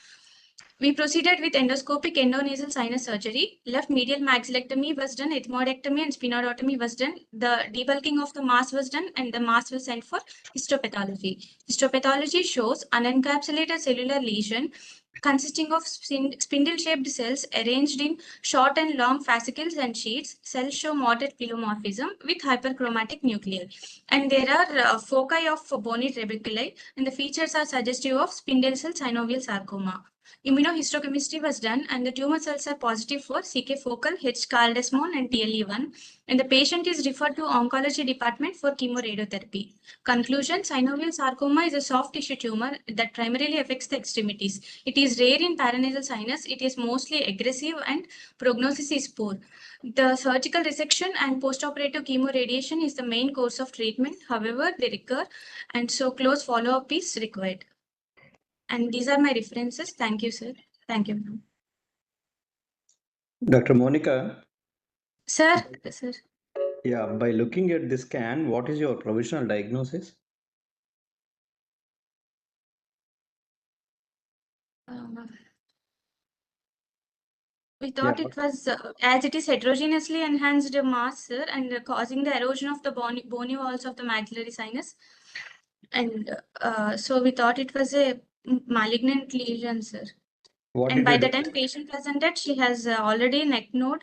We proceeded with endoscopic endonasal sinus surgery. Left medial maxillectomy was done, ethmoidectomy and sphenoidotomy was done. The debulking of the mass was done, and the mass was sent for histopathology. Histopathology shows unencapsulated cellular lesion consisting of spindle-shaped cells arranged in short and long fascicles and sheets. Cells show moderate pleomorphism with hyperchromatic nuclei. And there are foci of bony trabeculae, and the features are suggestive of spindle cell synovial sarcoma. Immunohistochemistry was done, and the tumor cells are positive for CK focal, H. caldesmon, and TLE1. And the patient is referred to oncology department for chemoradiotherapy. Conclusion: synovial sarcoma is a soft tissue tumor that primarily affects the extremities. It is rare in paranasal sinus. It is mostly aggressive, and prognosis is poor. The surgical resection and postoperative chemoradiation is the main course of treatment. However, they recur, and so close follow-up is required. And these are my references. Thank you, sir. Thank you, ma'am. Dr. Monica. Sir, sir. Yeah, by looking at the scan, what is your provisional diagnosis? We thought it was, as it is heterogeneously enhanced mass, sir, and causing the erosion of the bony walls of the maxillary sinus. And so we thought it was a malignant lesion, sir. And by the time patient presented, she has already neck node,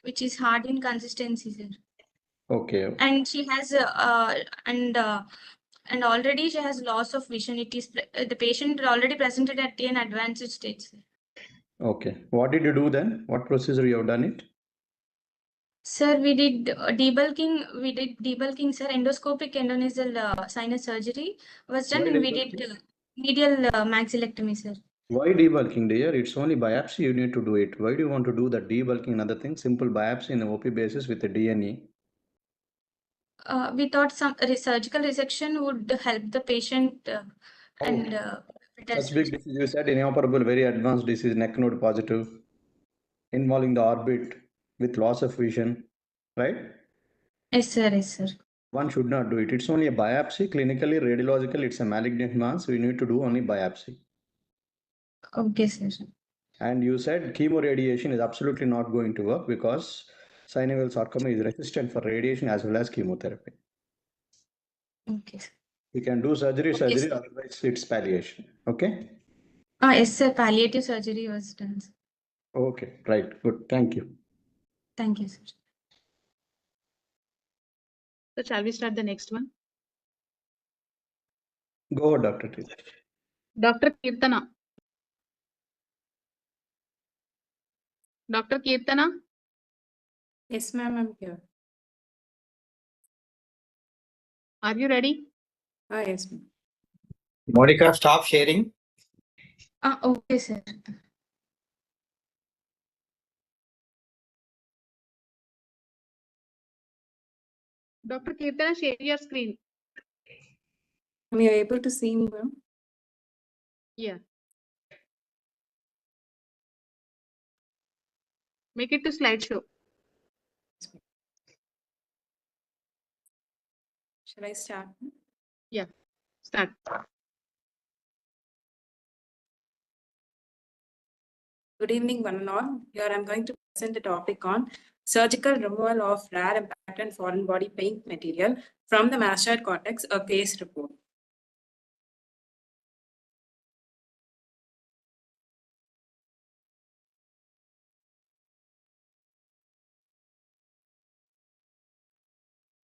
which is hard in consistency, sir. Okay. And she has and already she has loss of vision. It is the patient already presented at an advanced stage, sir. Okay. What did you do then? What procedure you have done it? Sir, we did debulking. We did debulking, sir. Endoscopic endonasal sinus surgery was done, and we did medial maxillectomy, sir. Why debulking, dear? It's only biopsy you need to do it. Why do you want to do that debulking? Another thing, simple biopsy in an OP basis with a DNA. We thought some surgical resection would help the patient and Such big disease, you said inoperable, very advanced disease, neck node positive, involving the orbit with loss of vision, right? Yes, sir. Yes, sir. One should not do it. It's only a biopsy. Clinically, radiological, it's a malignant mass. We need to do only biopsy. Okay, sir. And you said chemoradiation is absolutely not going to work because synovial sarcoma is resistant for radiation as well as chemotherapy. Okay. We can do surgery, otherwise it's palliation. Okay? Yes, sir. Palliative surgery was done, sir. Okay, right. Good. Thank you. Thank you, sir. So shall we start the next one? Go ahead, Dr. T. Dr. Kirtana. Dr. Kirtana? Yes, ma'am, I'm here. Are you ready? Yes, ma'am. Monica, stop sharing. Okay, sir. Dr. Kirtana, share your screen. Are you able to see me, ma'am? Yeah. Make it to slideshow. Shall I start? Yeah, start. Good evening, one and all. Here I'm going to present the topic on surgical removal of rare impact and foreign body paint material from the mastoid cortex, a case report.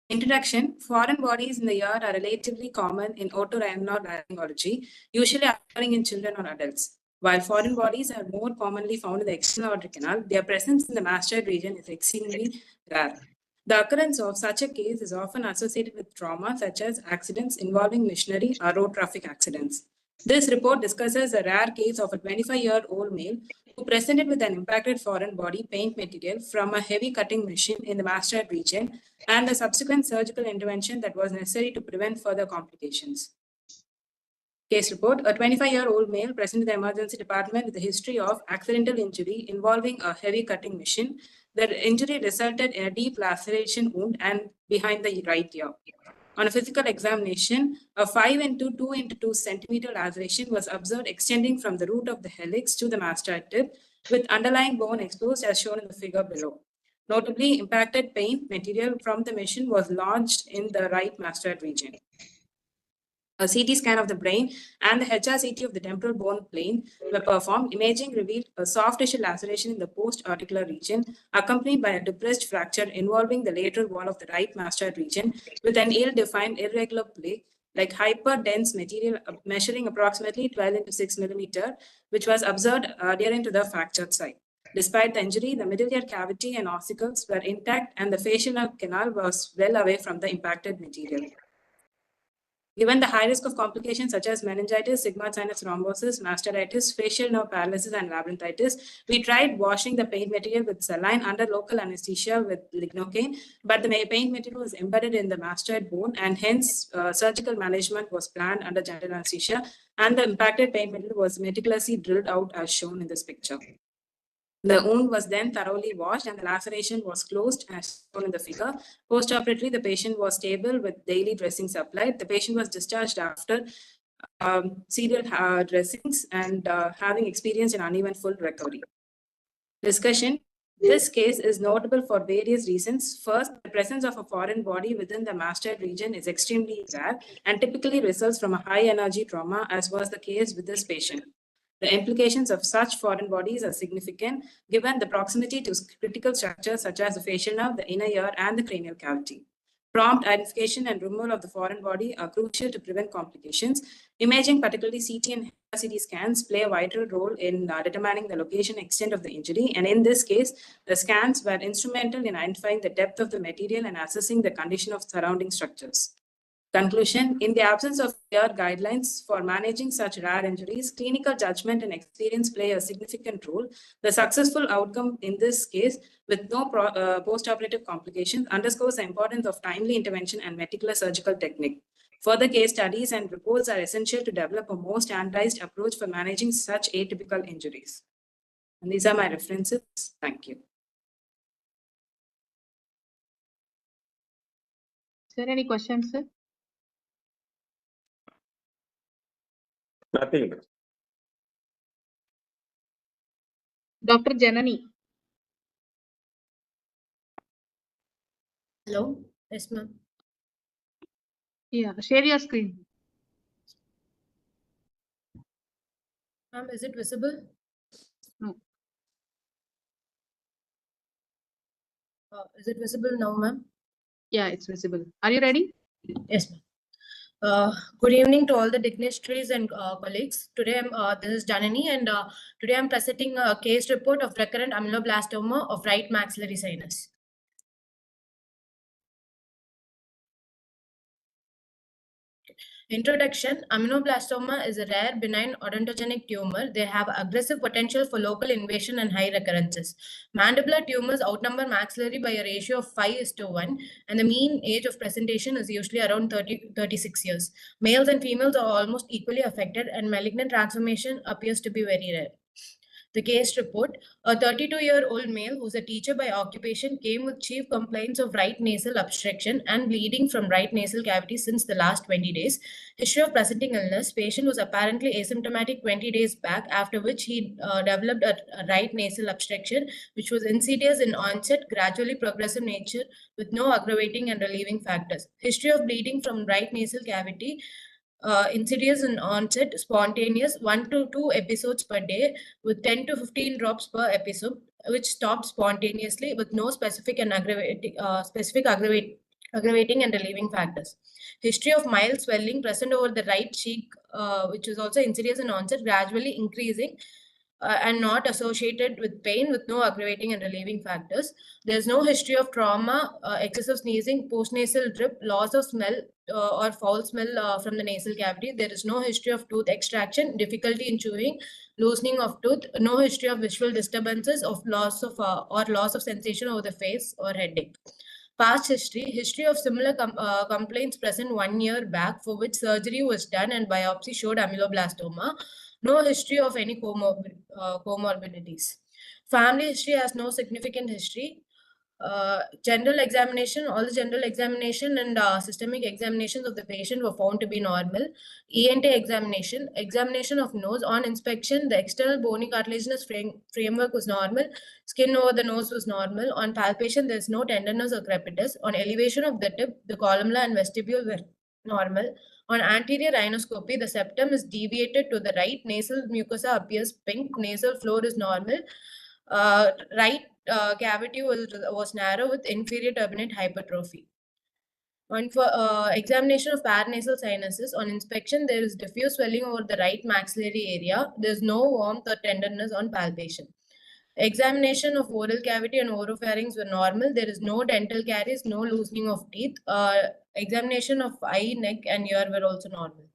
Introduction. Foreign bodies in the ear are relatively common in otorhinolaryngology, usually occurring in children or adults. While foreign bodies are more commonly found in the external aortic canal, their presence in the mastoid region is exceedingly rare. The occurrence of such a case is often associated with trauma, such as accidents involving machinery or road traffic accidents. This report discusses a rare case of a 25-year-old male who presented with an impacted foreign body paint material from a heavy cutting machine in the mastoid region and the subsequent surgical intervention that was necessary to prevent further complications. Case report, a 25-year-old male present in the emergency department with a history of accidental injury involving a heavy cutting machine. The injury resulted in a deep laceration wound and behind the right ear. On a physical examination, a 5 into 2 into 2 centimeter laceration was observed extending from the root of the helix to the mastoid tip, with underlying bone exposed as shown in the figure below. Notably, impacted paint material from the machine was lodged in the right mastoid region. A CT scan of the brain and the HRCT of the temporal bone plane were performed. Imaging revealed a soft tissue laceration in the post-articular region, accompanied by a depressed fracture involving the lateral wall of the right mastoid region with an ill-defined irregular plaque, like hyper-dense material measuring approximately 12 into 6 millimeter, which was observed adhering to the fractured site. Despite the injury, the middle ear cavity and ossicles were intact and the facial nerve canal was well away from the impacted material. Given the high risk of complications such as meningitis, sigmoid sinus thrombosis, mastoiditis, facial nerve paralysis, and labyrinthitis, we tried washing the paint material with saline under local anesthesia with lignocaine, but the paint material was embedded in the mastoid bone, and hence surgical management was planned under general anesthesia, and the impacted paint material was meticulously drilled out as shown in this picture. The wound was then thoroughly washed and the laceration was closed as shown in the figure. Post-operatively, the patient was stable with daily dressing supplied. The patient was discharged after serial dressings and having experienced an uneven full recovery. Discussion. This case is notable for various reasons. First, the presence of a foreign body within the mastoid region is extremely rare and typically results from a high energy trauma, as was the case with this patient. The implications of such foreign bodies are significant given the proximity to critical structures such as the facial nerve, the inner ear, and the cranial cavity. Prompt identification and removal of the foreign body are crucial to prevent complications. Imaging, particularly CT and CT scans, play a vital role in determining the location and extent of the injury. And in this case, the scans were instrumental in identifying the depth of the material and assessing the condition of surrounding structures. Conclusion, in the absence of clear guidelines for managing such rare injuries, clinical judgment and experience play a significant role. The successful outcome in this case, with no post-operative complications, underscores the importance of timely intervention and meticulous surgical technique. Further case studies and reports are essential to develop a more standardized approach for managing such atypical injuries. And these are my references. Thank you. Is there any questions, sir? Nothing. Dr. Janani. Hello. Yes, ma'am. Yeah, share your screen. Ma'am, is it visible? No. Is it visible now, ma'am? Yeah, it's visible. Are you ready? Yes, ma'am. Good evening to all the dignitaries and colleagues. Today, this is Janani, and today I'm presenting a case report of recurrent ameloblastoma of right maxillary sinus. Introduction, aminoblastoma is a rare benign odontogenic tumor. They have aggressive potential for local invasion and high recurrences. Mandibular tumors outnumber maxillary by a ratio of 5:1, and the mean age of presentation is usually around 36 years. Males and females are almost equally affected, and malignant transformation appears to be very rare. The case report, a 32-year-old male who's a teacher by occupation came with chief complaints of right nasal obstruction and bleeding from right nasal cavity since the last 20 days. History of presenting illness, patient was apparently asymptomatic 20 days back, after which he developed a right nasal obstruction, which was insidious in onset, gradually progressive nature with no aggravating and relieving factors. History of bleeding from right nasal cavity, insidious in onset, spontaneous, 1 to 2 episodes per day with 10 to 15 drops per episode, which stopped spontaneously with no specific and aggravating and relieving factors. History of mild swelling present over the right cheek, which is also insidious in onset, gradually increasing and not associated with pain with no aggravating and relieving factors. There's no history of trauma, excessive sneezing, postnasal drip, loss of smell or foul smell from the nasal cavity. There is no history of tooth extraction, difficulty in chewing, loosening of tooth, no history of visual disturbances of loss of or loss of sensation over the face or headache. Past history of similar complaints present 1 year back for which surgery was done and biopsy showed amyloblastoma. No history of any comorbidities. Family history has no significant history. General examination, all the general examination and systemic examinations of the patient were found to be normal. ENT examination of nose. On inspection, the external bony cartilaginous framework was normal. Skin over the nose was normal. On palpation, there is no tenderness or crepitus. On elevation of the tip, the columella and vestibule were normal. On anterior rhinoscopy, the septum is deviated to the right. Nasal mucosa appears pink. Nasal floor is normal. Right cavity was narrow with inferior turbinate hypertrophy. On for examination of paranasal sinuses, on inspection, there is diffuse swelling over the right maxillary area. There is no warmth or tenderness on palpation. Examination of oral cavity and oropharynx were normal. There is no dental caries, no loosening of teeth. Examination of eye, neck, and ear were also normal.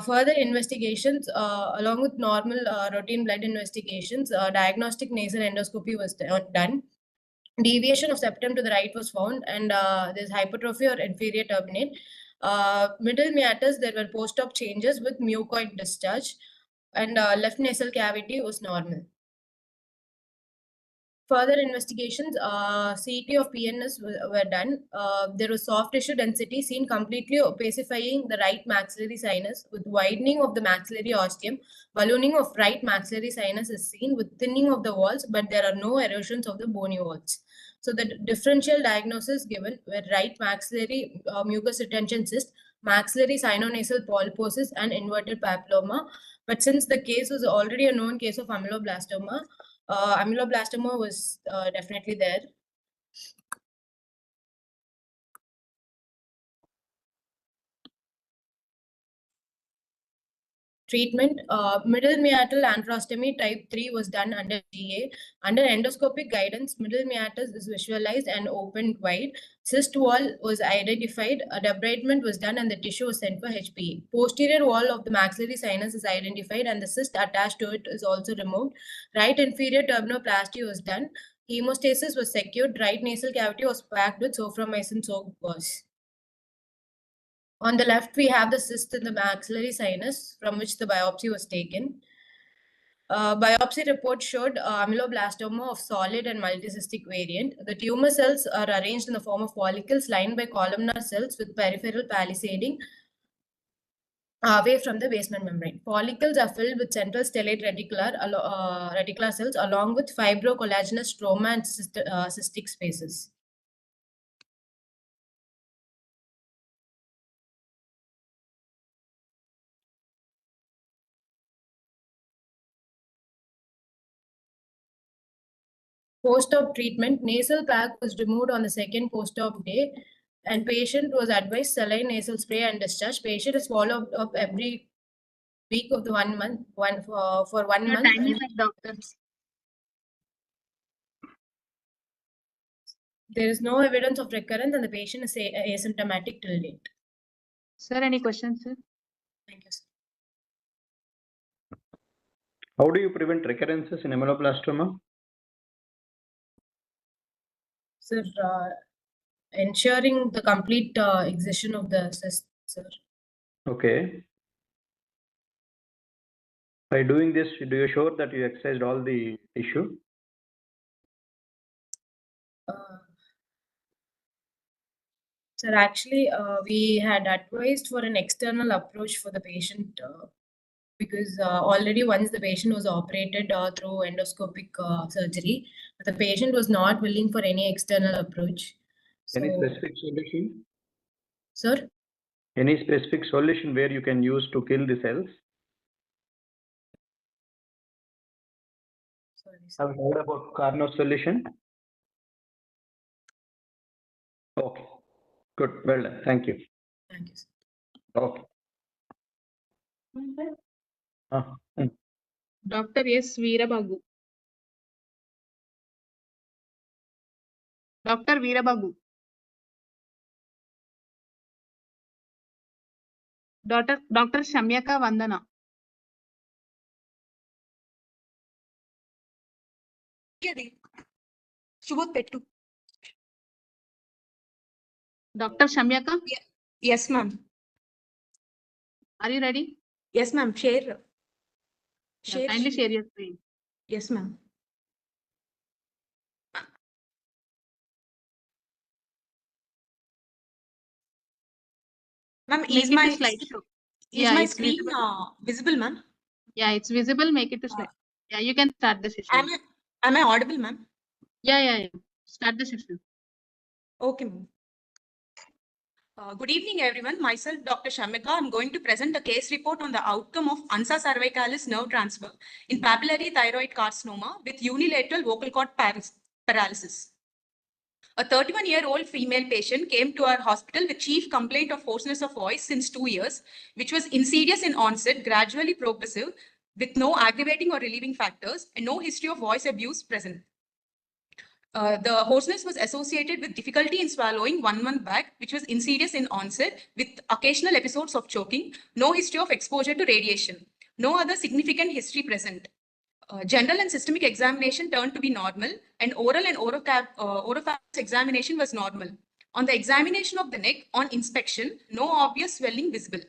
Further investigations, along with normal routine blood investigations, diagnostic nasal endoscopy was done. Deviation of septum to the right was found, and there's hypertrophy or inferior turbinate. Middle meatus, there were post-op changes with mucoid discharge, and left nasal cavity was normal. Further investigations, CT of PNS were done. There was soft tissue density seen completely opacifying the right maxillary sinus with widening of the maxillary ostium. Ballooning of right maxillary sinus is seen with thinning of the walls, but there are no erosions of the bony walls. So the differential diagnosis given were right maxillary mucus retention cyst, maxillary sinonasal polyposis, and inverted papilloma. But since the case was already a known case of amyloblastoma, amyloblastoma was definitely there. Treatment, middle meatal anthrostomy type 3 was done under GA. Under endoscopic guidance, middle meatus is visualized and opened wide. Cyst wall was identified, a debridement was done and the tissue was sent for HPE. Posterior wall of the maxillary sinus is identified and the cyst attached to it is also removed. Right inferior turbinoplasty was done. Hemostasis was secured. Right nasal cavity was packed with soframycin soaked gauze. On the left, we have the cyst in the maxillary sinus from which the biopsy was taken. Biopsy report showed amyloblastoma of solid and multicystic variant. The tumor cells are arranged in the form of follicles lined by columnar cells with peripheral palisading away from the basement membrane. Follicles are filled with central stellate reticular cells along with fibrocollagenous stroma and cystic spaces. Post-op treatment, nasal plaque was removed on the second post-op day and patient was advised saline nasal spray and discharge. Patient is followed up every week of the 1 month, for 1 month. Time is up, doctor. There is no evidence of recurrence and the patient is asymptomatic till date. Sir, any questions, sir? Thank you, sir. How do you prevent recurrences in amyloblastoma? Sir, ensuring the complete excision of the cyst, sir. Okay. By doing this, do you assure that you excised all the tissue? Sir, actually, we had advised for an external approach for the patient because already once the patient was operated through endoscopic surgery, the patient was not willing for any external approach. Any So, specific solution? sir? Any specific solution where you can use to kill the cells? Have you heard about Carnot solution? Okay, good, well done, thank you. Thank you, sir. Okay. Dr. S. Veerababu. Dr. Veerababu. Dr. Shamyaka Vandana. Subodh Pettu. Dr. Shamyaka? Yes, ma'am. Are you ready? Yes, ma'am. Share. Yeah, kindly share your screen. Yes, ma'am. Ma'am, Make is it my to slideshow. is Yeah, my it's screen visible. visible, ma'am? Yeah, it's visible. Make it to slide. Yeah, you can start the session. Am I audible, ma'am? Yeah. Start the session. Okay, ma'am. Good evening, everyone. Myself, Dr. Shamika. I'm going to present a case report on the outcome of ansa cervicalis nerve transfer in papillary thyroid carcinoma with unilateral vocal cord paralysis. A 31-year-old female patient came to our hospital with chief complaint of hoarseness of voice since 2 years, which was insidious in onset, gradually progressive, with no aggravating or relieving factors, and no history of voice abuse present. The hoarseness was associated with difficulty in swallowing 1 month back, which was insidious in onset with occasional episodes of choking, no history of exposure to radiation, no other significant history present. General and systemic examination turned to be normal, and oral and oropharynx examination was normal. On the examination of the neck, on inspection, no obvious swelling visible.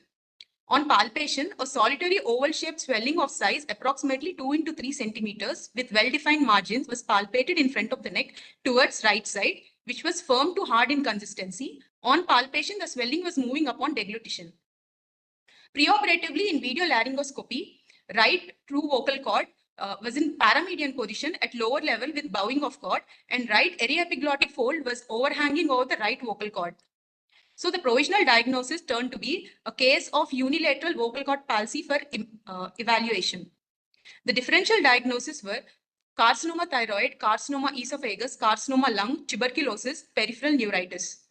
On palpation, a solitary oval-shaped swelling of size approximately 2 into 3 centimeters with well-defined margins was palpated in front of the neck towards right side, which was firm to hard in consistency. On palpation, the swelling was moving upon deglutition. Preoperatively in video laryngoscopy, right true vocal cord was in paramedian position at lower level with bowing of cord, and right aryepiglottic fold was overhanging over the right vocal cord. So the provisional diagnosis turned to be a case of unilateral vocal cord palsy for evaluation. The differential diagnoses were carcinoma thyroid, carcinoma esophagus, carcinoma lung, tuberculosis, peripheral neuritis.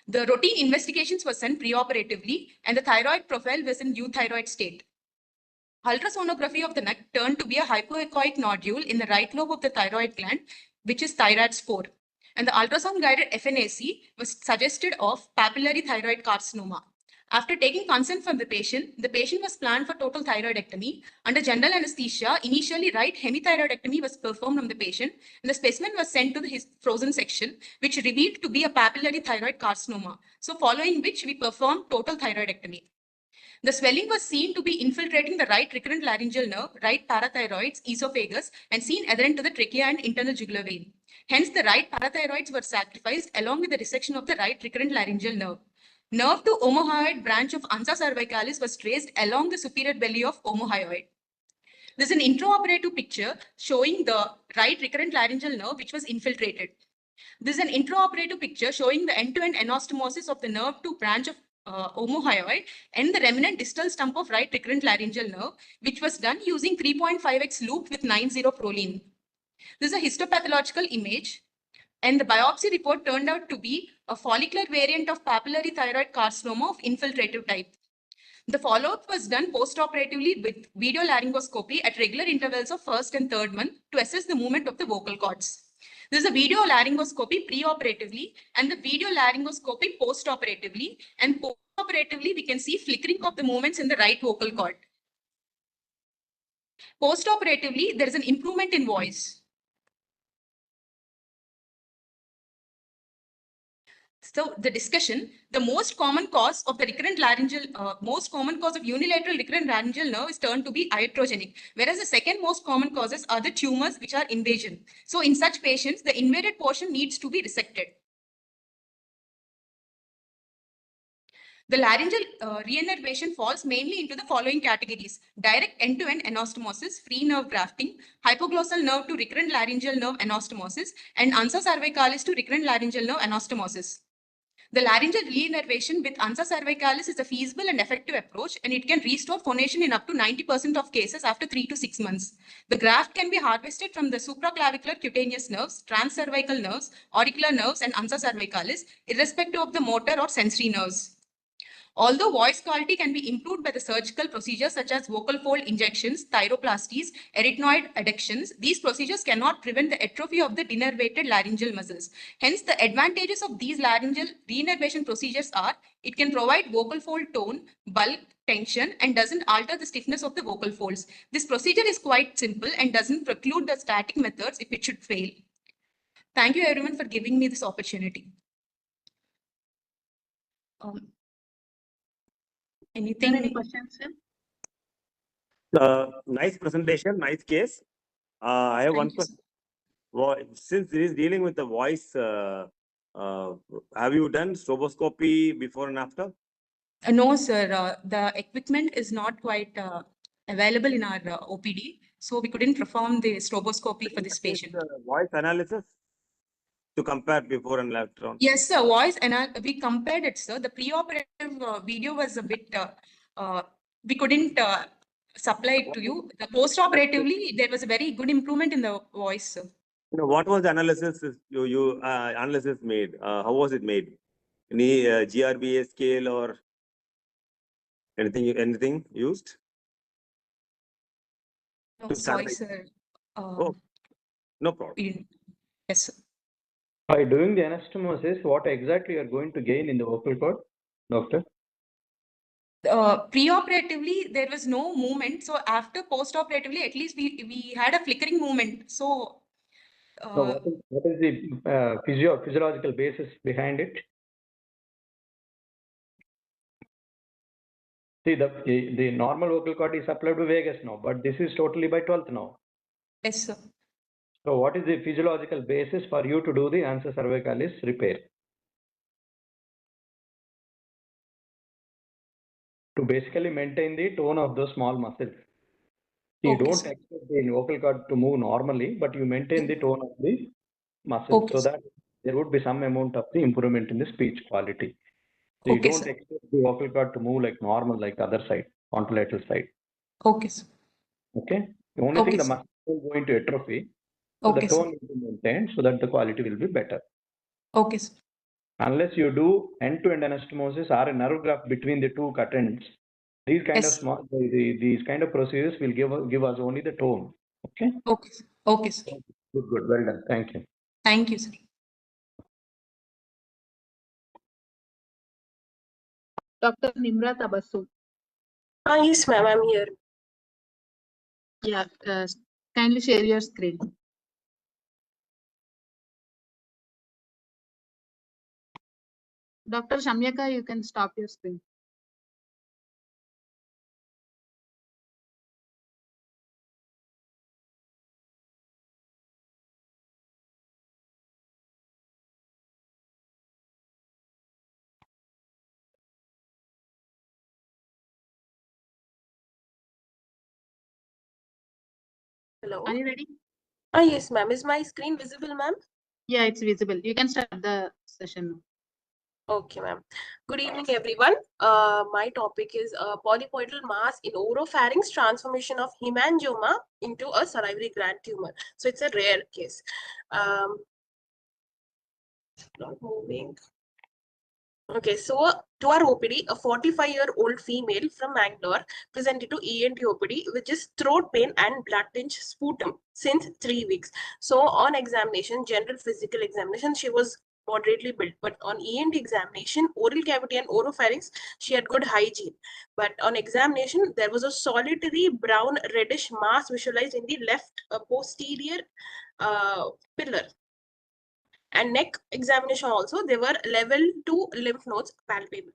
The routine investigations were sent preoperatively, and the thyroid profile was in euthyroid state. Ultrasonography of the neck turned to be a hypoechoic nodule in the right lobe of the thyroid gland, which is thyroid spore. And the ultrasound-guided FNAC was suggested of papillary thyroid carcinoma. After taking consent from the patient was planned for total thyroidectomy. Under general anesthesia, initially right hemithyroidectomy was performed on the patient, and the specimen was sent to the frozen section, which revealed to be a papillary thyroid carcinoma. So following which we performed total thyroidectomy. The swelling was seen to be infiltrating the right recurrent laryngeal nerve, right parathyroids, esophagus, and seen adherent to the trachea and internal jugular vein. Hence, the right parathyroids were sacrificed along with the resection of the right recurrent laryngeal nerve. Nerve to omohyoid branch of ansa cervicalis was traced along the superior belly of omohyoid. This is an intraoperative picture showing the right recurrent laryngeal nerve which was infiltrated. This is an intraoperative picture showing the end-to-end anastomosis of the nerve to branch of omohyoid and the remnant distal stump of right recurrent laryngeal nerve, which was done using 3.5x loop with 9-0-proline. This is a histopathological image, and the biopsy report turned out to be a follicular variant of papillary thyroid carcinoma of infiltrative type. The follow-up was done post-operatively with video laryngoscopy at regular intervals of 1st and 3rd month to assess the movement of the vocal cords. This is a video laryngoscopy pre-operatively and the video laryngoscopy post-operatively. And post-operatively, we can see flickering of the movements in the right vocal cord. Post-operatively, there is an improvement in voice. So the discussion, the most common cause of the recurrent laryngeal, most common cause of unilateral recurrent laryngeal nerve is turned to be iatrogenic, whereas the second most common causes are the tumors which are invasion. So in such patients, the invaded portion needs to be resected. The laryngeal reinnervation falls mainly into the following categories: direct end-to-end anastomosis, free nerve grafting, hypoglossal nerve to recurrent laryngeal nerve anastomosis, and ansa cervicalis to recurrent laryngeal nerve anastomosis. The laryngeal reinnervation with ansa cervicalis is a feasible and effective approach, and it can restore phonation in up to 90% of cases after 3 to 6 months. The graft can be harvested from the supraclavicular cutaneous nerves, transcervical nerves, auricular nerves, and ansa cervicalis, irrespective of the motor or sensory nerves. Although voice quality can be improved by the surgical procedures such as vocal fold injections, thyroplasties, arytenoid adductions, these procedures cannot prevent the atrophy of the denervated laryngeal muscles. Hence, the advantages of these laryngeal reinnervation procedures are it can provide vocal fold tone, bulk, tension, and doesn't alter the stiffness of the vocal folds. This procedure is quite simple and doesn't preclude the static methods if it should fail. Thank you everyone for giving me this opportunity. Anything? Any questions, sir? Nice presentation, nice case. I have one question. Since it is dealing with the voice, have you done stroboscopy before and after? No, sir. The equipment is not quite available in our OPD, so we couldn't perform the stroboscopy for this patient. Voice analysis to compare before and after on. Yes, sir. Voice we compared it, sir. The preoperative video was a bit we couldn't supply it to you. The post-operatively there was a very good improvement in the voice, sir. What was the analysis you analysis made? How was it made? Any GRBA scale or anything used? No, sorry, sir. Oh, no problem. Yes, sir. By doing the anastomosis, what exactly you are going to gain in the vocal cord, doctor? Preoperatively, there was no movement. So after post-operatively, at least we had a flickering movement. So So what is the physiological basis behind it? See, the normal vocal cord is supplied by vagus now, but this is totally by 12th now. Yes, sir. So what is the physiological basis for you to do the ansa cervicalis repair? To basically maintain the tone of the small muscles. You don't expect the vocal cord to move normally, but you maintain the tone of the muscles so that there would be some amount of the improvement in the speech quality. So you don't expect the vocal cord to move like normal, like other side, contralateral side. Okay, sir. Okay. The only thing the muscle is going to atrophy. So the tone will be maintained so that the quality will be better. Okay, sir. Unless you do end-to-end anastomosis or a nerve graft between the two cut ends, these kind of small these kind of procedures will give us only the tone. Okay. Okay. Okay, sir. Good. Well done. Thank you. Thank you, sir. Dr. Nimra Tabassum. Yes, ma'am, I'm here. Yeah, kindly share your screen. Dr. Shamyaka, you can stop your screen. Hello. Are you ready? Yes, ma'am. Is my screen visible, ma'am? Yeah, it's visible. You can start the session now. Okay, ma'am. Good evening, everyone. My topic is polypoidal mass in oropharynx transformation of hemangioma into a salivary gland tumor. So it's a rare case. Not moving. Okay, so to our OPD, a 45-year-old female from Bangalore presented to ENT OPD with just throat pain and blood-tinged sputum since 3 weeks. So on examination, general physical examination, she was moderately built, but on ENT examination, oral cavity and oropharynx, she had good hygiene. But on examination, there was a solitary brown reddish mass visualized in the left posterior pillar. And neck examination also, there were level 2 lymph nodes palpable.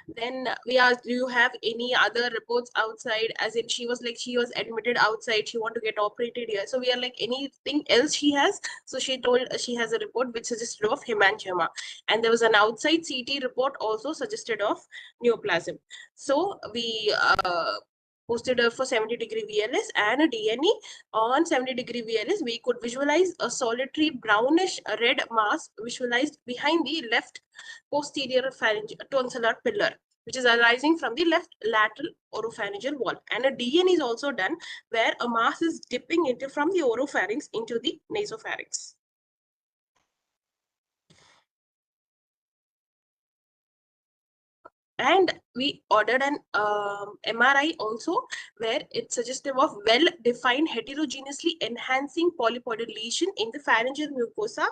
Then we asked, do you have any other reports outside? As in, she was admitted outside. She want to get operated here. So we are like, anything else she has? So she told she has a report which suggested of hemangioma, and there was an outside CT report also suggested of neoplasm. So we posted her for 70-degree VLS and a DNA. On 70-degree VLS, we could visualize a solitary brownish red mass visualized behind the left posterior tonsillar pillar, which is arising from the left lateral oropharyngeal wall. And a DNA is also done where a mass is dipping into from the oropharynx into the nasopharynx. And we ordered an MRI also, where it's suggestive of well-defined heterogeneously enhancing polypoidal lesion in the pharyngeal mucosa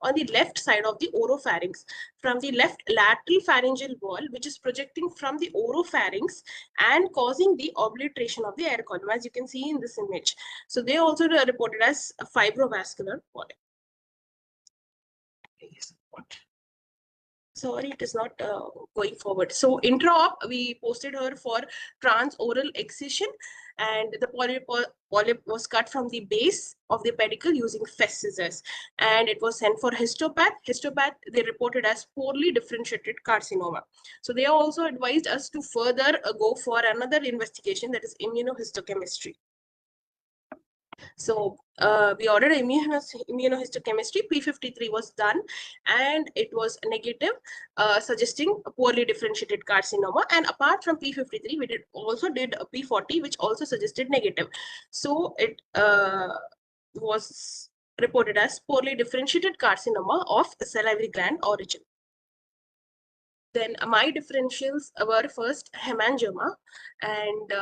on the left side of the oropharynx, from the left lateral pharyngeal wall, which is projecting from the oropharynx and causing the obliteration of the air column, as you can see in this image. So they also reported as a fibrovascular polyp. Sorry, it is not going forward. So intra-op, we posted her for transoral excision, and the polyp was cut from the base of the pedicle using fess scissors, and it was sent for histopath. Histopath, they reported as poorly differentiated carcinoma. So they also advised us to further go for another investigation, that is immunohistochemistry. So we ordered immunohistochemistry. P53 was done, and it was negative, suggesting a poorly differentiated carcinoma. And apart from P53, we also did a P40, which also suggested negative. So it was reported as poorly differentiated carcinoma of salivary gland origin. Then my differentials were first hemangioma and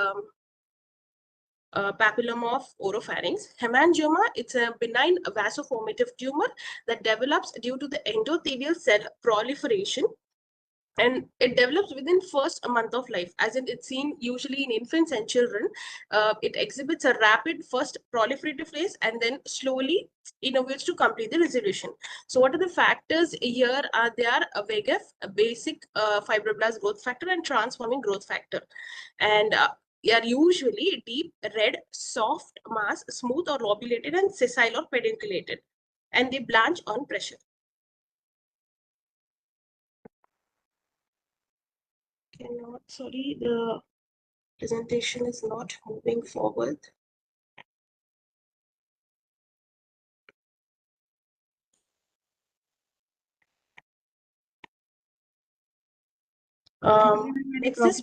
papilloma of oropharynx. Hemangioma, it's a benign vasoformative tumor that develops due to the endothelial cell proliferation, and it develops within first month of life, as in it's seen usually in infants and children. It exhibits a rapid first proliferative phase and then slowly innovates to complete the resolution. So what are the factors here? They are a VEGF, a basic fibroblast growth factor, and transforming growth factor. And are usually deep red, soft mass, smooth or lobulated, and sessile or pedunculated, and they blanch on pressure. Sorry, the presentation is not moving forward. Next is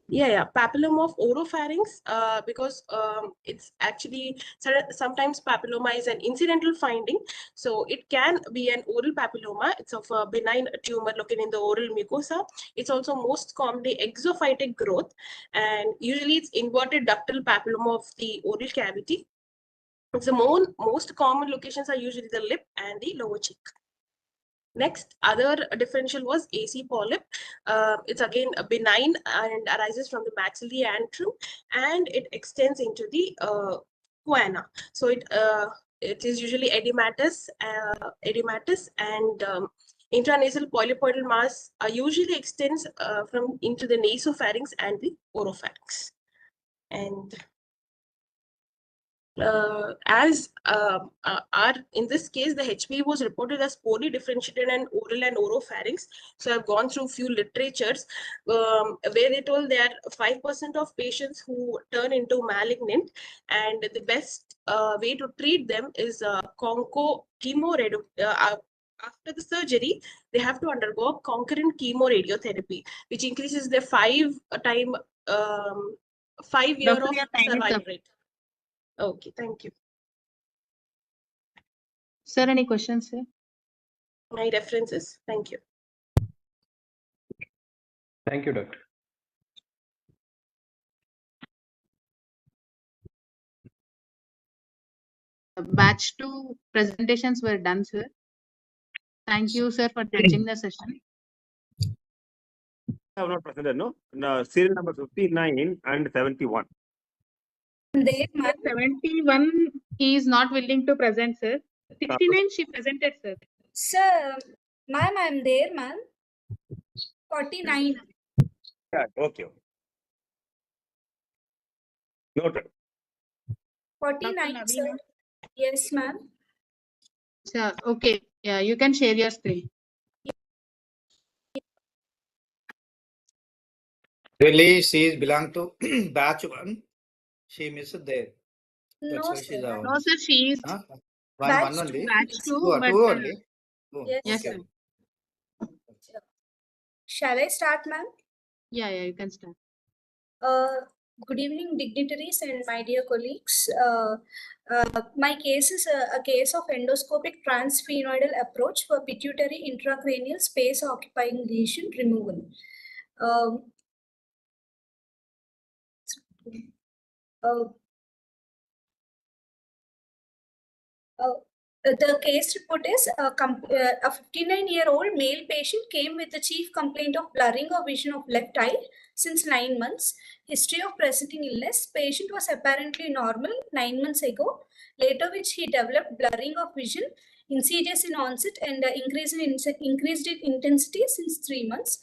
papilloma of oropharynx, because it's actually sometimes papilloma is an incidental finding, so it can be an oral papilloma. It's of a benign tumor located in the oral mucosa. It's also most commonly exophytic growth, and usually it's inverted ductal papilloma of the oral cavity. It's the most common locations are usually the lip and the lower cheek. Next, other differential was AC polyp. It's again a benign and arises from the maxillary antrum, and it extends into the choana. So it is usually edematous, and intranasal polypoidal mass usually extends from into the nasopharynx and the oropharynx. And in this case, the HPV was reported as poorly differentiated in oral and oropharynx. So I've gone through few literatures where they told there are 5% of patients who turn into malignant, and the best way to treat them is chemo. After the surgery, they have to undergo concurrent chemoradiotherapy, which increases the 5 year of survival rate. Okay, thank you. Sir, any questions, sir? My references. Thank you. Thank you, Doctor. Batch 2 presentations were done, sir. Thank you, sir, for judging the session. I have not presented, no? Serial number 59 and 71. There, 71 he is not willing to present, sir. 69 she presented, sir. Sir, ma'am, I'm there, ma'am. 49. Yeah, okay. Noted. 49, sir. Yes, ma'am. Sir, okay. Yeah, you can share your screen. Really, she is belong to batch 1. She missed there. That's No, why she's sir. No, sir, she is one only. batch 2, Two but only. Yes, yes, sir. sir. Shall I start, ma'am? Yeah, you can start. Good evening, dignitaries and my dear colleagues. My case is a case of endoscopic transsphenoidal approach for pituitary intracranial space occupying lesion removal. Um, uh, the case report is a 59-year-old male patient came with the chief complaint of blurring of vision of left eye since 9 months. History of presenting illness. Patient was apparently normal 9 months ago, later which he developed blurring of vision, insidious in onset and increased in intensity since 3 months.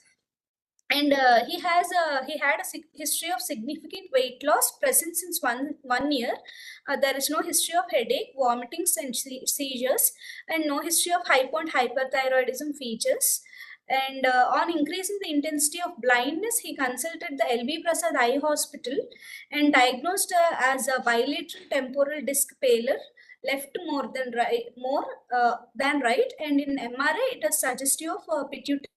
And he had a history of significant weight loss present since one year. There is no history of headache, vomitings, and seizures, and no history of hypo and hyperthyroidism features. And on increasing the intensity of blindness, he consulted the LV Prasad Eye Hospital and diagnosed as a bilateral temporal disc pallor, left more than right, and in MRI it is suggestive of pituitary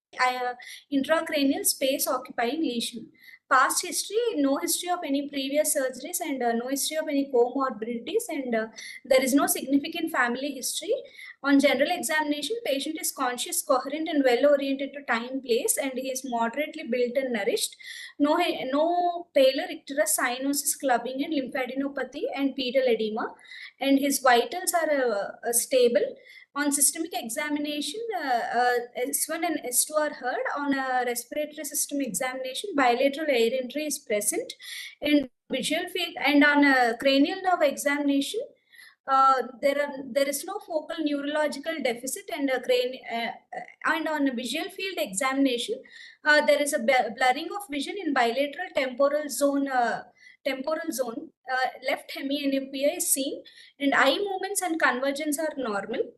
intracranial space occupying lesion. Past history, no history of any previous surgeries and no history of any comorbidities, and there is no significant family history. On general examination, patient is conscious, coherent and well oriented to time, place, and he is moderately built and nourished. No pallor, icterus, cyanosis, clubbing and lymphadenopathy and pedal edema, and his vitals are stable. On systemic examination, S1 and S2 are heard. On a respiratory system examination, bilateral air entry is present. In visual field and on a cranial nerve examination, there is no focal neurological deficit, and and on a visual field examination, there is a blurring of vision in bilateral temporal zone. Left hemianopia is seen, and eye movements and convergence are normal.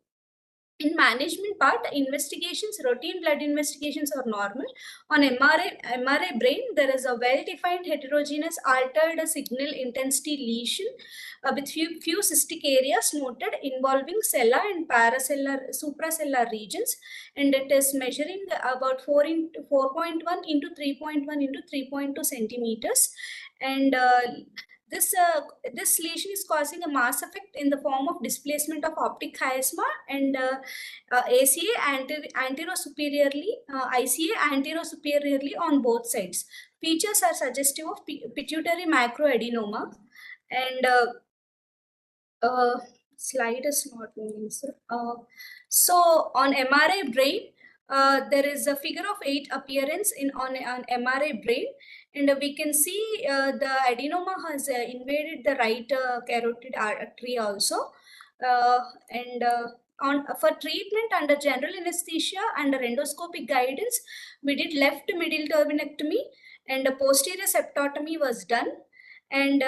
In management part, investigations, routine blood investigations are normal. On MRI brain, there is a well-defined heterogeneous altered signal intensity lesion with few cystic areas noted involving cellular and supracellular regions, and it is measuring about 4.1 into 3.1 into 3.2 centimeters. And this lesion is causing a mass effect in the form of displacement of optic chiasma and ACA anterosuperiorly, ICA anterosuperiorly on both sides. Features are suggestive of pituitary macroadenoma, and slide is not moving, sir. So on MRI brain, there is a figure of 8 appearance on MRI brain, and we can see the adenoma has invaded the right carotid artery also. For treatment under general anesthesia under endoscopic guidance, we did left middle turbinectomy and a posterior septotomy was done. And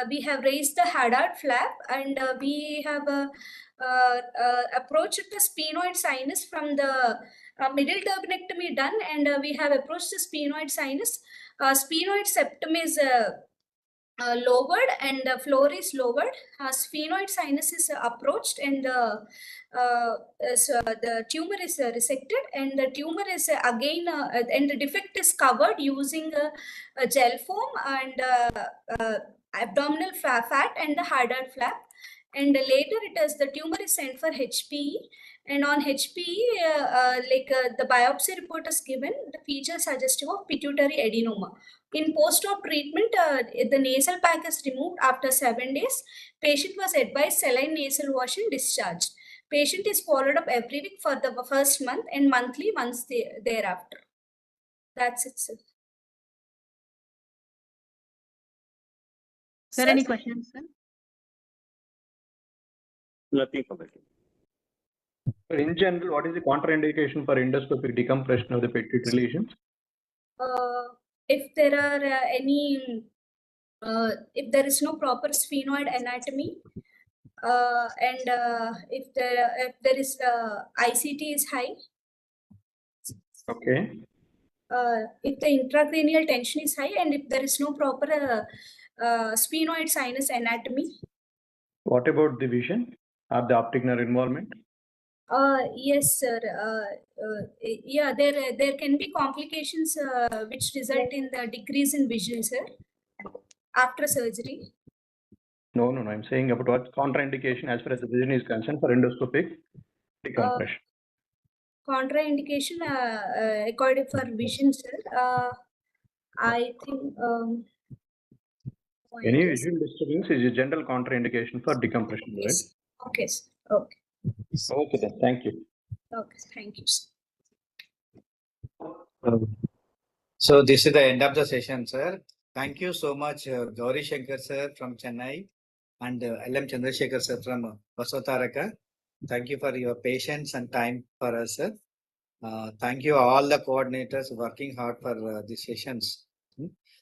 we have raised the Hadad flap, and we have approached the sphenoid sinus from the middle turbinectomy done, and we have approached the sphenoid sinus. Sphenoid septum is lowered and the floor is lowered. Sphenoid sinus is approached, and the tumor is resected, and the tumor is again and the defect is covered using a gel foam and abdominal fat and the Hadad flap. And later the tumor is sent for HPE, and on HPE the biopsy report is given. The feature suggestive of pituitary adenoma. In post-op treatment, the nasal pack is removed after 7 days. Patient was advised saline nasal wash and discharged. Patient is followed up every week for the first month and monthly once thereafter. That's it, sir. Sir, any questions, sir? Nothing for that. In general, what is the contraindication for endoscopic decompression of the pituitary lesions? If there are if there is no proper sphenoid anatomy, and if there is ICT is high, okay. If the intracranial tension is high, and if there is no proper sphenoid sinus anatomy. What about the vision or the optic nerve involvement? Yes, sir. Yeah, there can be complications which result in the decrease in vision, sir, after surgery. No. I'm saying about what contraindication as far as the vision is concerned for endoscopic decompression. Contraindication according for vision, sir. I think Any visual disturbance is a general contraindication for decompression, right? yes. Okay, sir. Okay. Okay, then. Thank you. Okay, thank you, sir. So this is the end of the session, sir. Thank you so much, Gauri Shankar sir from Chennai and LM Chandrasekhar sir from Vasotaraka. Thank you for your patience and time for us, sir. Thank you all the coordinators working hard for these sessions.